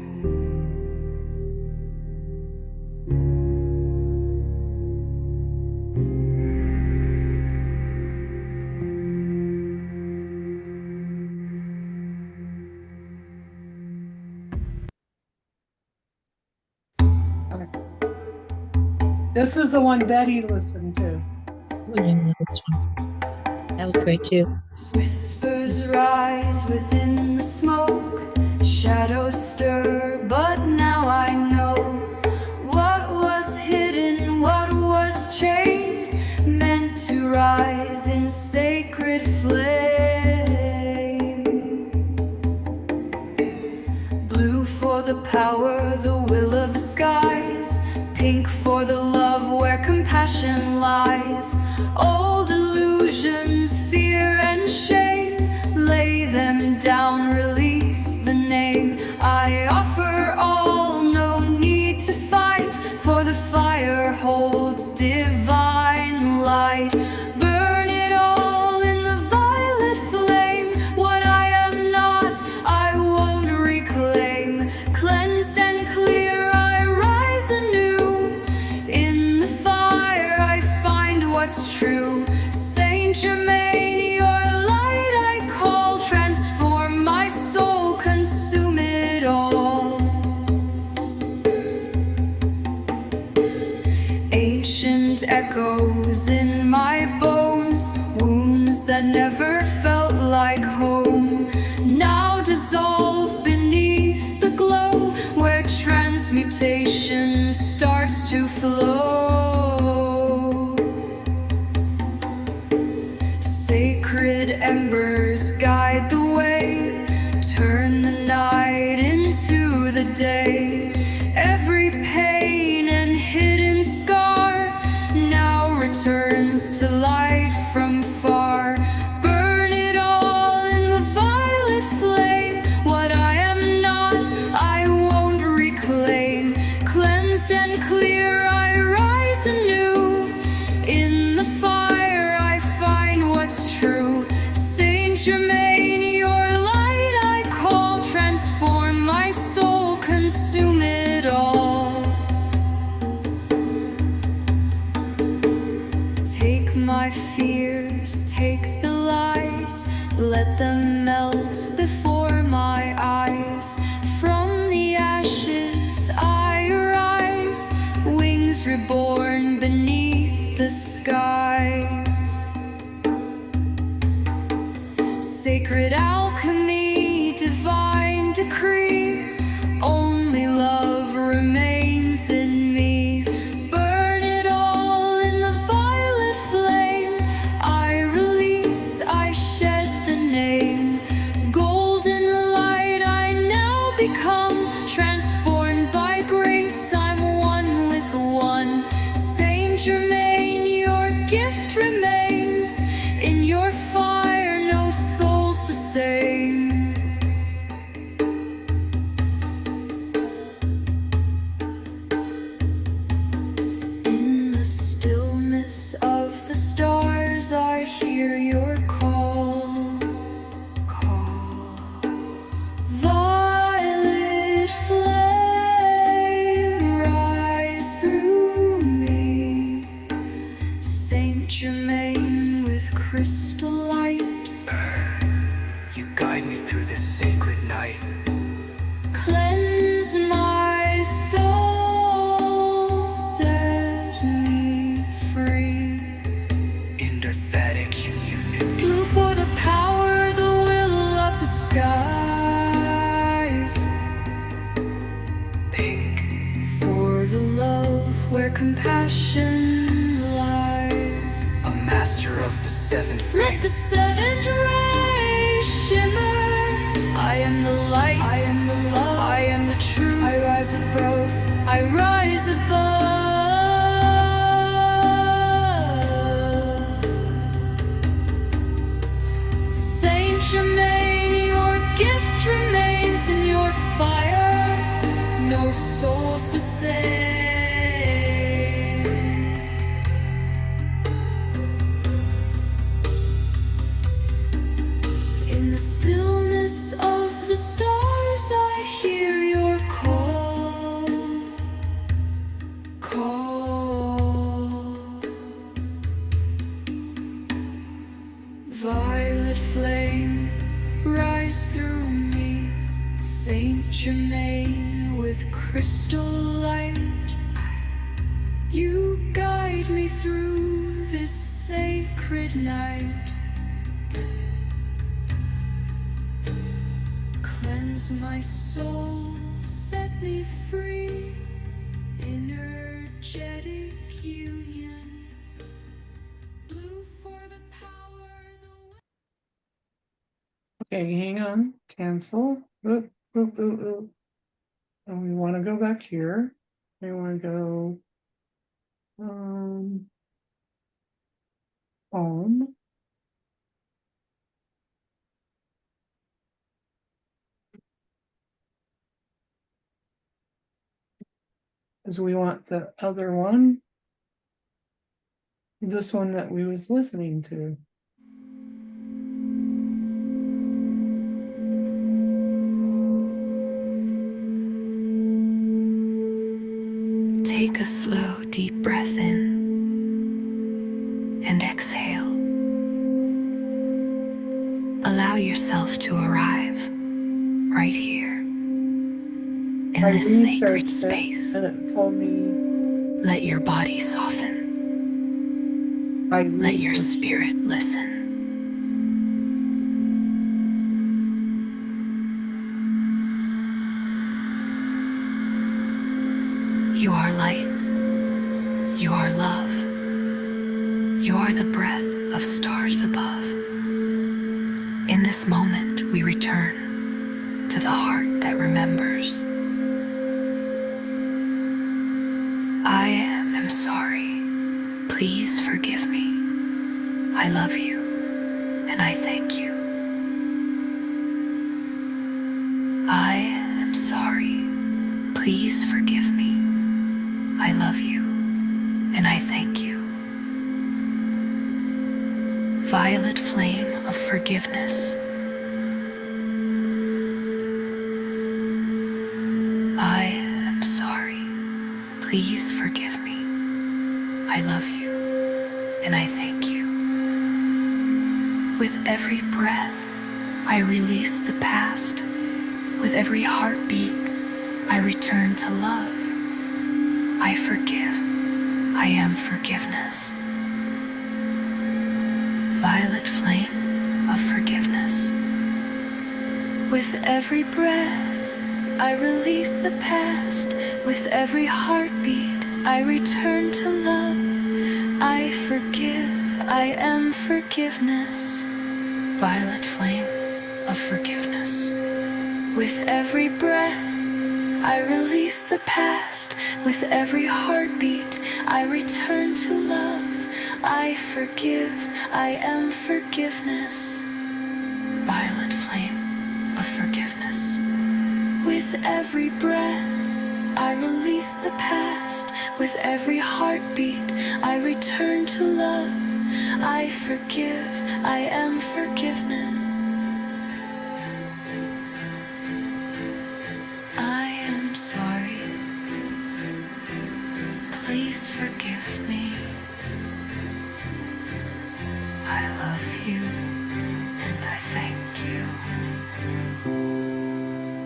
This is the one Betty listened to. Oh, yeah, that's one. That was great too. Whispers rise within the smoke, shadows stir, but now I know what was hidden, what was chained, meant to rise in sacred flame. Blue for the power, the will of the skies, pink for the love where compassion lies. Old illusions, fear and shame, lay them down, release the name. I offer all, no need to fight, for the fire holds divine light. Burn it all in the violet flame. What I am not, I won't reclaim. Cleansed and clear, I rise anew. In the fire, I find what's true. Saint Germain, your light I call. Transform my soul, consume it all. Ancient echoes in my bones, wounds that never felt like home, now dissolve beneath the glow, where transmutation starts to flow. Sacred embers guide the way, turn the night into the day. Every pain and hidden scar now returns to light from far. Burn it all in the violet flame. What I am not, I won't reclaim. Cleansed and clear, I rise anew. In the fire, I find what's true. Saint Germain, your light I call. Transform my soul, consume it all. Take my fears, take the lies, let them melt before my eyes. From the ashes I arise, wings reborn beneath the skies. Sacred alchemy, divine decree, only love remains in me. Burn it all in the violet flame. I release, I shed the name. Golden light I now become, transformed by grace, I'm one with one. Saint Germain, your gift remains. In your fire, no soul's the same. In the stillness of the stars, I hear your call. Call. Violet flame, rise through me. Saint Germain with crystal light, You guide me through this sacred night. cleanse my soul, set me free. Interthetic community. Blue for the power, the will of the skies. Pink. For the love where compassion lies. A master of the seventh Let ring. the seventh ray shimmer. I am the light, I am the love, I am the truth. I rise above, I rise above. Saint Germain, your gift remains. In your fire, no soul's the same. In the stillness of Saint Germain with crystal light, you guide me through this sacred night. Cleanse my soul, set me free, energetic union, blue for the power, Okay, hang on, cancel. Oop, oop, oop, oop. And we want to go back here. We want to go home. Because we want the other one. This one that we was listening to. Take a slow, deep breath in and exhale. Allow yourself to arrive right here in I this sacred researched it, space. and it told me Let your body soften. I Let your researched spirit listen. You are light. You are love. You are the breath of stars above. In this moment, we return to the heart that remembers. I am sorry. Please forgive me. I love you, and I thank you. I am sorry. Please forgive me. I love you, and I thank you. Violet flame of forgiveness. I am sorry. Please forgive me. I love you, and I thank you. With every breath, I release the past. With every heartbeat, I return to love. I forgive. I am forgiveness. Violet flame of forgiveness. With every breath, I release the past. With every heartbeat, I return to love. I forgive. I am forgiveness. Violet flame of forgiveness. With every breath, I release the past. With every heartbeat, I return to love. I forgive. I am forgiveness. Violet flame of forgiveness. With every breath, I release the past. With every heartbeat, I return to love. I forgive. I am forgiveness. I am sorry. Please forgive me. I love you, and I thank you.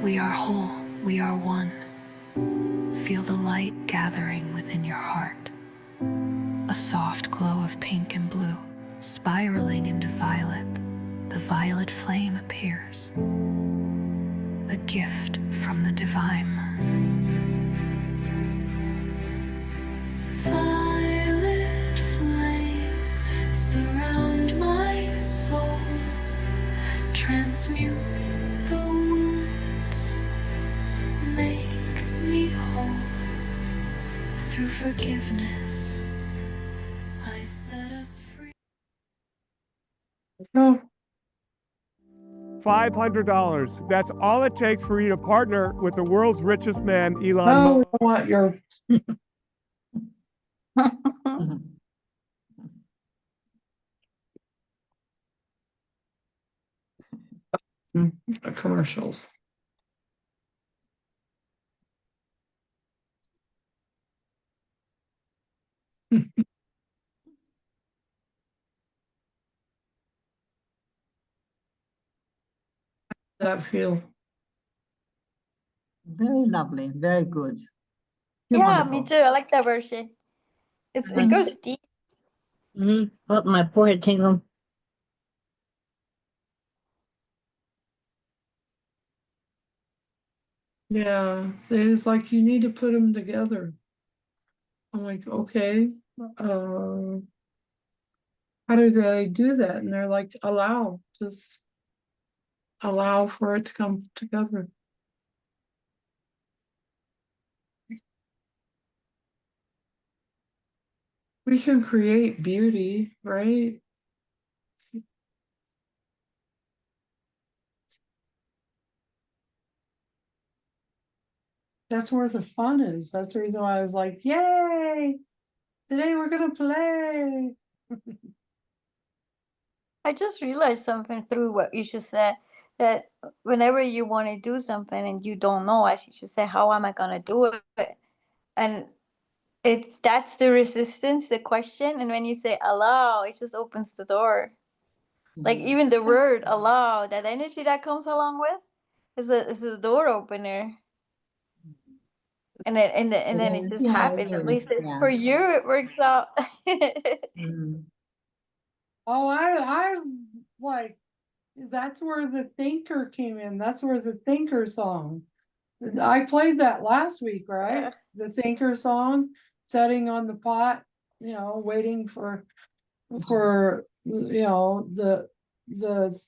We are whole. We are one. Feel the light gathering within your heart. A soft glow of pink and blue, spiraling into violet. The violet flame appears. A gift from the divine. Violet flame, surround my soul. Transmute the wounds. Make me whole. Through forgiveness, I set us free. Oh, $500. That's all it takes for you to partner with the world's richest man, Elon no, we Musk. don't want your commercials. That feel Very lovely, very good. You're Yeah, me wonderful. too. I like that version. It Nice. goes deep. Mm-hmm. Oh, my forehead tingle. Yeah, it's like you need to put them together. I'm like, okay, how do I do that? And they're like, just allow for it to come together. We can create beauty, right? That's where the fun is. That's the reason why I was like, yay, today we're gonna play. I just realized something through what you just said, that whenever you want to do something and you don't know, as you just say, how am I gonna do it? And that's the resistance, the question. And when you say allow, it just opens the door. Like Mhm. even the word allow, that energy that comes along with is a door opener. And then it It is, just yeah, happens. At it least is, yeah. for you, it works out. Mm. Oh, I like that's where the thinker came in. That's where the thinker song. I played that last week, right? Yeah. The thinker song, setting on the pot, waiting for the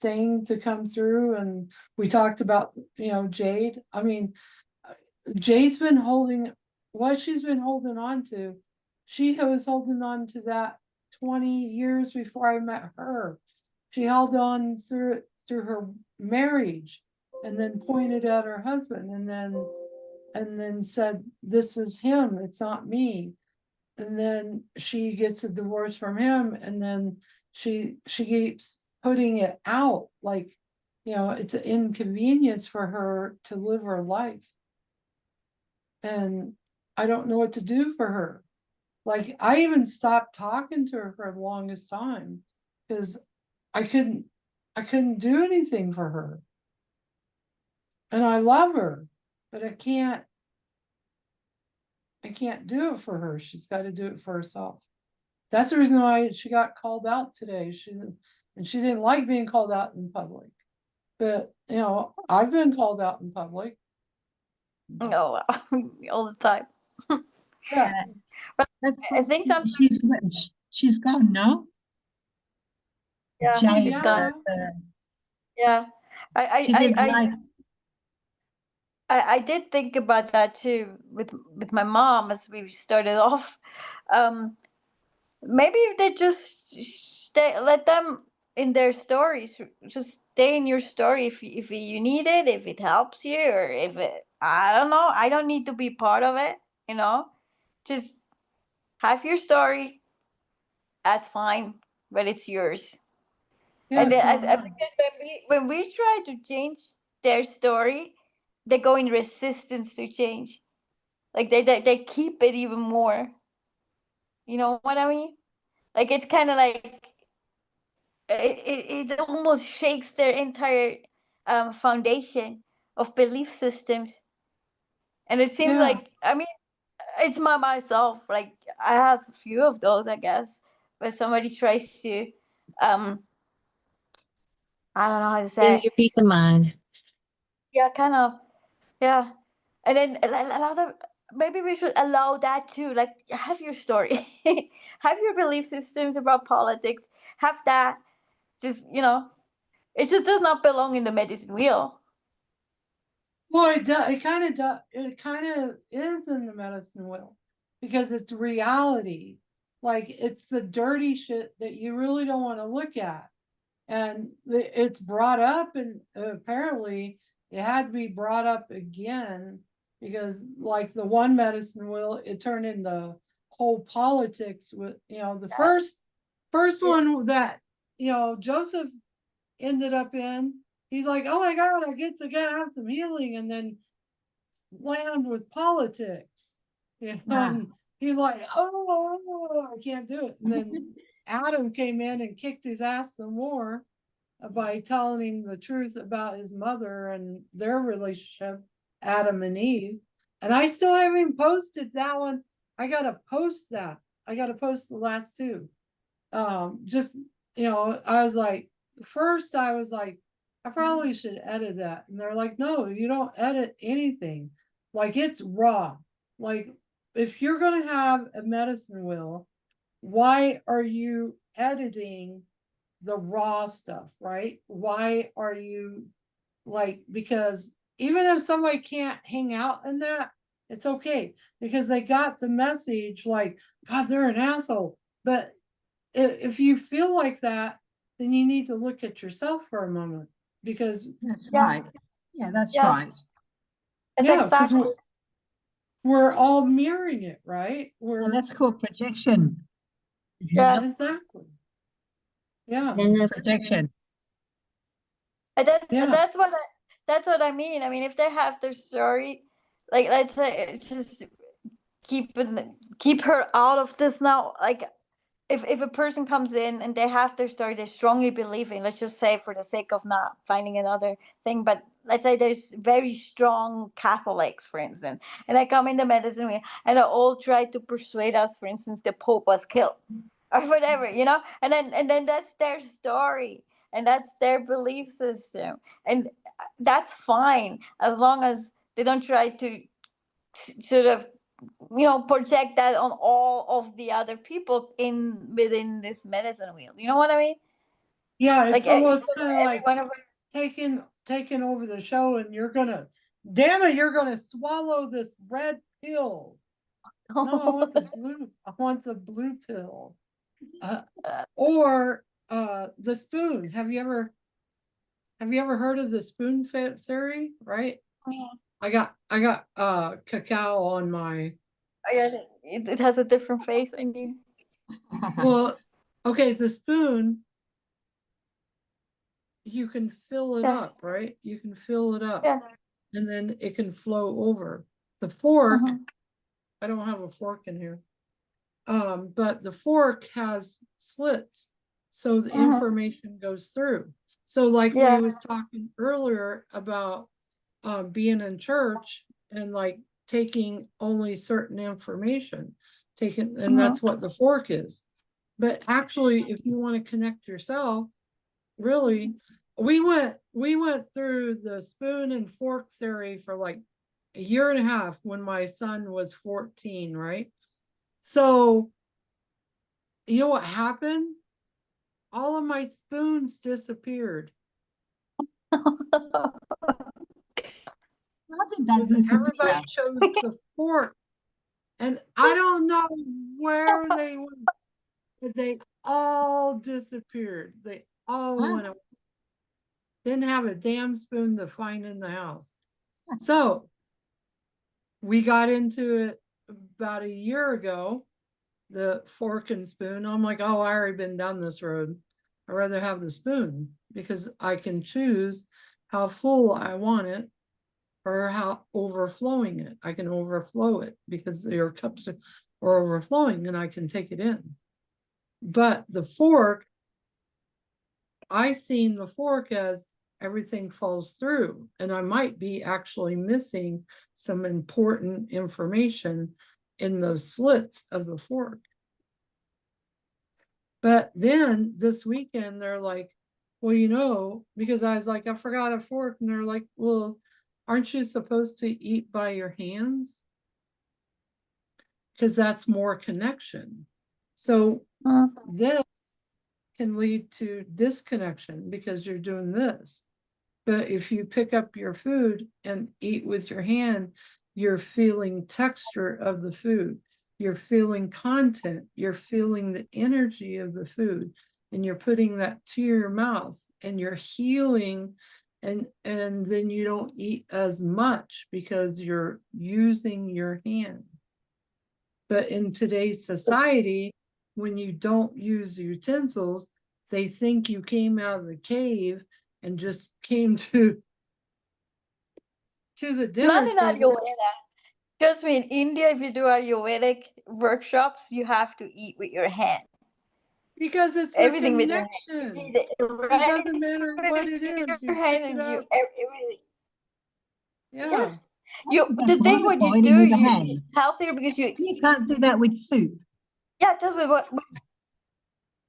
thing to come through. And we talked about Jade. I mean, Jade's been holding what she's been holding on to. She was holding on to that 20 years before I met her. She held on through her marriage, and then pointed at her husband, and then said, this is him, it's not me. And then she gets a divorce from him, and then she keeps putting it out like, it's an inconvenience for her to live her life. And I don't know what to do for her. Like, I even stopped talking to her for the longest time because I couldn't do anything for her. And I love her, but I can't do it for her. She's got to do it for herself. That's the reason why she got called out today. She didn't like being called out in public. But I've been called out in public. No, all the time. Yeah. That's I think sometimes, she's gone now. yeah, Jade, she's gone. Yeah, she didn't I like. I did think about that too with my mom as we started off. Um, maybe if they just stay, let them in their stories. Just stay in your story if you need it, if it helps you, or if it, I don't know. I don't need to be part of it. Just have your story. That's fine, but it's yours. Yeah, And it's I not mine. because when we try to change their story, they go in resistance to change. Like they keep it even more. You know what I mean? Like it's kind of like it almost shakes their entire foundation of belief systems. And it seems Yeah. like, I mean, it's myself. Like I have a few of those, I guess. But somebody tries to, I don't know how to Give say you it. your peace of mind. Yeah, kind of. Yeah. And then allow them, maybe we should allow that too. Like, have your story, have your belief systems about politics, have that. Just, it just does not belong in the medicine wheel. Well, it kind of does. It kind of is in the medicine wheel because it's reality. Like, it's the dirty shit that you really don't want to look at. And it's brought up, and apparently it had to be brought up again because, like, the one medicine wheel, it turned into whole politics with the first one that Joseph ended up in. He's like, oh my God, I get to have some healing, and then land with politics. And he's like, oh, I can't do it. And then Adam came in and kicked his ass some more by telling him the truth about his mother and their relationship. Adam and Eve. And I still haven't posted that one. I gotta post that. I gotta post the last two. Just, I was like, first I was like, I probably should edit that. And they're like, no, you don't edit anything. Like, it's raw. Like, if you're gonna have a medicine wheel, why are you editing the raw stuff, right? Why are you because even if somebody can't hang out in that, it's okay because they got the message like, God, they're an asshole. But if you feel like that, then you need to look at yourself for a moment because That's Yeah. right. Yeah, that's Yeah. right. It's yeah, 'cause exactly. we're all mirroring it, right? Well, that's called projection. Yeah. Exactly. Yeah. And if, Projection. And Yeah. that's what I mean. I mean, if they have their story, like let's say just keep her out of this now. Like if a person comes in and they have their story, they strongly believe in, let's just say for the sake of not finding another thing, but let's say there's very strong Catholics, for instance, and they come in the medicine wheel and they all try to persuade us, for instance, the Pope was killed or whatever, and then that's their story and that's their belief system, and that's fine as long as they don't try to sort of project that on all of the other people within this medicine wheel. You know what I mean? Yeah, it's almost Even kind of like every one of taking over the show and damn it, you're gonna swallow this red pill. No, I want the blue pill. Or the spoon. Have you ever heard of the spoon theory? Right? I got cacao on my. it has a different face in you. Well, okay, the spoon. You can fill it Yeah. up, right? You can fill it up. Yeah. And then it can flow over. The fork, Mhm. I don't have a fork in here. But the fork has slits, so the Mhm. information goes through. So like Yeah. we was talking earlier about being in church and like taking only certain information, and that's what the fork is. But actually, if you want to connect yourself, really, we went through the spoon and fork theory for like a year and a half when my son was 14, right? So you know what happened? All of my spoons disappeared. How did that Everybody disappear? chose the fork. And I don't know where they went, but they all disappeared. They all went away. Didn't have a damn spoon to find in the house. So we got into it about a year ago, the fork and spoon. I'm like, oh, I already been down this road. I'd rather have the spoon because I can choose how full I want it or how overflowing it. I can overflow it because your cups are overflowing and I can take it in. But the fork, I seen the fork as everything falls through, and I might be actually missing some important information in those slits of the fork. But then this weekend, they're like, well, because I was like, I forgot a fork. And they're like, well, aren't you supposed to eat by your hands? Because that's more connection. So this can lead to disconnection because you're doing this. But if you pick up your food and eat with your hand, you're feeling texture of the food. You're feeling content. You're feeling the energy of the food. And you're putting that to your mouth and you're healing. And then you don't eat as much because you're using your hand. But in today's society, when you don't use utensils, they think you came out of the cave and just came to the dinner Not in table. Ayurveda. Trust me, in India, if you do Ayurvedic workshops, you have to eat with your hand. Because it's Everything the with your hand. connection. It doesn't matter what it is, you pick it up. Everything. Yeah. You That's the thing what wonderful, you eating do, with the you hands. healthier because You can't do that with soup. yeah, just with what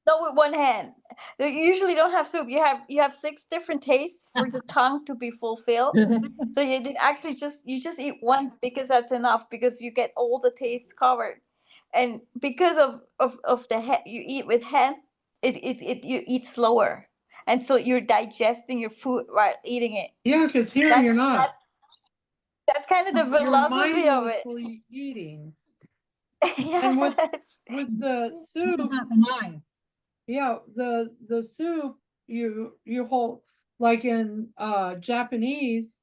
no with one hand. You usually don't have soup. You have 6 different tastes for the tongue to be fulfilled. So actually you just eat once because that's enough because you get all the tastes covered, and because of the head you eat with hand, it you eat slower, and so you're digesting your food while eating it. Yeah, because here That's you're not. that's kind of the You're philosophy of it. mindlessly eating. And Yes. with the What soup, about the knife? yeah, the soup you hold like in Japanese,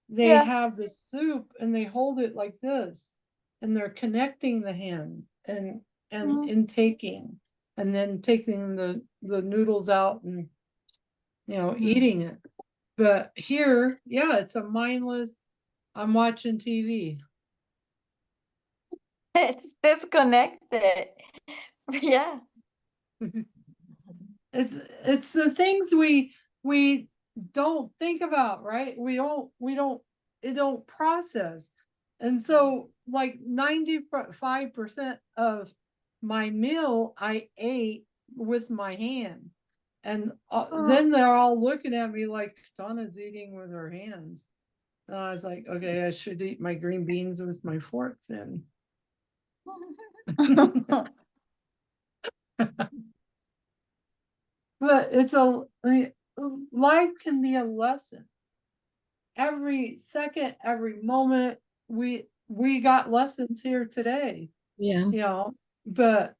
they Yeah. have the soup and they hold it like this, and they're connecting the hand and Mhm. intaking, and then taking the noodles out and eating it. But here, yeah, it's a mindless. I'm watching TV. It's disconnected. Yeah. It's the things we don't think about, right? We don't process. And so like 95% of my meal I ate with my hand. And then they're all looking at me like Donna's eating with her hands. And I was like, okay, I should eat my green beans with my fork then. But life can be a lesson. Every second, every moment, we got lessons here today, Yeah. but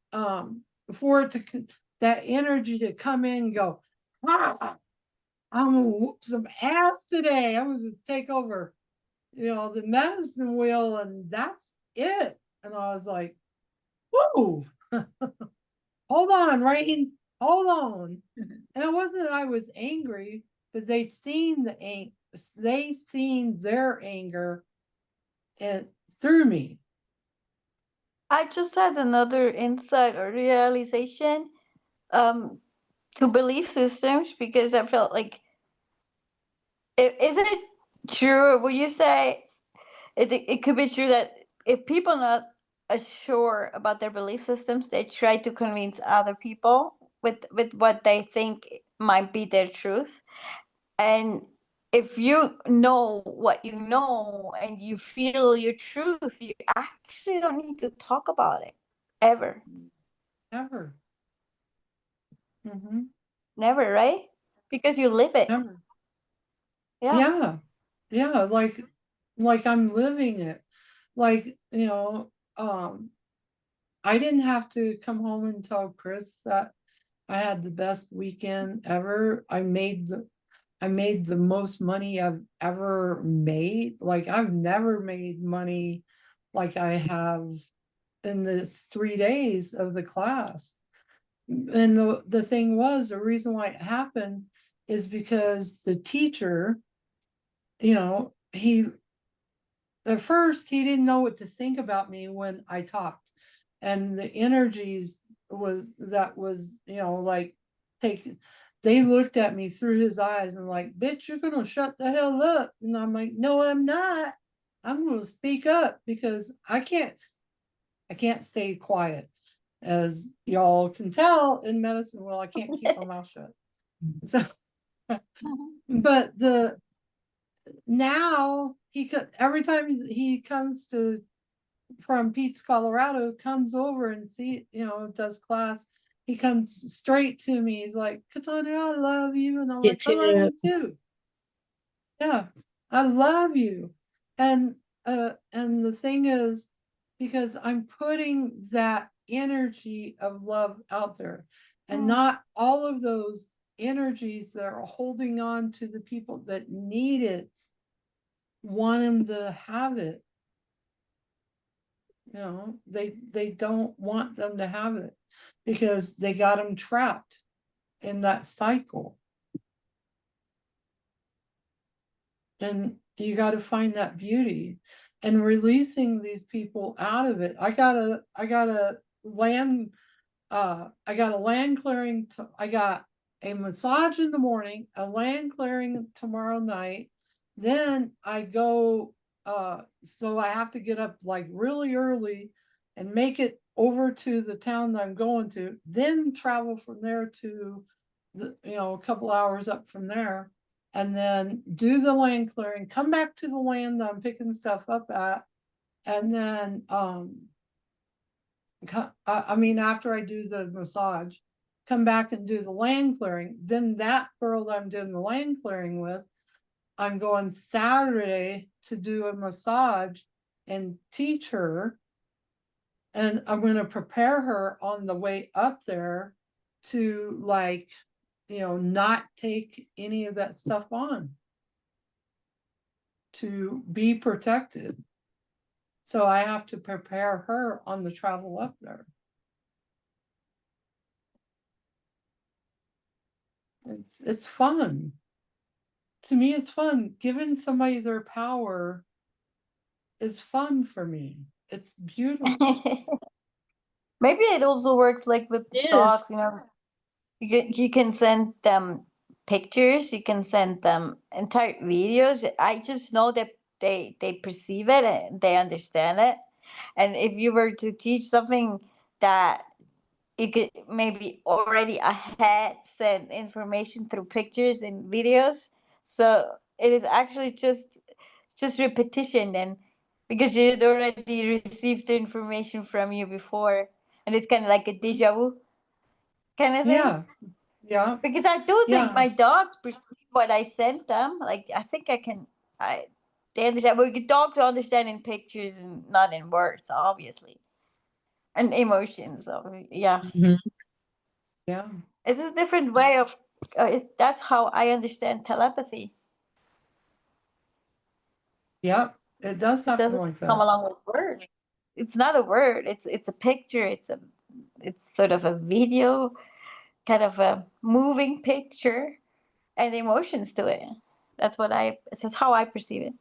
for it to that energy to come in and go, I'm gonna whoop some ass today. I'm gonna just take over, the medicine wheel, and that's it. And I was like, whoa, hold on, Reigns, hold on. And it wasn't that I was angry, but they seen their anger and through me. I just had another insight or realization to belief systems because I felt like isn't it true? Would you say it could be true that if people not sure about their belief systems, they try to convince other people with what they think might be their truth, and if you know what you know and you feel your truth, you actually don't need to talk about it ever. Never. Mm-hmm. Never, right? Because you live it. Never. Yeah. Yeah, like I'm living it. Like, I didn't have to come home and tell Chris that I had the best weekend ever. I made the most money I've ever made. Like I've never made money like I have in the 3 days of the class. And the thing was, the reason why it happened is because the teacher, he at first he didn't know what to think about me when I talked, and the energies was like take they looked at me through his eyes and like, bitch, you're gonna shut the hell up. And I'm like, no, I'm not. I'm gonna speak up because I can't stay quiet. As y'all can tell in medicine, well, I can't keep my mouth shut. So but now he could every time he comes from Pete's, Colorado, comes over and does class. He comes straight to me. He's like, Katana, I love you. And I'm like, I love you too. Yeah, I love you. And the thing is, because I'm putting that energy of love out there, and not all of those energies that are holding on to the people that need it, want them to have it. They don't want them to have it because they got them trapped in that cycle. And you got to find that beauty and releasing these people out of it. I got a land clearing. I got a massage in the morning, a land clearing tomorrow night. Then I go so I have to get up like really early and make it over to the town that I'm going to, then travel from there to the, a couple hours up from there, and then do the land clearing, come back to the land that I'm picking stuff up at, and then, I mean, after I do the massage, come back and do the land clearing, then that girl that I'm doing the land clearing with, I'm going Saturday to do a massage and teach her. And I'm going to prepare her on the way up there to, like, not take any of that stuff on, to be protected. So I have to prepare her on the travel up there. It's fun. To me, it's fun. Giving somebody their power is fun for me. It's beautiful. Maybe it also works like with It dogs, is. you know. You can send them pictures, you can send them entire videos. I just know that they perceive it and they understand it. And if you were to teach something that you could maybe already ahead send information through pictures and videos, so it is actually just repetition, and because you'd already received the information from you before, and it's kind of like a deja vu kind of thing. Yeah. Yeah. Because I do think Yeah. my dogs perceive what I sent them. Like I think they understand. But dogs understand in pictures and not in words, obviously, and emotions. So yeah, Mhm. Yeah. it's a different way of. That's how I understand telepathy. Yeah. It does It happen doesn't like come that. along with words. It's not a word. It's a picture. It's sort of a video, kind of a moving picture, and emotions to it. This is how I perceive it.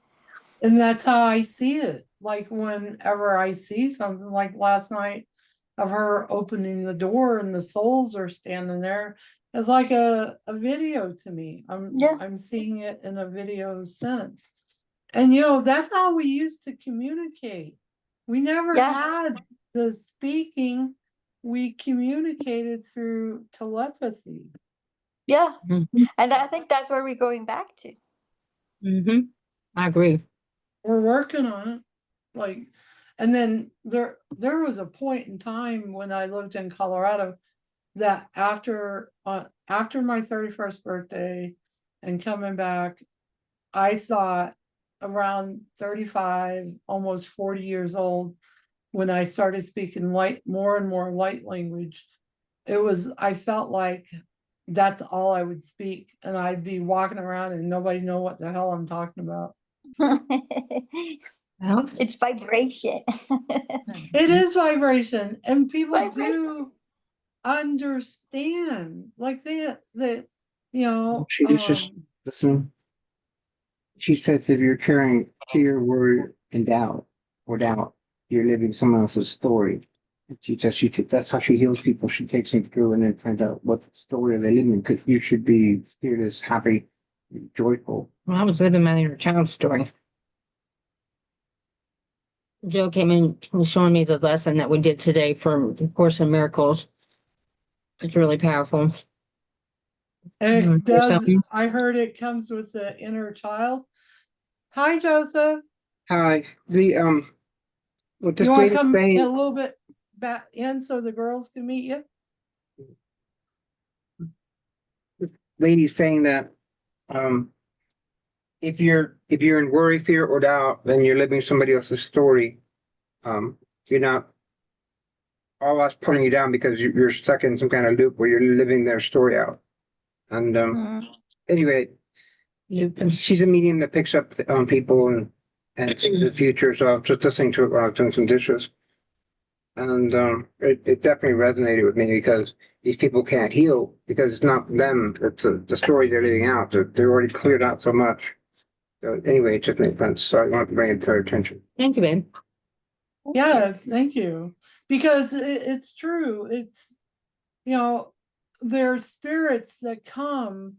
And that's how I see it. Like whenever I see something like last night of her opening the door and the souls are standing there, it's like a video to me. Yeah. I'm seeing it in a video sense. And that's how we used to communicate. We never Yeah. had the speaking. We communicated through telepathy. Yeah. Mhm. And I think that's where we're going back to. Mhm. I agree. We're working on it. Like, and then there was a point in time when I lived in Colorado that after my 31st birthday and coming back, I thought around 35, almost 40 years old, when I started speaking more and more light language, I felt like that's all I would speak, and I'd be walking around and nobody know what the hell I'm talking about. Well, It's vibration. It is vibration, and people Vibration. do understand. Like She was just listening. She says if you're carrying fear, worry, and doubt, you're living someone else's story. And that's how she heals people. She takes them through and then finds out what story they're living. Because you should be fearless, happy, joyful. I was living my inner child story. Joe came in and showing me the lesson that we did today from the Course in Miracles. It's really powerful. And You wanna it share does. something? I heard it comes with the inner child. Hi, Joseph. Hi, what this You want to lady's come a saying, little bit back in so the girls can meet you? lady's saying that, if you're in worry, fear, or doubt, then you're living somebody else's story. You're not. All that's putting you down because you're stuck in some kind of loop where you're living their story out. And anyway, she's a medium that picks up people and things of the future. So I was just listening to it while I was doing some dishes, and it definitely resonated with me because these people can't heal because it's not them; it's the story they're living out. They're already cleared out so much. So anyway, it just made sense. So I wanted to bring it to her attention. Thank you, babe. Yeah, thank you. Because it's true. It's, there's spirits that come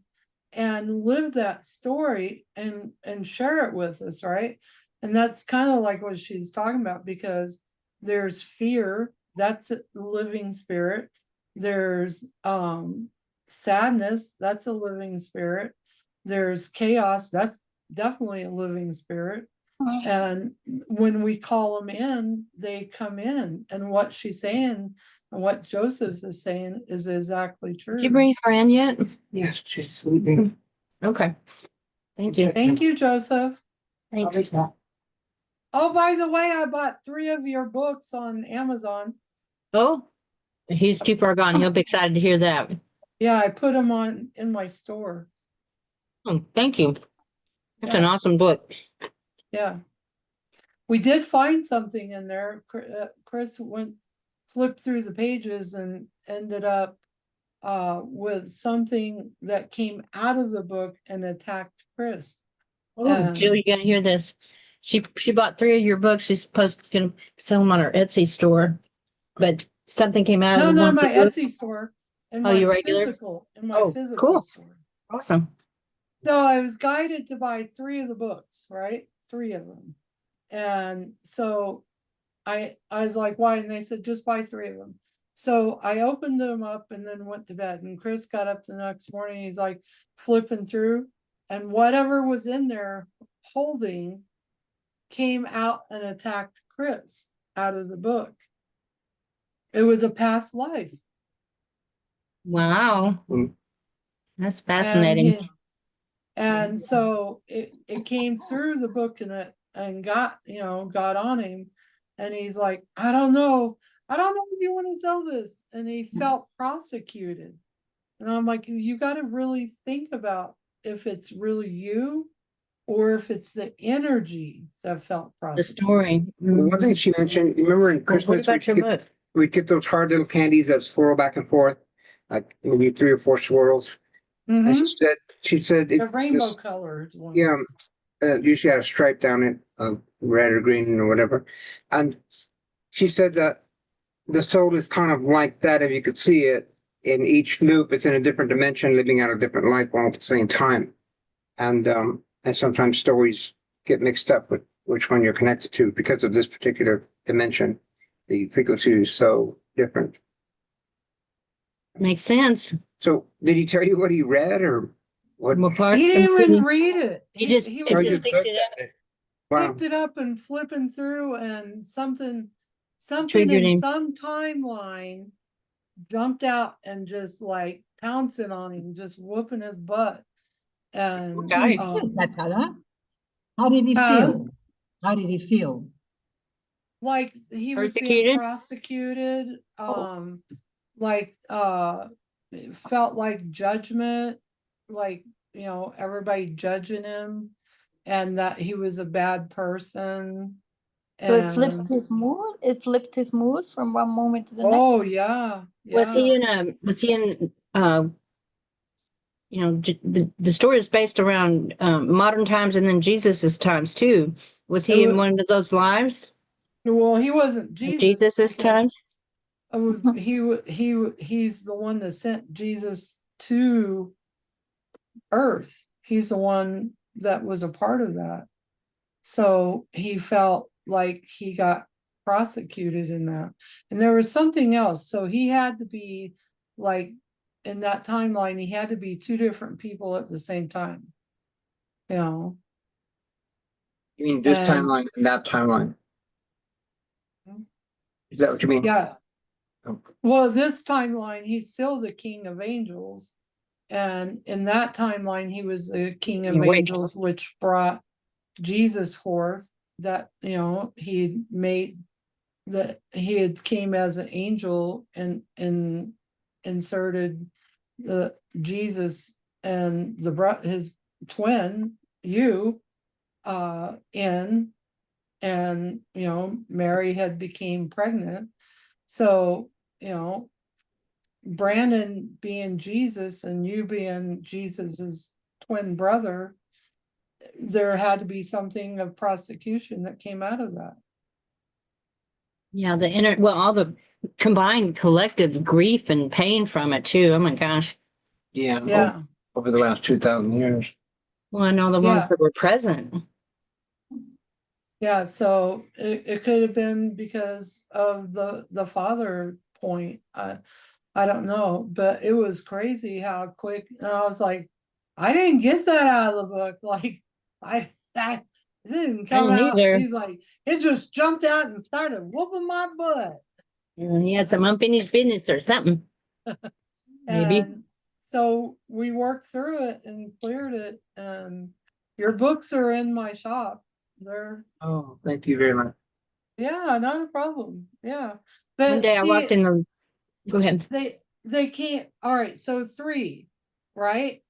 and live that story and share it with us, right? And that's kind of like what she's talking about, because there's fear, that's a living spirit. There's sadness, that's a living spirit. There's chaos, that's definitely a living spirit. And when we call them in, they come in. And what she's saying and what Joseph is saying is exactly true. Did you bring her in yet? Yes, she's sleeping. Okay. Thank you. Thank you, Joseph. Thanks. Oh, by the way, I bought 3 of your books on Amazon. Oh, he's too far gone. He'll be excited to hear that. Yeah, I put them on in my store. Oh, thank you. That's an Yeah. awesome book. Yeah. We did find something in there. Chris flipped through the pages and ended up with something that came out of the book and attacked Chris. Oh, Jill, you gotta hear this. She bought 3 of your books. She's supposed to gonna sell them on her Etsy store, but something came out No, of not one of my the books. Etsy store. In Oh, my your regular? physical, in my Oh, physical cool. store. Awesome. So I was guided to buy 3 of the books, right? 3 of them. And so I was like, why? And they said, just buy 3 of them. So I opened them up and then went to bed. And Chris got up the next morning. He's like flipping through, and whatever was in there holding came out and attacked Chris out of the book. It was a past life. Wow. Mm. That's And fascinating. and so it came through the book and got on him, and he's like, I don't know if you want to sell this, and he felt prosecuted. And I'm like, you got to really think about if it's really you or if it's the energy that felt The prosecuted. story. One thing she mentioned, you remember in What Christmas, about your book? we'd get those hard little candies that swirl back and forth, like maybe 3 or 4 swirls. And Mhm. she said, The if rainbow this, colored ones. yeah, usually had a stripe down it, red or green or whatever. And she said that the soul is kind of like that. If you could see it in each loop, it's in a different dimension, living out a different life all at the same time. And sometimes stories get mixed up with which one you're connected to because of this particular dimension. The frequency is so different. Makes sense. So did he tell you what he read or what? What part? He didn't even read it. He just he it was just just picked it up. Wow. picked it up and flipping through, and something Triggered in him. some timeline jumped out and just like pouncing on him, just whooping his butt. And Okay. Tara, how did he feel? How did he feel? like he was Persecuted? being prosecuted, like it felt like judgment, like everybody judging him, and that he was a bad person. So it And flipped his mood. It flipped his mood from one moment to the next. oh yeah, Was he yeah. in the story is based around modern times and then Jesus's times too. Was he in one of those lives? Well, he wasn't Jesus. Jesus's because times? he's the one that sent Jesus to earth. He's the one that was a part of that. So he felt like he got prosecuted in that. And there was something else. So he had to be like, in that timeline, he had to be 2 different people at the same time. You mean this And- timeline and that timeline? Is that what you mean? Yeah. Oh. Well, this timeline, he's still the king of angels. And in that timeline, he was the king of Wait. angels, which brought Jesus forth. That, he made that he had came as an angel and inserted the Jesus and his twin, in, and Mary had became pregnant. So Brandon being Jesus and you being Jesus's twin brother, there had to be something of prosecution that came out of that. Yeah, all the combined collective grief and pain from it too. Oh my gosh. Yeah. Yeah. Over the last 2,000 years. Well, and all the ones Yeah. that were present. Yeah, so it could have been because of the father point. I don't know, but it was crazy how quick, and I was like, I didn't get that out of the book. Like, I it didn't come didn't out. either. He's like, it just jumped out and started whooping my butt. He had some unfinished business or something. Maybe. And so we worked through it and cleared it, and your books are in my shop. They're, Oh, thank you very much. yeah, not a problem. Yeah. One But day I see, walked in the, go ahead. they can't, all right, so 3, right?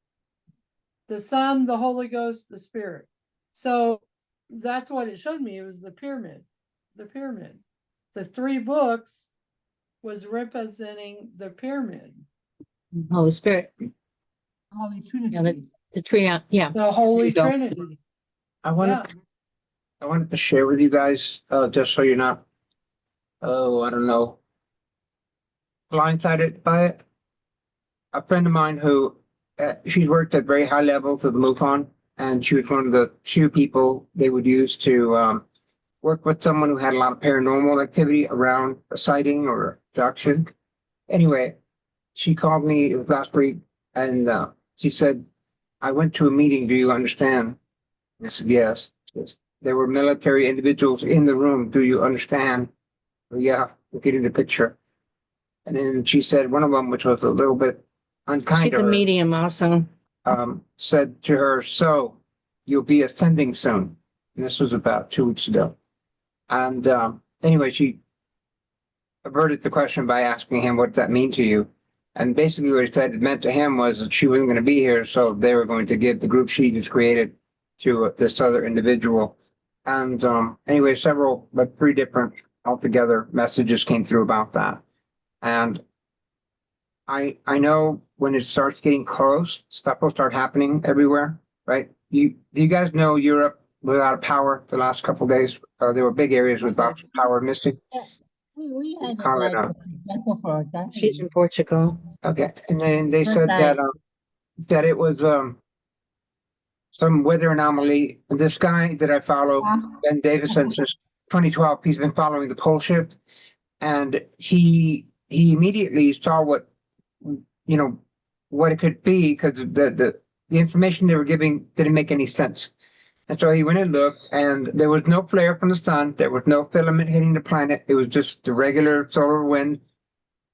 The Son, the Holy Ghost, the Spirit. So that's what it showed me. It was the pyramid. The pyramid. The 3 books was representing the pyramid. Holy Spirit, Holy yeah, Trinity. the tree, yeah. The Holy You don't- Trinity. I wanted to share with you guys, just so you're not, I don't know, blindsided by it. A friend of mine who, she's worked at very high levels of MUFON, and she was one of the few people they would use to work with someone who had a lot of paranormal activity around a sighting or abduction. Anyway, she called me, it was last week, and she said, I went to a meeting, do you understand? I said, yes. She goes, there were military individuals in the room, do you understand? Oh, yeah, we're getting the picture. And then she said, one of them, which was a little bit unkind She's to a her, medium also. said to her, so you'll be ascending soon. And this was about 2 weeks ago. And anyway, she averted the question by asking him, what does that mean to you? And basically what he said it meant to him was that she wasn't going to be here, so they were going to give the group she just created to this other individual. And anyway, several, but 3 different altogether messages came through about that. And I know when it starts getting close, stuff will start happening everywhere, right? Do you guys know Europe without power the last couple of days? There were big areas without power missing. We had it Call it like a- an example for a day. She's in Portugal. Okay, and then they Good said day. that it was some weather anomaly. This guy that I follow, Ben Davison, since 2012, he's been following the pole shift, and he immediately saw what it could be, because the information they were giving didn't make any sense. And so he went and looked, and there was no flare from the sun. There was no filament hitting the planet. It was just the regular solar wind.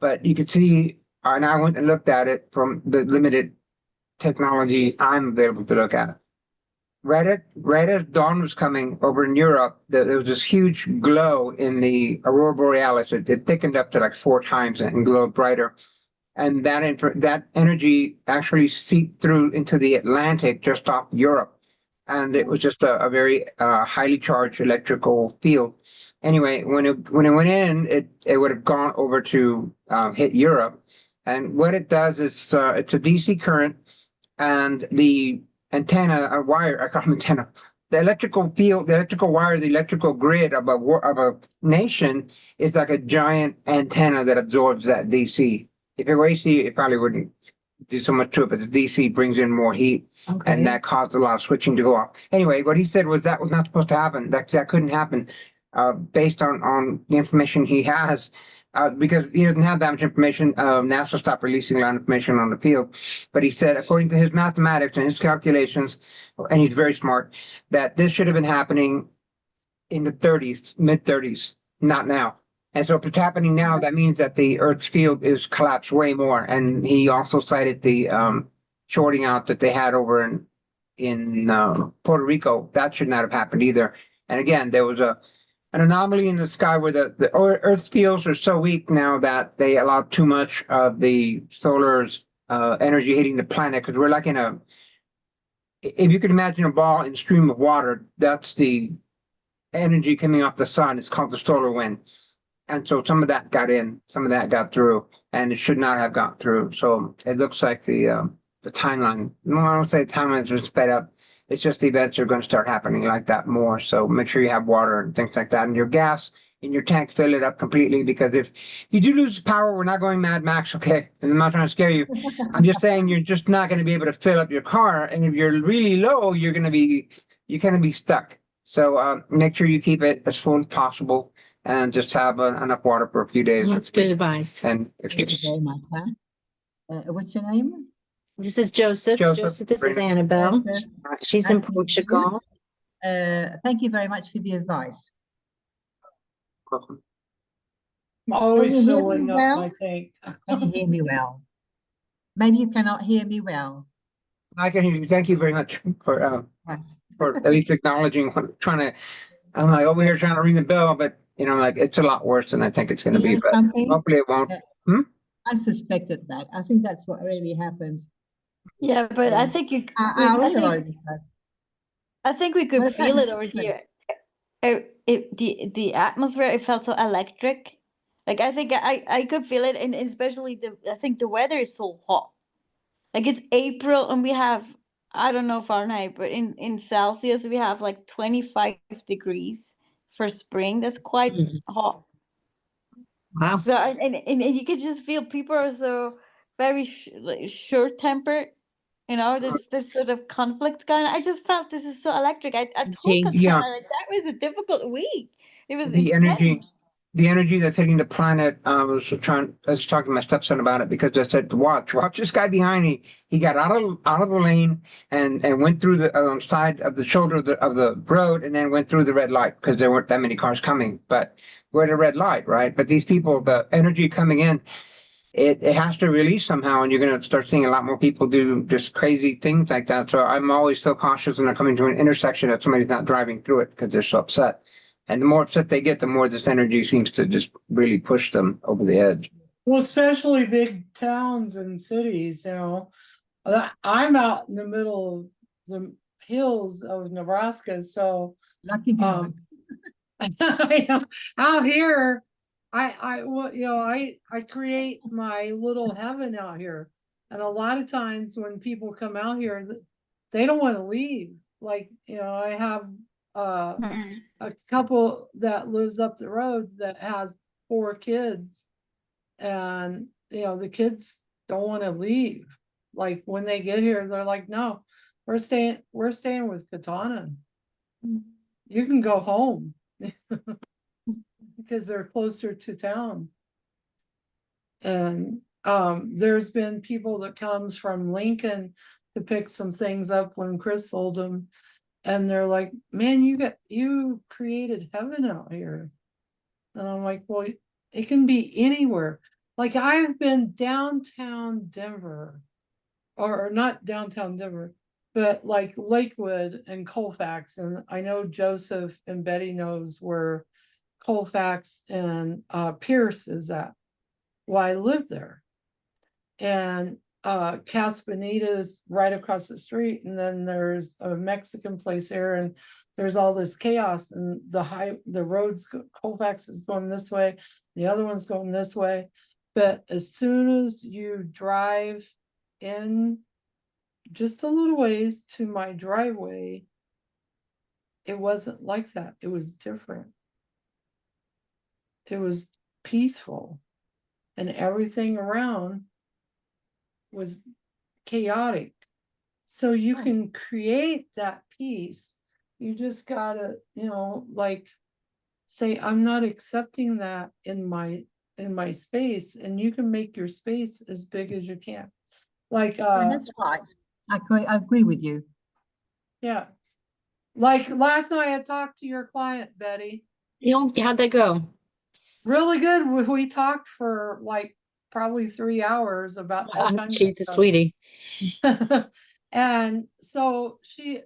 But you could see, and I went and looked at it from the limited technology I'm available to look at. Right as dawn was coming over in Europe, there was this huge glow in the aurora borealis. It thickened up to like 4 times and glowed brighter. And that energy actually seeped through into the Atlantic just off Europe. And it was just a very highly charged electrical field. Anyway, when it went in, it would have gone over to hit Europe. And what it does is it's a DC current, and the antenna, a wire, I call them antenna, the electrical field, the electrical wire, the electrical grid of a nation is like a giant antenna that absorbs that DC. If it were AC, it probably wouldn't do so much to it, but the DC brings in more heat, and that caused a lot of switching to go off. Anyway, what he said was that was not supposed to happen. That couldn't happen, based on the information he has, because he doesn't have that much information. NASA stopped releasing a lot of information on the field, but he said, according to his mathematics and his calculations, and he's very smart, that this should have been happening in the 30s, mid 30s, not now. And so if it's happening now, that means that the Earth's field is collapsed way more. And he also cited the shorting out that they had over in Puerto Rico. That should not have happened either. And again, there was an anomaly in the sky where the Earth's fields are so weak now that they allow too much of the solar's energy hitting the planet. Because we're like if you could imagine a ball in a stream of water, that's the energy coming off the sun. It's called the solar wind. And so some of that got in, some of that got through, and it should not have got through. So it looks like the timeline, no, I don't say the timeline's been sped up. It's just the events are going to start happening like that more. So make sure you have water and things like that. And your gas in your tank, fill it up completely, because if you do lose power, we're not going Mad Max, okay? And I'm not trying to scare you. I'm just saying you're just not going to be able to fill up your car. And if you're really low, you're going to be stuck. So make sure you keep it as full as possible and just have enough water for a few days. That's good advice. And Thank you very much, huh? What's your name? This is Joseph. Joseph, This is Sabrina. Annabelle. Joseph. She's in Nice to meet you. Portugal. Thank you very much for the advice. Welcome. I'm always Can you hear me filling up well? my tank. Can you hear me well? Maybe you cannot hear me well. I can hear you. Thank you very much Right. for at least acknowledging what I'm trying to. I'm like over here trying to ring the bell, but you know, like it's a lot worse than I think it's going to You be. know But something? hopefully it won't. I suspected that. I think that's what really happened. Yeah, but I Yeah. think you. I I think, realized that. I think we could What about feel it Mr. over Flynn? here. The atmosphere, it felt so electric. Like I think I could feel it, and especially I think the weather is so hot. Like it's April and we have, I don't know Fahrenheit, but in Celsius we have like 25 degrees for spring. That's quite Mhm. hot. Wow. So and you could just feel people are so very like, short tempered. You know, there's this sort of conflict going on. I just felt this is so electric. I told Gee, Katana Yeah, like that was a difficult week. It was the energy, intense. the energy that's hitting the planet. I was talking to my stepson about it because I said, watch this guy behind me. He got out of the lane and went through the side of the shoulder of the road and then went through the red light because there weren't that many cars coming. But we're at a red light, right? But these people, the energy coming in, it has to release somehow, and you're going to start seeing a lot more people do just crazy things like that. So I'm always so cautious when I come into an intersection that somebody's not driving through it because they're so upset. And the more upset they get, the more this energy seems to just really push them over the edge. Well, especially big towns and cities, you know. I'm out in the middle of the hills of Nebraska, so Lucky girl. I know, out here, I create my little heaven out here. And a lot of times when people come out here, they don't want to leave. Like, you know, I have a couple that lives up the road that has 4 kids. And, you know, the kids don't want to leave. Like when they get here, they're like, no, we're staying with Katana. You can go home. Because they're closer to town. And there's been people that comes from Lincoln to pick some things up when Chris sold them. And they're like, man, you created heaven out here. And I'm like, well, it can be anywhere. Like I've been downtown Denver, or not downtown Denver, but like Lakewood and Colfax. And I know Joseph and Betty knows where Colfax and Pierce is at. Well, I lived there. And Casa Bonita is right across the street, and then there's a Mexican place here, and there's all this chaos, and the roads, Colfax is going this way, the other one's going this way. But as soon as you drive in just a little ways to my driveway, it wasn't like that. It was different. It was peaceful, and everything around was chaotic. So you can create that peace. You just gotta, you know, like say, I'm not accepting that in my space, and you can make your space as big as you can. Like Yeah, that's right. I agree with you. yeah. Like last night I talked to your client, Betty. How'd that go? Really good. We talked for like probably 3 hours about all kinds of She's a stuff. sweetie. And so she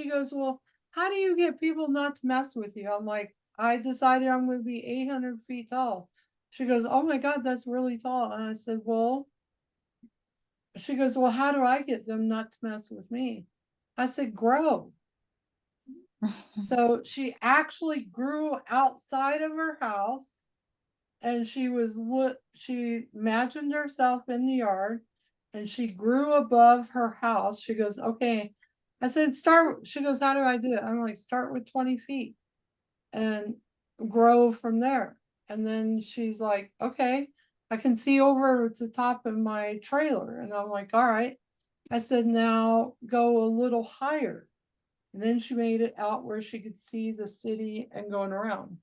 goes, well, how do you get people not to mess with you? I'm like, I decided I'm going to be 800 feet tall. She goes, oh my God, that's really tall. And I said, well, she goes, well, how do I get them not to mess with me? I said, grow. So she actually grew outside of her house, and she imagined herself in the yard, and she grew above her house. She goes, okay. I said, she goes, how do I do it? I'm like, start with 20 feet and grow from there. And then she's like, okay, I can see over the top of my trailer. And I'm like, all right. I said, now go a little higher. And then she made it out where she could see the city and going around.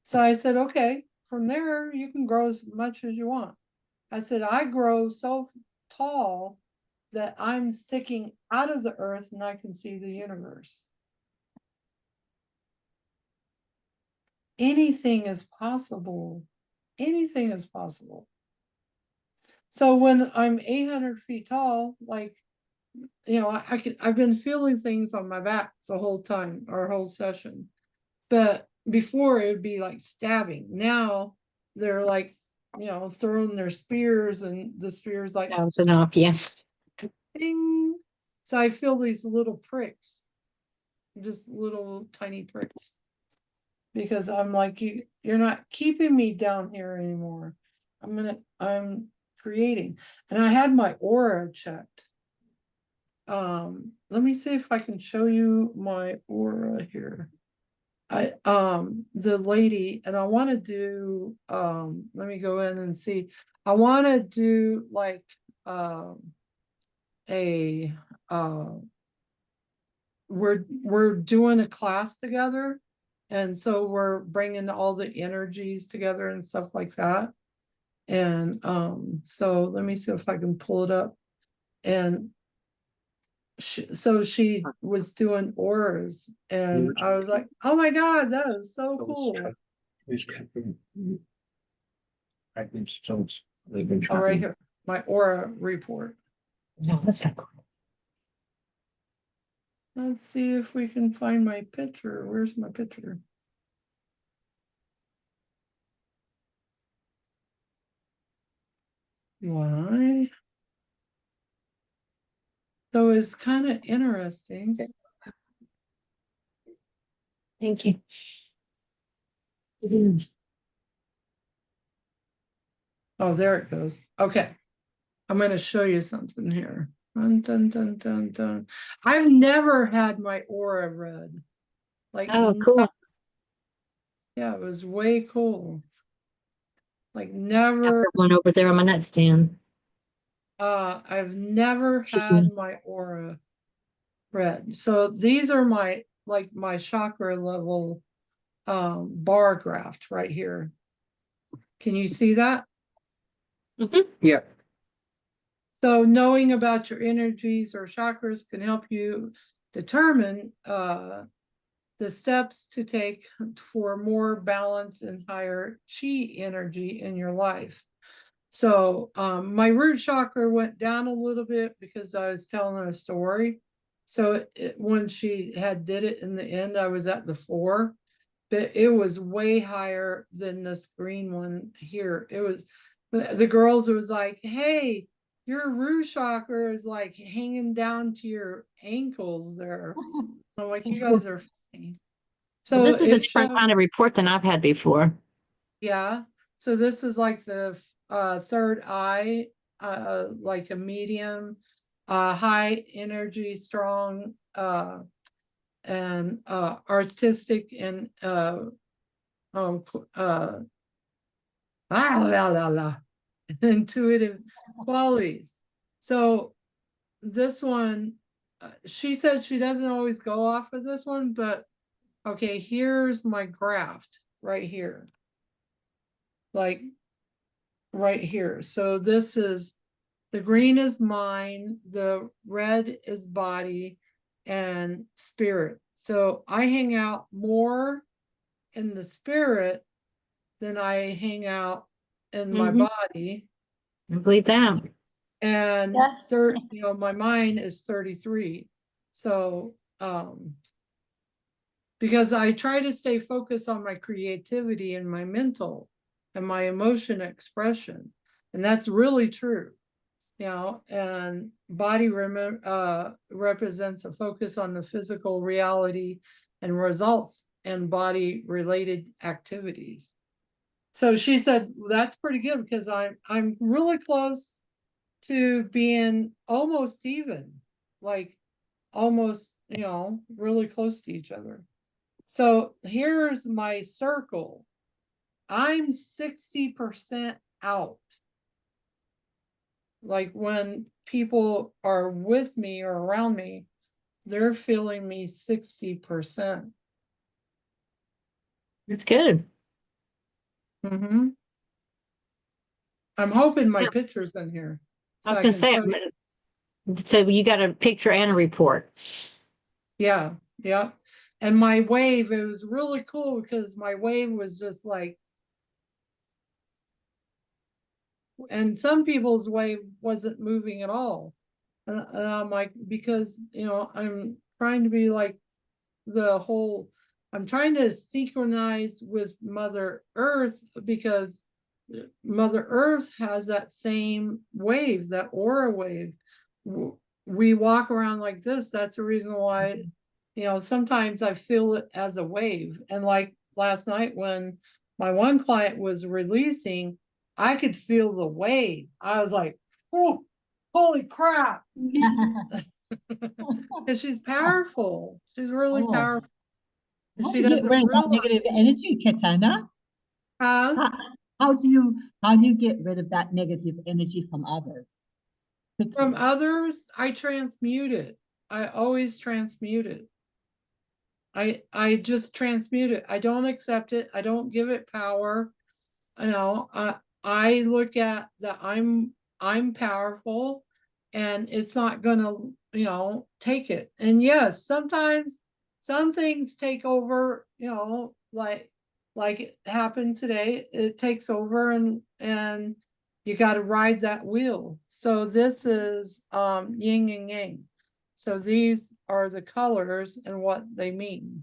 So I said, okay, from there, you can grow as much as you want. I said, I grow so tall that I'm sticking out of the earth and I can see the universe. Anything is possible. Anything is possible. So when I'm 800 feet tall, like, you know, I've been feeling things on my back the whole time, our whole session. But before it would be like stabbing. Now they're like, you know, throwing their spears and the spears like Bouncing off, yeah. ding. So I feel these little pricks, just little tiny pricks. Because I'm like, you're not keeping me down here anymore. I'm creating. And I had my aura checked. Let me see if I can show you my aura here. The lady, and I want to do, let me go in and see. I want to do like, we're doing a class together. And so we're bringing all the energies together and stuff like that. And so let me see if I can pull it up. And so she was doing auras, and I was like, oh my God, that is so cool. Oh, right here, my aura report. No, that's not cool. Let's see if we can find my picture. Where's my picture? Why? So it's kind of interesting. Thank you. Oh, there it goes. Okay. I'm going to show you something here. Dun, dun, dun, dun, dun. I've never had my aura read. Like, Oh, cool. yeah, it was way cool. Like I've never, got one over there on my nightstand. I've never Excuse had me. my aura read. So these are my, like my chakra level bar graph right here. Can you see that? Yeah. So knowing about your energies or chakras can help you determine the steps to take for more balance and higher chi energy in your life. So my root chakra went down a little bit because I was telling a story. So when she had did it in the end, I was at the 4, but it was way higher than this green one here. It was, the girls, it was like, hey, your root chakra is like hanging down to your ankles there. I'm like, you guys are funny. So Well, this is a it different showed, kind of report than I've had before. yeah. So this is like the third eye, like a medium, high energy, strong, and artistic and intuitive qualities. So this one, she said she doesn't always go off of this one, but okay, here's my graph right here. Like right here. So this is, the green is mind, the red is body and spirit. So I hang out more in the spirit than I hang out in my body. I believe that. And Yes. you know, my mind is 33. So because I try to stay focused on my creativity and my mental and my emotion expression. And that's really true. You know, and body represents a focus on the physical reality and results and body related activities. So she said, that's pretty good because I'm really close to being almost even, like almost, you know, really close to each other. So here's my circle. I'm 60% out. Like when people are with me or around me, they're feeling me 60%. That's good. Mm-hmm. I'm hoping my Yeah. picture's in here. I was so gonna can say, show you. so you got a picture and a report. Yeah, yeah. And my wave, it was really cool because my wave was just like, and some people's wave wasn't moving at all. And I'm like, because, I'm trying to be like the whole, I'm trying to synchronize with Mother Earth because Mother Earth has that same wave, that aura wave. We walk around like this. That's the reason why, sometimes I feel it as a wave. And like last night when my one client was releasing, I could feel the wave. I was like, oh, holy crap. And she's powerful. She's really Oh. powerful. How She do you get doesn't rid of that realize. negative energy, Katana? How, how do you get rid of that negative energy from others? From Quickly. others, I transmute it. I always transmute it. I just transmute it. I don't accept it. I don't give it power. I look at that I'm powerful and it's not gonna, take it. And yes, sometimes some things take over, like it happened today. It takes over and you got to ride that wheel. So this is yin and yang. So these are the colors and what they mean.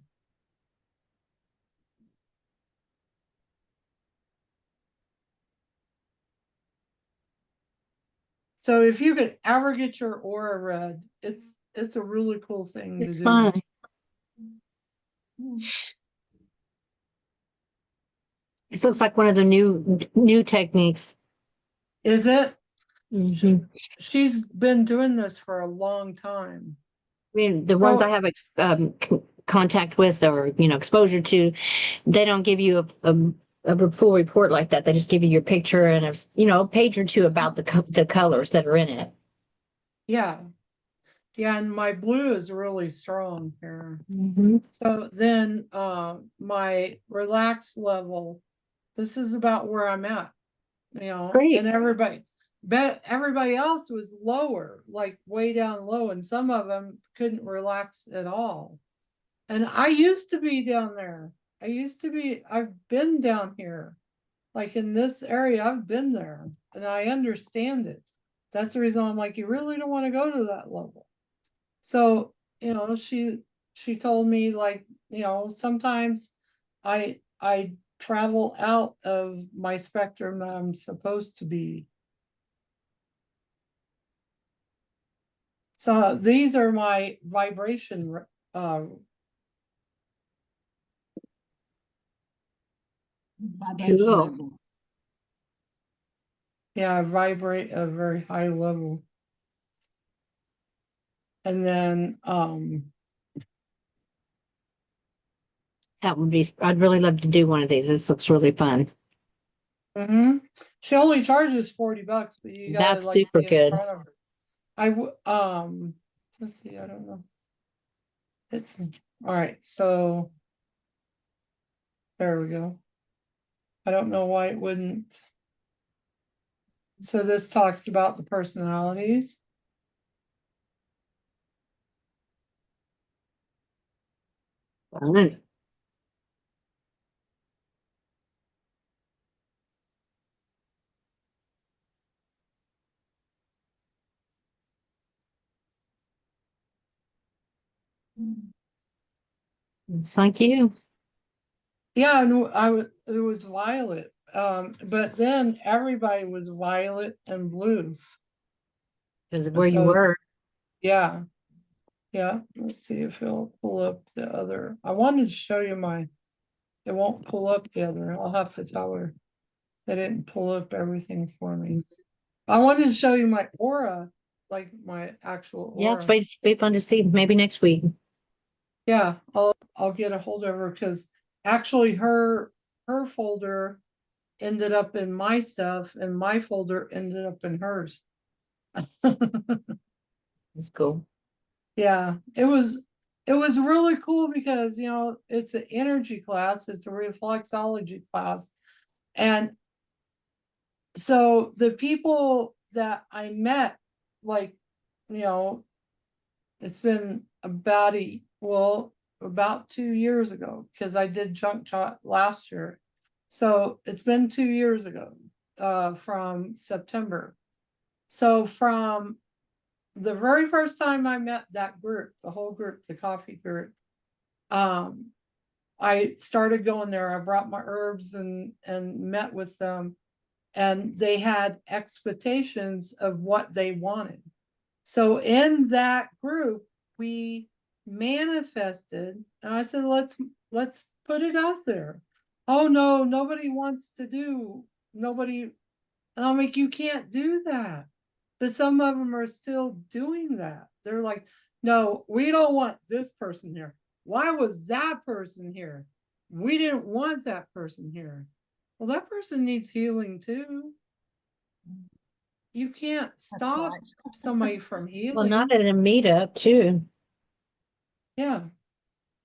So if you could ever get your aura read, it's a really cool thing It's to do. fun. It looks like one of the new techniques. Is it? Mhm. She's been doing this for a long time. The ones So- I have contact with or exposure to, they don't give you a full report like that. They just give you your picture and a page or two about the colors that are in it. Yeah. Yeah, and my blue is really strong here. Mm-hmm. So then my relax level, this is about where I'm at, Great. and everybody else was lower, like way down low, and some of them couldn't relax at all. And I used to be down there. I've been down here, like in this area, I've been there and I understand it. That's the reason I'm like, you really don't want to go to that level. So, she told me like, sometimes I travel out of my spectrum that I'm supposed to be. So these are my vibration Vibration Cool. levels. yeah, I vibrate at a very high level. And then I'd really love to do one of these. This looks really fun. she only charges $40, but you gotta That's like super be in good. front of her. Let's see, I don't know. It's all right, so there we go. I don't know why it wouldn't. So this talks about the personalities. Fun. Thank you. Yeah, and it was violet. But then everybody was violet and blue. Because of where you So- were. Yeah. Yeah. Let's see if it'll pull up the other. I wanted to show you it won't pull up the other. I'll have to tell her. They didn't pull up everything for me. I wanted to show you my aura, like my actual Yeah, aura. it's be fun to see. Maybe next week. Yeah, I'll get a hold of her because actually her folder ended up in my stuff and my folder ended up in hers. It's cool. Yeah, it was really cool because, it's an energy class, it's a reflexology class. And so the people that I met, like, you know, it's been about 2 years ago, because I did junk shot last year. So it's been 2 years ago, from September. So from the very first time I met that group, the whole group, the coffee group, I started going there. I brought my herbs and met with them, and they had expectations of what they wanted. So in that group, we manifested, and I said, let's put it out there. Oh no, nobody wants to do, nobody, and I'm like, you can't do that. But some of them are still doing that. They're like, no, we don't want this person here. Why was that person here? We didn't want that person here. Well, that person needs healing too. You can't stop right. somebody from Well, healing. not at a meetup too. Yeah.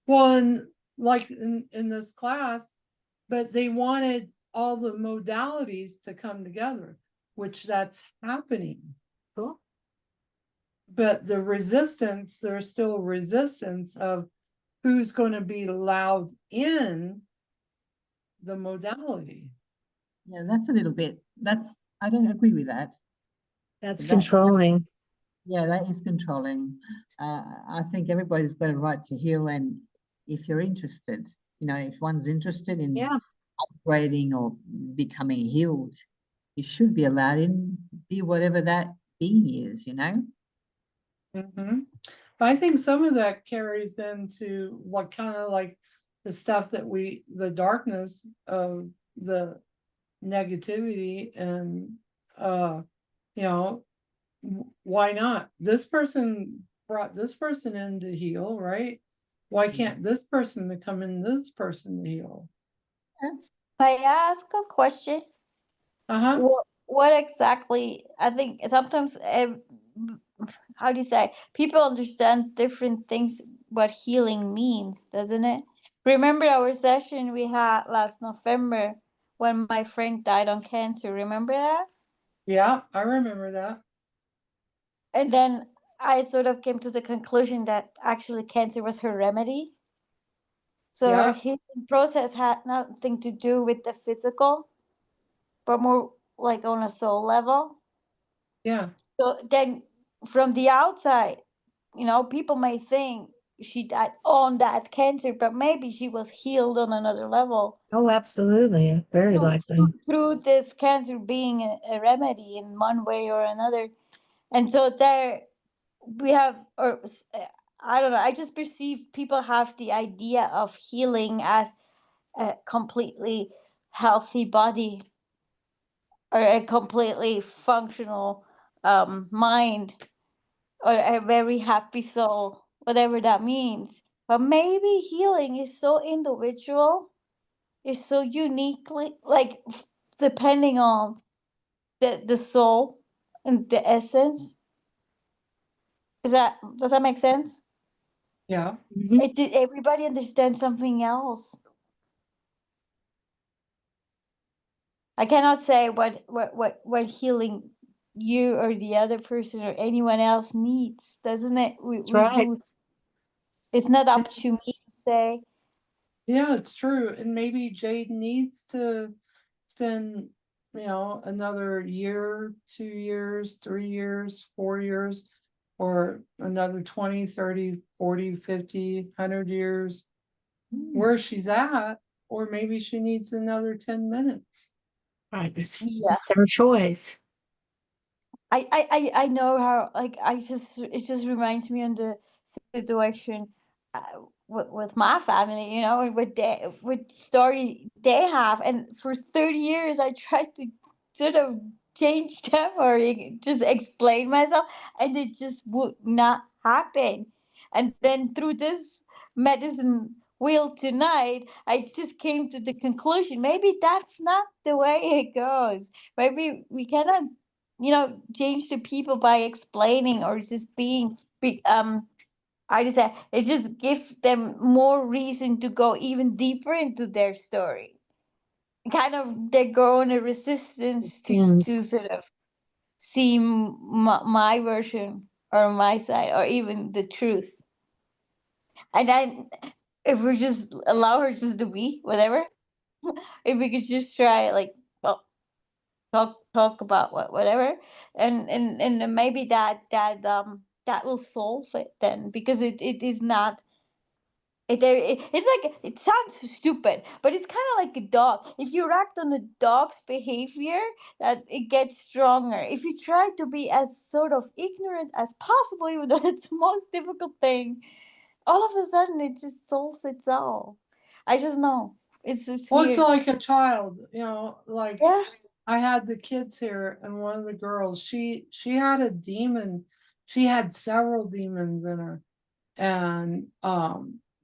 Well, and like in this class, but they wanted all the modalities to come together, which that's happening. Cool. But the resistance, there's still resistance of who's going to be allowed in the modality. Yeah, that's a little bit, I don't agree with that. That's That- controlling. Yeah, that is controlling. I think everybody's got a right to heal, and if you're interested, if one's interested in Yeah. upgrading or becoming healed, you should be allowed in, be whatever that being is, Mhm. I think some of that carries into what kind of like the stuff that the darkness of the negativity, and why not? This person brought this person in to heal, right? Why can't this person to come in, this person to heal? I ask a question. Uh-huh. What exactly? I think sometimes, how do you say? People understand different things. What healing means, doesn't it? Remember our session we had last November when my friend died on cancer. Remember that? Yeah, I remember that. And then I sort of came to the conclusion that actually cancer was her remedy. So her Yeah. healing process had nothing to do with the physical, but more like on a soul level. Yeah. So then from the outside, people may think she died on that cancer, but maybe she was healed on another level Oh, absolutely. Very through, likely. through this cancer being a remedy in one way or another. And so there we have, I don't know, I just perceive people have the idea of healing as a completely healthy body or a completely functional mind or a very happy soul, whatever that means. But maybe healing is so individual, is so uniquely like depending on the soul and the essence. Does that make sense? Yeah. Mhm. It did everybody understand something else. I cannot say what healing you or the other person or anyone else needs, doesn't it? That's right. It's not up to me to say. Yeah, it's true. And maybe Jade needs to spend, another year, 2 years, 3 years, 4 years, or another 20, 30, 40, 50, 100 years where she's at, or maybe she needs another 10 minutes. Right. It's, Yeah. it's their choice. I know how, like, it just reminds me on the situation with my family, and with story they have, and for 30 years I tried to sort of change them or just explain myself, and it just would not happen. And then through this medicine wheel tonight, I just came to the conclusion maybe that's not the way it goes. Maybe we cannot change the people by explaining or just being I just said it just gives them more reason to go even deeper into their story. Kind of they go on a resistance to Yes. sort of see my version or my side or even the truth. And then if we just allow her just to be whatever, if we could just try like well talk about whatever and then maybe that will solve it then because it is not it's like it sounds stupid but it's kind of like a dog. If you act on a dog's behavior that it gets stronger. If you try to be as sort of ignorant as possible even though it's the most difficult thing, all of a sudden it just solves itself. I just know it's just Well, it's weird. like a child, like Yeah. I had the kids here and one of the girls, she had a demon. She had several demons in her. And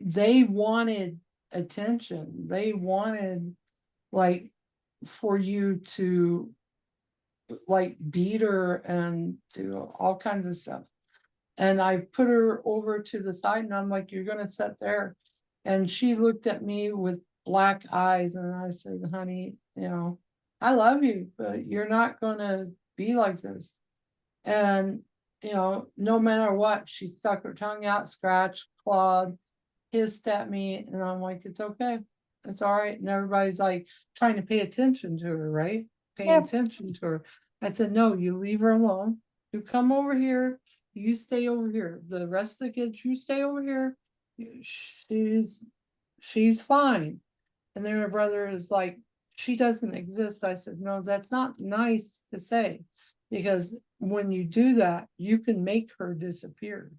they wanted attention. They wanted like for you to like beat her and do all kinds of stuff. And I put her over to the side and I'm like, you're gonna sit there. And she looked at me with black eyes and I said, honey, I love you, but you're not gonna be like this. And, no matter what, she stuck her tongue out, scratched, clawed, hissed at me. And I'm like, it's okay. It's all right. And everybody's like trying to pay attention to her, right? Paying Yeah. attention to her. I said, no, you leave her alone. You come over here. You stay over here. The rest of the kids, you stay over here. She's fine. And then her brother is like, she doesn't exist. I said, no, that's not nice to say. Because when you do that, you can make her disappear.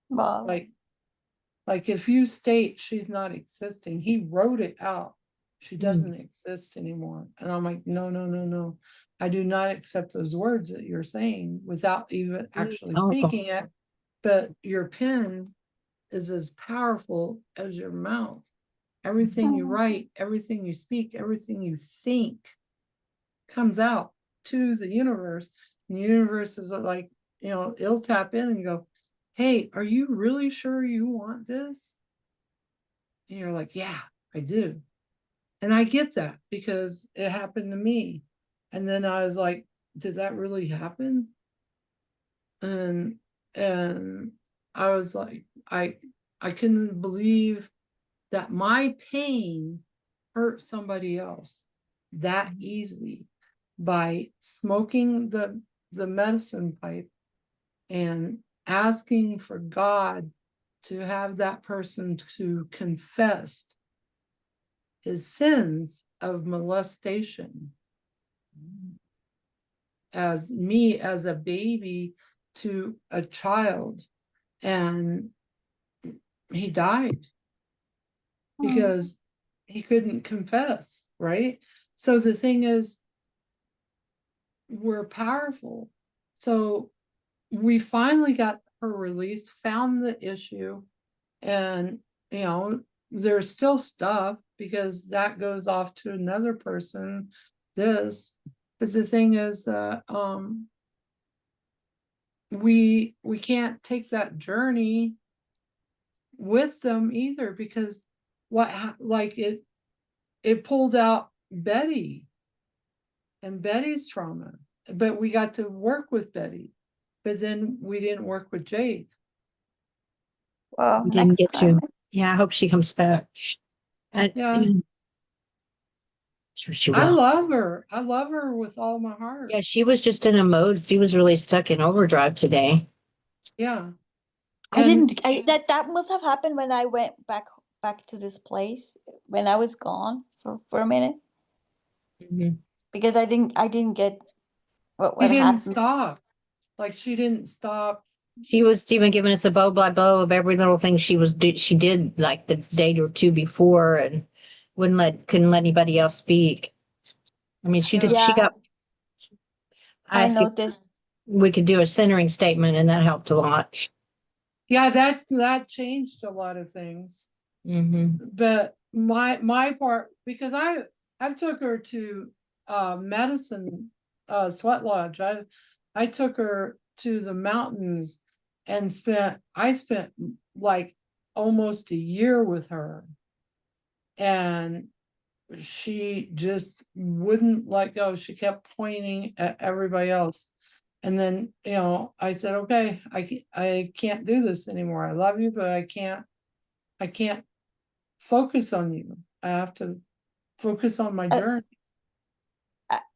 Well, Like if you state she's not existing, he wrote it out. She doesn't exist anymore. And I'm like, no, no, no, no. I do not accept those words that you're saying without even actually Oh. speaking it. But your pen is as powerful as your mouth. Everything you write, everything you speak, everything you think comes out to the universe. And the universe is like, it'll tap in and go, hey, are you really sure you want this? And you're like, yeah, I do. And I get that because it happened to me. And then I was like, did that really happen? And I was like, I couldn't believe that my pain hurt somebody else that easily by smoking the medicine pipe and asking for God to have that person to confess his sins of molestation as me as a baby to a child. And he died because he couldn't confess, right? So the thing is, we're powerful. So we finally got her released, found the issue, and there's still stuff because that goes off to another person. But the thing is that we can't take that journey with them either because it pulled out Betty and Betty's trauma, but we got to work with Betty, but then we didn't work with Jade. well, We didn't next get time. to. Yeah, I hope she comes back. Yeah. Sure she I will. love her. I love her with all my heart. Yeah, she was just in a mode. She was really stuck in overdrive today. Yeah. I And didn't. That must have happened when I went back to this place when I was gone for a minute because I didn't get what she didn't happened. stop. Like she didn't stop. She was even giving us a bow by bow of every little thing she did like the day or two before and couldn't let anybody else speak. I mean, she did. Yeah. She got. I asked if noticed. we could do a centering statement, and that helped a lot. Yeah, that changed a lot of things. But my part, because I took her to medicine sweat lodge. I took her to the mountains and I spent like almost a year with her. And she just wouldn't let go. She kept pointing at everybody else. And then, I said, okay, I can't do this anymore. I love you, but I can't focus on you. I have to focus on my journey.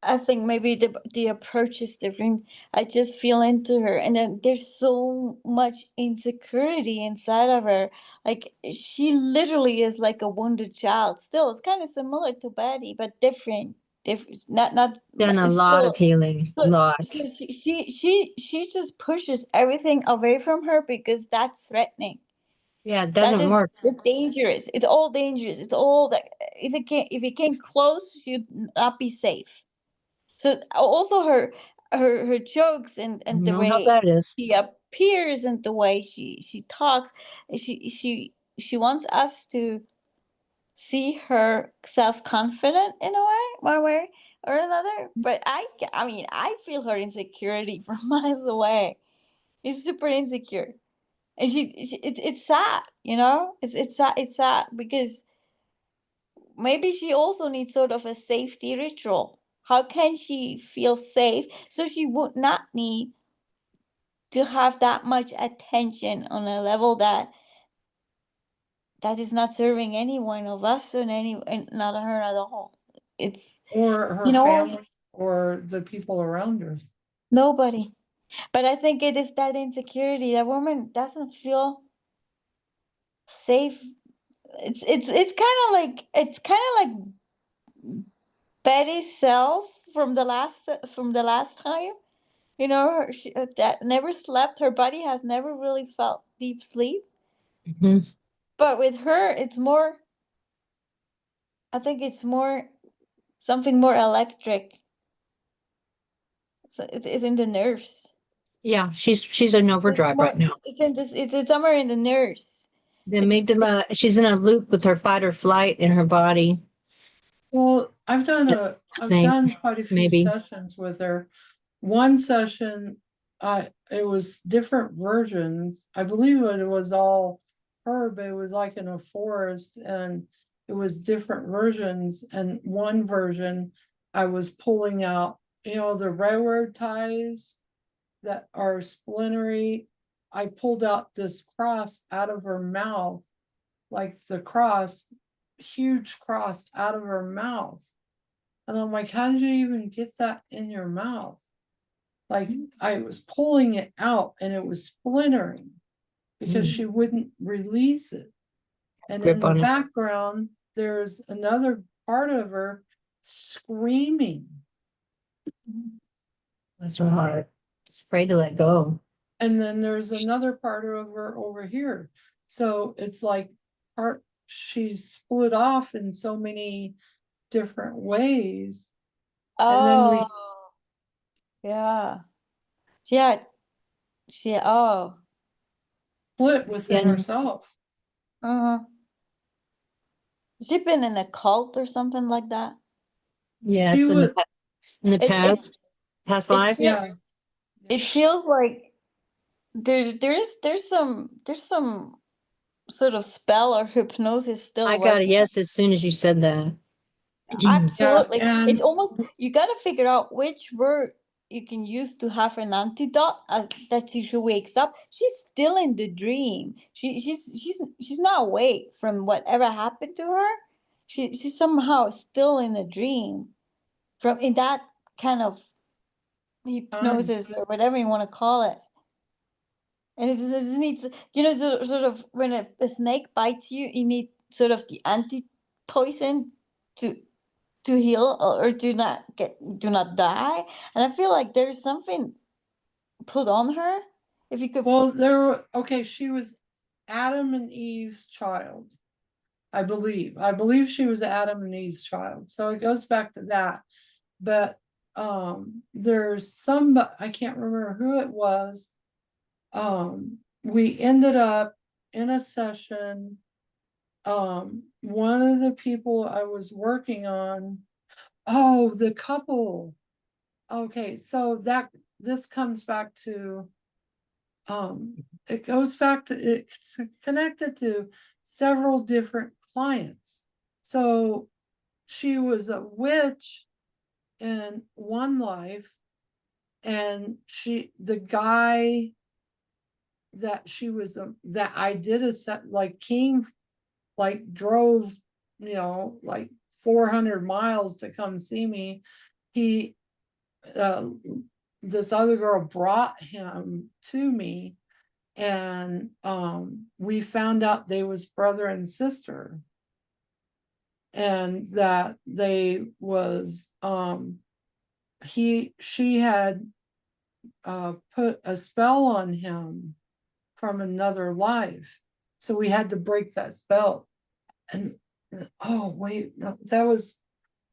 I think maybe the approach is different. I just feel into her, and then there's so much insecurity inside of her. Like she literally is like a wounded child. Still, it's kind of similar to Betty, but different. Different. Not. Done But a it's lot of still. healing, So, lot. so she just pushes everything away from her because that's threatening. Yeah, it That doesn't is work. it's dangerous. It's all dangerous. It's all that if it came close, she'd not be safe. So also her jokes and the Know how way bad it is. she appears and the way she talks, she wants us to see her self-confident in a way, one way or another. But I mean, I feel her insecurity from miles away. She's super insecure, and it's sad, it's sad because maybe she also needs sort of a safety ritual. How can she feel safe so she would not need to have that much attention on a level that is not serving any one of us and not her at all. It's Or her family or the people around her. nobody. But I think it is that insecurity. That woman doesn't feel safe. It's kind of like Betty's cells from the last time. That never slept. Her body has never really felt deep sleep. Mhm. But with her, it's more. I think it's more something more electric. It's in the nerves. Yeah, she's in It's overdrive more. right now. It's in this. It's somewhere in the nerves. The It's amygdala, she's in a loop with her fight or flight in her body. Well, I've Think, done quite a few maybe. sessions with her. One session, it was different versions. I believe it was all her, but it was like in a forest and it was different versions. And one version, I was pulling out, the railroad ties that are splintery. I pulled out this cross out of her mouth, like the cross, huge cross out of her mouth. And I'm like, how did you even get that in your mouth? Like I was pulling it out and it was splintering because she wouldn't release it. And in the background, there's another part of her screaming. That's her heart. She's afraid to let go. And then there's another part of her over here. So it's like she's split off in so many different ways. And then we yeah. Yeah. split within Yeah. herself. Uh-huh. She been in a cult or something like that? Yes, She was, in the It- past life. yeah. It feels like there's some sort of spell or hypnosis still I got a working. yes as soon as you said that. Absolutely. Yeah, and- It's almost you gotta figure out which word you can use to have an antidote that she wakes up. She's still in the dream. She's not awake from whatever happened to her. She's somehow still in a dream from in that kind of hypnosis or whatever you want to call it. And it needs, sort of when a snake bites you, you need sort of the anti poison to heal or do not die. And I feel like there's something put on her. If you could, Well, she was Adam and Eve's child, I believe. I believe she was Adam and Eve's child. So it goes back to that. But there's I can't remember who it was. We ended up in a session. One of the people I was working on, the couple. Okay, so this comes back to it goes back to, it's connected to several different clients. So she was a witch in one life, and the guy that she was, that I did a set, like came, like drove, like 400 miles to come see me. He, this other girl brought him to me, and we found out they was brother and sister, and that they was she had put a spell on him from another life, so we had to break that spell. And oh wait, no, that was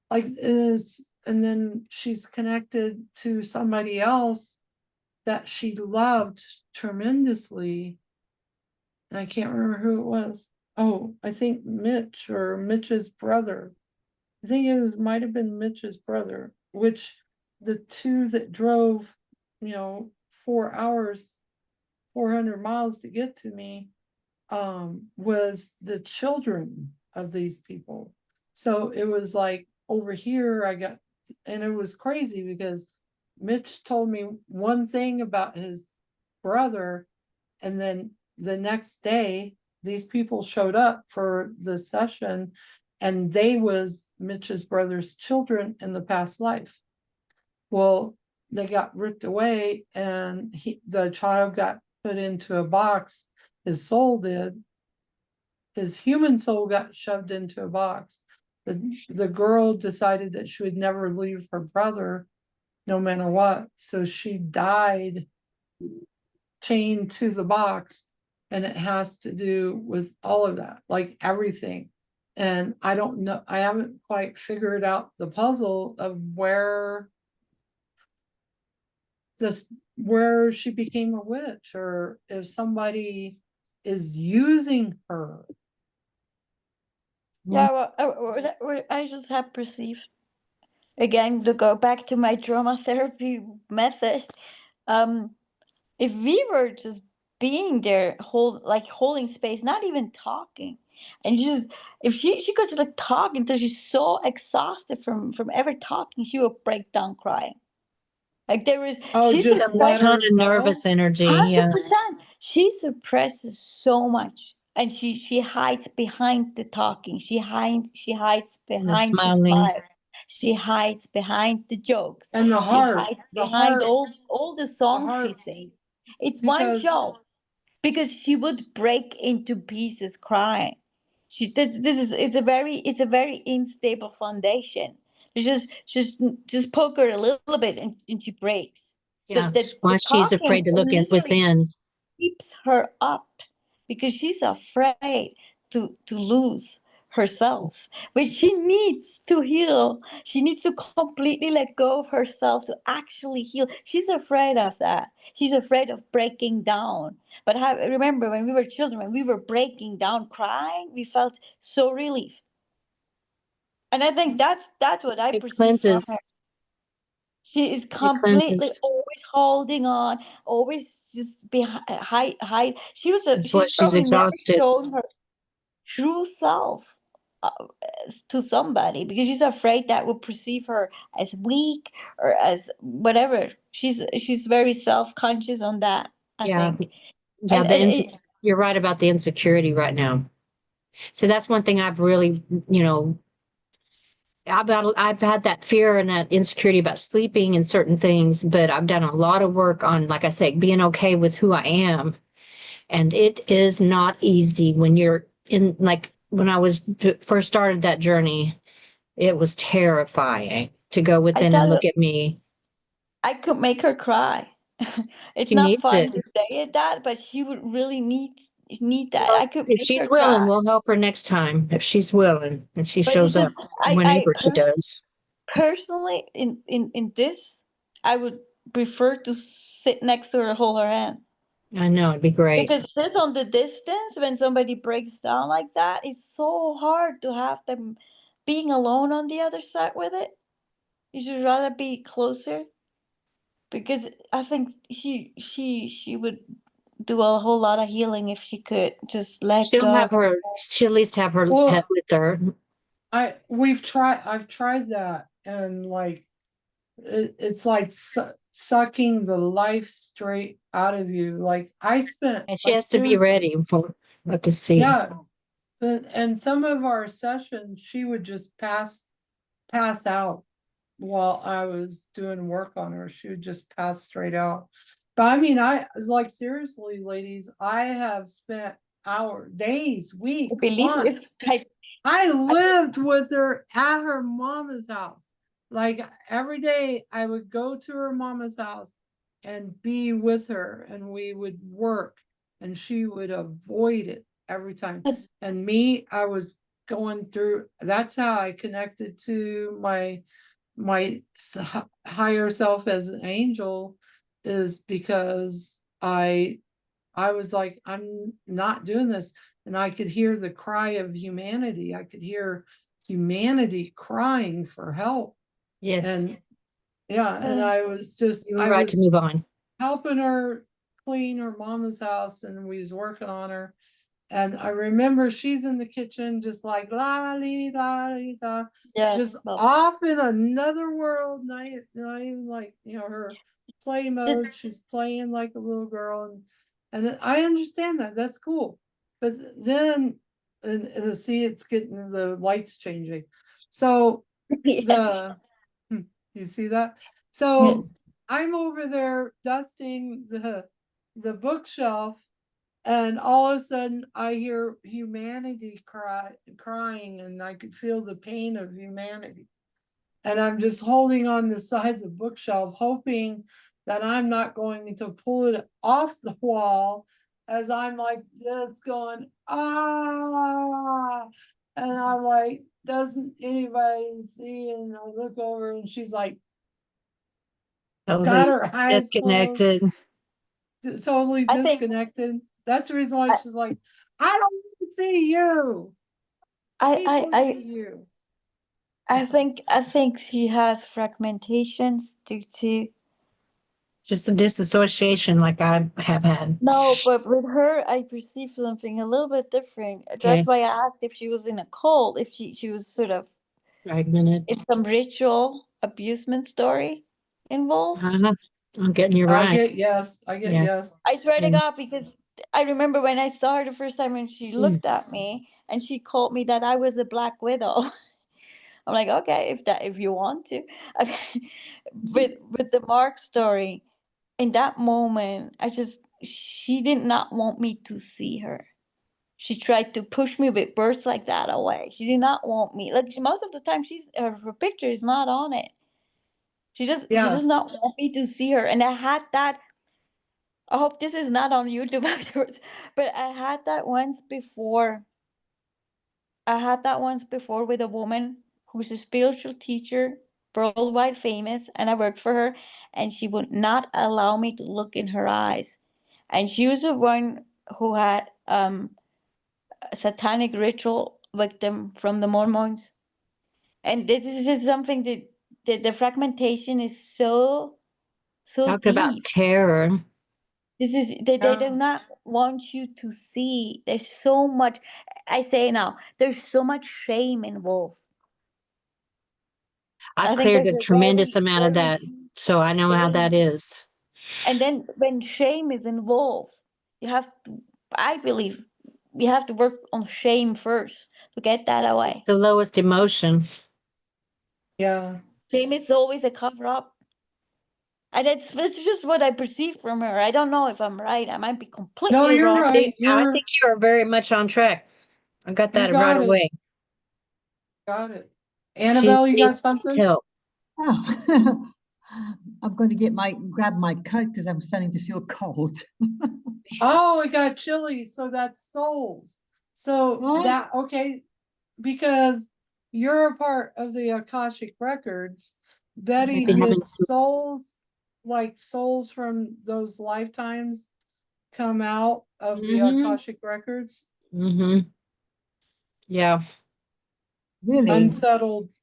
like is, and then she's connected to somebody else that she loved tremendously, and I can't remember who it was. Oh, I think Mitch, or Mitch's brother. I think might have been Mitch's brother, which the two that drove, 4 hours, 400 miles to get to me, was the children of these people. So it was like over here, and it was crazy because Mitch told me one thing about his brother, and then the next day, these people showed up for the session, and they was Mitch's brother's children in the past life. Well, they got ripped away, and the child got put into a box. His soul did. His human soul got shoved into a box. The girl decided that she would never leave her brother, no matter what. So she died chained to the box, and it has to do with all of that, like everything. And I don't know, I haven't quite figured out the puzzle of where she became a witch, or if somebody is using her. Yeah, well, I just have perceived, again, to go back to my drama therapy method. If we were just being there, holding space, not even talking, and just, if she could just like talk until she's so exhausted from ever talking, she would break down crying. Like there is, Oh, she just A let suppresses ton her of go. nervous energy. Yeah. 100%. She suppresses so much, and she hides behind the talking. She hides And the behind the smiling. smile. She hides behind the jokes. And the She heart, hides the behind heart, all the songs she heart, sings. It's one because joke, because she would break into pieces crying. This is, it's a very unstable foundation. Just poke her a little bit, and she breaks. Yeah. That's The why she's talking afraid to look at literally within. keeps her up, because she's afraid to lose herself. But she needs to heal. She needs to completely let go of herself to actually heal. She's afraid of that. She's afraid of breaking down. But remember, when we were children, when we were breaking down, crying, we felt so relieved. And I think that's what I It perceive from her. cleanses. She is It completely cleanses. always holding on, always just hide. That's why She's she's probably never exhausted. shown her true self uh, to somebody, because she's afraid that will perceive her as weak or as whatever. She's very self-conscious on that, I Yeah. think. Yeah. And You're right about the insecurity right now. So that's one thing I've really, I've had that fear and that insecurity about sleeping and certain things, but I've done a lot of work on, like I say, being okay with who I am. And it is not easy when you're in, like when I was first started that journey, it was terrifying to go I within and tell you, look at me. I could make her cry. It's She not needs fun it. to say it that, but she would really need that. Well, I could if make she's her willing, cry. we'll help her next time. If she's willing and she But shows up I whenever she does. personally, in this, I would prefer to sit next to her, hold her hand, I know it'd be great. because this on the distance, when somebody breaks down like that, it's so hard to have them being alone on the other side with it. You should rather be closer, because I think she would do a whole lot of healing if she could just let She'll go. have her, she'll at least have her Well, pet with her. I've tried that, and like it's like sucking the life straight out of you. Like I spent, And she like, has to be seriously, ready for what to see. yeah. And some of our sessions, she would just pass out while I was doing work on her. She would just pass straight out. But I mean, I was like, seriously, ladies, I have spent hours, days, I weeks, believe you. months. I lived with her at her mama's house. Like every day I would go to her mama's house and be with her, and we would work, and she would avoid it every time. But- And me, I was going through, that's how I connected to my higher self as an angel, is because I was like, I'm not doing this. And I could hear the cry of humanity. I could hear humanity crying for help. Yes, And yeah, and I was just, you were I right to was move on. helping her clean her mama's house, and we was working on her. And I remember she's in the kitchen, just like la li la li da, Yeah. just well, off in another world. Not even like, her play mode. She's playing like a little girl, and then I understand that. That's cool. But then, and see, it's getting, the lights changing. So yes. you see that? So I'm over there dusting the bookshelf, and all of a sudden I hear humanity crying, and I could feel the pain of humanity. And I'm just holding on the sides of the bookshelf, hoping that I'm not going to pull it off the wall, as I'm like this going, ah. And I'm like, doesn't anybody see? And I look over, and she's like, got Totally her eyes closed, disconnected. totally I think- disconnected. That's the reason why she's like, I don't want to see you. People see you. I think she has fragmentations due to Just a disassociation like I have had. no, but with her I perceive something a little bit different. That's why I asked if she was in a cult, if she was sort of Fragmented. in some ritual abusement story involved. I'm getting you I right. get yes. I get Yeah. yes. I swear to And- God, because I remember when I saw her the first time when she looked at me and she called me that I was a Black Widow. I'm like, okay, if you want to. With the Mark story, in that moment, she did not want me to see her. She tried to push me with words like that away. She did not want me. Like most of the time, her picture is not on it. She does not want me to see her. And I had that. I hope this is not on YouTube afterwards. But I had that once before. With a woman who's a spiritual teacher, worldwide famous, and I worked for her, and she would not allow me to look in her eyes. And she was the one who had a satanic ritual victim from the Mormons. And this is just something that the fragmentation is so Talk deep. about terror. This is they do not want you to see. There's so much. I say now, there's so much shame involved. I I've think cleared there's a a tremendous very, amount of very that, so I know how that shame. is. And then when shame is involved, I believe, you have to work on shame first to get that away. It's the lowest emotion. Yeah. Shame is always a cover up. And that's just what I perceive from her. I don't know if I'm right. I might be completely No, you're wrong. right. I think you are very much on track. I got that got right it. away. Got it. Annabelle, you got needs something? help. Oh, I'm going to grab my coat because I'm starting to feel cold. Oh, we got chili. So that's souls. So What? okay, because you're a part of the Akashic records. Betty, Maybe having did souls from those lifetimes come out of the Akashic records? Mm-hmm. Yeah. Really? Unsettled,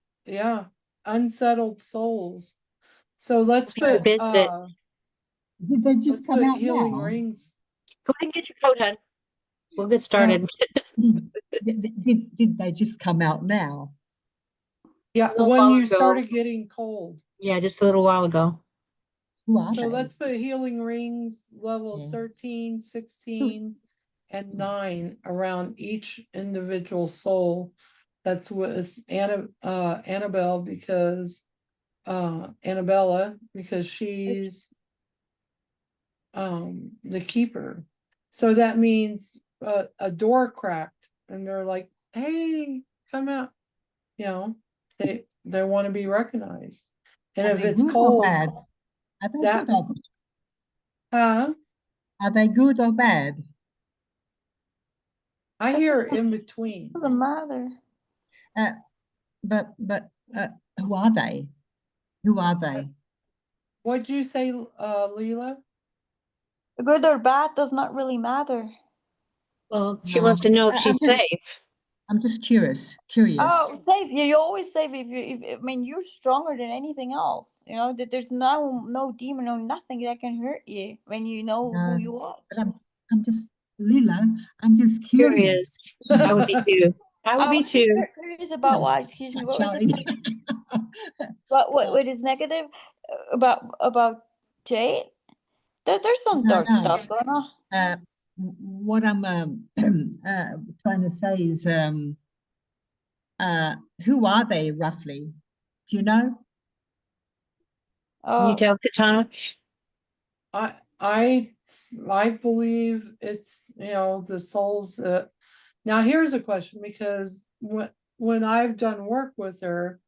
unsettled souls. So let's put visit. Did they just come out healing now? rings. Go ahead and get your coat, hon. We'll get started. Did they just come out now? Yeah, little when while you ago. started getting cold. Yeah, just a little while ago. Who are So they? let's put healing rings level Yeah. 13, 16, and 9 around each individual soul. That's with Annabelle because Annabella, because she's the keeper. So that means a door cracked and they're like, hey, come out. You know, they want to be recognized. And Are if they it's good or cold, bad? Are they that good or are they good or bad? I hear in between. Doesn't matter. Uh, but who are they? Who are they? What'd you say, Leela? Good or bad does not really matter. Well, she wants to know if she's safe. I'm just curious. Oh, safe. You always safe if I mean you're stronger than anything else. You know that there's no demon, no nothing that can hurt you when you know who you are. But I'm just Lila. I'm just curious. Curious. I would be too. I would be too. Curious about why? Excuse me. What was it? What is negative about Jade? There's some dark stuff going on. What I'm trying to say is who are they roughly? Do you know? Can you tell, Katana? I believe it's, you know, the souls. Now here's a question, because when I've done work with her,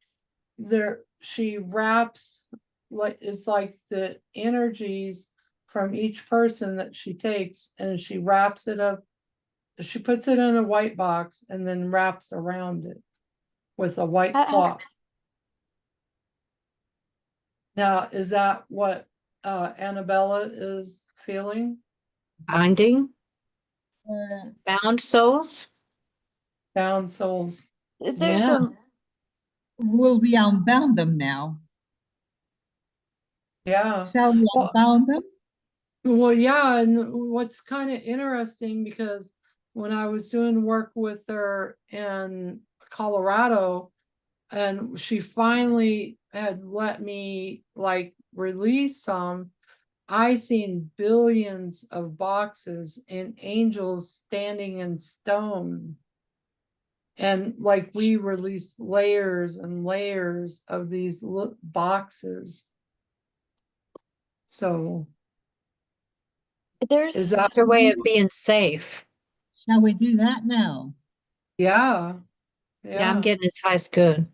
she wraps, like, it's like the energies from each person that she takes, and she wraps it up. She puts it in a white box and then wraps around it with a white cloth. Now, is that what Annabella is feeling? Binding? Bound souls? Bound souls. Is there Yeah. some? Will we unbound them now? Yeah. Shall we Well, unbound them? Well, yeah, and what's kind of interesting, because when I was doing work with her in Colorado, and she finally had let me like release some, I seen billions of boxes and angels standing in stone. And like we released layers and layers of these boxes. So There's is that It's her way of being safe. Shall we do that now? yeah. Yeah, I'm getting as high as good.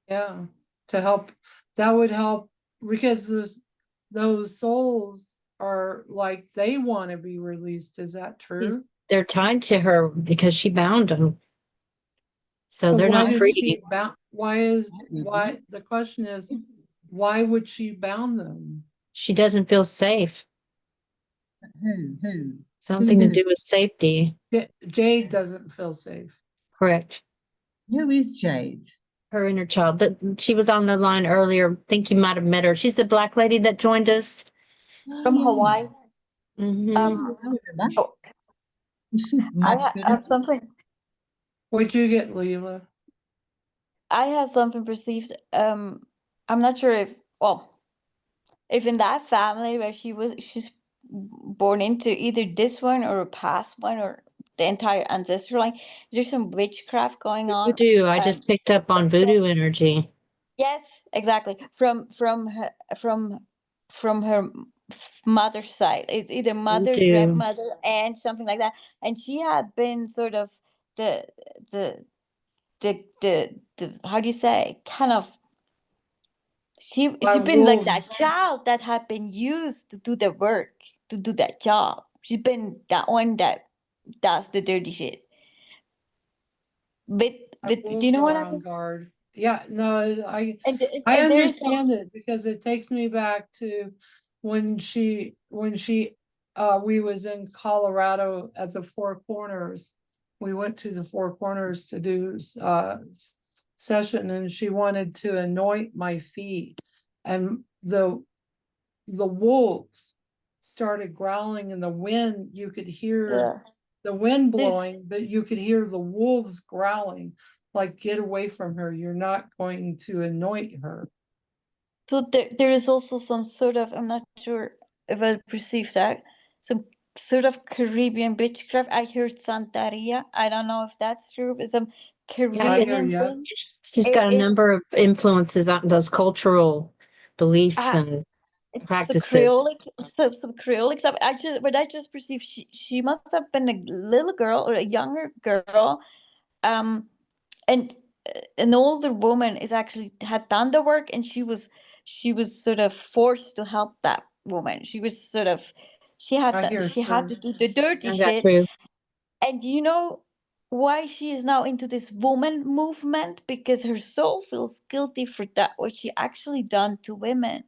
Yeah, to help, that would help, because those souls are like, they want to be released. Is that true? They're tied to her because she bound them. So But they're why not did free. she bound? Why? The question is, why would she bound them? She doesn't feel safe. Who? Something to Who? do with safety. Jade doesn't feel safe. Correct. Who is Jade? Her inner child. But she was on the line earlier. Think you might have met her. She's the black lady that joined us. from Hawaii. Mhm. I remember. Oh, You should I much better. have something. What'd you get, Leela? I have something perceived. I'm not sure if in that family where she's born into either this one or a past one or the entire ancestral line, there's some witchcraft going on. Voodoo. I just picked up on voodoo energy. Yes, exactly. From her mother's side. It's either mother, Voodoo. grandmother, aunt, something like that. And she had been sort of the how do you say, kind of, she'd been like that child that had been used to do the work, to do that job. She's been that one that does the dirty shit. But do you know what I mean? Guard. Yeah, no, I And there's understand it, because it takes me back to when we was in Colorado at the Four Corners. We went to the Four Corners to do session, and she wanted to anoint my feet, and the wolves started growling, and the wind, you could hear Yeah. the wind There's- blowing, but you could hear the wolves growling, like, get away from her, you're not going to anoint her. So there is also some sort of, I'm not sure if I perceive that, some sort of Caribbean witchcraft. I heard Santeria. I don't know if that's true, but some Caribbean I hear it's- ya. thing. She's got a It- number of influences on those cultural beliefs Uh, and It's practices. some Creolic stuff. But I just perceived she must have been a little girl or a younger girl, and an older woman is actually had done the work, and she was sort of forced to help that woman. She was sort of I hear she had to do the dirty Is that shit. true? And you know why she is now into this woman movement? Because her soul feels guilty for that what she actually done to women,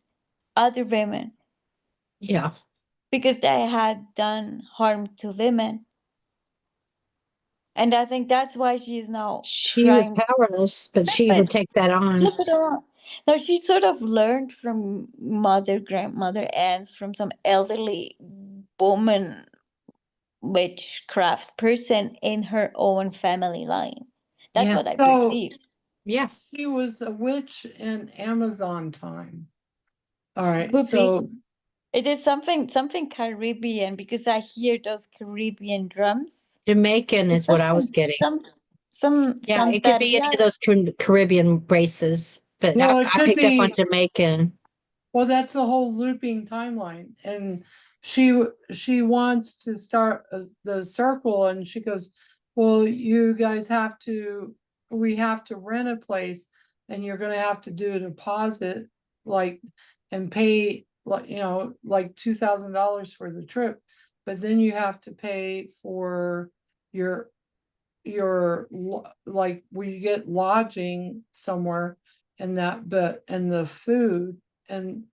other women, Yeah. because they had done harm to women. And I think that's why she is now She was trying. powerless, but she would take that on. Look at her. Now she sort of learned from mother, grandmother, and from some elderly woman witchcraft person in her own family line. That's Yeah. what I So- perceive. Yeah. She was a witch in Amazon time. All right, Could be. so It is something Caribbean, because I hear those Caribbean drums. Jamaican is what I was getting. Some Yeah, it could be any of those Caribbean races, but Well, it I could picked up on be- Jamaican. well, that's the whole looping timeline, and she wants to start the circle, and she goes, well, you guys we have to rent a place, and you're gonna have to do a deposit, like, and pay, like, like $2,000 for the trip, but then you have to pay for your like, we get lodging somewhere, and that, and the food, and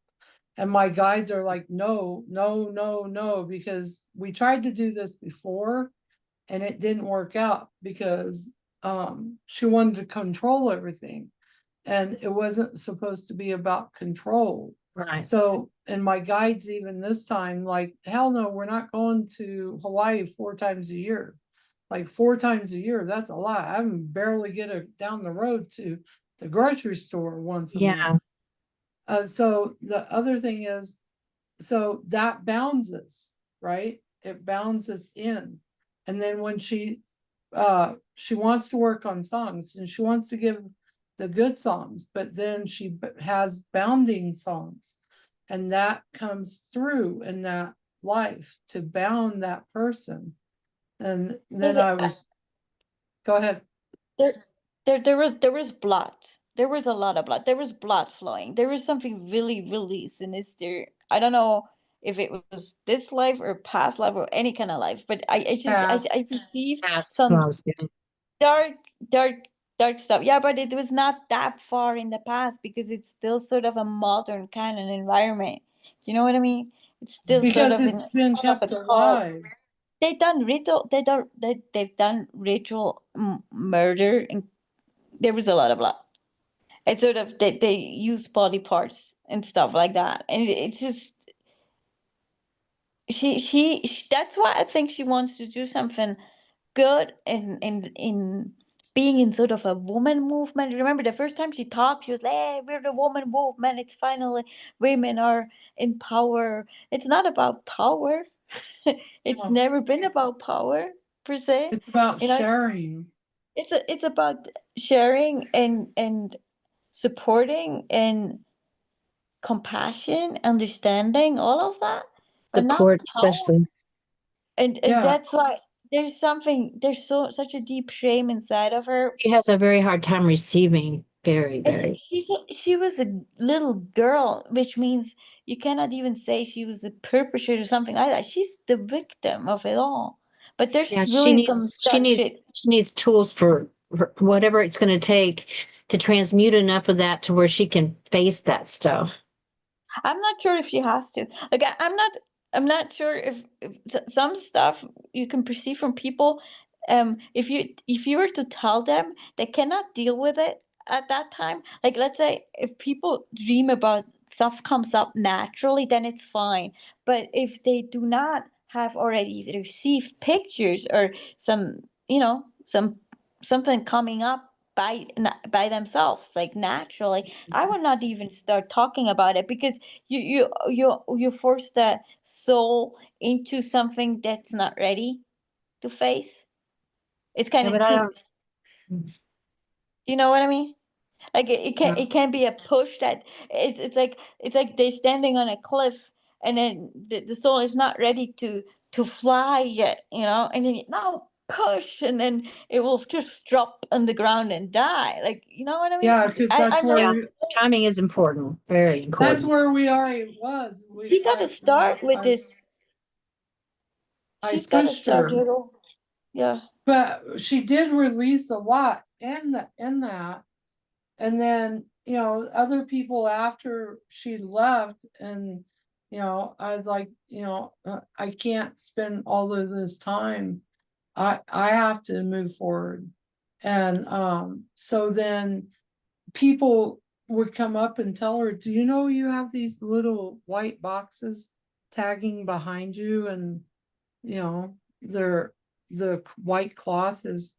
my guides are like, no, no, no, no, because we tried to do this before and it didn't work out, because she wanted to control everything, and it wasn't supposed to be about control. Right. So, and my guides, even this time, like, hell no, we're not going to Hawaii 4 times a year. Like, 4 times a year, that's a lot. I can barely get down the road to the grocery store once a Yeah. month. So the other thing is, so that bounds us, right? It bounds us in. And then when she wants to work on songs, and she wants to give the good songs, but then she has bounding songs, and that comes through in that life to bound that person. And then go ahead. There was blood. There was a lot of blood. There was blood flowing. There was something really, really sinister. I don't know if it was this life or past life or any kind of life, but I perceive That's some what I was getting. dark, dark stuff. Yeah, but it was not that far in the past, because it's still sort of a modern kind of environment. Do you know what I mean? It's still sort Because of it's been kind of kept a cult. alive. They've done ritual murder, and there was a lot of blood. It's sort of they use body parts and stuff like that, and it's just she that's why I think she wants to do something good in being in sort of a woman movement. Remember the first time she talked, she was like, hey, we're the woman movement, it's finally women are in power. It's not about power. It's No. never been about power per se. It's about You know, sharing. it's about sharing and supporting and compassion, understanding, all of that, but not Support, power. especially. And Yeah. that's why there's such a deep shame inside of her. She has a very hard time receiving. Very, very. She was a little girl, which means you cannot even say she was a perpetrator or something like that. She's the victim of it all. But there's Yeah, really some dark shit. she needs tools for whatever it's going to take to transmute enough of that to where she can face that stuff. I'm not sure if she has to. Like I'm not sure if some stuff you can perceive from people. If you were to tell them they cannot deal with it at that time. Like, let's say if people dream about stuff comes up naturally, then it's fine. But if they do not have already received pictures or some, something coming up by themselves, like naturally, I would not even start talking about it, because you force the soul into something that's not ready to face. It's kind Yeah, of but I too. don't, You know what I mean? Like Yeah. it can be a push that it's like they're standing on a cliff, and then the soul is not ready to fly yet, and then now push, and then it will just drop on the ground and die. Like, you know what I mean? Yeah, because I that's know yeah, where timing is important, very that's important. where we already was. she got to start with this. I She's got to pushed start her, with all. Yeah. but she did release a lot in that. And then, other people after she left, and, I'd like, I can't spend all of this time. I have to move forward. And so then people would come up and tell her, do you know you have these little white boxes tagging behind you? And, they're the white cloth is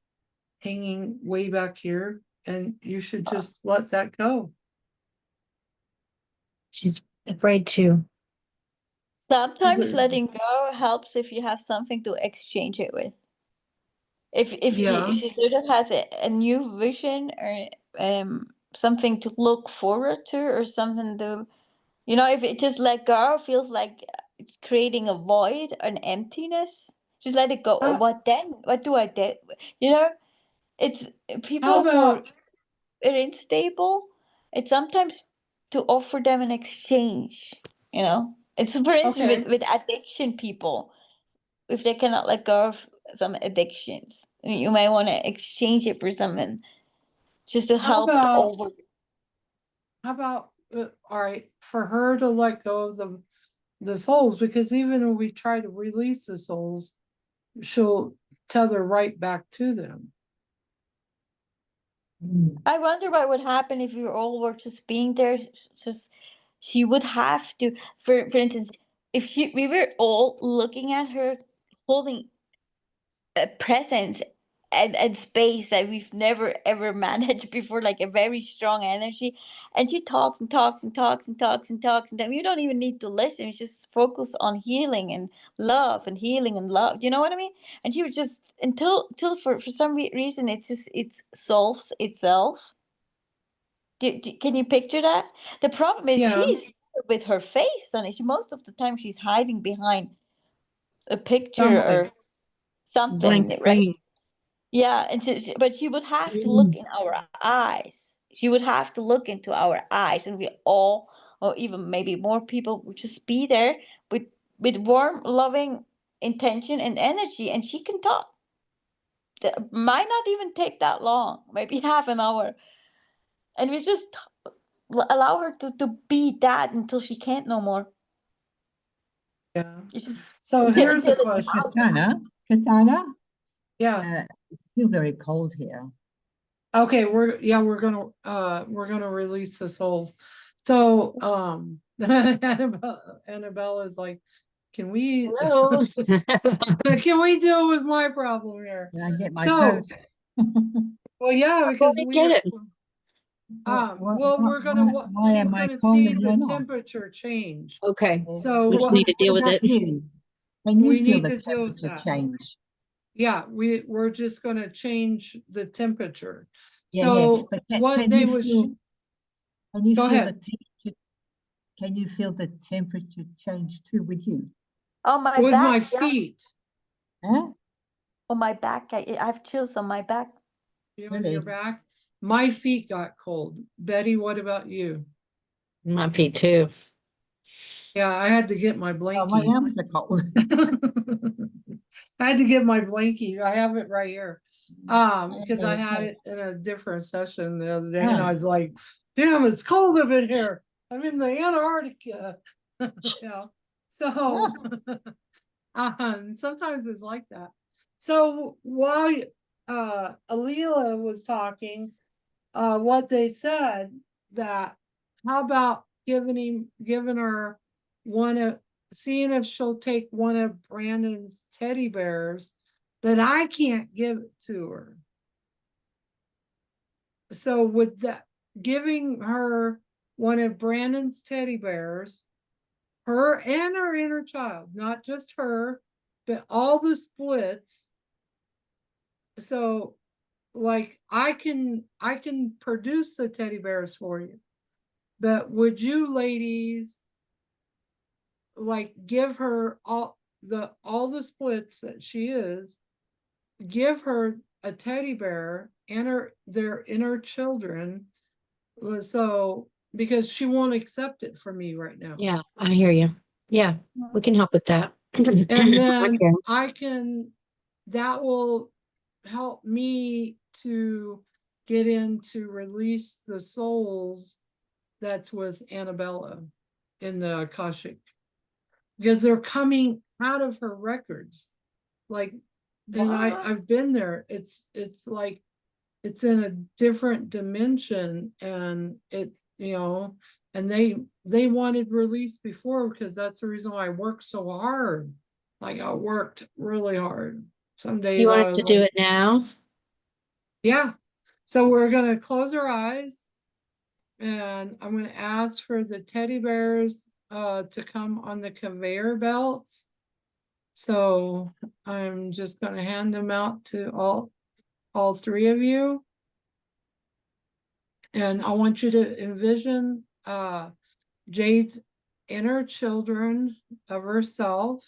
hanging way back here, and you should just let that go. She's afraid to. Sometimes Because- letting go helps if you have something to exchange it with. If Yeah. she sort of has a new vision, or something to look forward to, or something to, if it just let go, feels like it's creating a void, an emptiness, just let it go. Or How, what then? What do I do? You know, it's how people who are about unstable. It's sometimes to offer them an exchange. It's for instance okay? with addiction people, if they cannot let go of some addictions, you may want to exchange it for something just to How help about over. how about all right, for her to let go of the souls, because even when we try to release the souls, she'll tether right back to them. I wonder what would happen if we all were just being there. Just she would have to, for instance, if we were all looking at her, holding a presence and space that we've never ever managed before, like a very strong energy, and she talks and talks and talks and talks and talks, and then you don't even need to listen. You just focus on healing and love and healing and love. You know what I mean? And she was just until for some reason it solves itself. Can you picture that? The problem is Yeah, she's with her face on it. Most of the time she's hiding behind a picture something. or Blank something, right? screen. Yeah, and but she would have to look in our eyes. She would have to look into our eyes, and we all, or even maybe more people, would just be there with warm, loving intention and energy, and she can talk. Might not even take that long, maybe half an hour, and we just allow her to be that until she can't no more. Yeah. It's just So here's a until it's question. out. Katana, Yeah. it's still very cold here. Okay, we're gonna release the souls. So Annabella is like, can we Hello. can we deal with my problem here? Can I get my So coat? well, yeah, because me we get it. well, we're gonna why she's am I gonna cold see and the you're not? temperature change. Okay, So we just what need to deal with about it. you? Can you we feel need the to deal with temperature that. change? Yeah, we're just gonna change the temperature. Yeah, So but what can they you was feel? Can you go feel ahead. the temperature? Can you feel the temperature change too with you? On my With my back, yeah. feet. Huh? On my back, I have chills on my back. You on Really? your back? My feet got cold. Betty, what about you? My feet too. Yeah, I had to get my Oh, my blankie. arms are cold. I had to get my blankie. I have it right here. Because I had Okay. it in a different session the other day, and Oh. I was like, damn, it's cold up in here. I'm in the Antarctica. Yeah. So sometimes it's like that. So while Alila was talking, what they said, that how about giving her one of, seeing if she'll take one of Brandon's teddy bears, but I can't give it to her. So with that, giving her one of Brandon's teddy bears, her and her inner child, not just her, but all the splits. So like I can produce the teddy bears for you, but would you ladies like give her all the splits that she is, give her a teddy bear and their inner children, so because she won't accept it from me right now. Yeah, I hear you. Yeah, we can help with that. And then Okay. that will help me to get in to release the souls that's with Annabella in the Akashic, because they're coming out of her records. Like, and I've been there. It's like, it's in a different dimension, and it, and they wanted release before, because that's the reason why I worked so hard. Like I worked really hard. Some So days you want I us was to do like, it now? yeah. So we're gonna close our eyes, and I'm gonna ask for the teddy bears to come on the conveyor belts. So I'm just gonna hand them out to all three of you. And I want you to envision Jade's inner children of herself.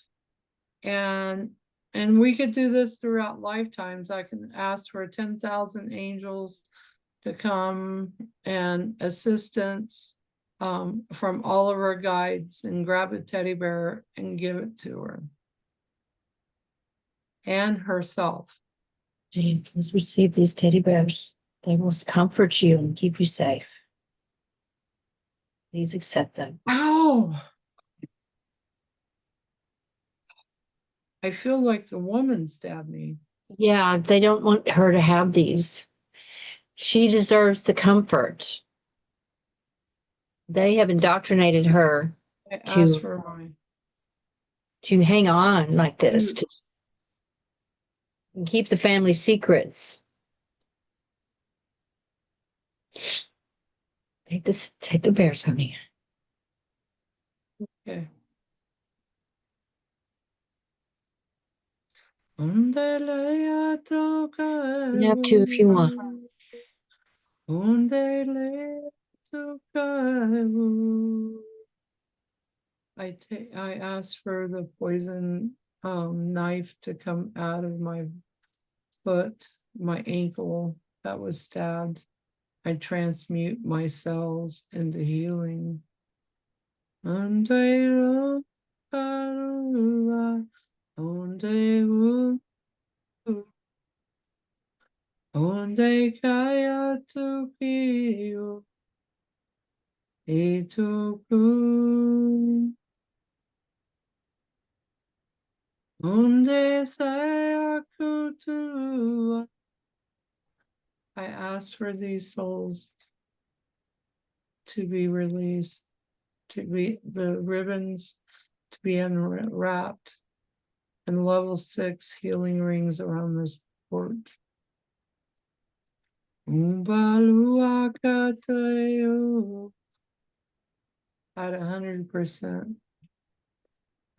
And we could do this throughout lifetimes. I can ask for 10,000 angels to come and assistance from all of her guides, and grab a teddy bear and give it to her. And herself. Jane, please receive these teddy bears. They will comfort you and keep you safe. Please accept them. Ow! I feel like the woman stabbed me. Yeah, they don't want her to have these. She deserves the comfort. They have indoctrinated her I asked for mine. to hang on like this, to keep the family secrets. Take the bears, honey. Okay. You can have two if you want. I asked for the poison knife to come out of my foot, my ankle that was stabbed. I transmute my cells into healing. Onde kaya Tokyo Itoku Onde Sayakutu. I ask for these souls to be released, to be the ribbons to be unwrapped, and level 6 healing rings around this port. Umbaluakatayo at 100%.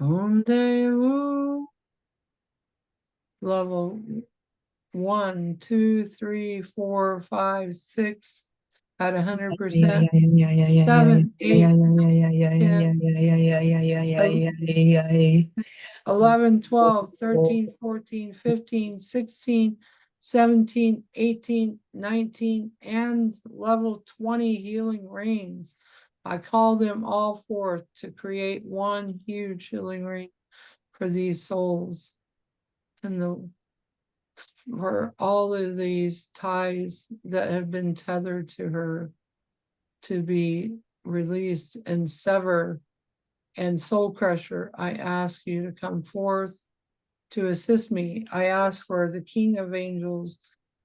Ondeu level 1, 2, 3, 4, 5, 6 at 100%. 7, 8, 10, 11, 12, 13, 14, 15, 16, 17, 18, 19, and level 20 healing rings. I call them all forth to create one huge healing ring for these souls, and for all of these ties that have been tethered to her to be released and sever. And Soul Crusher, I ask you to come forth to assist me. I ask for the King of Angels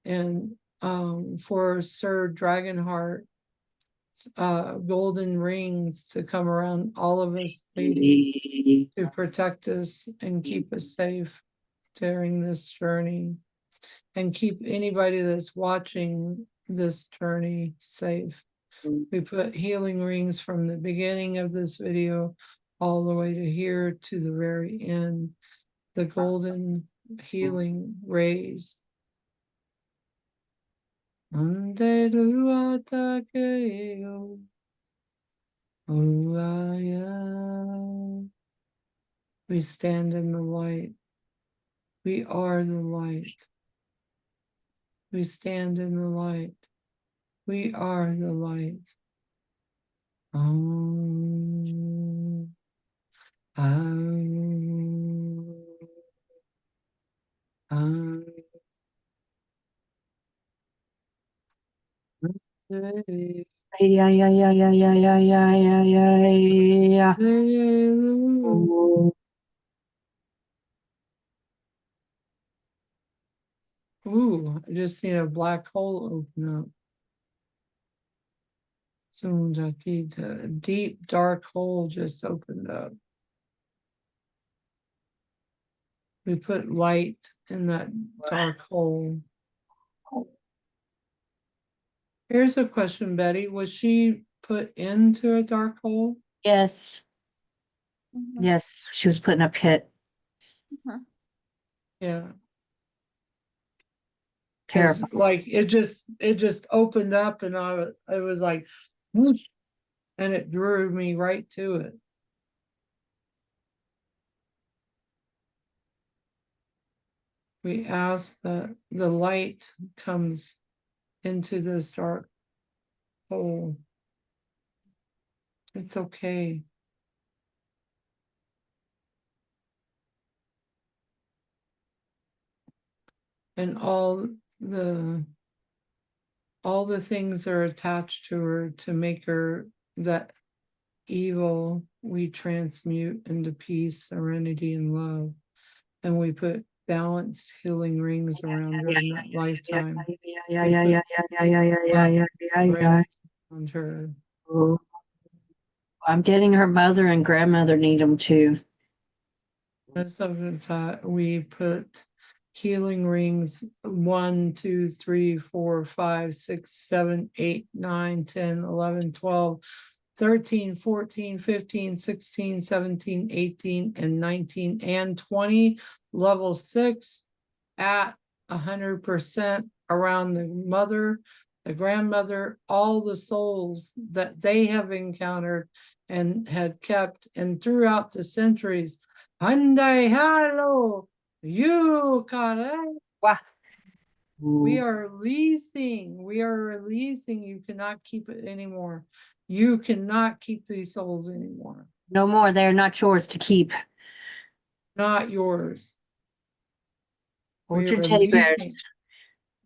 and for Sir Dragonheart, golden rings to come around all of us ladies to protect us and keep us safe during this journey, and keep anybody that's watching this journey safe. We put healing rings from the beginning of this video all the way to here to the very end. The golden healing rays. Ande luata keo. Uaya. We stand in the light. We are the light. We stand in the light. We are the light. Om. Om. Om. Yeah, yeah, yeah, yeah, yeah, yeah, yeah, yeah, yeah, yeah. Ooh, I just seen a black hole open up. A deep dark hole just opened up. We put light in that dark hole. Here's a question, Betty. Was she put into a dark hole? Yes, yes, she was put in a pit. Yeah. 'Cause Terrible. like it just opened up and it was like whoosh, and it drew me right to it. We ask that the light comes into this dark hole. It's okay. And all the things that are attached to her to make her that evil, we transmute into peace, serenity, and love. And we put balanced healing rings around her in that lifetime. Yeah, yeah, yeah, yeah, yeah, yeah, yeah, yeah, yeah, yeah, yeah. Around her. Oh. I'm getting her mother and grandmother need them too. As of that, we put healing rings 1, 2, 3, 4, 5, 6, 7, 8, 9, 10, 11, 12, 13, 14, 15, 16, 17, 18, and 19, and 20, level 6 at 100% around the mother, the grandmother, all the souls that they have encountered and had kept, and throughout the centuries. Hyundai, hello, you kare. Wow. We are releasing. You cannot keep it anymore. You cannot keep these souls anymore. No more. They're not yours to keep. Not yours. Hold We your are teddy bears. releasing.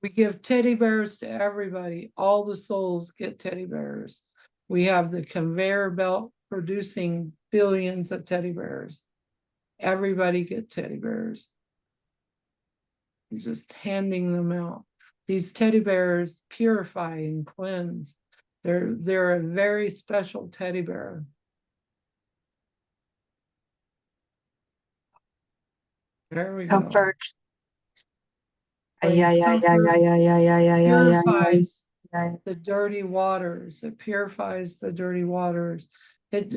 We give teddy bears to everybody. All the souls get teddy bears. We have the conveyor belt producing billions of teddy bears. Everybody get teddy bears. Just handing them out. These teddy bears purify and cleanse. They're a very special teddy bear. There we go. Comfort. Brings Yeah, yeah, yeah, comfort, yeah, yeah, yeah, yeah, yeah, yeah, yeah, purifies yeah. the dirty waters. It purifies the dirty waters. It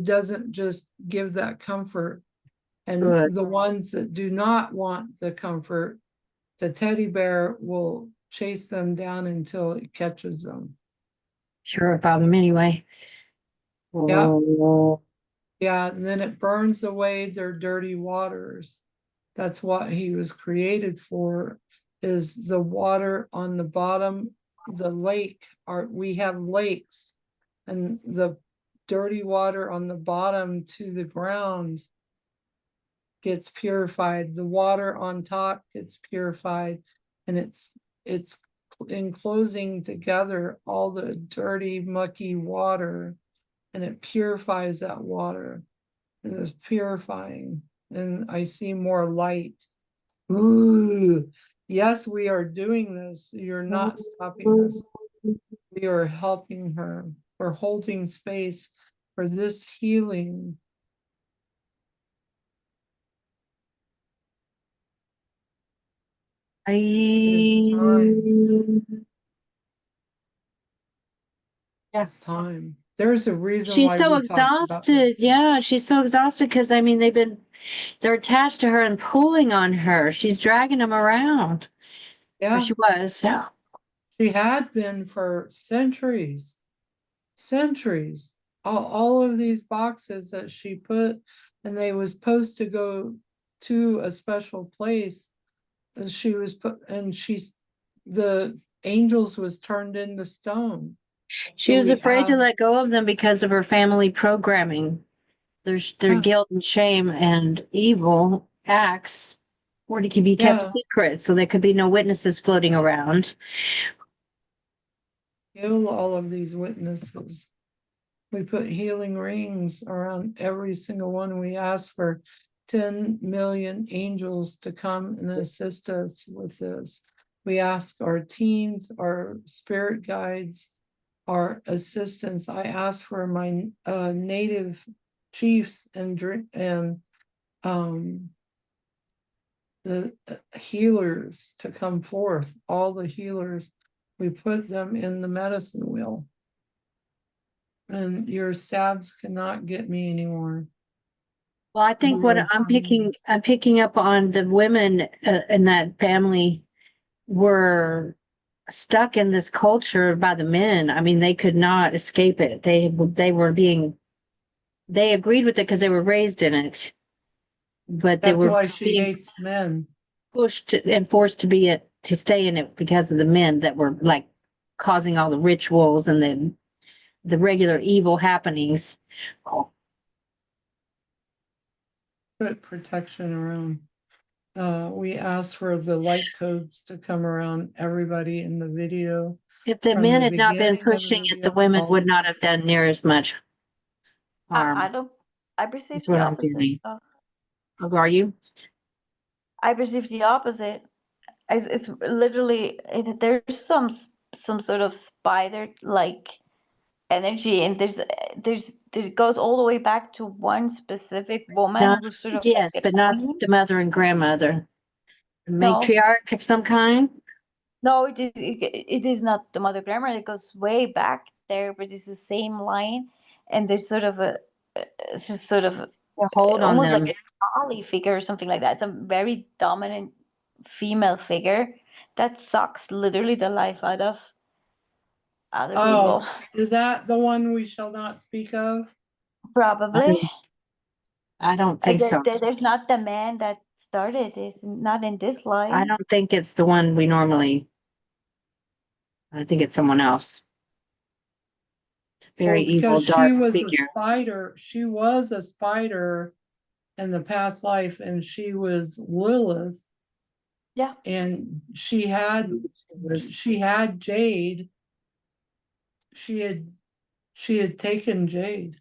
doesn't just give that comfort. And Good. the ones that do not want the comfort, the teddy bear will chase them down until it catches them. Sure about them anyway. Yeah. Oh, Yeah, and then it burns away their dirty waters. That's what he was created for, is the water on the bottom, the lake. We have lakes, and the dirty water on the bottom to the ground gets purified. The water on top gets purified, and it's enclosing together all the dirty, mucky water, and it purifies that water. And it's purifying, and I see more light. Ooh, yes, we are doing this. You're not stopping us. We are helping her. We're holding space for this healing. It's It's time. There's a reason She's why so we talked about this. exhausted. Yeah, she's so exhausted because I mean they're attached to her and pulling on her. She's dragging them around. Or Yeah, she was. Yeah. she had been for centuries. Centuries. All of these boxes that she put, and they was supposed to go to a special place. And she was put, and the angels was turned into stone. She So was we afraid to have- let go of them because of her family programming. Their Yeah. guilt and shame and evil acts were to be kept Yeah. secret, so there could be no witnesses floating around. Kill all of these witnesses. We put healing rings around every single one. We ask for 10 million angels to come and assist us with this. We ask our teams, our spirit guides, our assistants. I ask for my native chiefs and the healers to come forth. All the healers, we put them in the medicine wheel. And your stabs cannot get me anymore. Well, I think what We are I'm picking up on the women in that family were stuck in this culture by the men. I mean, they could not escape it. They agreed with it because they were raised in it, but they That's were why she being hates men. pushed and forced to stay in it because of the men that were like causing all the rituals and the regular evil happenings. Put protection around. We asked for the light codes to come around everybody in the video. If the From men the had not been beginning of the pushing it, the video, women all- would not have done near as much I harm. don't. I perceive Is what the I'm opposite. getting. Are you? I perceive the opposite. It's literally there's some sort of spider like energy, and there goes all the way back to one specific woman Not, who's sort of yes, like but a not queen. the mother and grandmother. A No, matriarch of some kind. no, it is not the mother grandmother. It goes way back there, but it's the same line, and there's sort of it's just sort of To hold on almost them. like a Kali figure or something like that. It's a very dominant female figure that sucks literally the life out of other people. Oh, is that the one we shall not speak of? Probably. I don't think so. There's not the man that started this, not in this I line. don't think it's the one we normally. I think it's someone else. It's a very Well, evil, because she dark was a figure. spider. She was a spider in the past life, and she was Lilith. Yeah. And she had Jade. She had taken Jade.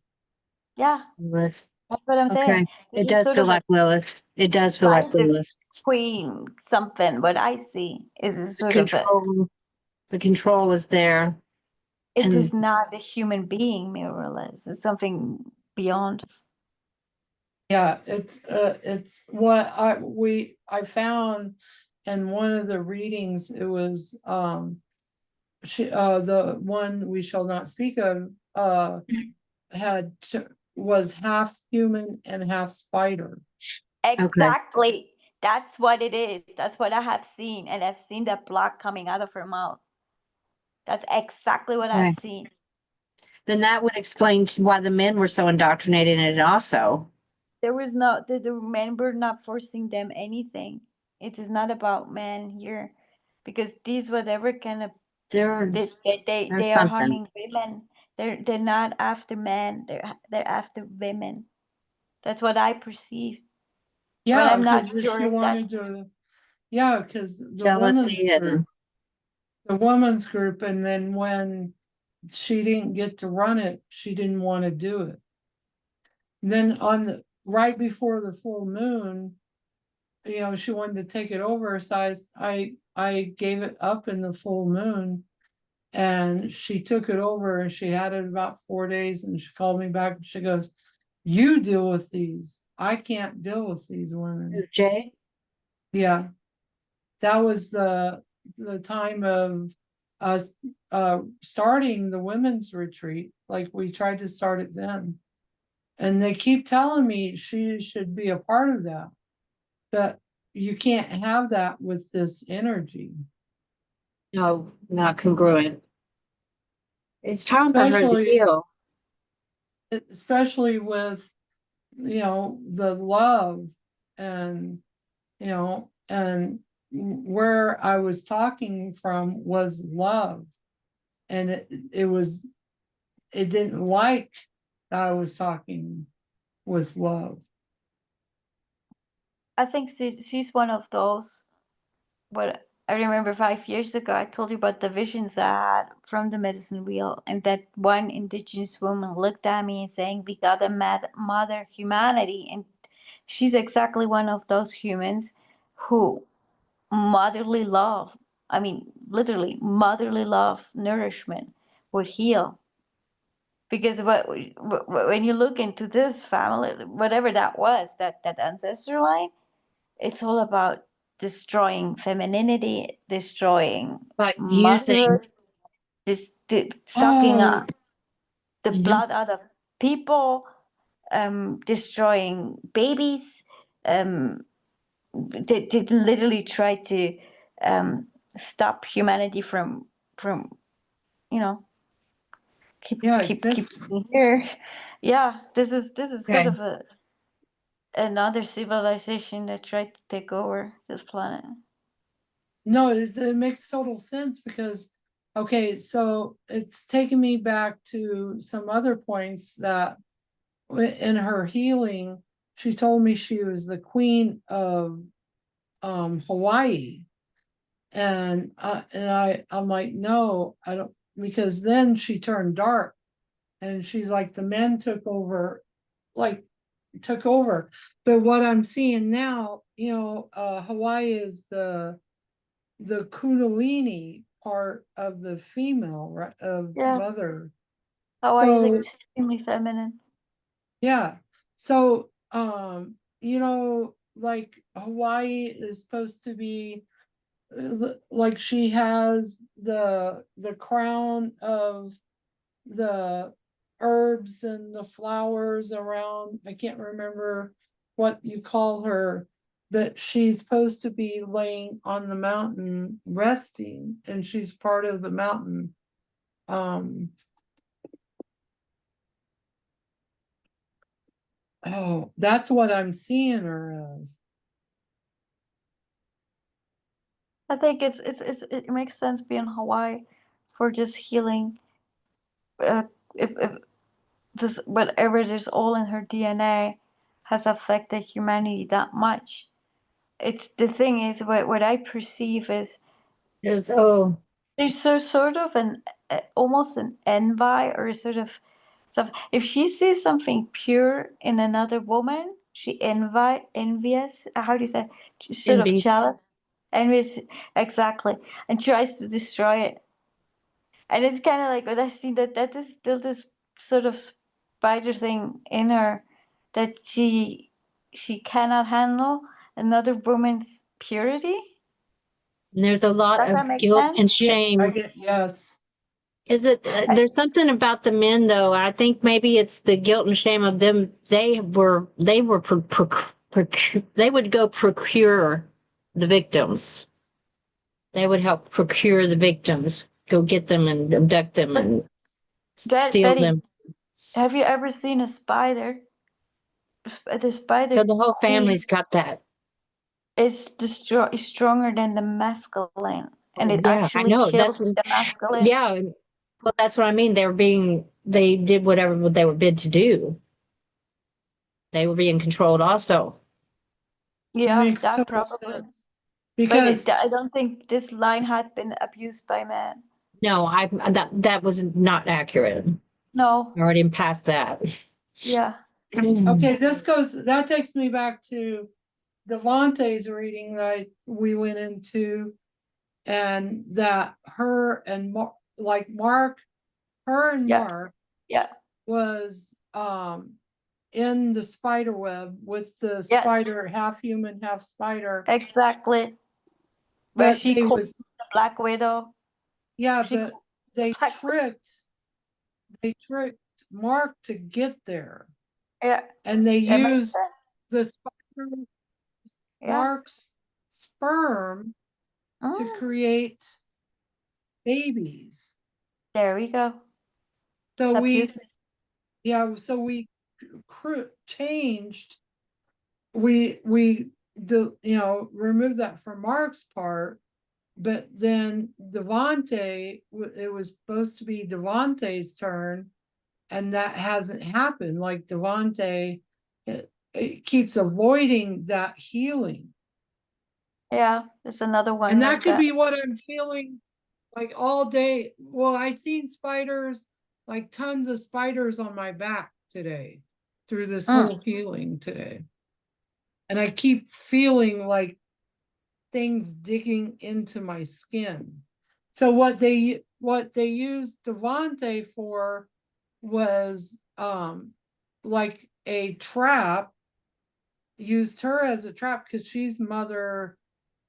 Yeah, Lilith. that's what I'm saying. Okay. This It is does sort feel of a like Lilith. It does feel like kind of Lilith. queen something. What I see is a sort of The control is there. it and- is not a human being, more or less. It's something beyond. Yeah, it's what I found in one of the readings. It was the one we shall not speak of was half human and half spider. Exactly. That's what it is. That's what I have seen. And I've seen that blood coming out of her mouth. That's exactly what I've seen. Then that would explain why the men were so indoctrinated in it also. There was no, the men were not forcing them anything. It is not about men here. Because these, whatever kind of, they are something. harming women. They're not after men. They're after women. That's what I perceive. Yeah, but I'm not because sure she if wanted that's to. Yeah, because the Jealousy women's group, and then when she didn't get to run it, she didn't want to do it. And then right before the full moon, you know, she wanted to take it over, so I gave it up in the full moon. And she took it over and she had it about 4 days and she called me back and she goes, "You deal with these. I can't deal with these women." Jay? Yeah. That was the time of us starting the women's retreat. Like we tried to start it then. And they keep telling me she should be a part of that. That you can't have that with this energy. No, not congruent. It's time for her to Especially- heal. Especially with, you know, the love and, you know, and where I was talking from was love. And it didn't like that I was talking with love. I think she's one of those. What I remember 5 years ago, I told you about the visions I had from the medicine wheel, and that one indigenous woman looked at me and saying, "We gotta mother humanity," and she's exactly one of those humans who motherly love. I mean, literally motherly love, nourishment would heal. Because when you look into this family, whatever that was, that ancestor line, it's all about destroying femininity, destroying But using, motherhood, sucking Oh. the Mhm. blood out of people, destroying babies. They literally try to stop humanity from you know keep existing. being here. Yeah, this is sort Okay. of another civilization that tried to take over this planet. No, it makes total sense because, okay, so it's taken me back to some other points that in her healing, she told me she was the queen of Hawaii. And I'm like, no, I don't, because then she turned dark and she's like, the men took over. But what I'm seeing now, you know, Hawaii is the Kundalini part of the female, right, of Yeah. mother. Hawaii So- is extremely feminine. Yeah. So, you know, like Hawaii is supposed to be like she has the crown of the herbs and the flowers around. I can't remember what you call her, but she's supposed to be laying on the mountain resting, and she's part of the mountain. Oh, that's what I'm seeing her as. I think it makes sense being Hawaii for just healing. If this whatever it is all in her DNA has affected humanity that much. It's the thing is what I perceive is It's, there's sort of an almost an envy or sort of stuff. If she sees something pure in another woman, she envious. How do you say? She's sort of Envies. jealous, envious, exactly, and tries to destroy it. And it's kind of like when I see that is still this sort of spider thing in her that she cannot handle another woman's purity. and there's a lot Does that of make guilt and sense? shame. I get, yes. Is it, there's something about the men though. I think maybe it's the guilt and shame of them. They would go procure the victims. They would help procure the victims, go get them and abduct them and steal Betty, them. have you ever seen a spider? The spider So the whole family's got that. is stronger than the masculine, and it Yeah, I actually know. kills That's the masculine. Yeah. Well, that's what I mean. They did whatever they were bid to do. They were being controlled also. Yeah, Makes that total probably. sense. But Because I don't think this line had been abused by men. No, that was not accurate. No. I already past that. Yeah. okay, that takes me back to Devontae's reading that we went into, and that her and Mark, her and Yeah. Mark Yeah. was in the spider web with the Yes. spider, half human, half spider. Exactly. Where But she they called was, the Black Widow. yeah, she but they Black- tricked Mark to get there. Yeah. And they That makes used sense. the spider, Yeah. Mark's sperm to Mm, create babies. there we go. So Stop we, using- yeah, so we changed, removed that from Mark's part, but then Devontae, it was supposed to be Devontae's turn, and that hasn't happened. Like Devontae, it keeps avoiding that healing. Yeah, there's another one. And that like could be what I'm feeling like all day. Well, I seen spiders, like tons of spiders on my back today through this whole healing today. And I keep feeling like things digging into my skin. So what they used Devontae for was like a trap, used her as a trap because she's mother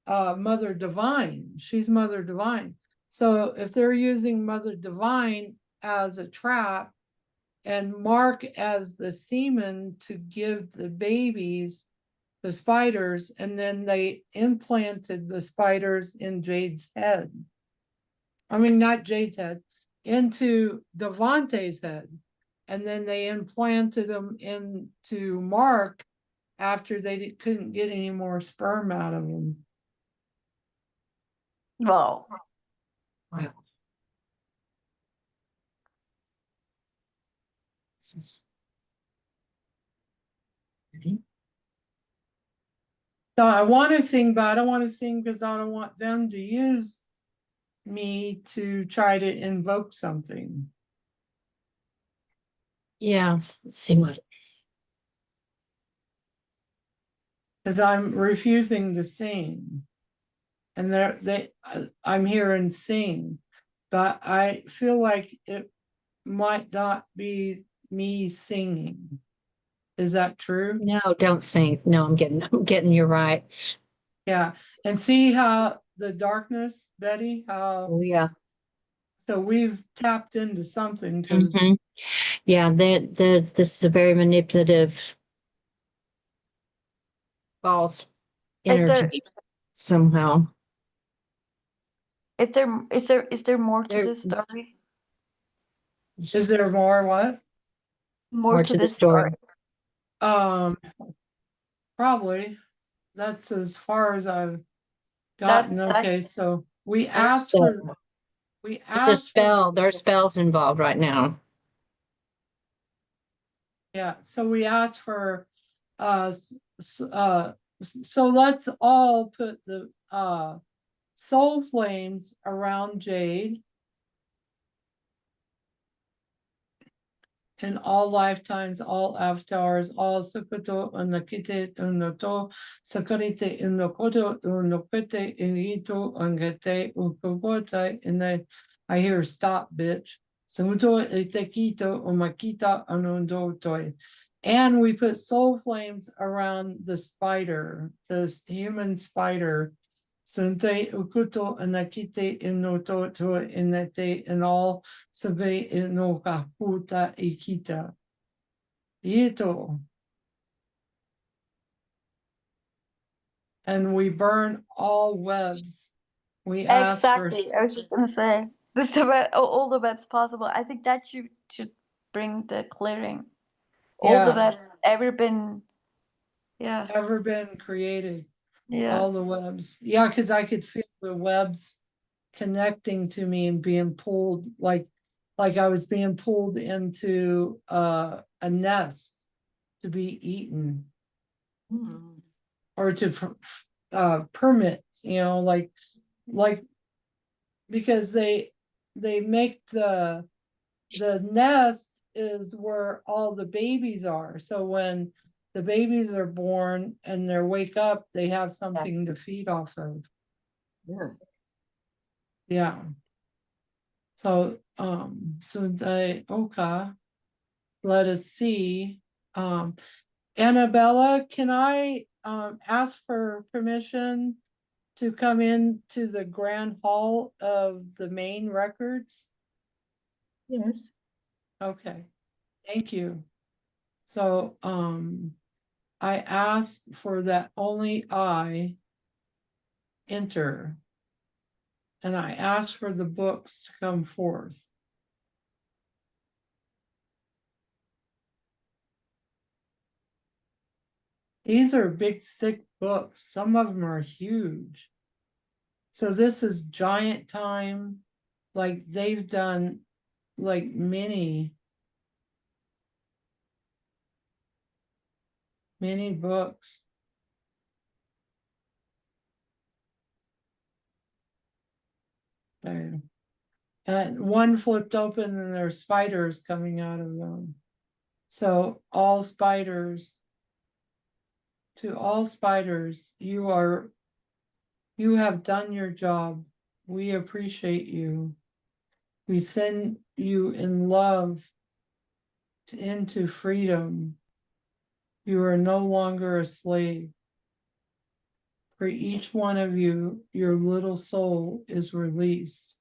divine. She's mother divine. So if they're using mother divine as a trap and Mark as the semen to give the babies the spiders, and then they implanted the spiders in Jade's head. I mean, not Jade's head, into Devontae's head. And then they implanted them into Mark after they couldn't get any more sperm out of him. Wow. Wow. This is. Ready? So I want to sing, but I don't want to sing because I don't want them to use me to try to invoke something. Yeah, let's see what. Because I'm refusing to sing. And I'm hearing sing, but I feel like it might not be me singing. Is that true? No, don't sing. No, I'm getting you right. Yeah. And see how the darkness, Betty, how, Oh, yeah. so we've tapped into something because Mhm. Yeah, this is a very manipulative false Is there- energy somehow. Is there more to There- this story? is there more what? More to the story. Probably. That's as far as I've gotten. That- Okay, so we There's asked a- for, we There's a asked spell. There are spells involved right now. Yeah, so we asked for, so let's all put the, soul flames around Jade. In all lifetimes, all avatars, all Sakuto, Unakite, Unoto, Sakarite, Unokoto, Unokete, Inito, Ungete, Ukobota, and I hear stop, bitch. Samuto, Itekito, Umakita, Anundotoi. And we put soul flames around the spider, the human spider. Sunte ukuto anakite inoto to inete in all sabe inokaputa ikita. Ito. And we burn all webs. We ask for Exactly. I was just gonna say this about all the webs possible. I think that should bring the clearing. All the Yeah. webs ever been. Yeah. ever been created. Yeah. All the webs. Yeah, because I could feel the webs connecting to me and being pulled like I was being pulled into a nest to be eaten or to permit, like because they make the nest is where all the babies are. So when the babies are born and they wake up, they have something to feed off of. Yeah. Yeah. So, so the Oka, let us see. Annabella, can I, ask for permission to come in to the grand hall of the main records? Yes. Okay, thank you. So, I asked for that only I enter. And I asked for the books to come forth. These are big, thick books. Some of them are huge. So this is giant time. Like they've done like many books. Okay. And one flipped open and there's spiders coming out of them. So all spiders, to all spiders, you have done your job. We appreciate you. We send you in love into freedom. You are no longer a slave. For each one of you, your little soul is released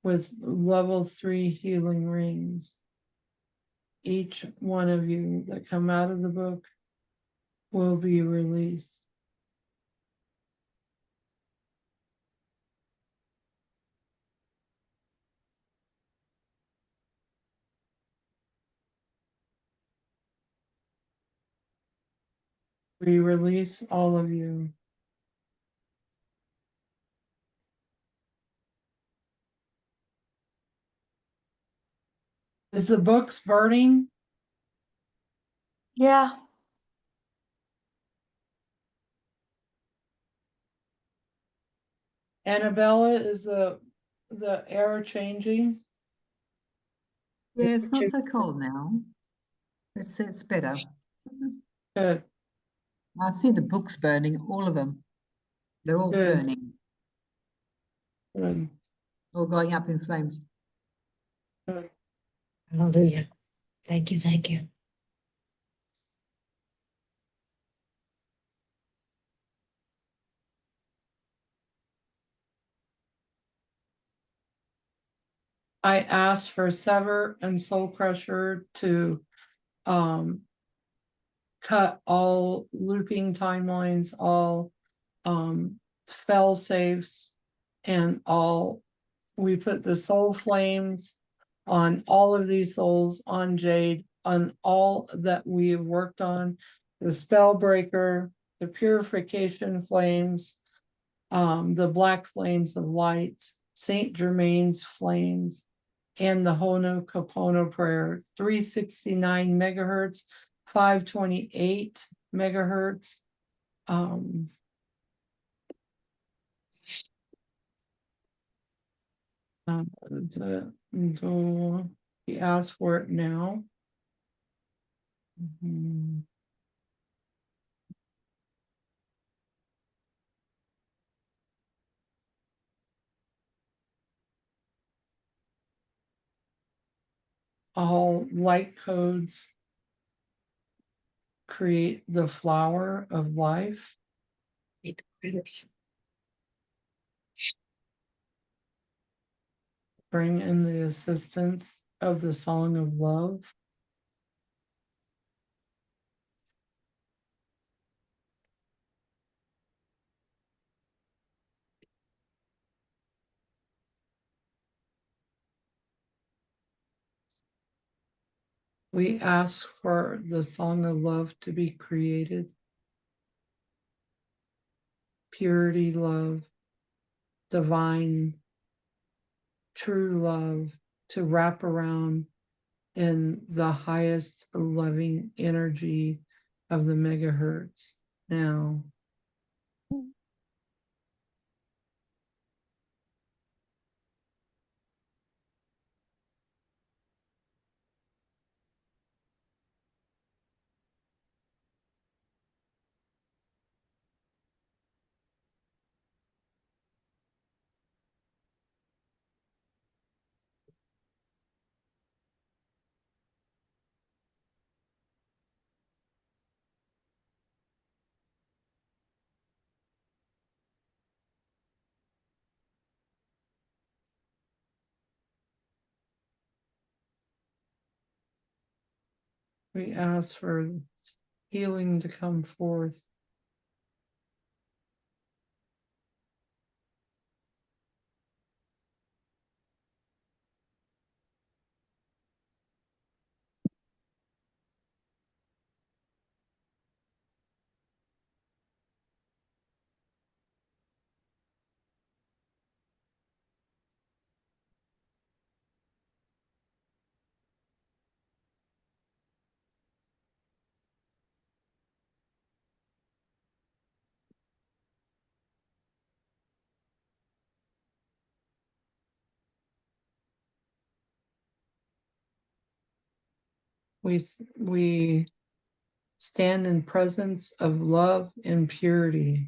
with level 3 healing rings. Each one of you that come out of the book will be released. We release all of you. Is the books burning? Yeah. Annabella, is the air changing? Yeah, it's not so cold now. It's better. Good, I see the books burning, all of them. They're all Good. burning, good, all going up in flames. good. Hallelujah. Thank you, thank you. I asked for Sever and Soul Crusher to cut all looping timelines, all fail safes, and all, we put the soul flames on all of these souls, on Jade, on all that we have worked on, the spell breaker, the purification flames, the black flames of lights, Saint Germain's flames, and the Ho'oponopono prayer, 369 megahertz, 528 megahertz. He asked for it now. Mhm. All light codes create the flower of life. Meet the critters. Bring in the assistance of the song of love. We ask for the song of love to be created. Purity love, divine, true love to wrap around in the highest loving energy of the megahertz now. We ask for healing to come forth. We stand in presence of love and purity.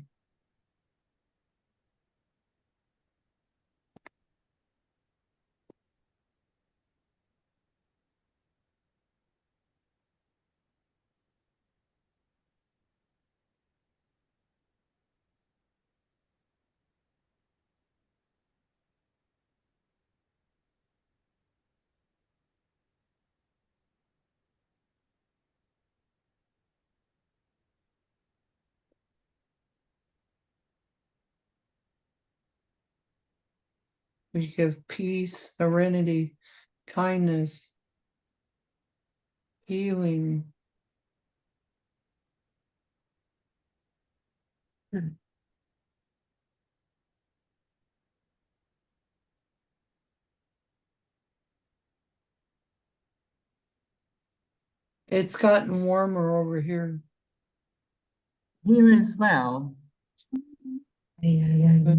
We give peace, serenity, kindness, healing. It's gotten warmer over here. Here as well. But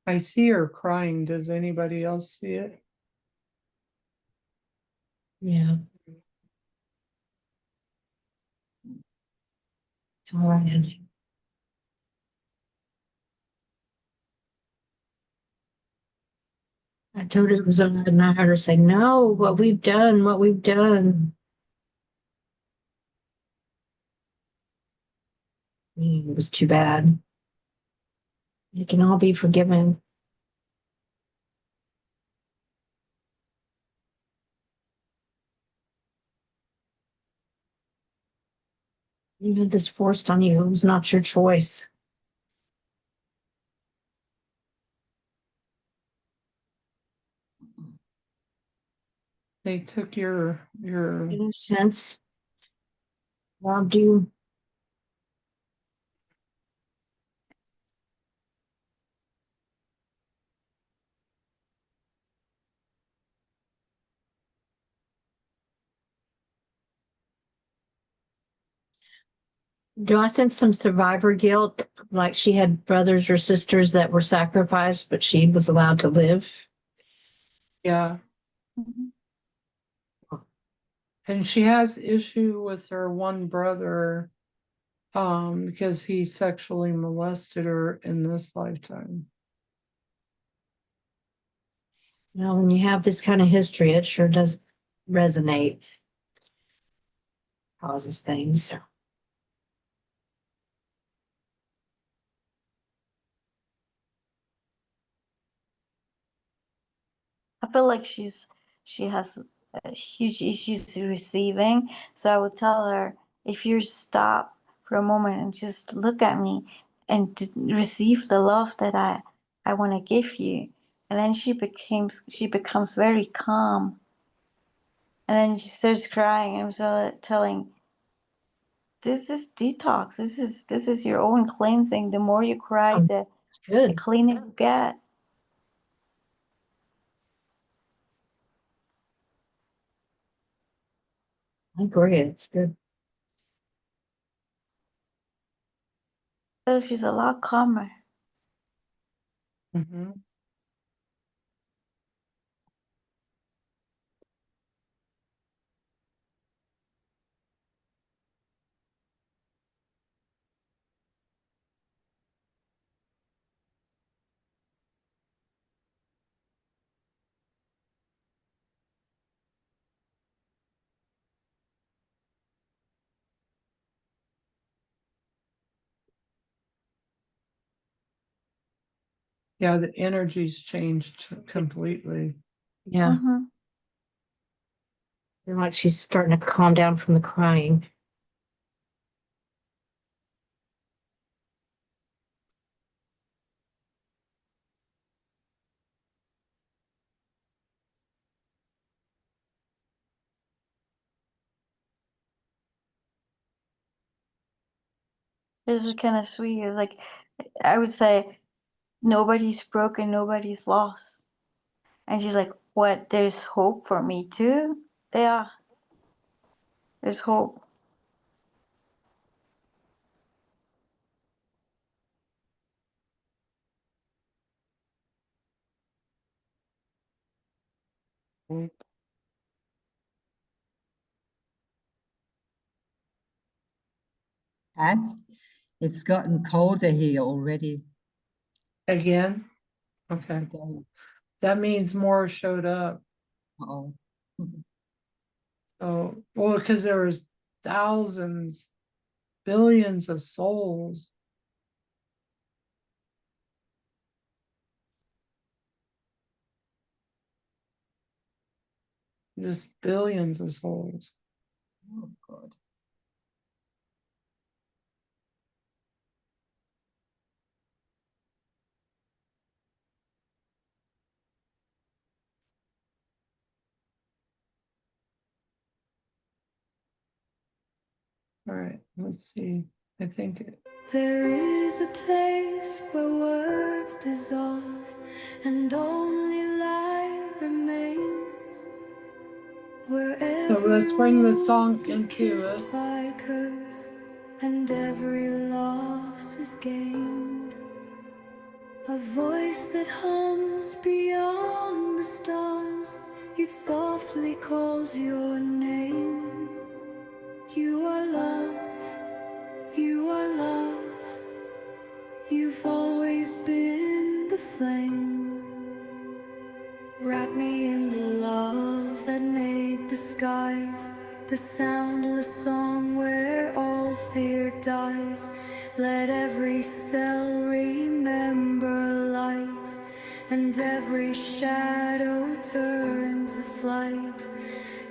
I see her crying. Does anybody else see it? Yeah. It's all right. I told her it was on, and I heard her say, no, what we've done, what we've done. It was too bad. It can all be forgiven. You had this forced on you. It was not your choice. They took your Innocence robbed you. Do I sense some survivor guilt? Like she had brothers or sisters that were sacrificed, but she was allowed to live? yeah. And she has issue with her one brother because he sexually molested her in this lifetime. Now, when you have this kind of history, it sure does resonate. Causes things. I feel like she has huge issues receiving. So I would tell her, if you stop for a moment and just look at me and receive the love that I want to give you, and then she becomes very calm, and then she starts crying. I'm so telling, this is detox. This is your own cleansing. The more you cry, the Good. cleaner you get. I agree. It's good. So she's a lot calmer. Mhm. Yeah, the energy's changed completely. Yeah, Mhm. feel like she's starting to calm down from the crying. This is kind of sweet. Like, I would say, nobody's broken, nobody's lost. And she's like, what? There's hope for me too? Yeah, there's hope. Pat, it's gotten colder here already Again? Okay, today. that means more showed up. Oh. So, well, because there was thousands, billions of souls. Just billions of souls. Oh, God. All right, let's see. I think There is a place where words dissolve and only light remains. Where so. Let's bring the song every wound is into kissed it. by a curse and every loss is gained. A voice that hums beyond the stars, it softly calls your name. You are love, you are love, you've always been the flame. Wrap me in the love that made the skies, the soundless song where all fear dies. Let every cell remember light, and every shadow turn to flight.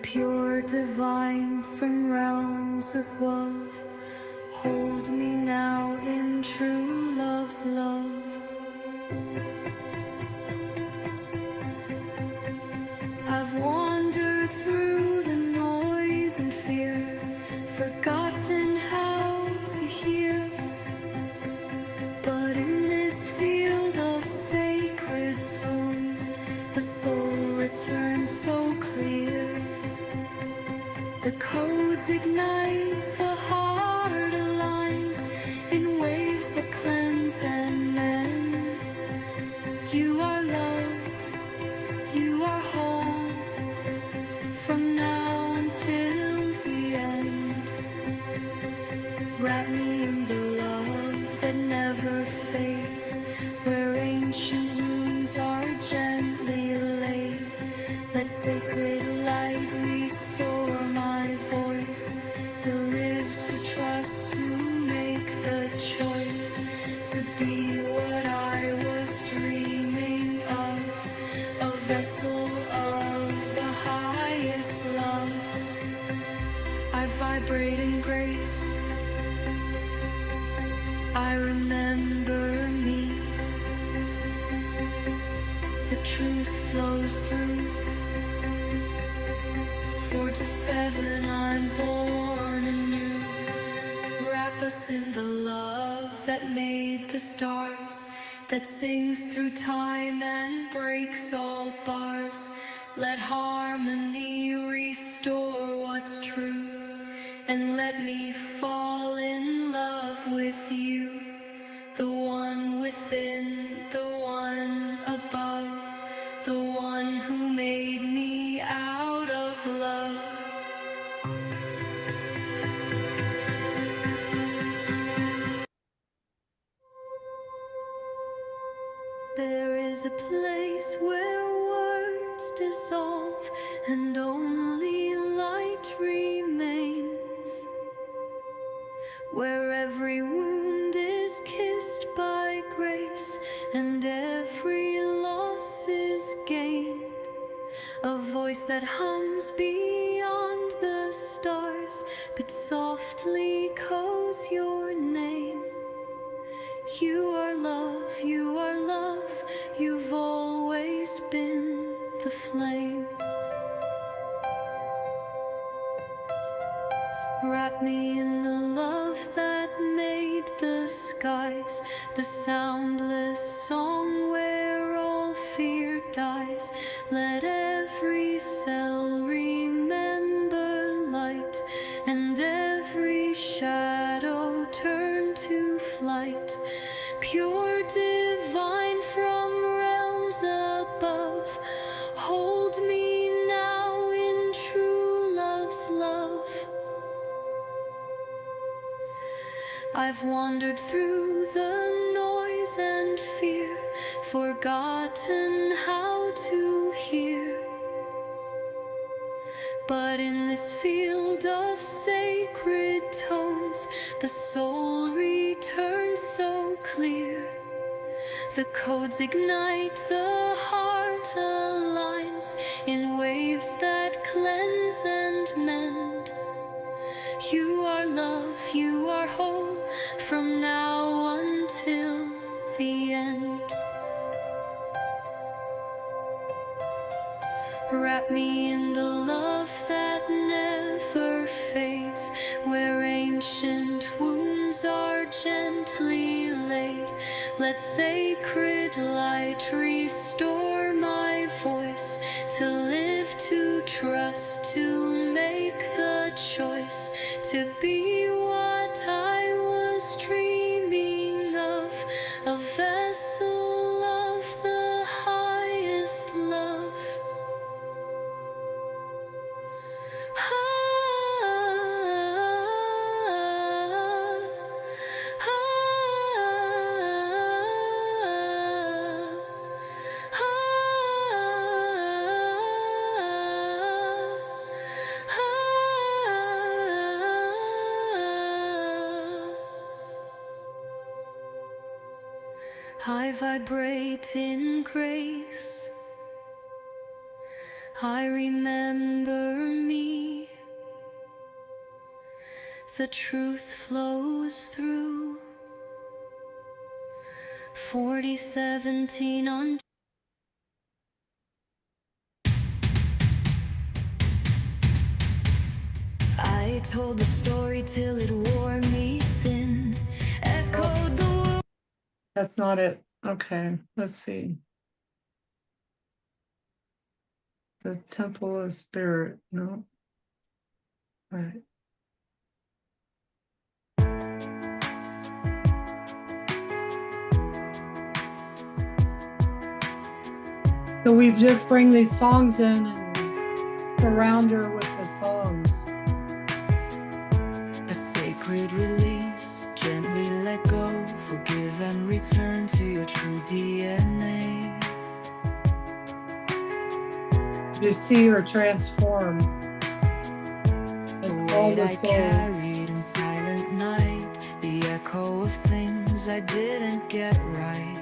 Pure divine from realms above, hold me now in true love's love. I've wandered through the noise and fear, forgotten how to hear. But in this field of sacred tones, the soul returns so clear. The codes ignite, the heart aligns in waves that cleanse and mend. You are love, you are whole, from now until the end. Wrap me in the love that never fades, where ancient wounds are gently laid. Let sacred light restore my voice, to live, to trust, to make the choice, to be what I was dreaming of, a vessel of the highest love. I vibrate in grace, I remember me. The truth flows through, for to heaven I'm born anew. Wrap us in the love that made the stars, that sings through time and breaks all bars. Let harmony restore what's true, and let me fall in love with you, the one within, the one there is a place where words dissolve and only light remains, where every wound is kissed by grace and every loss is gained. A voice that hums beyond the stars, but softly calls your name. You are love, you are love, you've always been the flame. Wrap me in the love that made the skies, the soundless song where all fear dies. Let every cell remember light, and every shadow turn to flight. Pure divine from realms above, hold me now in true love's love. I've wandered through the noise and fear, forgotten how to hear. But in this field of sacred tones, the soul returns so clear. The codes ignite, the heart aligns in waves that cleanse and mend. You are love, you are whole, from now until the end. Wrap me in the love that never fades, where ancient wounds are gently laid. Let sacred light restore my voice, to live, to trust, to make the choice, to be what I was dreaming of, a vessel of the highest love. I vibrate in grace. I remember me. The truth flows through. 4017 on. I told the story till it wore me thin. Echoed the world. That's not it. Okay, let's see. The Temple of Spirit, no. All right. So we just bring these songs in and surround her with the songs. A sacred release, gently let go, forgive and return to your true DNA. You see her transform. And all weight the I souls. carried in silent night, the echo of things I didn't get right.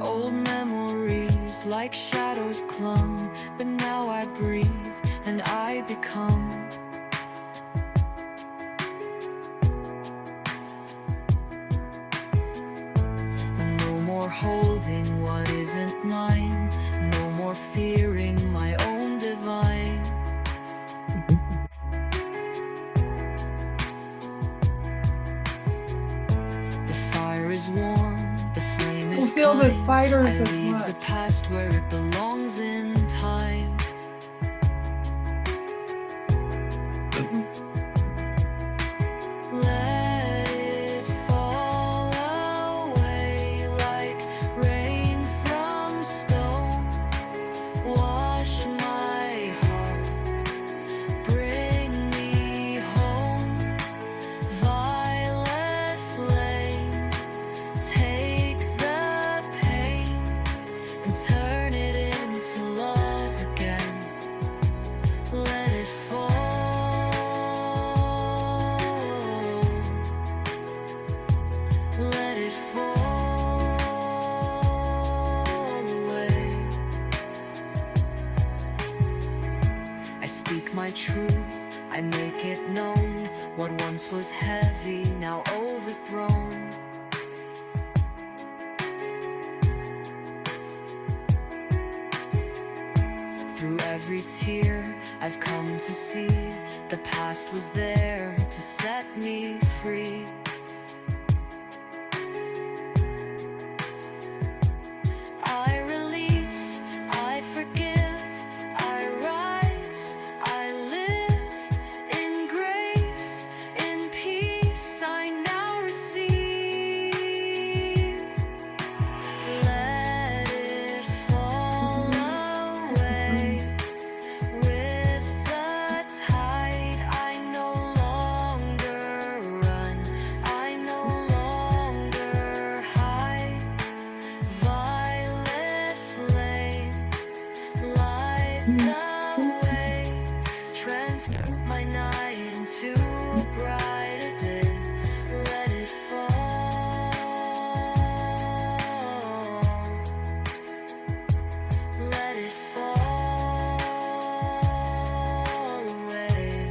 Old memories like shadows clung, but now I breathe and I become. No more holding what isn't mine, no more fearing my own divine. The fire is warm, the flame is Don't feel the kind. spiders I as leave the much. past where it belongs in time. Let it fall away like rain from stone. Wash my heart, bring me home. once was heavy, now overthrown. Through every tear, I've come to see the past was there to set me free. I release, I forgive, I rise, I live in grace, in peace I now receive. Let it fall away with the tide. I no longer run, I no longer hide. Violet flame, light the way, transmute my night into a brighter day. Let it fall, let it fall away.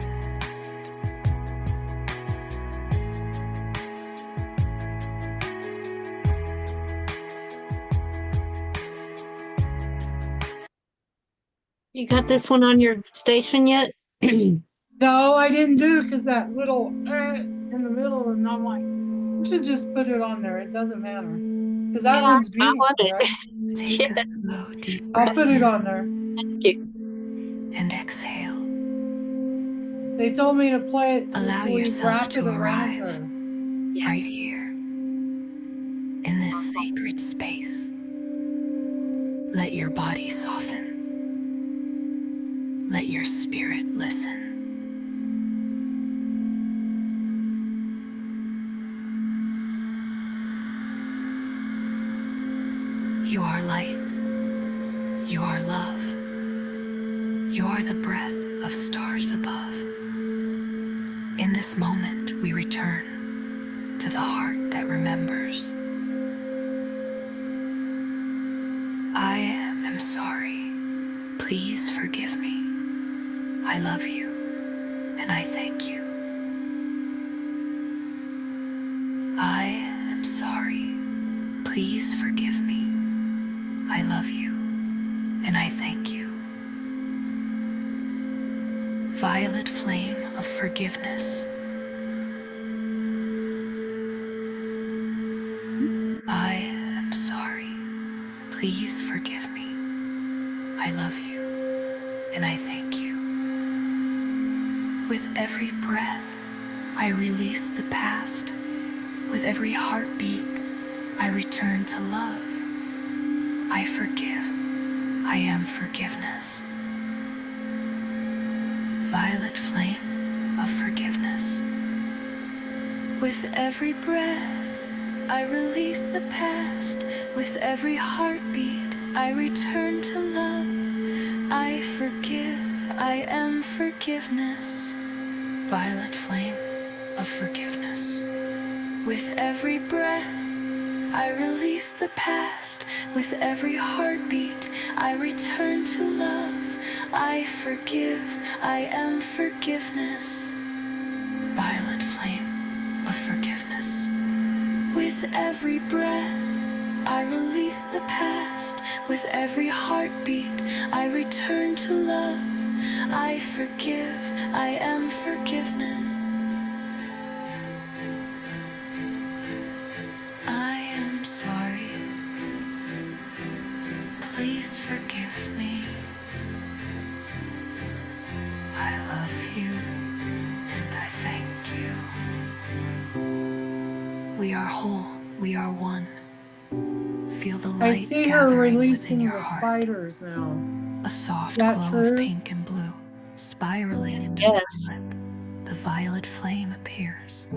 You got this one on your station yet? No, I didn't do it because that little in the middle, and I'm like, you should just put it on there. It doesn't matter. Because that Yeah, one's I beautiful, want it. right? Take Yes. a slow, deep I'll breath put it in on there. and exhale. They told me to play it Allow so we yourself wrap to it around arrive. her. Right here, in this sacred space. Let your body soften. Let your spirit listen. You are light. You are love. You are the breath of stars above. In this moment, we return to the heart that remembers. I am sorry. Please forgive me. I love you, and I thank you. I am sorry. Please forgive me. I love you, and I thank you. Violet flame of forgiveness. I am sorry. Please forgive me. I love you, and I thank you. With every breath, I release the past. With every heartbeat, I return to love. I forgive. I am forgiveness. Violet flame of forgiveness. With every breath, I release the past. With every heartbeat, I return to love. I forgive. I am forgiveness. Violet flame of forgiveness. With every breath, I release the past. With every heartbeat, I return to love. I forgive. I am forgiveness. Violet flame of forgiveness. With every breath, I release the past. With every heartbeat, I return to love. I forgive. I am forgiveness. I am sorry. Please forgive me. I love you, and I thank you. We are whole. We are one. Feel the I light see her gathering within releasing your the heart. spiders now. A soft That glow true? of pink and blue, spiraling into Yes. violet. The violet flame appears.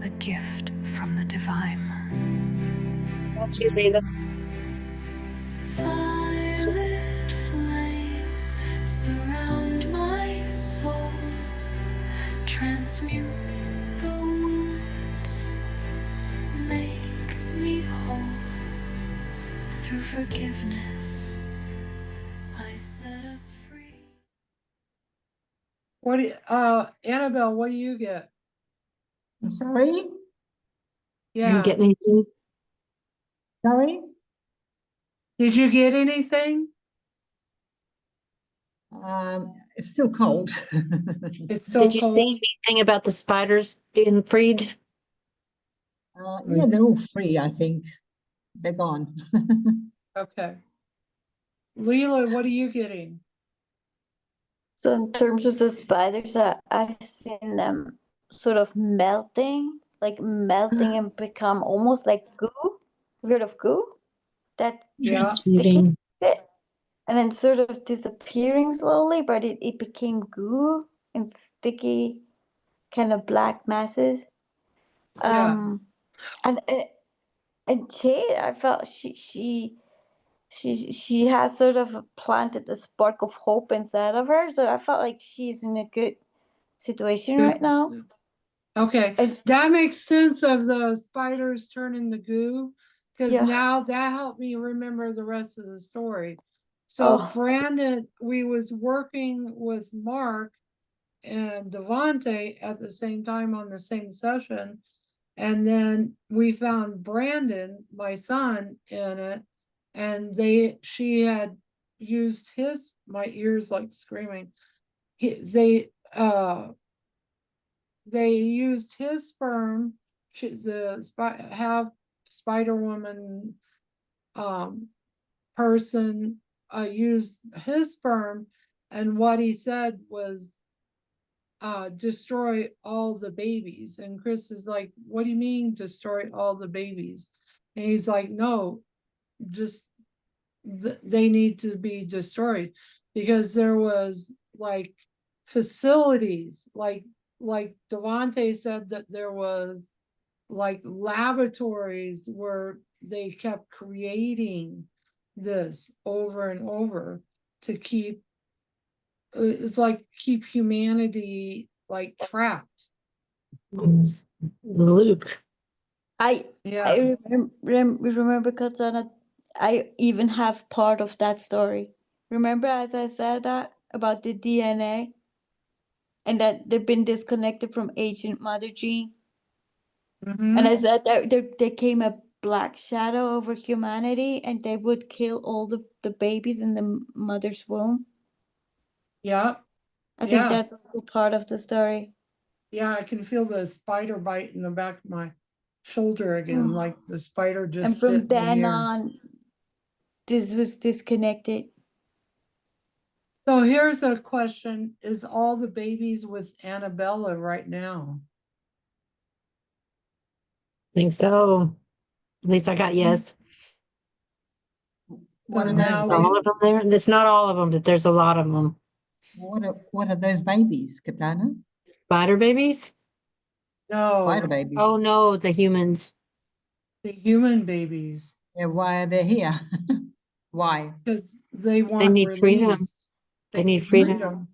A gift from the divine. That's you, Leila. Violet flame, surround my soul. Transmute the wounds. Make me whole. Through forgiveness, I set us free. What What do you, Annabelle, what do you get? I'm sorry, Yeah, Get anything? sorry. did you get anything? It's still cold. It's so Did you cold. see anything about the spiders being freed? Yeah, they're all free, I think. They're gone. Okay. Leela, what are you getting? So in terms of the spiders, I've seen them sort of melting, like melting and become almost like goo. Have you heard of goo? That Yeah. sticky Transmuting. bit, and then sort of disappearing slowly, but it became goo and sticky, kind of black masses. Yeah. And Jade, I felt she has sort of planted a spark of hope inside of her. So I felt like she's in a good situation right now. Okay, And that makes sense of the spiders turning to goo, because Yeah. now that helped me remember the rest of the story. So Oh. Brandon, we was working with Mark and Devante at the same time on the same session. And then we found Brandon, my son, in it, and she had used my ears like screaming. They used his sperm, have Spider Woman person used his sperm, and what he said was destroy all the babies. And Chris is like, what do you mean destroy all the babies? And he's like, no, just they need to be destroyed, because there was like facilities, like Devante said that there was like laboratories where they kept creating this over and over to keep it's like keep humanity like trapped. Loop. I Yeah. remember Katana. I even have part of that story. Remember, as I said that about the DNA, and that they've been disconnected from Ancient Mother Gene, Mhm. and I said that there came a black shadow over humanity, and they would kill all the babies in the mother's womb. Yeah. I think Yeah. that's also part of the story. Yeah, I can feel the spider bite in the back of my shoulder again, like the spider just And from bit me then here. on, this was disconnected. So here's a question. Is all the babies with Annabella right now? Think so. At least I got yes. What So are now Is those? all of them there? It's not all of them, but there's a lot of them. What are those babies, Katana? Spider babies? Spider no, babies. Oh no, the humans. the human babies, Yeah, why are they here? Why? because they want need freedom. released. They need freedom.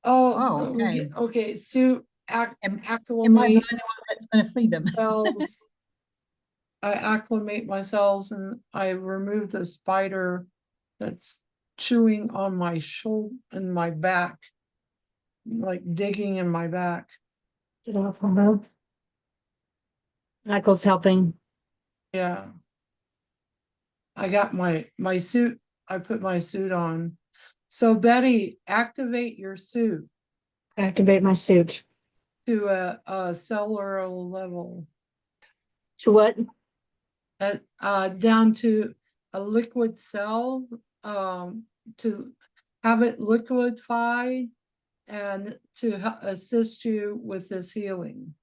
Oh, Oh, okay. okay, Sue, Am I the acclimate only one that's going to free them? cells. I acclimate my cells and I remove the spider that's chewing on my shoulder and my back, like digging in my back. Get off on both. Michael's helping. Yeah. I got my suit. I put my suit on. So Betty, activate your suit Activate my suit. to a cellular level, To what? down to a liquid cell, to have it liquefied and to assist you with this healing.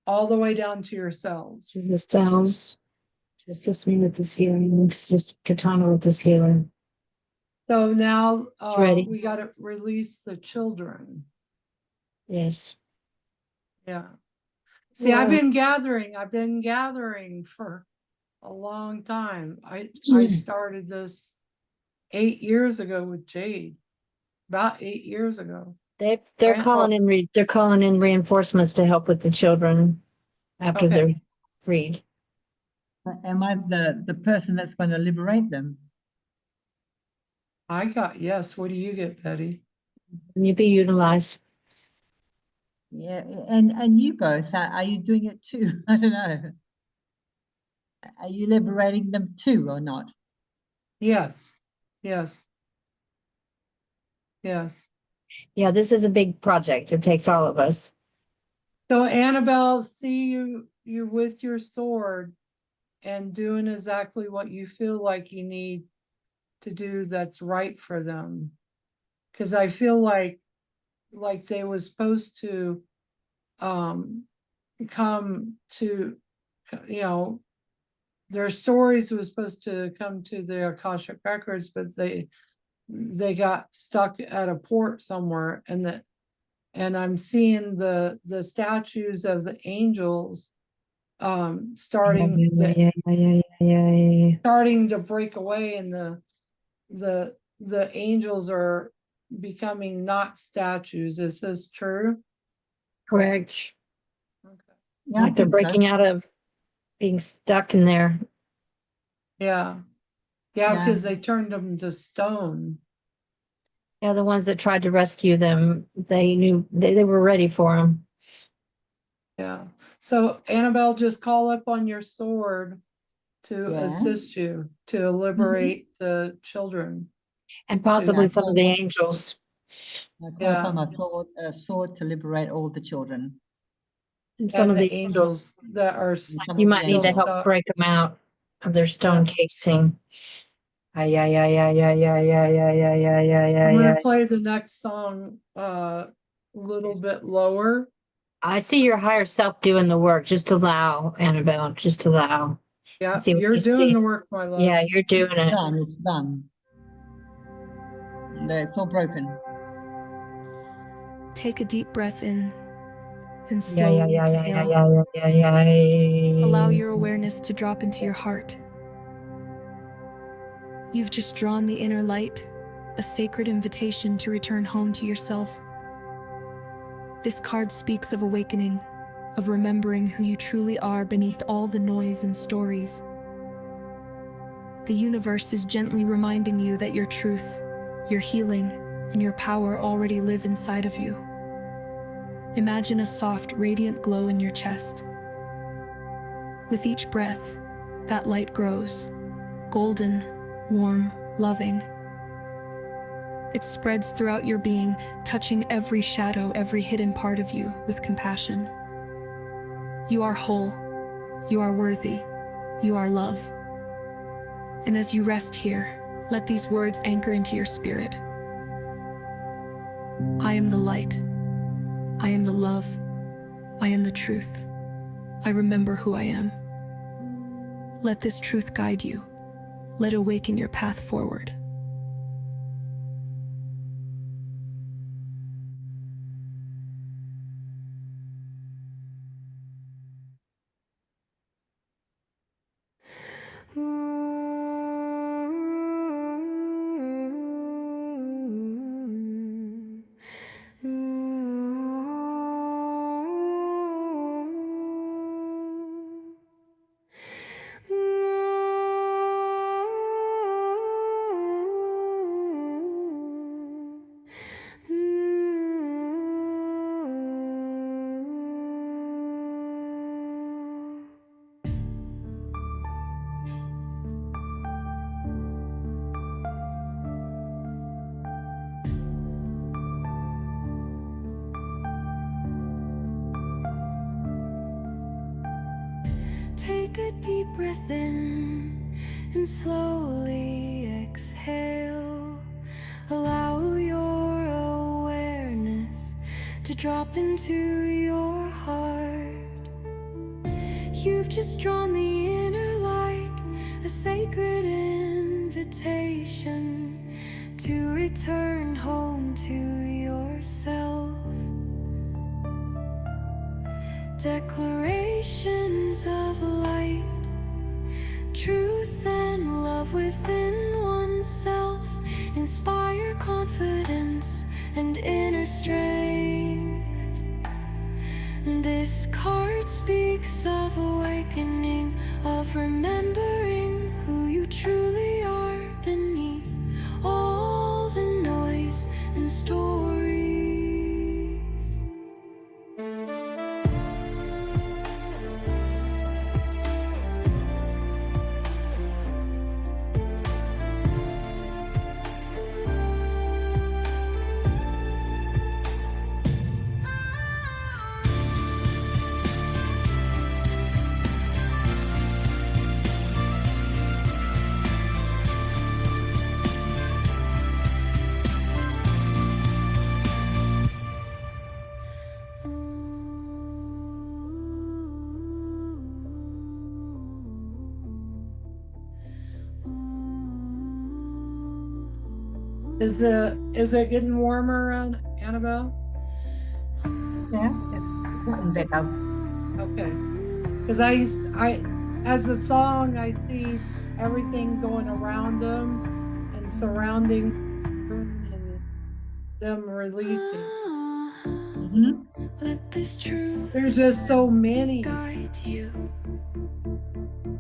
All the way down to your cells. To the cells. To assist me with this healing. To assist Katana with this healing. So now It's ready. we got to release the children. Yes. Yeah. See, I've Well- been gathering for a long time. I started this 8 years ago with Jade, about 8 years ago. They're Right. calling in they're calling in reinforcements to help with the children after Okay. they're freed. Am I the person that's going to liberate them? I got yes. What do you get, Betty? You be utilized. Yeah, and you both, are you doing it too? I don't know. Are you liberating them too or not? Yes, yes, yes. Yeah, this is a big project. It takes all of us. So Annabelle, see you with your sword and doing exactly what you feel like you need to do that's right for them. Cause I feel like they was supposed to come to, you know, their stories was supposed to come to the Akashic records, but they got stuck at a port somewhere, and I'm seeing the statues of the angels starting starting to break away, and the angels are becoming not statues. Is this true? Correct. Okay. Yeah, I Like they're think so. breaking out of being stuck in there. Yeah, Yeah. because they turned them to stone. Yeah, the ones that tried to rescue them, they knew they were ready for them. Yeah. So Annabelle, just call up on your sword to Yeah. assist you to liberate the children. And possibly Yeah, some of the angels. I call Yeah. upon a sword to liberate all the children. And some And of the the angels. angels that are Some You of might the need to angels. help stuck. break them out of their stone Yeah. casing. Ay, ay, ay, ay, ay, ay, ay, ay, ay, ay, ay, I'm ay, gonna ay. play the next song a little bit lower. I see your higher self doing the work. Just allow, Annabelle. Just allow. Yeah, See what you're you doing see. the work, my love. Yeah, you're doing It's it. done, it's done. No, it's all broken. Take a deep breath in and Yeah, yeah, slowly yeah, yeah, exhale. yeah, yeah, yeah, yeah. Allow your awareness to drop into your heart. You've just drawn the inner light, a sacred invitation to return home to yourself. This card speaks of awakening, of remembering who you truly are beneath all the noise and stories. The universe is gently reminding you that your truth, your healing, and your power already live inside of you. Imagine a soft, radiant glow in your chest. With each breath, that light grows, golden, warm, loving. It spreads throughout your being, touching every shadow, every hidden part of you with compassion. You are whole, you are worthy, you are love. And as you rest here, let these words anchor into your spirit. I am the light. I am the love. I am the truth. I remember who I am. Let this truth guide you. Let it awaken your path forward. Take a deep breath in and slowly exhale. Allow your awareness to drop into your heart. You've just drawn the inner light, a sacred invitation to return home to yourself. Declarations of light, truth and love within oneself inspire confidence and inner strength. This card speaks of awakening, of remembering who you truly are beneath all the noise and stories. Is it getting warmer around Annabelle? Yeah, it's gotten better. Okay. Because as the song, I see everything going around them and surrounding and them releasing. Mhm. Let this truth There's just so many. guide you.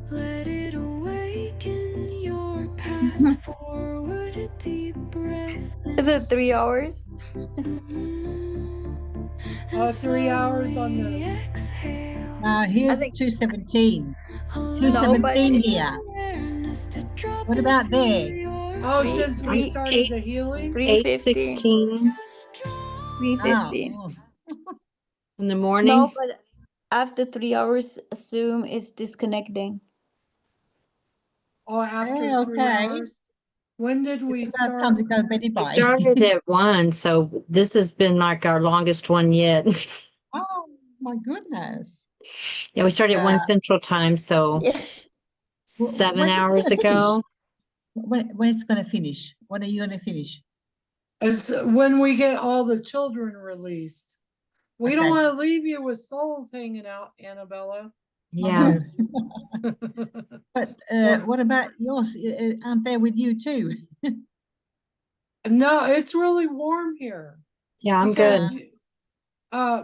Let it awaken your path forward. A deep breath. Is it 3 hours? 3 hours on the. Slowly exhale. Here's think- 2:17. Allow 2:17 but- here. awareness to drop What about into there? your Oh, Three- since we three- started the healing? 3:15. 8:16 3:15. Oh, in the No, morning. but after 3 hours, assume it's disconnecting. Oh, after Hey, 3 okay. hours? When did we it's about start? time to go beddy We bye. started at 1, so this has been like our longest one yet. Oh, my goodness. Yeah, we started at 1 Yeah. Central Time, so Yeah. 7 when is it hours gonna finish? ago. When it's gonna finish? When are you gonna finish? Is when we get all the children released. We don't Okay. want to leave you with souls hanging out, Annabella. Yeah. But Well- what about yours? Aren't they with you too? No, it's really warm here. Yeah, I'm good.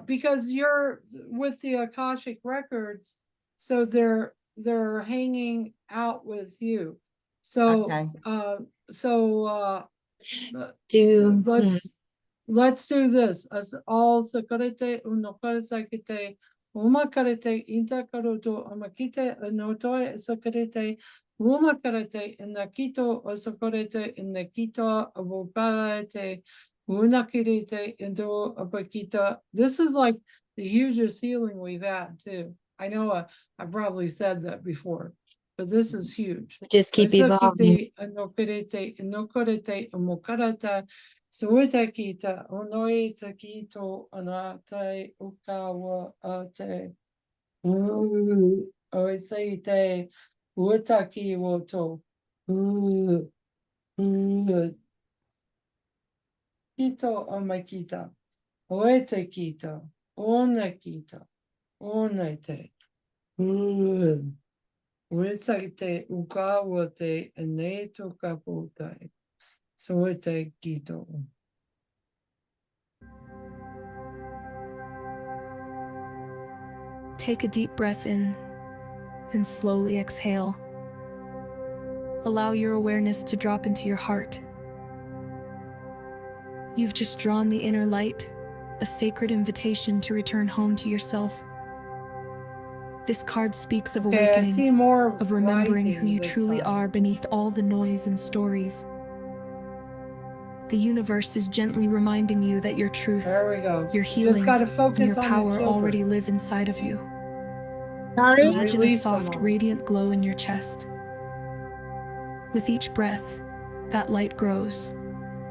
Because you're with the Akashic records, so they're hanging out with you. So Okay. Do let's do this. As all sakarete unokare sakite umakarete intakaroto amakite anotoe sakarete umakarete inakito sakarete inakito avoparete unakirete into apakita. This is like the hugest healing we've had too. I know I probably said that before, but this is huge. just keep evolving. Asakite, anokorete, inokorete, amokarata, suetakita, onoita kito, anate, ukawa, ate, oiseite, uetaki woto, kito amakita, oete kita, onekita, onete, Uesite ukawate eneto kapote. Soete kito. Take a deep breath in and slowly exhale. Allow your awareness to drop into your heart. You've just drawn the inner light, a sacred invitation to return home to yourself. This card speaks of Okay, I awakening, see more of remembering who rising you this truly time. are beneath all the noise and stories. The universe is gently reminding you that your truth, There we go. your Just healing, gotta and focus your on the power children. already live inside of you. Sorry? Imagine a Release them soft, all. radiant glow in your chest. With each breath, that light grows,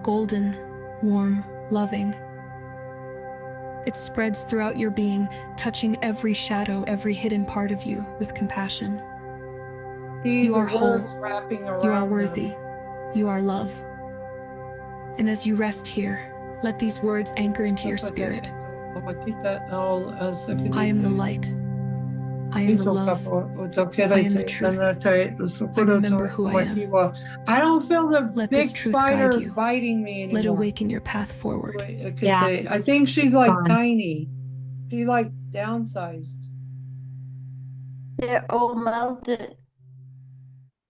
golden, warm, loving. It spreads throughout your being, touching every shadow, every hidden part of you with compassion. See You the are whole. words wrapping around You are them. worthy. You are love. And as you rest here, let these words anchor into your spirit. I am the light. I am the love. I am the truth. I remember who I am. I don't feel the Let big this truth spider guide you. biting me Let anymore. awaken your path forward. Yeah, I think she's like fine. tiny. She like downsized. They're all melted.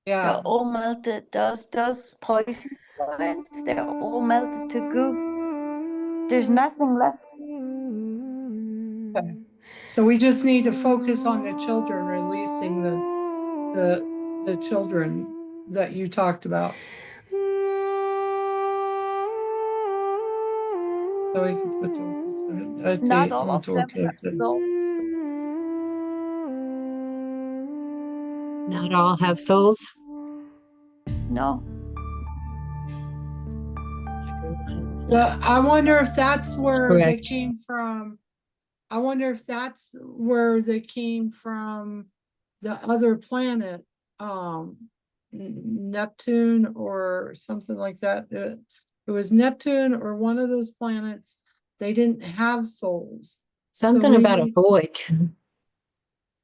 Yeah. They're all melted. Those poison points, they're all melted to goo. There's nothing left. Okay. So we just need to focus on the children, releasing the children that you talked about. So we can put those, Not all of them have souls. Not all have souls. No. I wonder if that's where they correct. came from. I wonder if that's where they came from, the other planet, Neptune or something like that. It was Neptune or one of those planets. They didn't have souls. Something we about a need- void.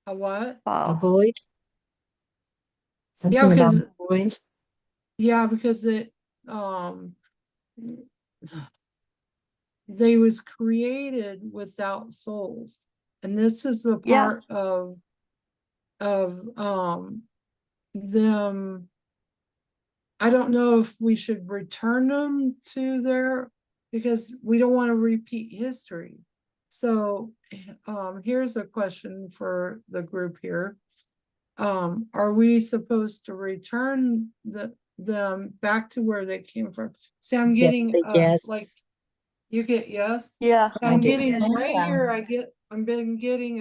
A what? A Wow. void? Something about because a void. yeah, because they was created without souls. And this is a Yeah. part of them. I don't know if we should return them to their, because we don't want to repeat history. So here's a question for the group here. Are we supposed to return them back to where they came from? See, I'm getting Yes. like, you get yes? Yeah. I'm do. getting right Yeah. here, I've been getting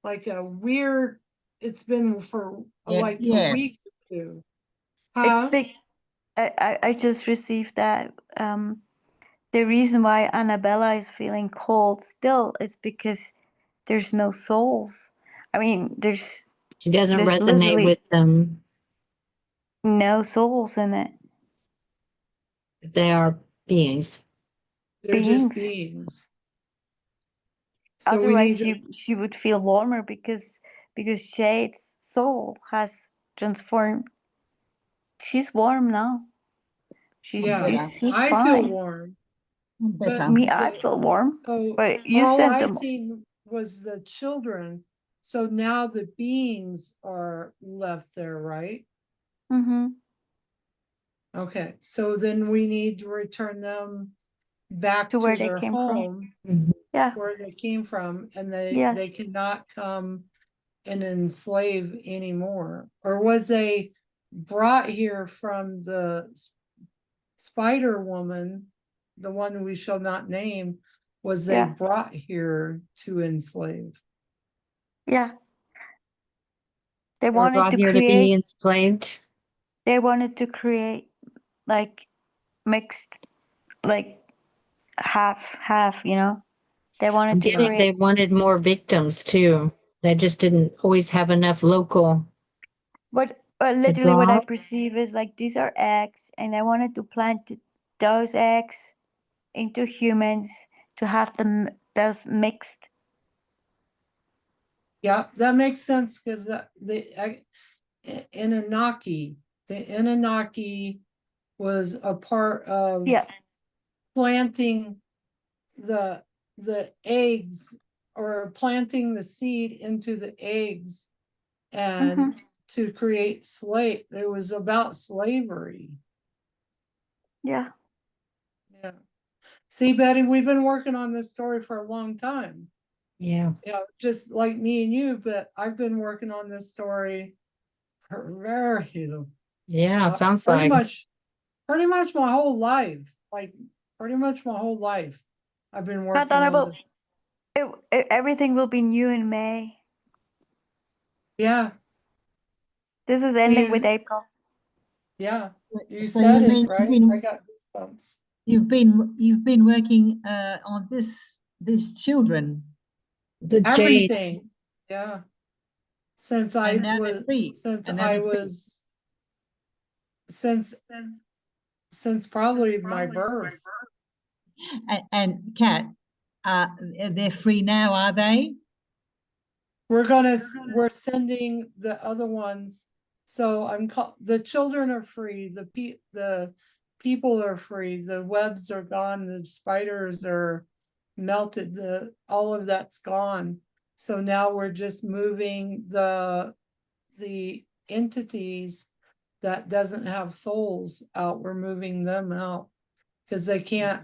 like a weird, it's been for like a week Yes. or two. It's Huh? big. I just received that. The reason why Annabella is feeling cold still is because there's no souls. I mean, there's She doesn't There's resonate literally- with them. no souls in it. They are beings. They're just beings. beings. So we Otherwise, need to- she would feel warmer because Jade's soul has transformed. She's warm now. She's yeah, she's I fine. feel warm. Better. Me, I feel warm. Oh, But you all said I them. seen was the children. So now the beings are left there, right? Mm-hmm. Okay, so then we need to return them back To to where they their came from. home, Mhm. Yeah. where they came from, and they Yes. cannot come and enslave anymore. Or was they brought here from the Spider Woman, the one we shall not name, was they Yeah. brought here to enslave? Yeah. They They were wanted brought to here to be create. enslaved. They wanted to create like mixed, like half. You know. They wanted I'm to getting, they create. wanted more victims too. They just didn't always have enough local. What literally what I draw. perceive is like these are eggs, and I wanted to plant those eggs into humans to have them those mixed. Yeah, that makes sense because Anunnaki, the Anunnaki was a part of Yeah. planting the eggs, or planting the seed into the eggs and to create slave. It was about slavery. Yeah. Yeah. See, Betty, we've been working on this story for a long time. Yeah. Yeah, just like me and you, but I've been working on this story for Yeah. Sounds pretty like. pretty much my whole life. Like pretty much my whole life, I've been working Then I on will. this. Everything will be new in May. Yeah, This is ending with See, April. yeah. You So said you it, mean right? I got goosebumps. you've been working on these children, The jade. Everything. Yeah. Since I and now they're was, free. since And now I they're free. was, since probably my birth. And Kat, they're free now, are they? We're sending the other ones. So the children are free, the people are free, the webs are gone, the spiders are melted, all of that's gone. So now we're just moving the entities that doesn't have souls out. We're moving them out because they can't.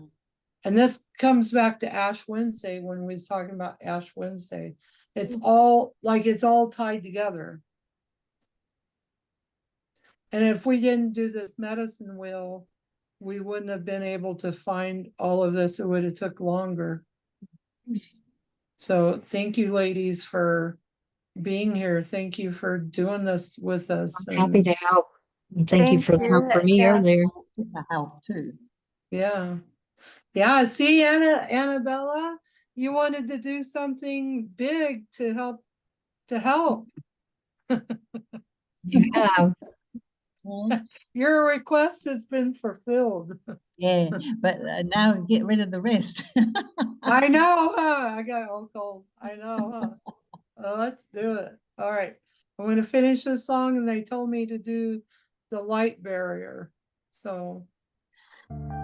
And this comes back to Ash Wednesday when we was talking about Ash Wednesday. It's all tied together. And if we didn't do this medicine wheel, we wouldn't have been able to find all of this. It would have took longer. So thank you, ladies, for being here. Thank you for doing this with us. I'm happy And to help. And thank you Thank for the help you, for me Kat. earlier. It's a help too. yeah. Yeah, see, Annabella, you wanted to do something big to help. Yeah. Your request has been fulfilled. Yeah, but now get rid of the rest. I know, huh? I got all cold. I know, huh? Well, let's do it. All right. I'm gonna finish this song and they told me to do the light barrier. So. And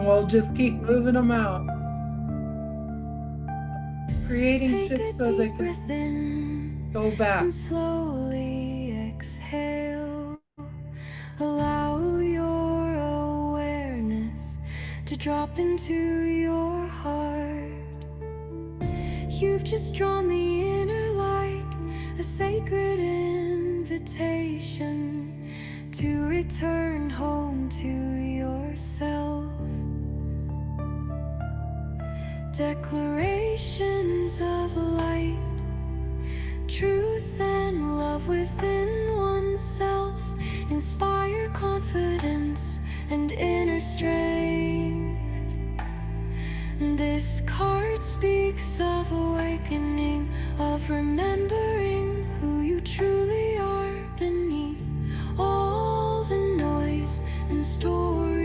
we'll just keep moving them out. Creating Take ships a so they deep can breath in go back. and slowly exhale. Allow your awareness to drop into your heart. You've just drawn the inner light, a sacred invitation to return home to yourself. Declarations of light, truth and love within oneself inspire confidence and inner strength. This card speaks of awakening, of remembering who you truly are beneath all the noise and stories.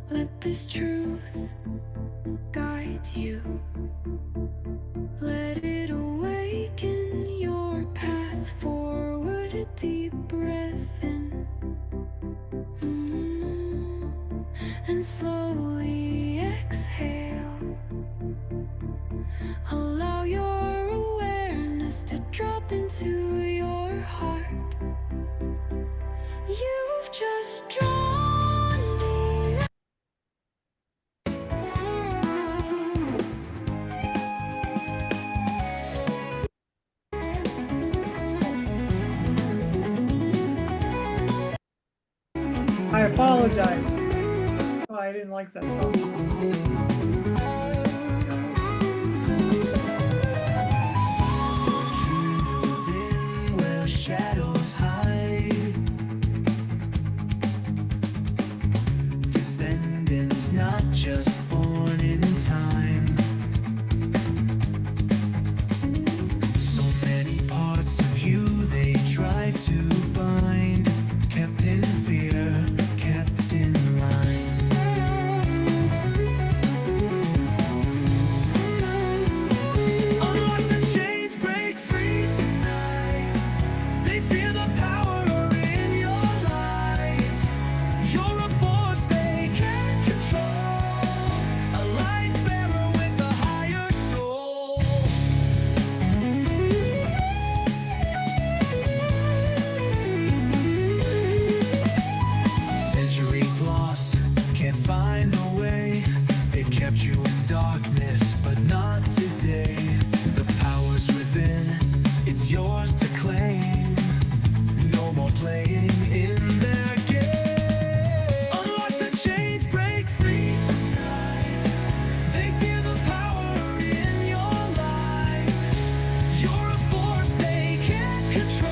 Let this truth guide you. Let it awaken your path forward. A deep breath in, and slowly exhale. Allow your awareness to drop into your heart. You've just drawn the I apologize. Oh, I didn't like that song. Where shadows hide, descendants not just born in time. So many parts of you they tried to bind, kept in fear, kept in line. Unlock the chains, break free tonight. They feel the power in your light. You're a force they can't control, a light bearer with a higher soul. Centuries lost, can't find the way. They've kept you in darkness, but not today. The power's within, it's yours to claim. No more playing in their game. Unlock the chains, break free tonight. They feel the power in your light. You're a force they can't control,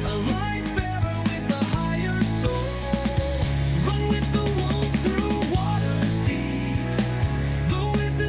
a light bearer with a higher soul. Run with the wolf through waters deep. The wizard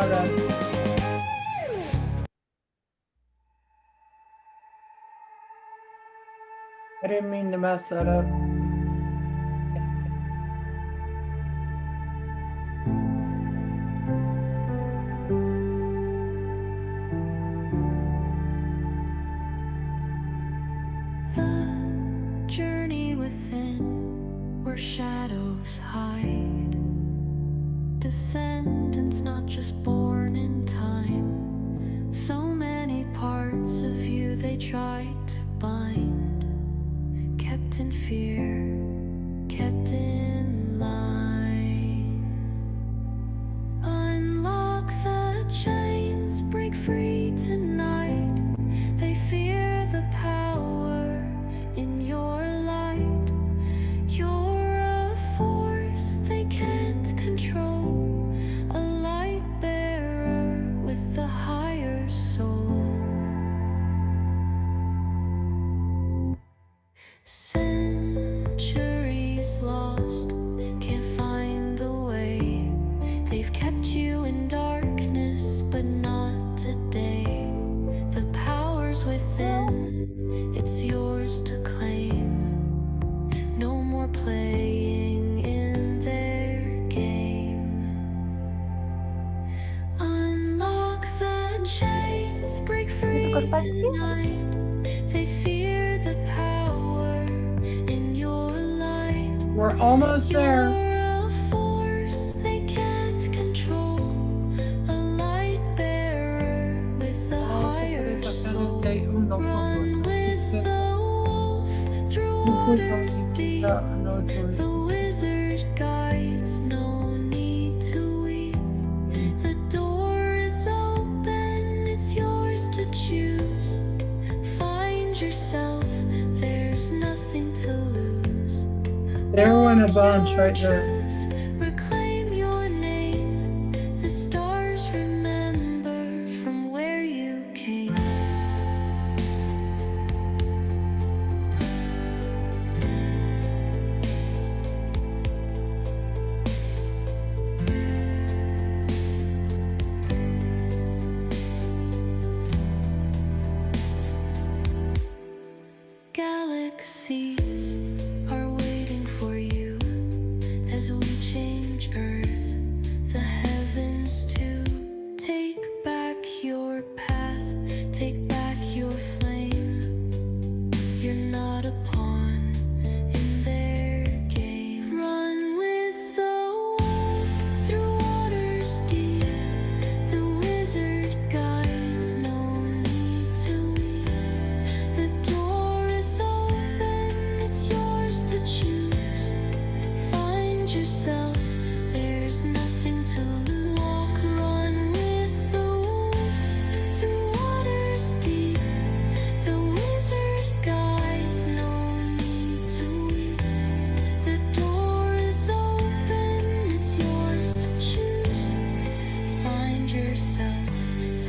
soda. I didn't mean to mess that up. The journey within where shadows hide. Descendants not just born in time. So many parts of you they tried to bind. Kept in fear, kept in line. Unlock the chains, break free tonight. They fear the power in your light. You're a force they can't control, a light bearer with a higher soul. Centuries lost, can't find the way. They've kept you in darkness, but not today. The power's within, it's yours to claim. No more playing in their game. Unlock the chains, break free tonight. They fear the power in your light. We're almost there. You're a force they can't control, a light bearer with a higher soul. Run with the wolf through waters deep. The wizard guides, no need to weep. The door is open, it's yours to choose. Find yourself, there's nothing to lose. There went a bunch right there. Truth, reclaim your name. The stars remember from where you came. Galaxies are waiting for you as we change Earth, the heavens too. Take back your path, take back your flame. You're not a pawn in their game. Run with the wolf through waters deep. The wizard guides, no need to weep. The door is open, it's yours to choose. Find yourself, there's nothing to lose. Walk, run with the wolf through waters deep. The wizard guides, no need to weep. The door is open, it's yours to choose. Find yourself,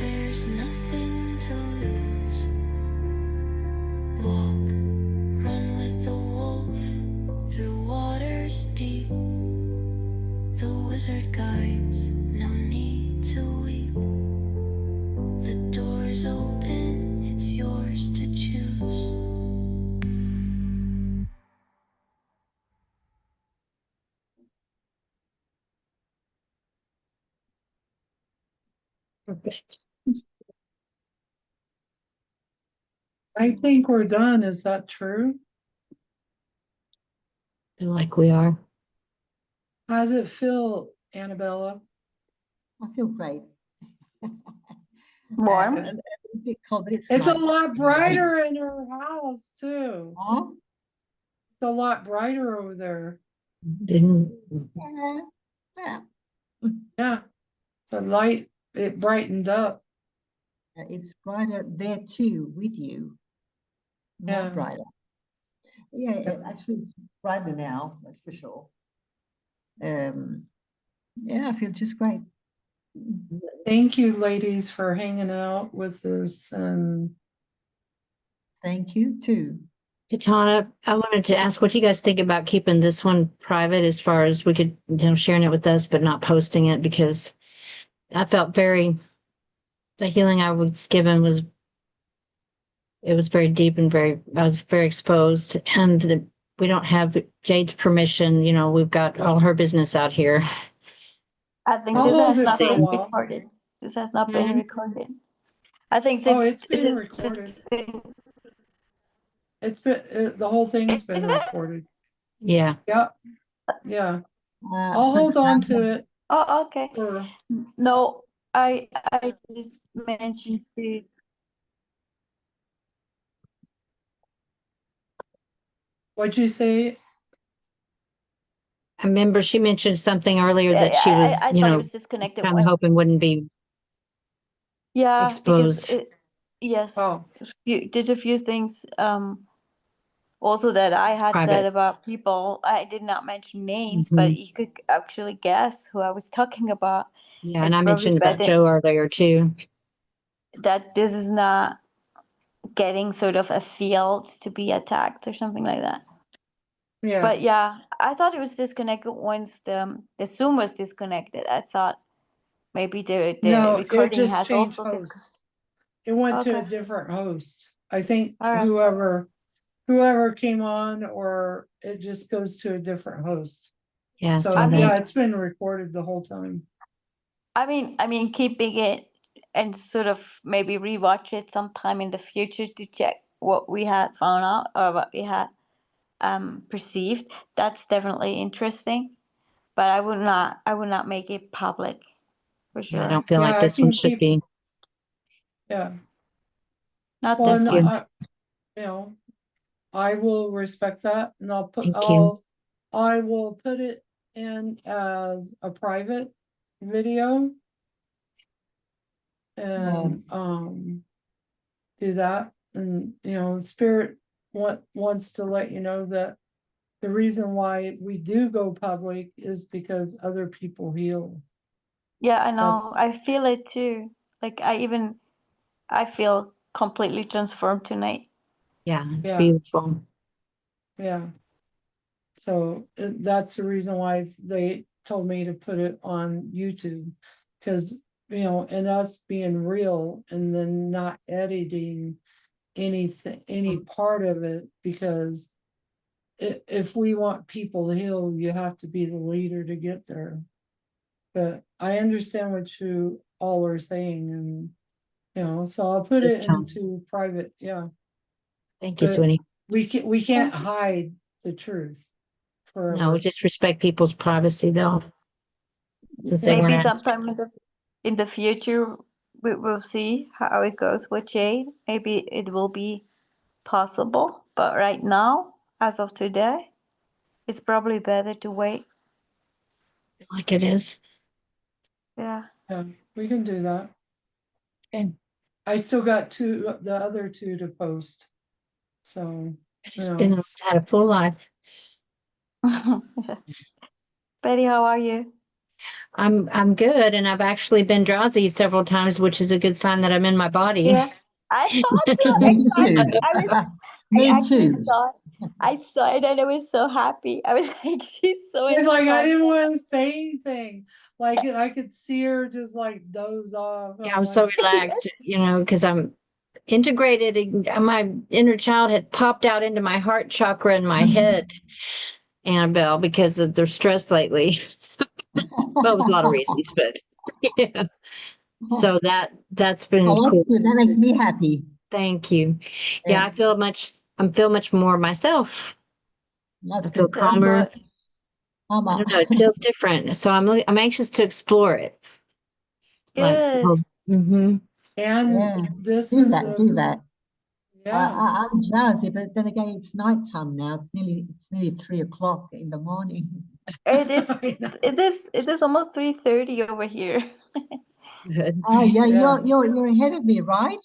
there's nothing to lose. Walk, run with the wolf through waters deep. The wizard guides, no need to weep. The door is open, it's yours to choose. I think we're done. Is that true? Feel like we are. How's it feel, Annabella? I feel great. Warm? A bit cold, but It's a nice. lot brighter in her house too. Huh? It's a lot brighter over there. Didn't, Yeah. Yeah. Yeah. The light, it brightened up. It's brighter there too with you. More Yeah. brighter. Yeah, actually it's brighter now, that's for sure. Yeah, I feel just great. Thank you, ladies, for hanging out with us and Thank you too. Katana, I wanted to ask what you guys think about keeping this one private as far as we could, sharing it with us, but not posting it because I felt the healing I was given was, it was very deep and I was very exposed. And we don't have Jade's permission. You know, we've got all her business out here. I think I'll this hold has it not for a been while. recorded. This has not been Mhm. recorded. I think Oh, since it's been recorded. The whole thing's been Is it? recorded. Yeah. Yeah, yeah. Uh, I'll for hold on example, to it Oh, okay. for, No, I just mentioned to. what'd you say? I remember she mentioned something earlier that she I was, thought it was disconnected. kind of hoping wouldn't be Yeah, because exposed. yes, Oh, did a few things. Also that I had said Private. about people. I did not mention names, Mhm. but you could actually guess who I was talking about. Yeah, and It's I probably mentioned about better Joe earlier too. that this is not getting sort of a field to be attacked or something like that. yeah. But yeah, I thought it was disconnected once the Zoom was disconnected. I thought maybe the No, it recording just has changed also disconnected. host. It went to a Okay. different host. I think All right. whoever came on, or it just goes to a different host. Yeah, So so yeah, it's been recorded the whole time. I mean, keeping it and sort of maybe rewatch it sometime in the future to check what we had found out or what we had perceived. That's definitely interesting, but I would not make it public for yeah, I sure. don't feel Yeah, like I this one can should keep, be. yeah. Not Well, this no, one. you know, I will respect that, and Thank you. I will put it in as a private video. And, do that, and, Spirit wants to let you know that the reason why we do go public is because other people heal. Yeah, I know. That's- I feel it too. Like I feel completely transformed tonight. Yeah, it's Yeah. beautiful. Yeah. So that's the reason why they told me to put it on YouTube, because, and us being real and then not editing anything, any part of it, because if we want people to heal, you have to be the leader to get there. But I understand what you all are saying, and so I'll put This it time. into private, yeah. Thank you, But sweetie. we can't hide the truth No, forever. we just respect people's privacy though. Since they weren't Maybe asked. sometime in the future we will see how it goes with Jade. Maybe it will be possible, but right now, as of today, it's probably better to wait. Like it is. Yeah. Yeah, we can do that. Okay. I still got the other two to post. So, It's had a full life. Betty, how are you? I'm good, and I've actually been drowsy several times, which is a good sign that I'm in my body. Yeah. I thought so. Me Exactly. too. I Me actually too. saw it. I saw it and I was so happy. I was like, she's so it's like I didn't inspired. want to say anything. Like I could see her just like doze off. Yeah, I'm so relaxed, because I'm integrated. My inner child had popped out into my heart chakra in my head, Annabelle, because of their stress lately. So, well, it was a lot of reasons, but yeah. So that's been Oh, cool. that's good. That makes me happy. Thank you. Yeah, Yeah. I feel much more myself. That's I feel good. calmer. I Mama. don't know. It feels different. So I'm anxious to explore it. Good. And Yeah. this Do is that. Do that. yeah. I'm drowsy, but then again, it's nighttime now. It's nearly 3 o'clock in the morning. It is I know. it is almost 3:30 over here. Good. Oh yeah, Yeah. you're ahead of me, right?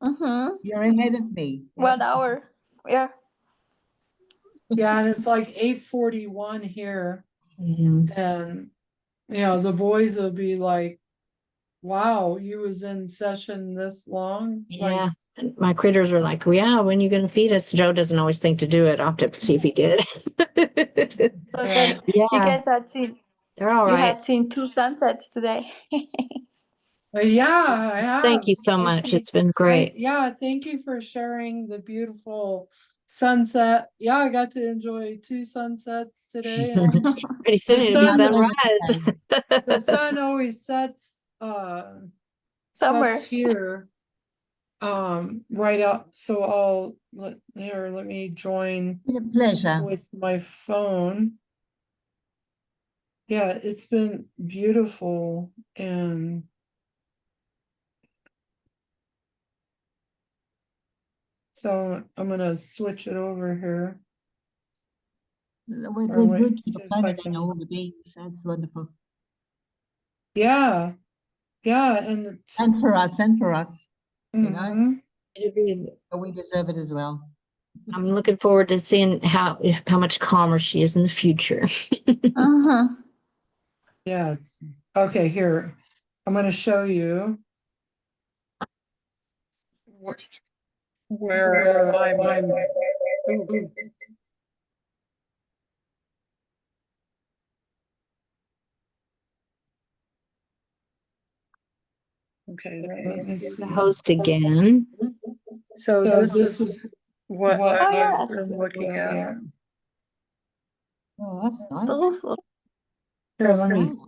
Mm-hmm. You're ahead of me. 1 hour. Yeah. Yeah, and it's like 8:41 here, Mhm. and the boys will be like, "Wow, you was in session this long?" Like, Yeah. And my critters are like, well, yeah, when are you going to feed us? Joe doesn't always think to do it. I'll have to see if he did. So then Yeah. you guys had seen They're all you right. had seen 2 sunsets today. Yeah, I have. Thank you so I much. think- It's been great. Yeah, thank you for sharing the beautiful sunset. Yeah, I got to enjoy 2 sunsets today. And Pretty soon The it'll be sun- sunrise. the sun always sets Somewhere. sets here. Right up. So let me join Been a pleasure. with my phone. Yeah, it's been beautiful and so I'm gonna switch it over here. We're, Or we're wait, good for see the if I planet can- and all the beings. That's wonderful. Yeah, yeah, and And for us, you know, mhm. It'll be- but we deserve it as well. I'm looking forward to seeing how much calmer she is in the future. Uh-huh. Yeah, it's okay. Here, I'm gonna show you where I'm. Ooh. Okay, let me see. The host again. So this is what Oh, yeah. I'm looking at. Oh, that's nice. Delicious. Here, let me Wow.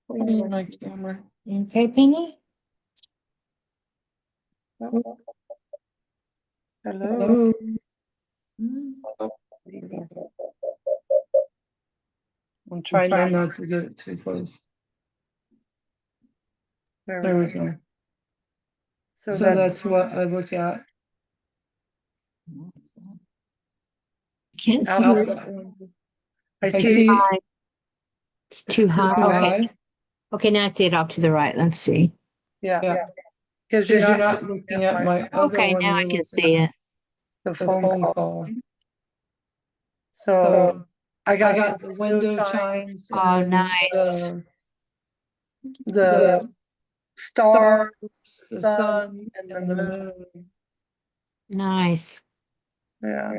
put in my camera. Okay, Penny? Hello. Mm. I'm trying not to get it too close. There we go. So that's what I look at. Can't see Out it. that window. I It's too see. high. It's too Too high. Okay. high. Okay, now I see it off to the right. Let's see. Yeah. Because you're not looking at my other Okay, one. now I you're can looking see at it. The phone call. So I got the window chimes. and Oh, then nice. The stars, the sun, and then the moon. Nice. Yeah.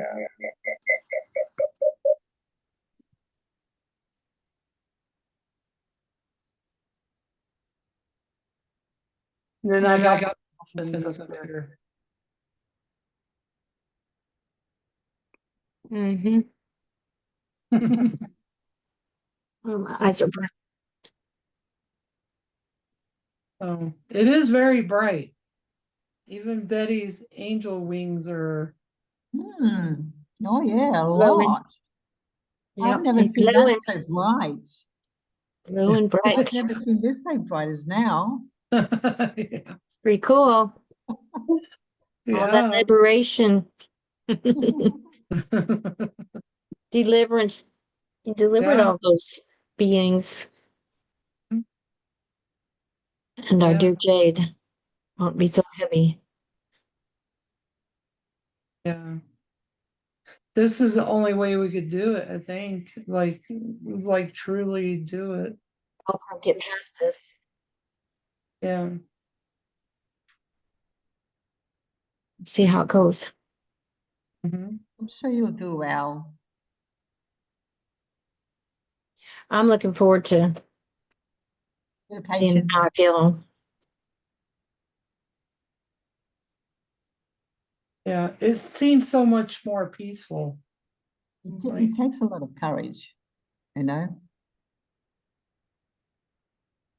Then I got dolphins up there. Mm-hmm. Oh, my eyes are bright. Oh, it is very bright. Even Betty's angel wings are. Hmm. Oh yeah, a Glowing. lot. Yep, I've never and seen glowing, that so bright. glowing bright. I've never seen this so bright as now. Yeah. It's pretty cool. All that Yeah. liberation, deliverance. You delivered Yeah. all those beings. And our Yeah. dear Jade won't be so heavy. Yeah. This is the only way we could do it, I think. Like truly do it. Help her get past this. Yeah. See how it goes. Mhm. I'm sure you'll do well. I'm looking forward to Bit of seeing patience. how I feel. Yeah. It seems so much more peaceful. It takes a lot of courage, you know.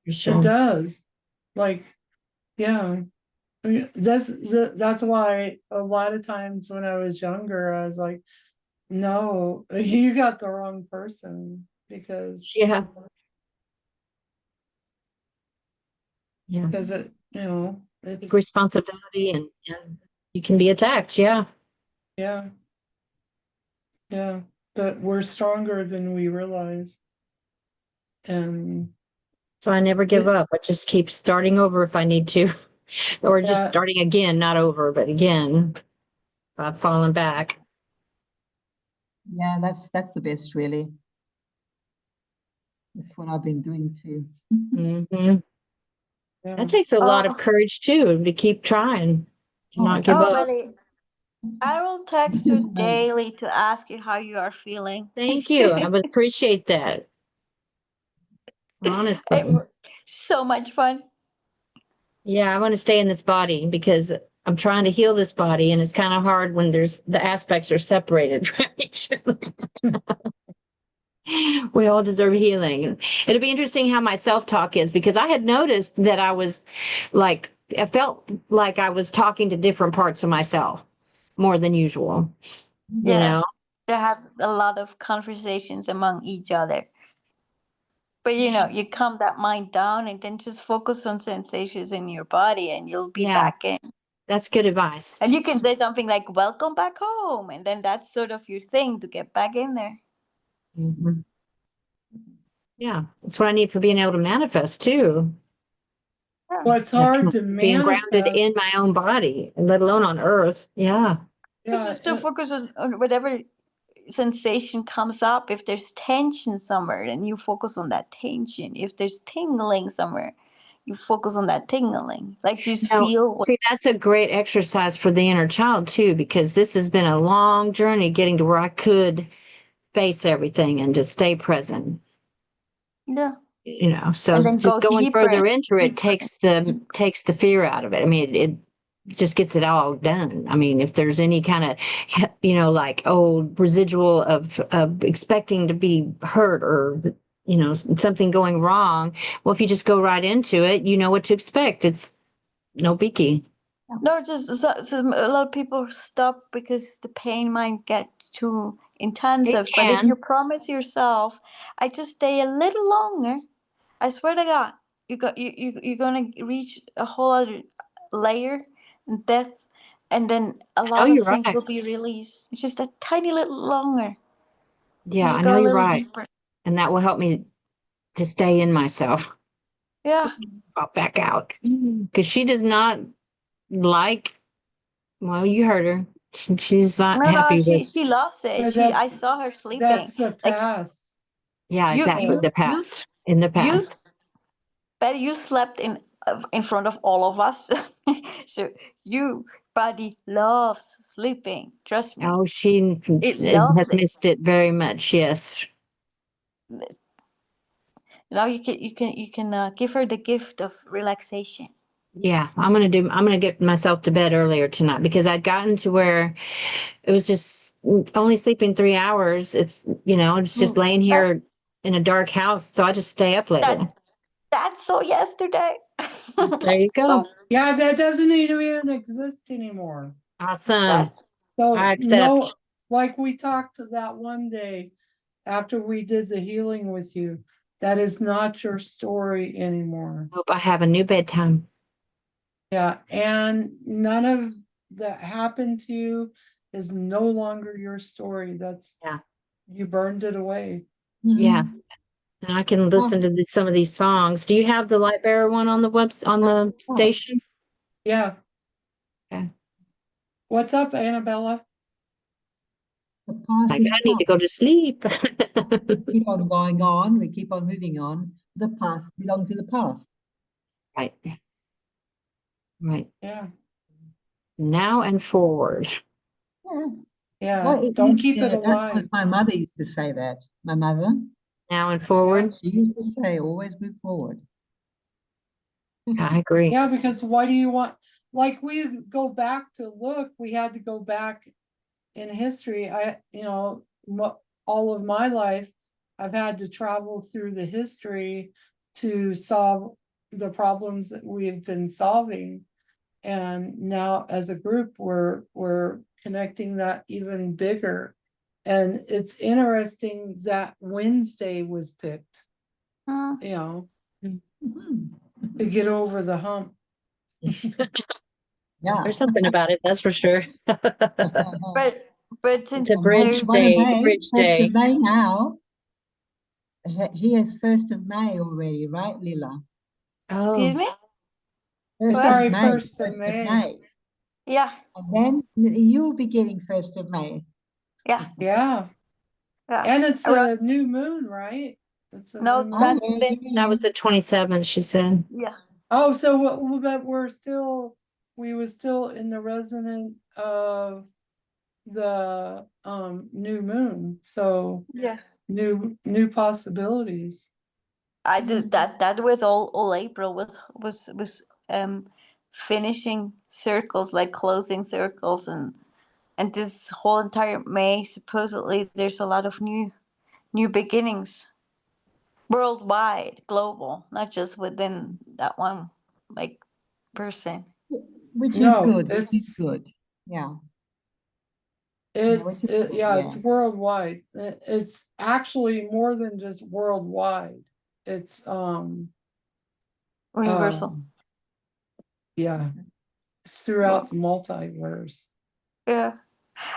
For sure. It does. Like, yeah. I mean, that's why a lot of times when I was younger, I was like, no, you got the wrong person because Yeah. Yeah. it, Big it's responsibility and you can be attacked. Yeah. yeah. Yeah. But we're stronger than we realize. And So I never give It- up. I just keep starting over if I need to, or just Yeah. starting again, not over, but again, if I've fallen back. Yeah, that's the best, really. That's what I've been doing too. Hmm. yeah. That takes a lot of Oh. courage too, to keep trying, to Oh, not give Oh, up. Betty, I will text you daily to ask you how you are feeling. Thank you. I would appreciate that. Honestly. So much fun. Yeah, I want to stay in this body because I'm trying to heal this body, and it's kind of hard when the aspects are separated from each other. We all deserve healing. It'll be interesting how my self-talk is, because I had noticed that I was like, I felt like I was talking to different parts of myself more than usual. You Yeah. know? They have a lot of conversations among each other. But you calm that mind down and then just focus on sensations in your body and you'll be Yeah. back in. That's good advice. And you can say something like, welcome back home. And then that's sort of your thing to get back in there. Mhm. Yeah, that's what I need for being able to manifest too. Well, it's hard to Being grounded in manifest. my own body, let alone on earth. Yeah. Yeah, Just to focus on whatever sensation comes up. If there's tension somewhere, then you focus on that tension. If there's tingling somewhere, you focus on that tingling. Like just No, feel what see, that's a great exercise for the inner child too, because this has been a long journey getting to where I could face everything and just stay present. yeah. You know, so And then just go going deeper further and into it deeper. takes the fear out of it. I mean, it just gets it all done. I mean, if there's any kind of, like, residual of expecting to be hurt or, something going wrong, well, if you just go right into it, you know what to expect. It's no biggie. No, just so a lot of people stop because the pain might get too intensive. But if you promise yourself, I just stay a little longer, I swear to God, you're gonna reach a whole other layer and depth, and then a lot of you're things right. will be released. It's just a tiny little longer. Yeah, Just I go know a you're little right. deeper. And that will help me to stay in myself. Yeah. Pop back out. Because she does not like, well, you heard her. She's not No, happy with, she loves it. but I saw her sleeping. that's the Like past. yeah, you exactly, you the you past, in the you past. Betty, you slept in front of all of us. So you body loves sleeping. Trust me. Oh, she It loves has it. missed it very much. Yes. Now you can give her the gift of relaxation. Yeah, I'm gonna get myself to bed earlier tonight because I'd gotten to where it was just only sleeping 3 hours. It's, it's just laying here in a dark house. So I just stay up later. That's so yesterday. There you go. Yeah, that doesn't even exist anymore. Awesome. So I accept. like we talked that one day after we did the healing with you, that is not your story anymore. Hope I have a new bedtime. Yeah, and none of that happened to you is no longer your story. You burned it away. Yeah. And I can listen to some of these songs. Do you have the Light Bearer one on the station? Yeah. Okay. What's up, Annabella? The past Like, is I need to go to sleep. We keep on going on. We keep on moving on. The past belongs in the past. Right. Right. Yeah. Now and forward. Yeah. Yeah. Well, it Don't is, keep it that alive. was my mother used to say that. My mother, Now and forward. she used to say, always move forward. I agree. Yeah, because why do you want, like, we go back to look, we had to go back in history. All of my life, I've had to travel through the history to solve the problems that we've been solving. And now as a group, we're connecting that even bigger. And it's interesting that Wednesday was picked, to get over the hump. Yeah. There's something about it, that's for sure. But since It's a bridge day. Bridge day. 1st of May now. He is 1st of May already, right, Lila? Excuse me? 1st of May. Yeah. And then you'll be getting 1st of May. Yeah. Yeah. And it's a new moon, right? No, that's been. That was the 27th, she said. Yeah. Oh, so but we were still in the resonant of the new moon. So yeah, new possibilities. I did that. That was all April was finishing circles, like closing circles, and this whole entire May, supposedly there's a lot of new beginnings, worldwide, global, not just within that one like person. Which is No, good, which is it's good. Yeah. it's which is good, it's worldwide. It's actually more than just worldwide. It's Universal. yeah, it's throughout the multiverse. Yeah.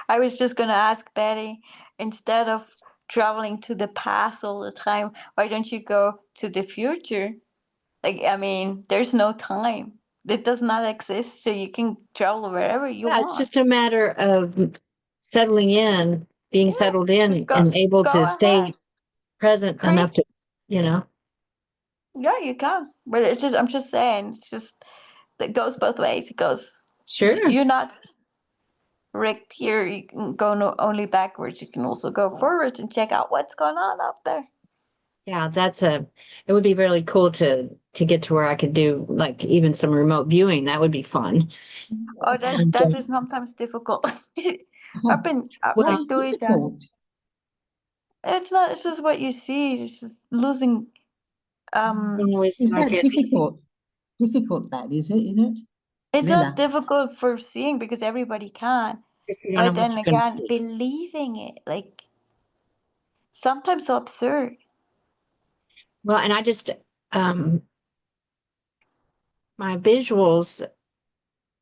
I was just gonna ask Betty, instead of traveling to the past all the time, why don't you go to the future? Like, I mean, there's no time. It does not exist, so you can travel wherever you Yeah, want. it's just a matter of settling in, being settled in Go- and able go to stay ahead. present Create. enough to, you know. Yeah, you can. But it's just, I'm just saying, it's just, it goes both ways. It goes, Sure. you're not rigged here. You can go no, only backwards. You can also go forwards and check out what's going on up there. Yeah, it would be really cool to get to where I could do like even some remote viewing. That would be fun. Oh, And, that is sometimes difficult. I've been What is doing that. difficult? It's not. It's just what you see. It's just losing. always Is like that it. difficult? Difficult, that is it, isn't it? It's Lila. not difficult for seeing because everybody can. If you don't know But what then you're gonna again, see. believing it, like sometimes so absurd. Well, and I just my visuals,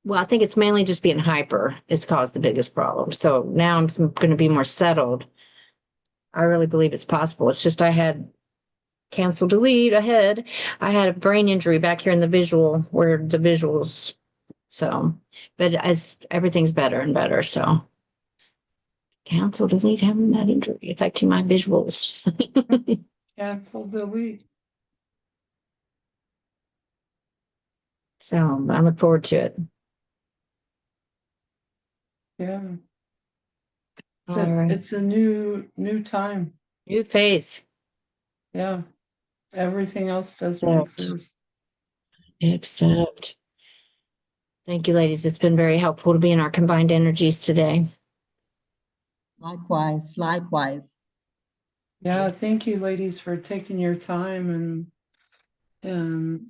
well, I think it's mainly just being hyper has caused the biggest problem. So now I'm going to be more settled. I really believe it's possible. It's just I had cancel delete ahead. I had a brain injury back here in the visual where the visuals. So, but as everything's better and better, so cancel delete having that injury affecting my visuals. Cancel, delete. So I look forward to it. Yeah. All right. It's a new time. New phase. Yeah. Everything else doesn't Except- exist. Except. Thank you, ladies. It's been very helpful to be in our combined energies today. Likewise, likewise. Yeah, thank you, ladies, for taking your time and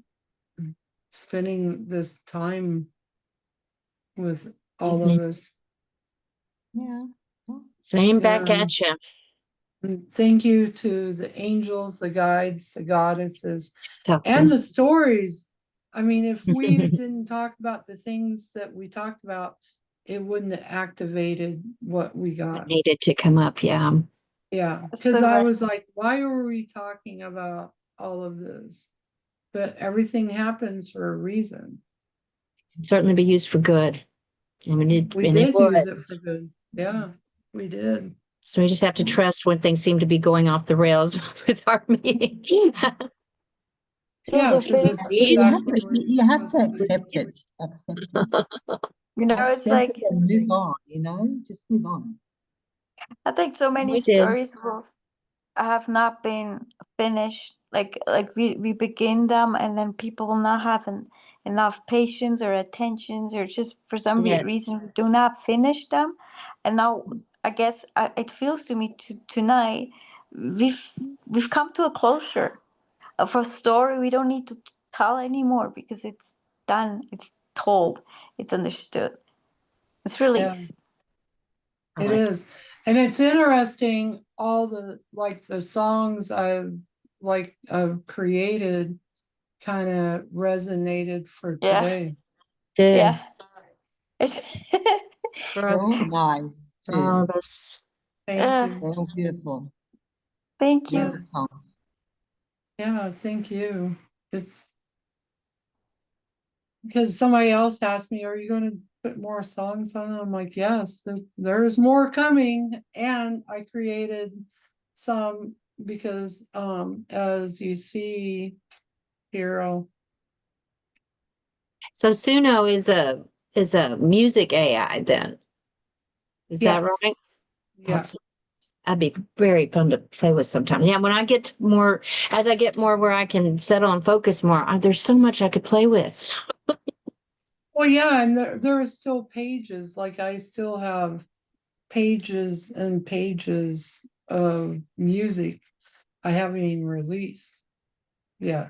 spending this time with all of us. Yeah. Same back Yeah. at you. And thank you to the angels, the guides, the goddesses, Tough and the this. stories. I mean, if we didn't talk about the things that we talked about, it wouldn't have activated what we got. Needed to come up, yeah. Yeah, because So I right. was like, why are we talking about all of this? But everything happens for a reason. Certainly be used for good. I mean, it We and it did use it was. for good. Yeah, we did. So we just have to trust when things seem to be going off the rails with our meeting. Yeah, also because fitting- it's You have exactly to, what it's you have to supposed be. accept it. Accept it. You know, it's Accept like it and move on, you know, just move on. I think so many We did. stories have not been finished. Like we begin them and then people will not have enough patience or attentions or just for some Yes. reason we do not finish them. And now I guess it feels to me tonight we've come to a closure of a story we don't need to tell anymore because it's done, it's told, it's understood, it's released. It is. And it's interesting, all the songs I've created kind of resonated for Yeah. today. Did. Yeah. It's For us, So nice for all too. of us. Thank you. So beautiful. Thank you. Beautiful songs. Yeah, thank you. It's because somebody else asked me, are you going to put more songs on? I'm like, yes, there's more coming. And I created some because as you see here, So Suno is a music AI then. Is that Yes. right? Yeah. I'd be very fun to play with sometimes. Yeah, when I get more, as I get more where I can settle and focus more, there's so much I could play with. Well, yeah, and there are still pages, like I still have pages and pages of music I haven't even released. Yeah.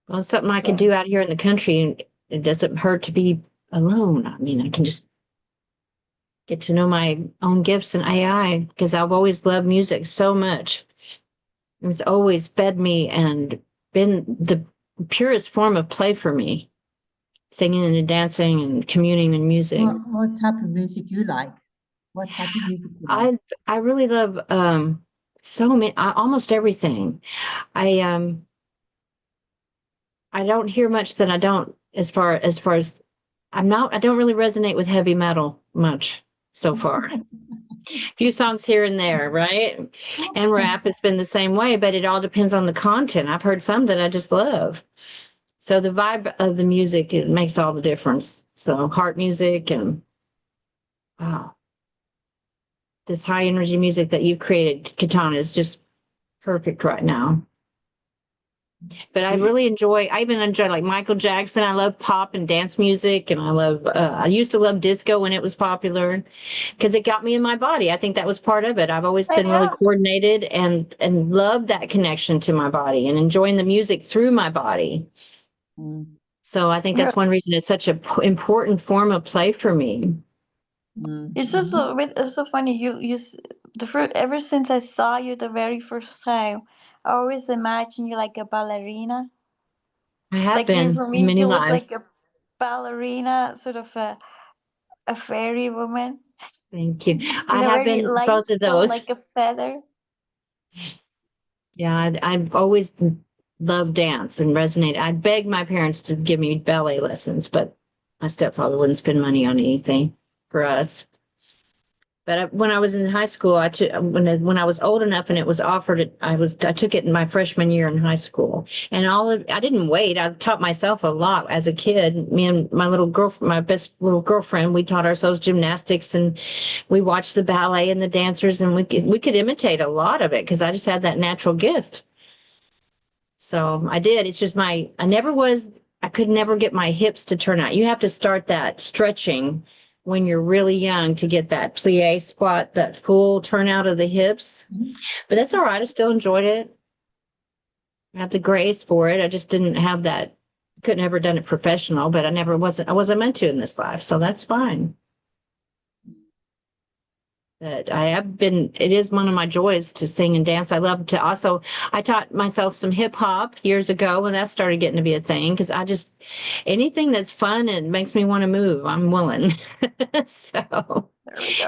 Well, it's something I can So- do out here in the country, and it doesn't hurt to be alone. I mean, I can just get to know my own gifts and AI because I've always loved music so much. It's always fed me and been the purest form of play for me, singing and dancing and communing and music. What type of music you like? What type of music you like? I really love so many almost everything. I don't hear much that I don't as far as I don't really resonate with heavy metal much so far. Few songs here and there, right? And rap has been the same way, but it all depends on the content. I've heard some that I just love. So the vibe of the music, it makes all the difference. So heart music and wow. This high energy music that you've created, Katana, is just perfect right now. But I really I even enjoy like Michael Jackson. I love pop and dance music. And I used to love disco when it was popular because it got me in my body. I think that was part of it. I've always been really coordinated and loved that connection to my body and enjoying the music through my body. So I think that's one reason it's such an important form of play for me. It's just it's so funny. Ever since I saw you the very first time, I always imagine you like a ballerina. I have Like been for in me, many you look like lives. a ballerina, sort of a fairy woman. Thank you. I In a have very been light both of tone, those. like a feather. Yeah, I've always loved dance and resonate. I begged my parents to give me ballet lessons, but my stepfather wouldn't spend money on anything for us. But when I was in high school, when I was old enough and it was offered, I took it in my freshman year in high school. And I didn't wait. I taught myself a lot as a kid. Me and my my best little girlfriend, we taught ourselves gymnastics and we watched the ballet and the dancers, and we could imitate a lot of it because I just had that natural gift. So I did. It's just I could never get my hips to turn out. You have to start that stretching when you're really young to get that plie squat, that full turnout of the hips. But that's all right. I still enjoyed it. I have the grace for it. I just didn't have that. Couldn't ever done it professional, but I wasn't meant to in this life. So that's fine. But it is one of my joys to sing and dance. I taught myself some hip hop years ago when that started getting to be a thing. Cause anything that's fun and makes me want to move, I'm willing. So,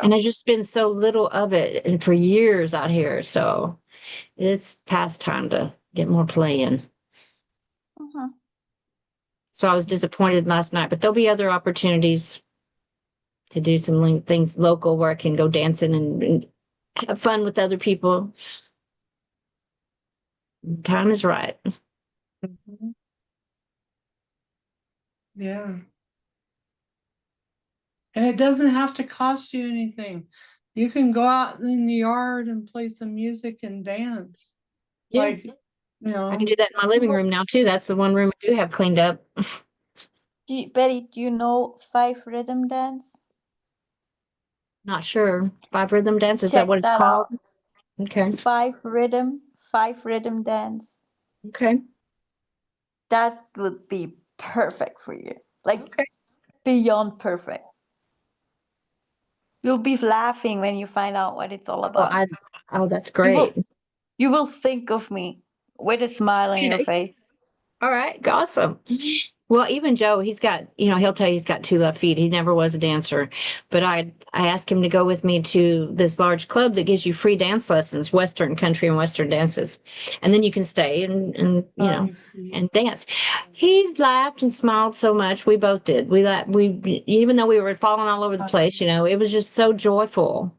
and I've just been so little of it and for years out here. So it's past time to get more play in. So I was disappointed last night, but there'll be other opportunities to do some things local where I can go dancing and have fun with other people. Time is right. Yeah. And it doesn't have to cost you anything. You can go out in the yard and play some music and dance. Yeah. Like, I can do that in my living room now too. That's the one room I do have cleaned up. Betty, do you know 5 rhythm dance? Not sure. 5 rhythm dance, is that Check what it's that called? out. Okay. 5 rhythm dance. Okay. That would be perfect for you. Like beyond perfect. You'll be laughing when you find out what it's all about. That's great. You will think of me with a smile on your face. All right. Awesome. Well, even Joe, he'll tell you he's got 2 left feet. He never was a dancer, but I asked him to go with me to this large club that gives you free dance lessons, Western country and Western dances. And then you can stay and and dance. He laughed and smiled so much. We both did. Even though we were falling all over the place, it was just so joyful.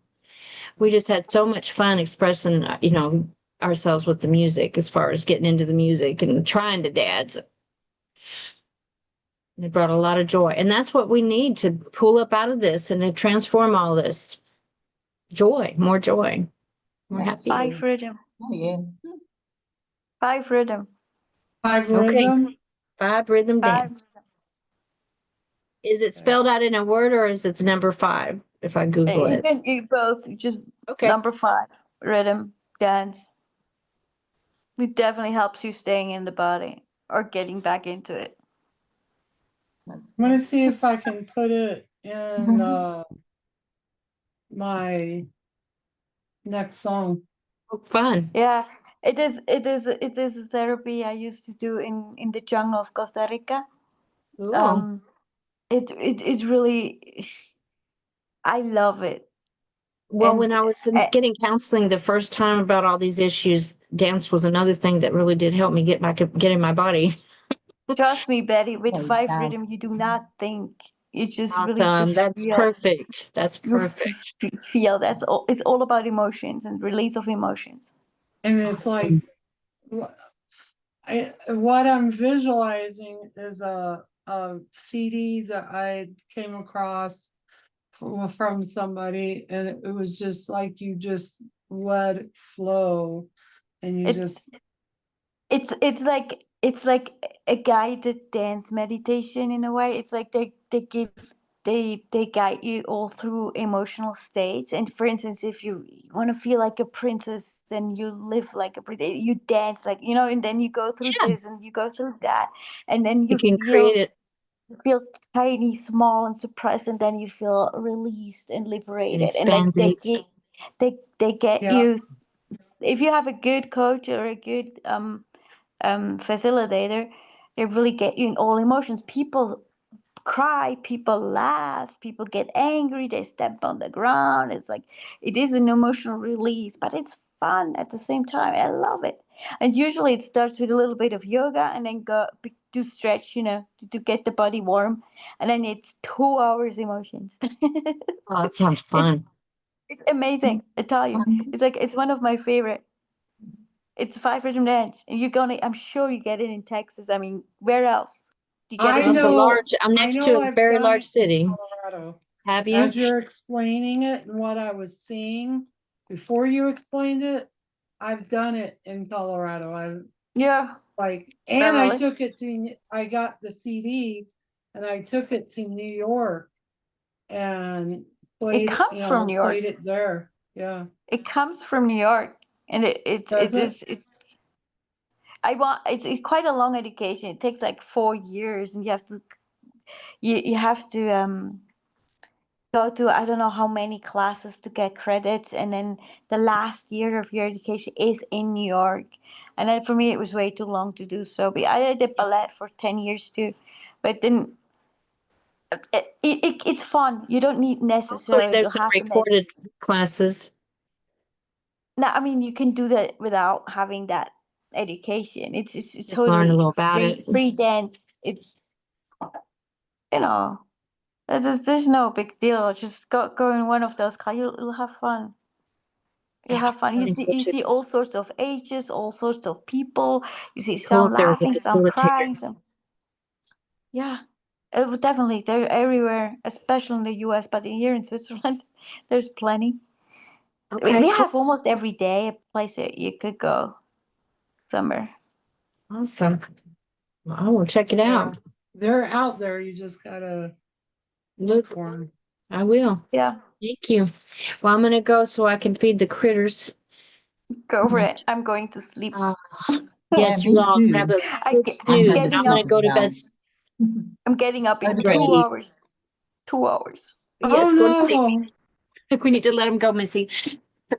We just had so much fun expressing, ourselves with the music as far as getting into the music and trying to dance. It brought a lot of joy. And that's what we need to pull up out of this and to transform all this joy, more joy. We're That's happy. true. 5 rhythm. Oh, yeah. 5 rhythm. 5 Okay. rhythm. 5 rhythm 5 dance. Is it spelled out in a word or is it number 5 if I Google You it? can you both just Okay. number 5 rhythm dance. It definitely helps you staying in the body or getting back into it. That's I'm gonna good. see if I can put it in my next song. Oh, fun. Yeah, it is a therapy I used to do in the jungle of Costa Rica. Cool. It really, I love it. Well, And when I was uh, getting counseling the first time about all these issues, dance was another thing that really did help me get in my body. trust me, Betty, with Oh, it 5 rhythm, does. you do not think. You just really Awesome. just That's feel. perfect. That's You perfect. feel. That's all. It's all about emotions and release of emotions. And it's like, Awesome. what I'm visualizing is a CD that I came across from somebody, and it was just like you just let it flow, and you It just it's like a guided dance meditation in a way. It's like they guide you all through emotional states. And for instance, if you want to feel like a princess, then you live like a princess. You dance like and then you go through Yeah. this and you go through that, and then So you you can feel create it tiny, small, and suppressed, and then you feel released and and liberated. And like expanded. they get yeah. you. If you have a good coach or a good facilitator, they really get you in all emotions. People cry, people laugh, people get angry, they step on the ground. It's like it is an emotional release, but it's fun at the same time. I love it. And usually it starts with a little bit of yoga and then do stretch, to get the body warm. And then it's 2 hours emotions. Oh, that sounds it's fun. it's amazing, I tell you. It's one of my favorite. It's 5 rhythm dance, and I'm sure you get it in Texas. I mean, where else? Do you get it I Well, in it's a know, large, I'm I next to know a I've very done large it city. in Colorado. Have you? As you're explaining it and what I was seeing before you explained it, I've done it in Colorado. Yeah, And I really? took it I got the CD and I took it to New York and It comes from New York. played it there. Yeah. It comes from New York, and Does it? it's quite a long education. It takes like 4 years, and you have to go to I don't know how many classes to get credits, and then the last year of your education is in New York. And then for me, it was way too long to do so. But I did ballet for 10 years too, but then it's fun. You don't need Hopefully necessarily to there's some have recorded classes. No, I mean you can do that without having that education. It's Just learn a totally little about it. free dance. It's you know there's no big deal. Just go in one of those classes. You'll have fun. You'll Yeah, have fun. You I'm see you such a see all sorts of ages, all sorts of people. You see cool some if there was a laughing, some facilitator. crying, some yeah. It would definitely they're everywhere, especially in the US, but here in Switzerland, there's plenty. We Okay, we cool. have almost every day a place that you could go somewhere. Awesome. Well, I will check it Yeah. out. They're out there. You just gotta Look, for them. I will. Yeah, Thank you. Well, I'm gonna go so I can feed the critters. go for it. I'm going to sleep. Uh, Yeah, yes, you me all too. have a I good ge- I'm I'm snooze, and gonna I'm getting gonna up. sleep go to now. bed. I'm getting up in Okay. 2 hours. 2 hours. Oh Yes, go to sleep. no, We need to let them go, Missy.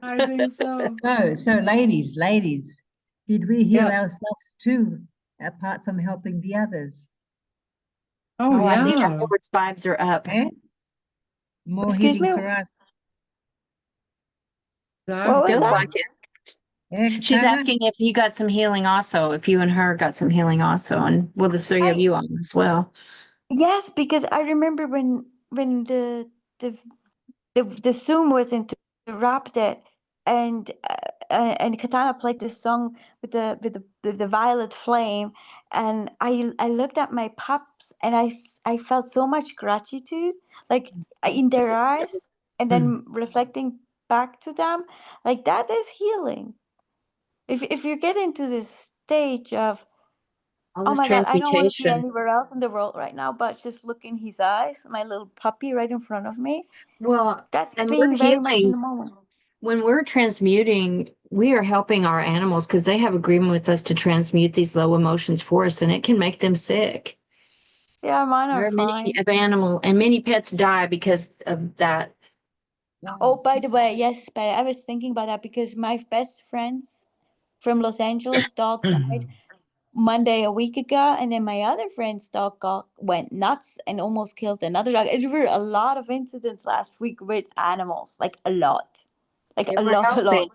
I think so. So ladies, did we heal Yes. ourselves too, apart from helping the others? Oh Oh, I think our yeah. Lord's vibes are up. Eh? More Excuse healing me. for us. What was Feels that? like it. Yeah, She's Katana? asking if you got some healing also, if you and her got some healing also, and will the three of I you on as well? Yes, because I remember when the Zoom was interrupted, and Katana played this song with the violet flame, and I looked at my pups, and I felt so much gratitude, like in their eyes, and then reflecting back to them, like that is healing. If you get into this stage of, All oh this my God, I don't want to be transmutation. anywhere else in the world right now, but just look in his eyes, my little puppy right in front of me. Well, That's and we're being very much in healing. the moment. When we're transmuting, we are helping our animals because they have agreement with us to transmute these low emotions for us, and it can make them sick. Yeah, mine There are are many fine. of animal and many pets die because of that. Oh, by the way, yes, but I was thinking about that because my best friends from Los Angeles dog died Monday a week ago, and then my other friend's dog went nuts and almost killed another dog. There were a lot of incidents last week with animals, like a lot, like They a were lot, a helping. lot.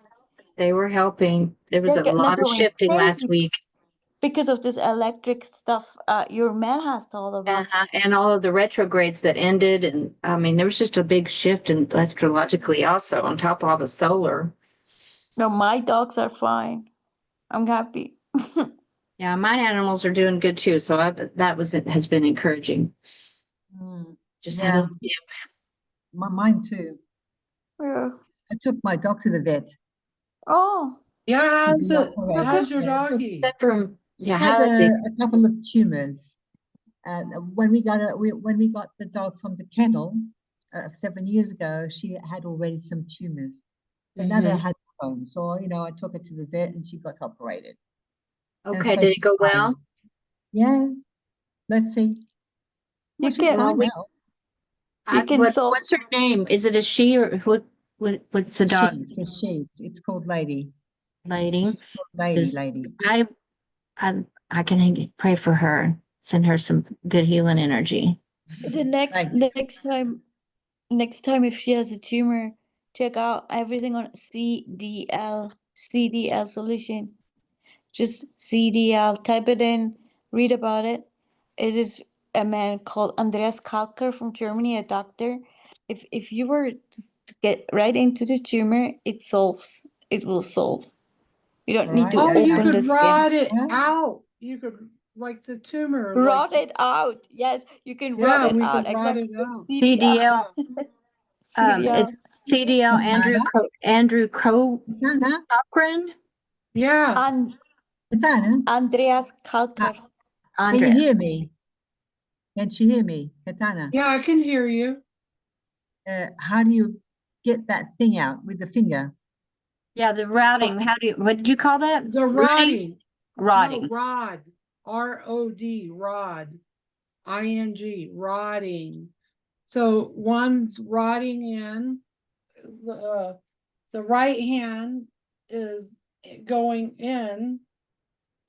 They were helping. There was They're a they're lot of going shifting last crazy week. because of this electric stuff your man has told about. And all of the retrogrades that ended. And I mean, there was just a big shift in astrologically also on top of all the solar. No, my dogs are fine. I'm happy. Yeah, my animals are doing good too. So that has been encouraging. Just had a Yeah, little dip. mine too. Yeah. I took my dog to the vet. Oh, Yeah, to be operated. how's your Yeah, doggy? Except from, yeah, had how is it? a couple of tumors. And when we got the dog from the kennel 7 years ago, she had already some tumors. But now they had bone. So, I took her to the vet and she got operated. And Okay, so did it she's go fine. well? Yeah. Let's see. Well, you she's can fine we- now. you can solve. What's her name? Is it a she or what's the dog It's a she. It's called Lady. lady? She's called Lady. Is- Lady. I can pray for her, send her some good healing energy. The next Thanks. next time if she has a tumor, check out everything on CDL solution. Just CDL, type it in, read about it. It is a man called Andreas Kalker from Germany, a doctor. If you were to get right into the tumor, it will solve. You don't need to Right, Oh, you open the could skin. rot it Yeah. out. You could, like the tumor, Rot like, it out. Yes, you can rot yeah, it we out. could rot Exactly. it out. CDL, CDL. it's CDL Katana? Andrew Katana? Cochran? Yeah, And Katana? Andreas Kalker. Can you hear Andres. me? Can she hear me? Katana? yeah, I can hear you. How do you get that thing out with the finger? Yeah, the routing. What did you call that? The Rooting? rotting. No, Rotting. rod. ROD, rod. ING, rotting. So one's rotting in, the right hand is going in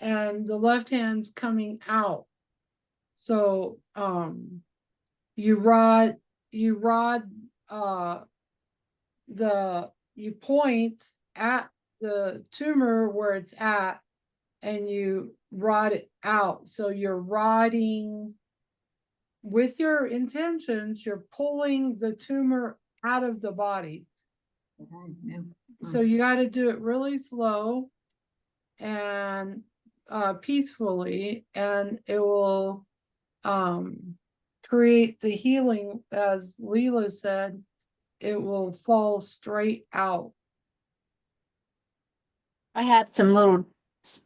and the left hand's coming out. So you point at the tumor where it's at and you rot it out. So you're rotting with your intentions, you're pulling the tumor out of the body. So you got to do it really slow and peacefully, and it will create the healing. As Leela said, it will fall straight out. I have some little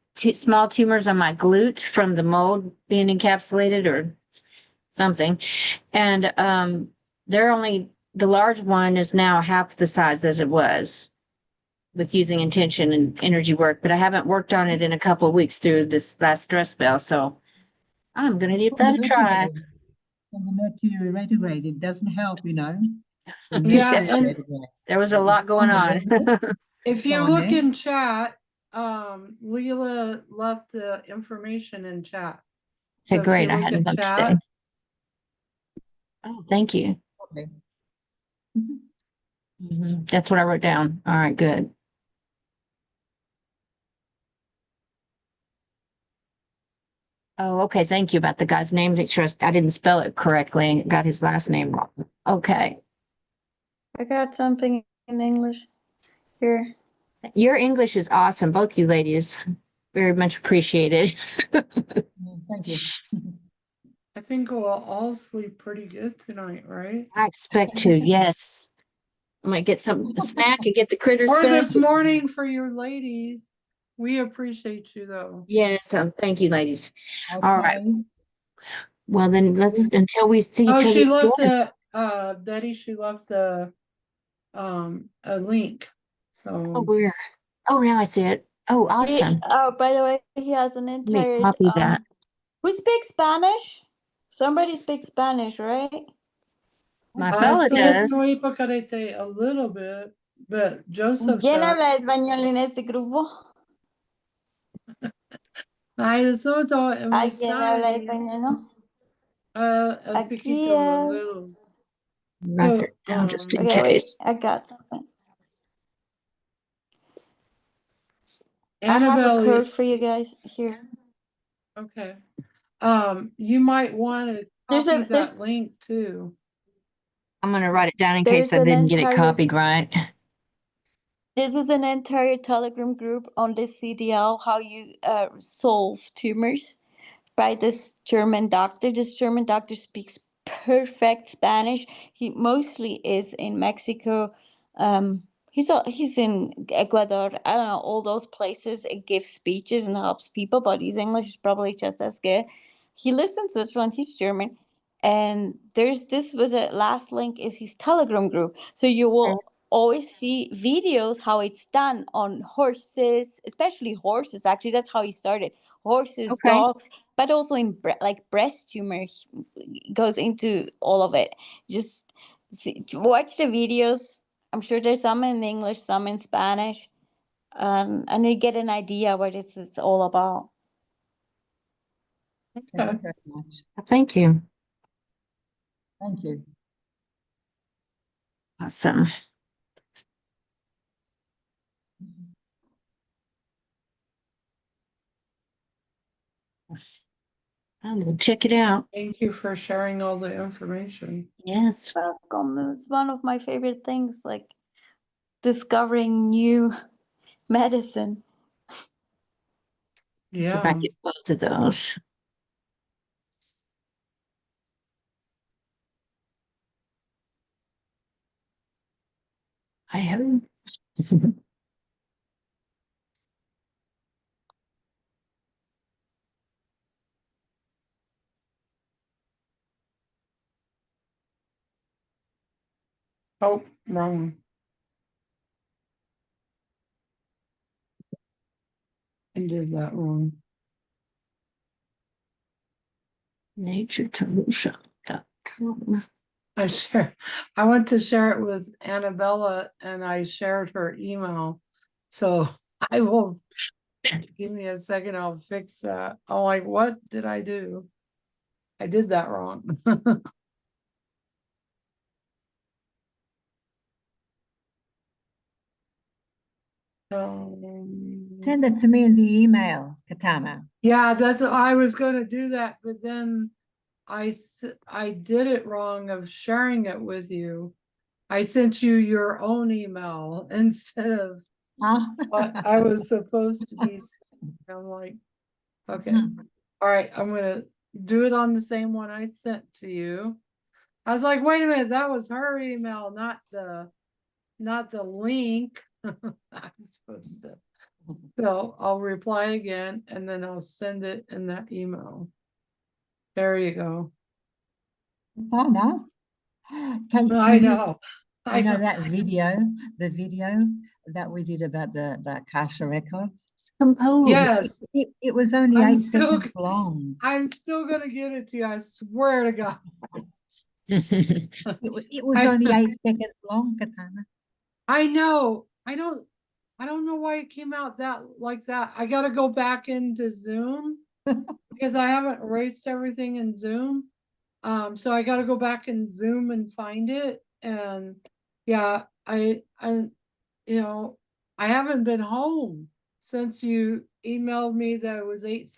small tumors on my glute from the mold being encapsulated or something. And the large one is now half the size as it was with using intention and energy work, but I haven't worked on it in a couple of weeks through this last stress spell. So I'm going to give that a try. When the Mercury retrograde, it doesn't help, Yeah, and there was a lot going on. if you look in chat, Leela left the information in chat. Okay, So if great. you I look hadn't at looked chat, today. Oh, thank you. That's what I wrote down. All right, good. Oh, okay. Thank you about the guy's name. Make sure I didn't spell it correctly. Got his last name wrong. Okay. I got something in English here. Your English is awesome, both you ladies. Very much appreciated. Thank you. I think we'll all sleep pretty good tonight, right? I expect to, yes. I might get a snack and get the critters Or fed. this morning for your ladies. We appreciate you though. Yes, thank you, ladies. All right. Okay. Well, then let's, until we see Oh, each she other left again. Betty, she left a link. Oh, So where? Oh, now I see it. Oh, awesome. Oh, by the way, he has an Let me entire. copy that. Who speaks Spanish? Somebody speaks Spanish, right? My fella so does. muy pocarete a little bit, but Joseph ¿Quién does. habla español en este grupo? Ay, eso todo es muy ¿Alguien habla sorry. español, no? A Aquí poquito, a little. es. Write So, that down just in Okay, wait, case. I got something. I have a Annabelle, code for you guys here. okay. You might want to There's copy a- that there's- link too. I'm gonna write it down in There's case I an didn't get it entire- copied right. This is an entire Telegram group on the CDL, how you solve tumors, by this German doctor. This German doctor speaks perfect Spanish. He mostly is in Mexico. He's in Ecuador. I don't know, all those places. It gives speeches and helps people, but his English is probably just as good. He lives in Switzerland. He's German. And last link is his Telegram group. So you will always see videos how it's done on horses, especially horses. Actually, that's how he started. Horses, Okay. dogs, but also in like breast tumor goes into all of it. Just watch the videos. I'm sure there's some in English, some in Spanish, and you get an idea what this is all about. Thank you very much. Thank you. Thank you. Awesome. I'm gonna check it out. Thank you for sharing all the information. Yes. Welcome. It's one of my favorite things, like discovering new medicine. See if I Yeah. get both of those. I haven't. Oh, wrong. I did that wrong. NatureTotalShock.com. I went to share it with Annabella and I shared her email. So I will, give me a second, I'll fix that. I'm like, what did I do? I did that wrong. Send it to me in the email, Katana. Yeah, I was gonna do that, but then I did it wrong of sharing it with you. I sent you your own email instead of what I was supposed to be. I'm like, okay, all right, I'm gonna do it on the same one I sent to you. I was like, wait a minute, that was her email, not the link. I'm supposed to. So I'll reply again and then I'll send it in that email. There you go. Katana. I know. I know that video, the video that we did about the Akasha records. Compose. Yes. It was only I'm 8 still- seconds long. I'm still gonna give it to you. I swear to God. It was only 8 seconds long, Katana. I know. I don't know why it came out like that. I gotta go back into Zoom because I haven't erased everything in Zoom. So I gotta go back in Zoom and find it. And yeah, I you know, I haven't been home since you emailed me that it was 8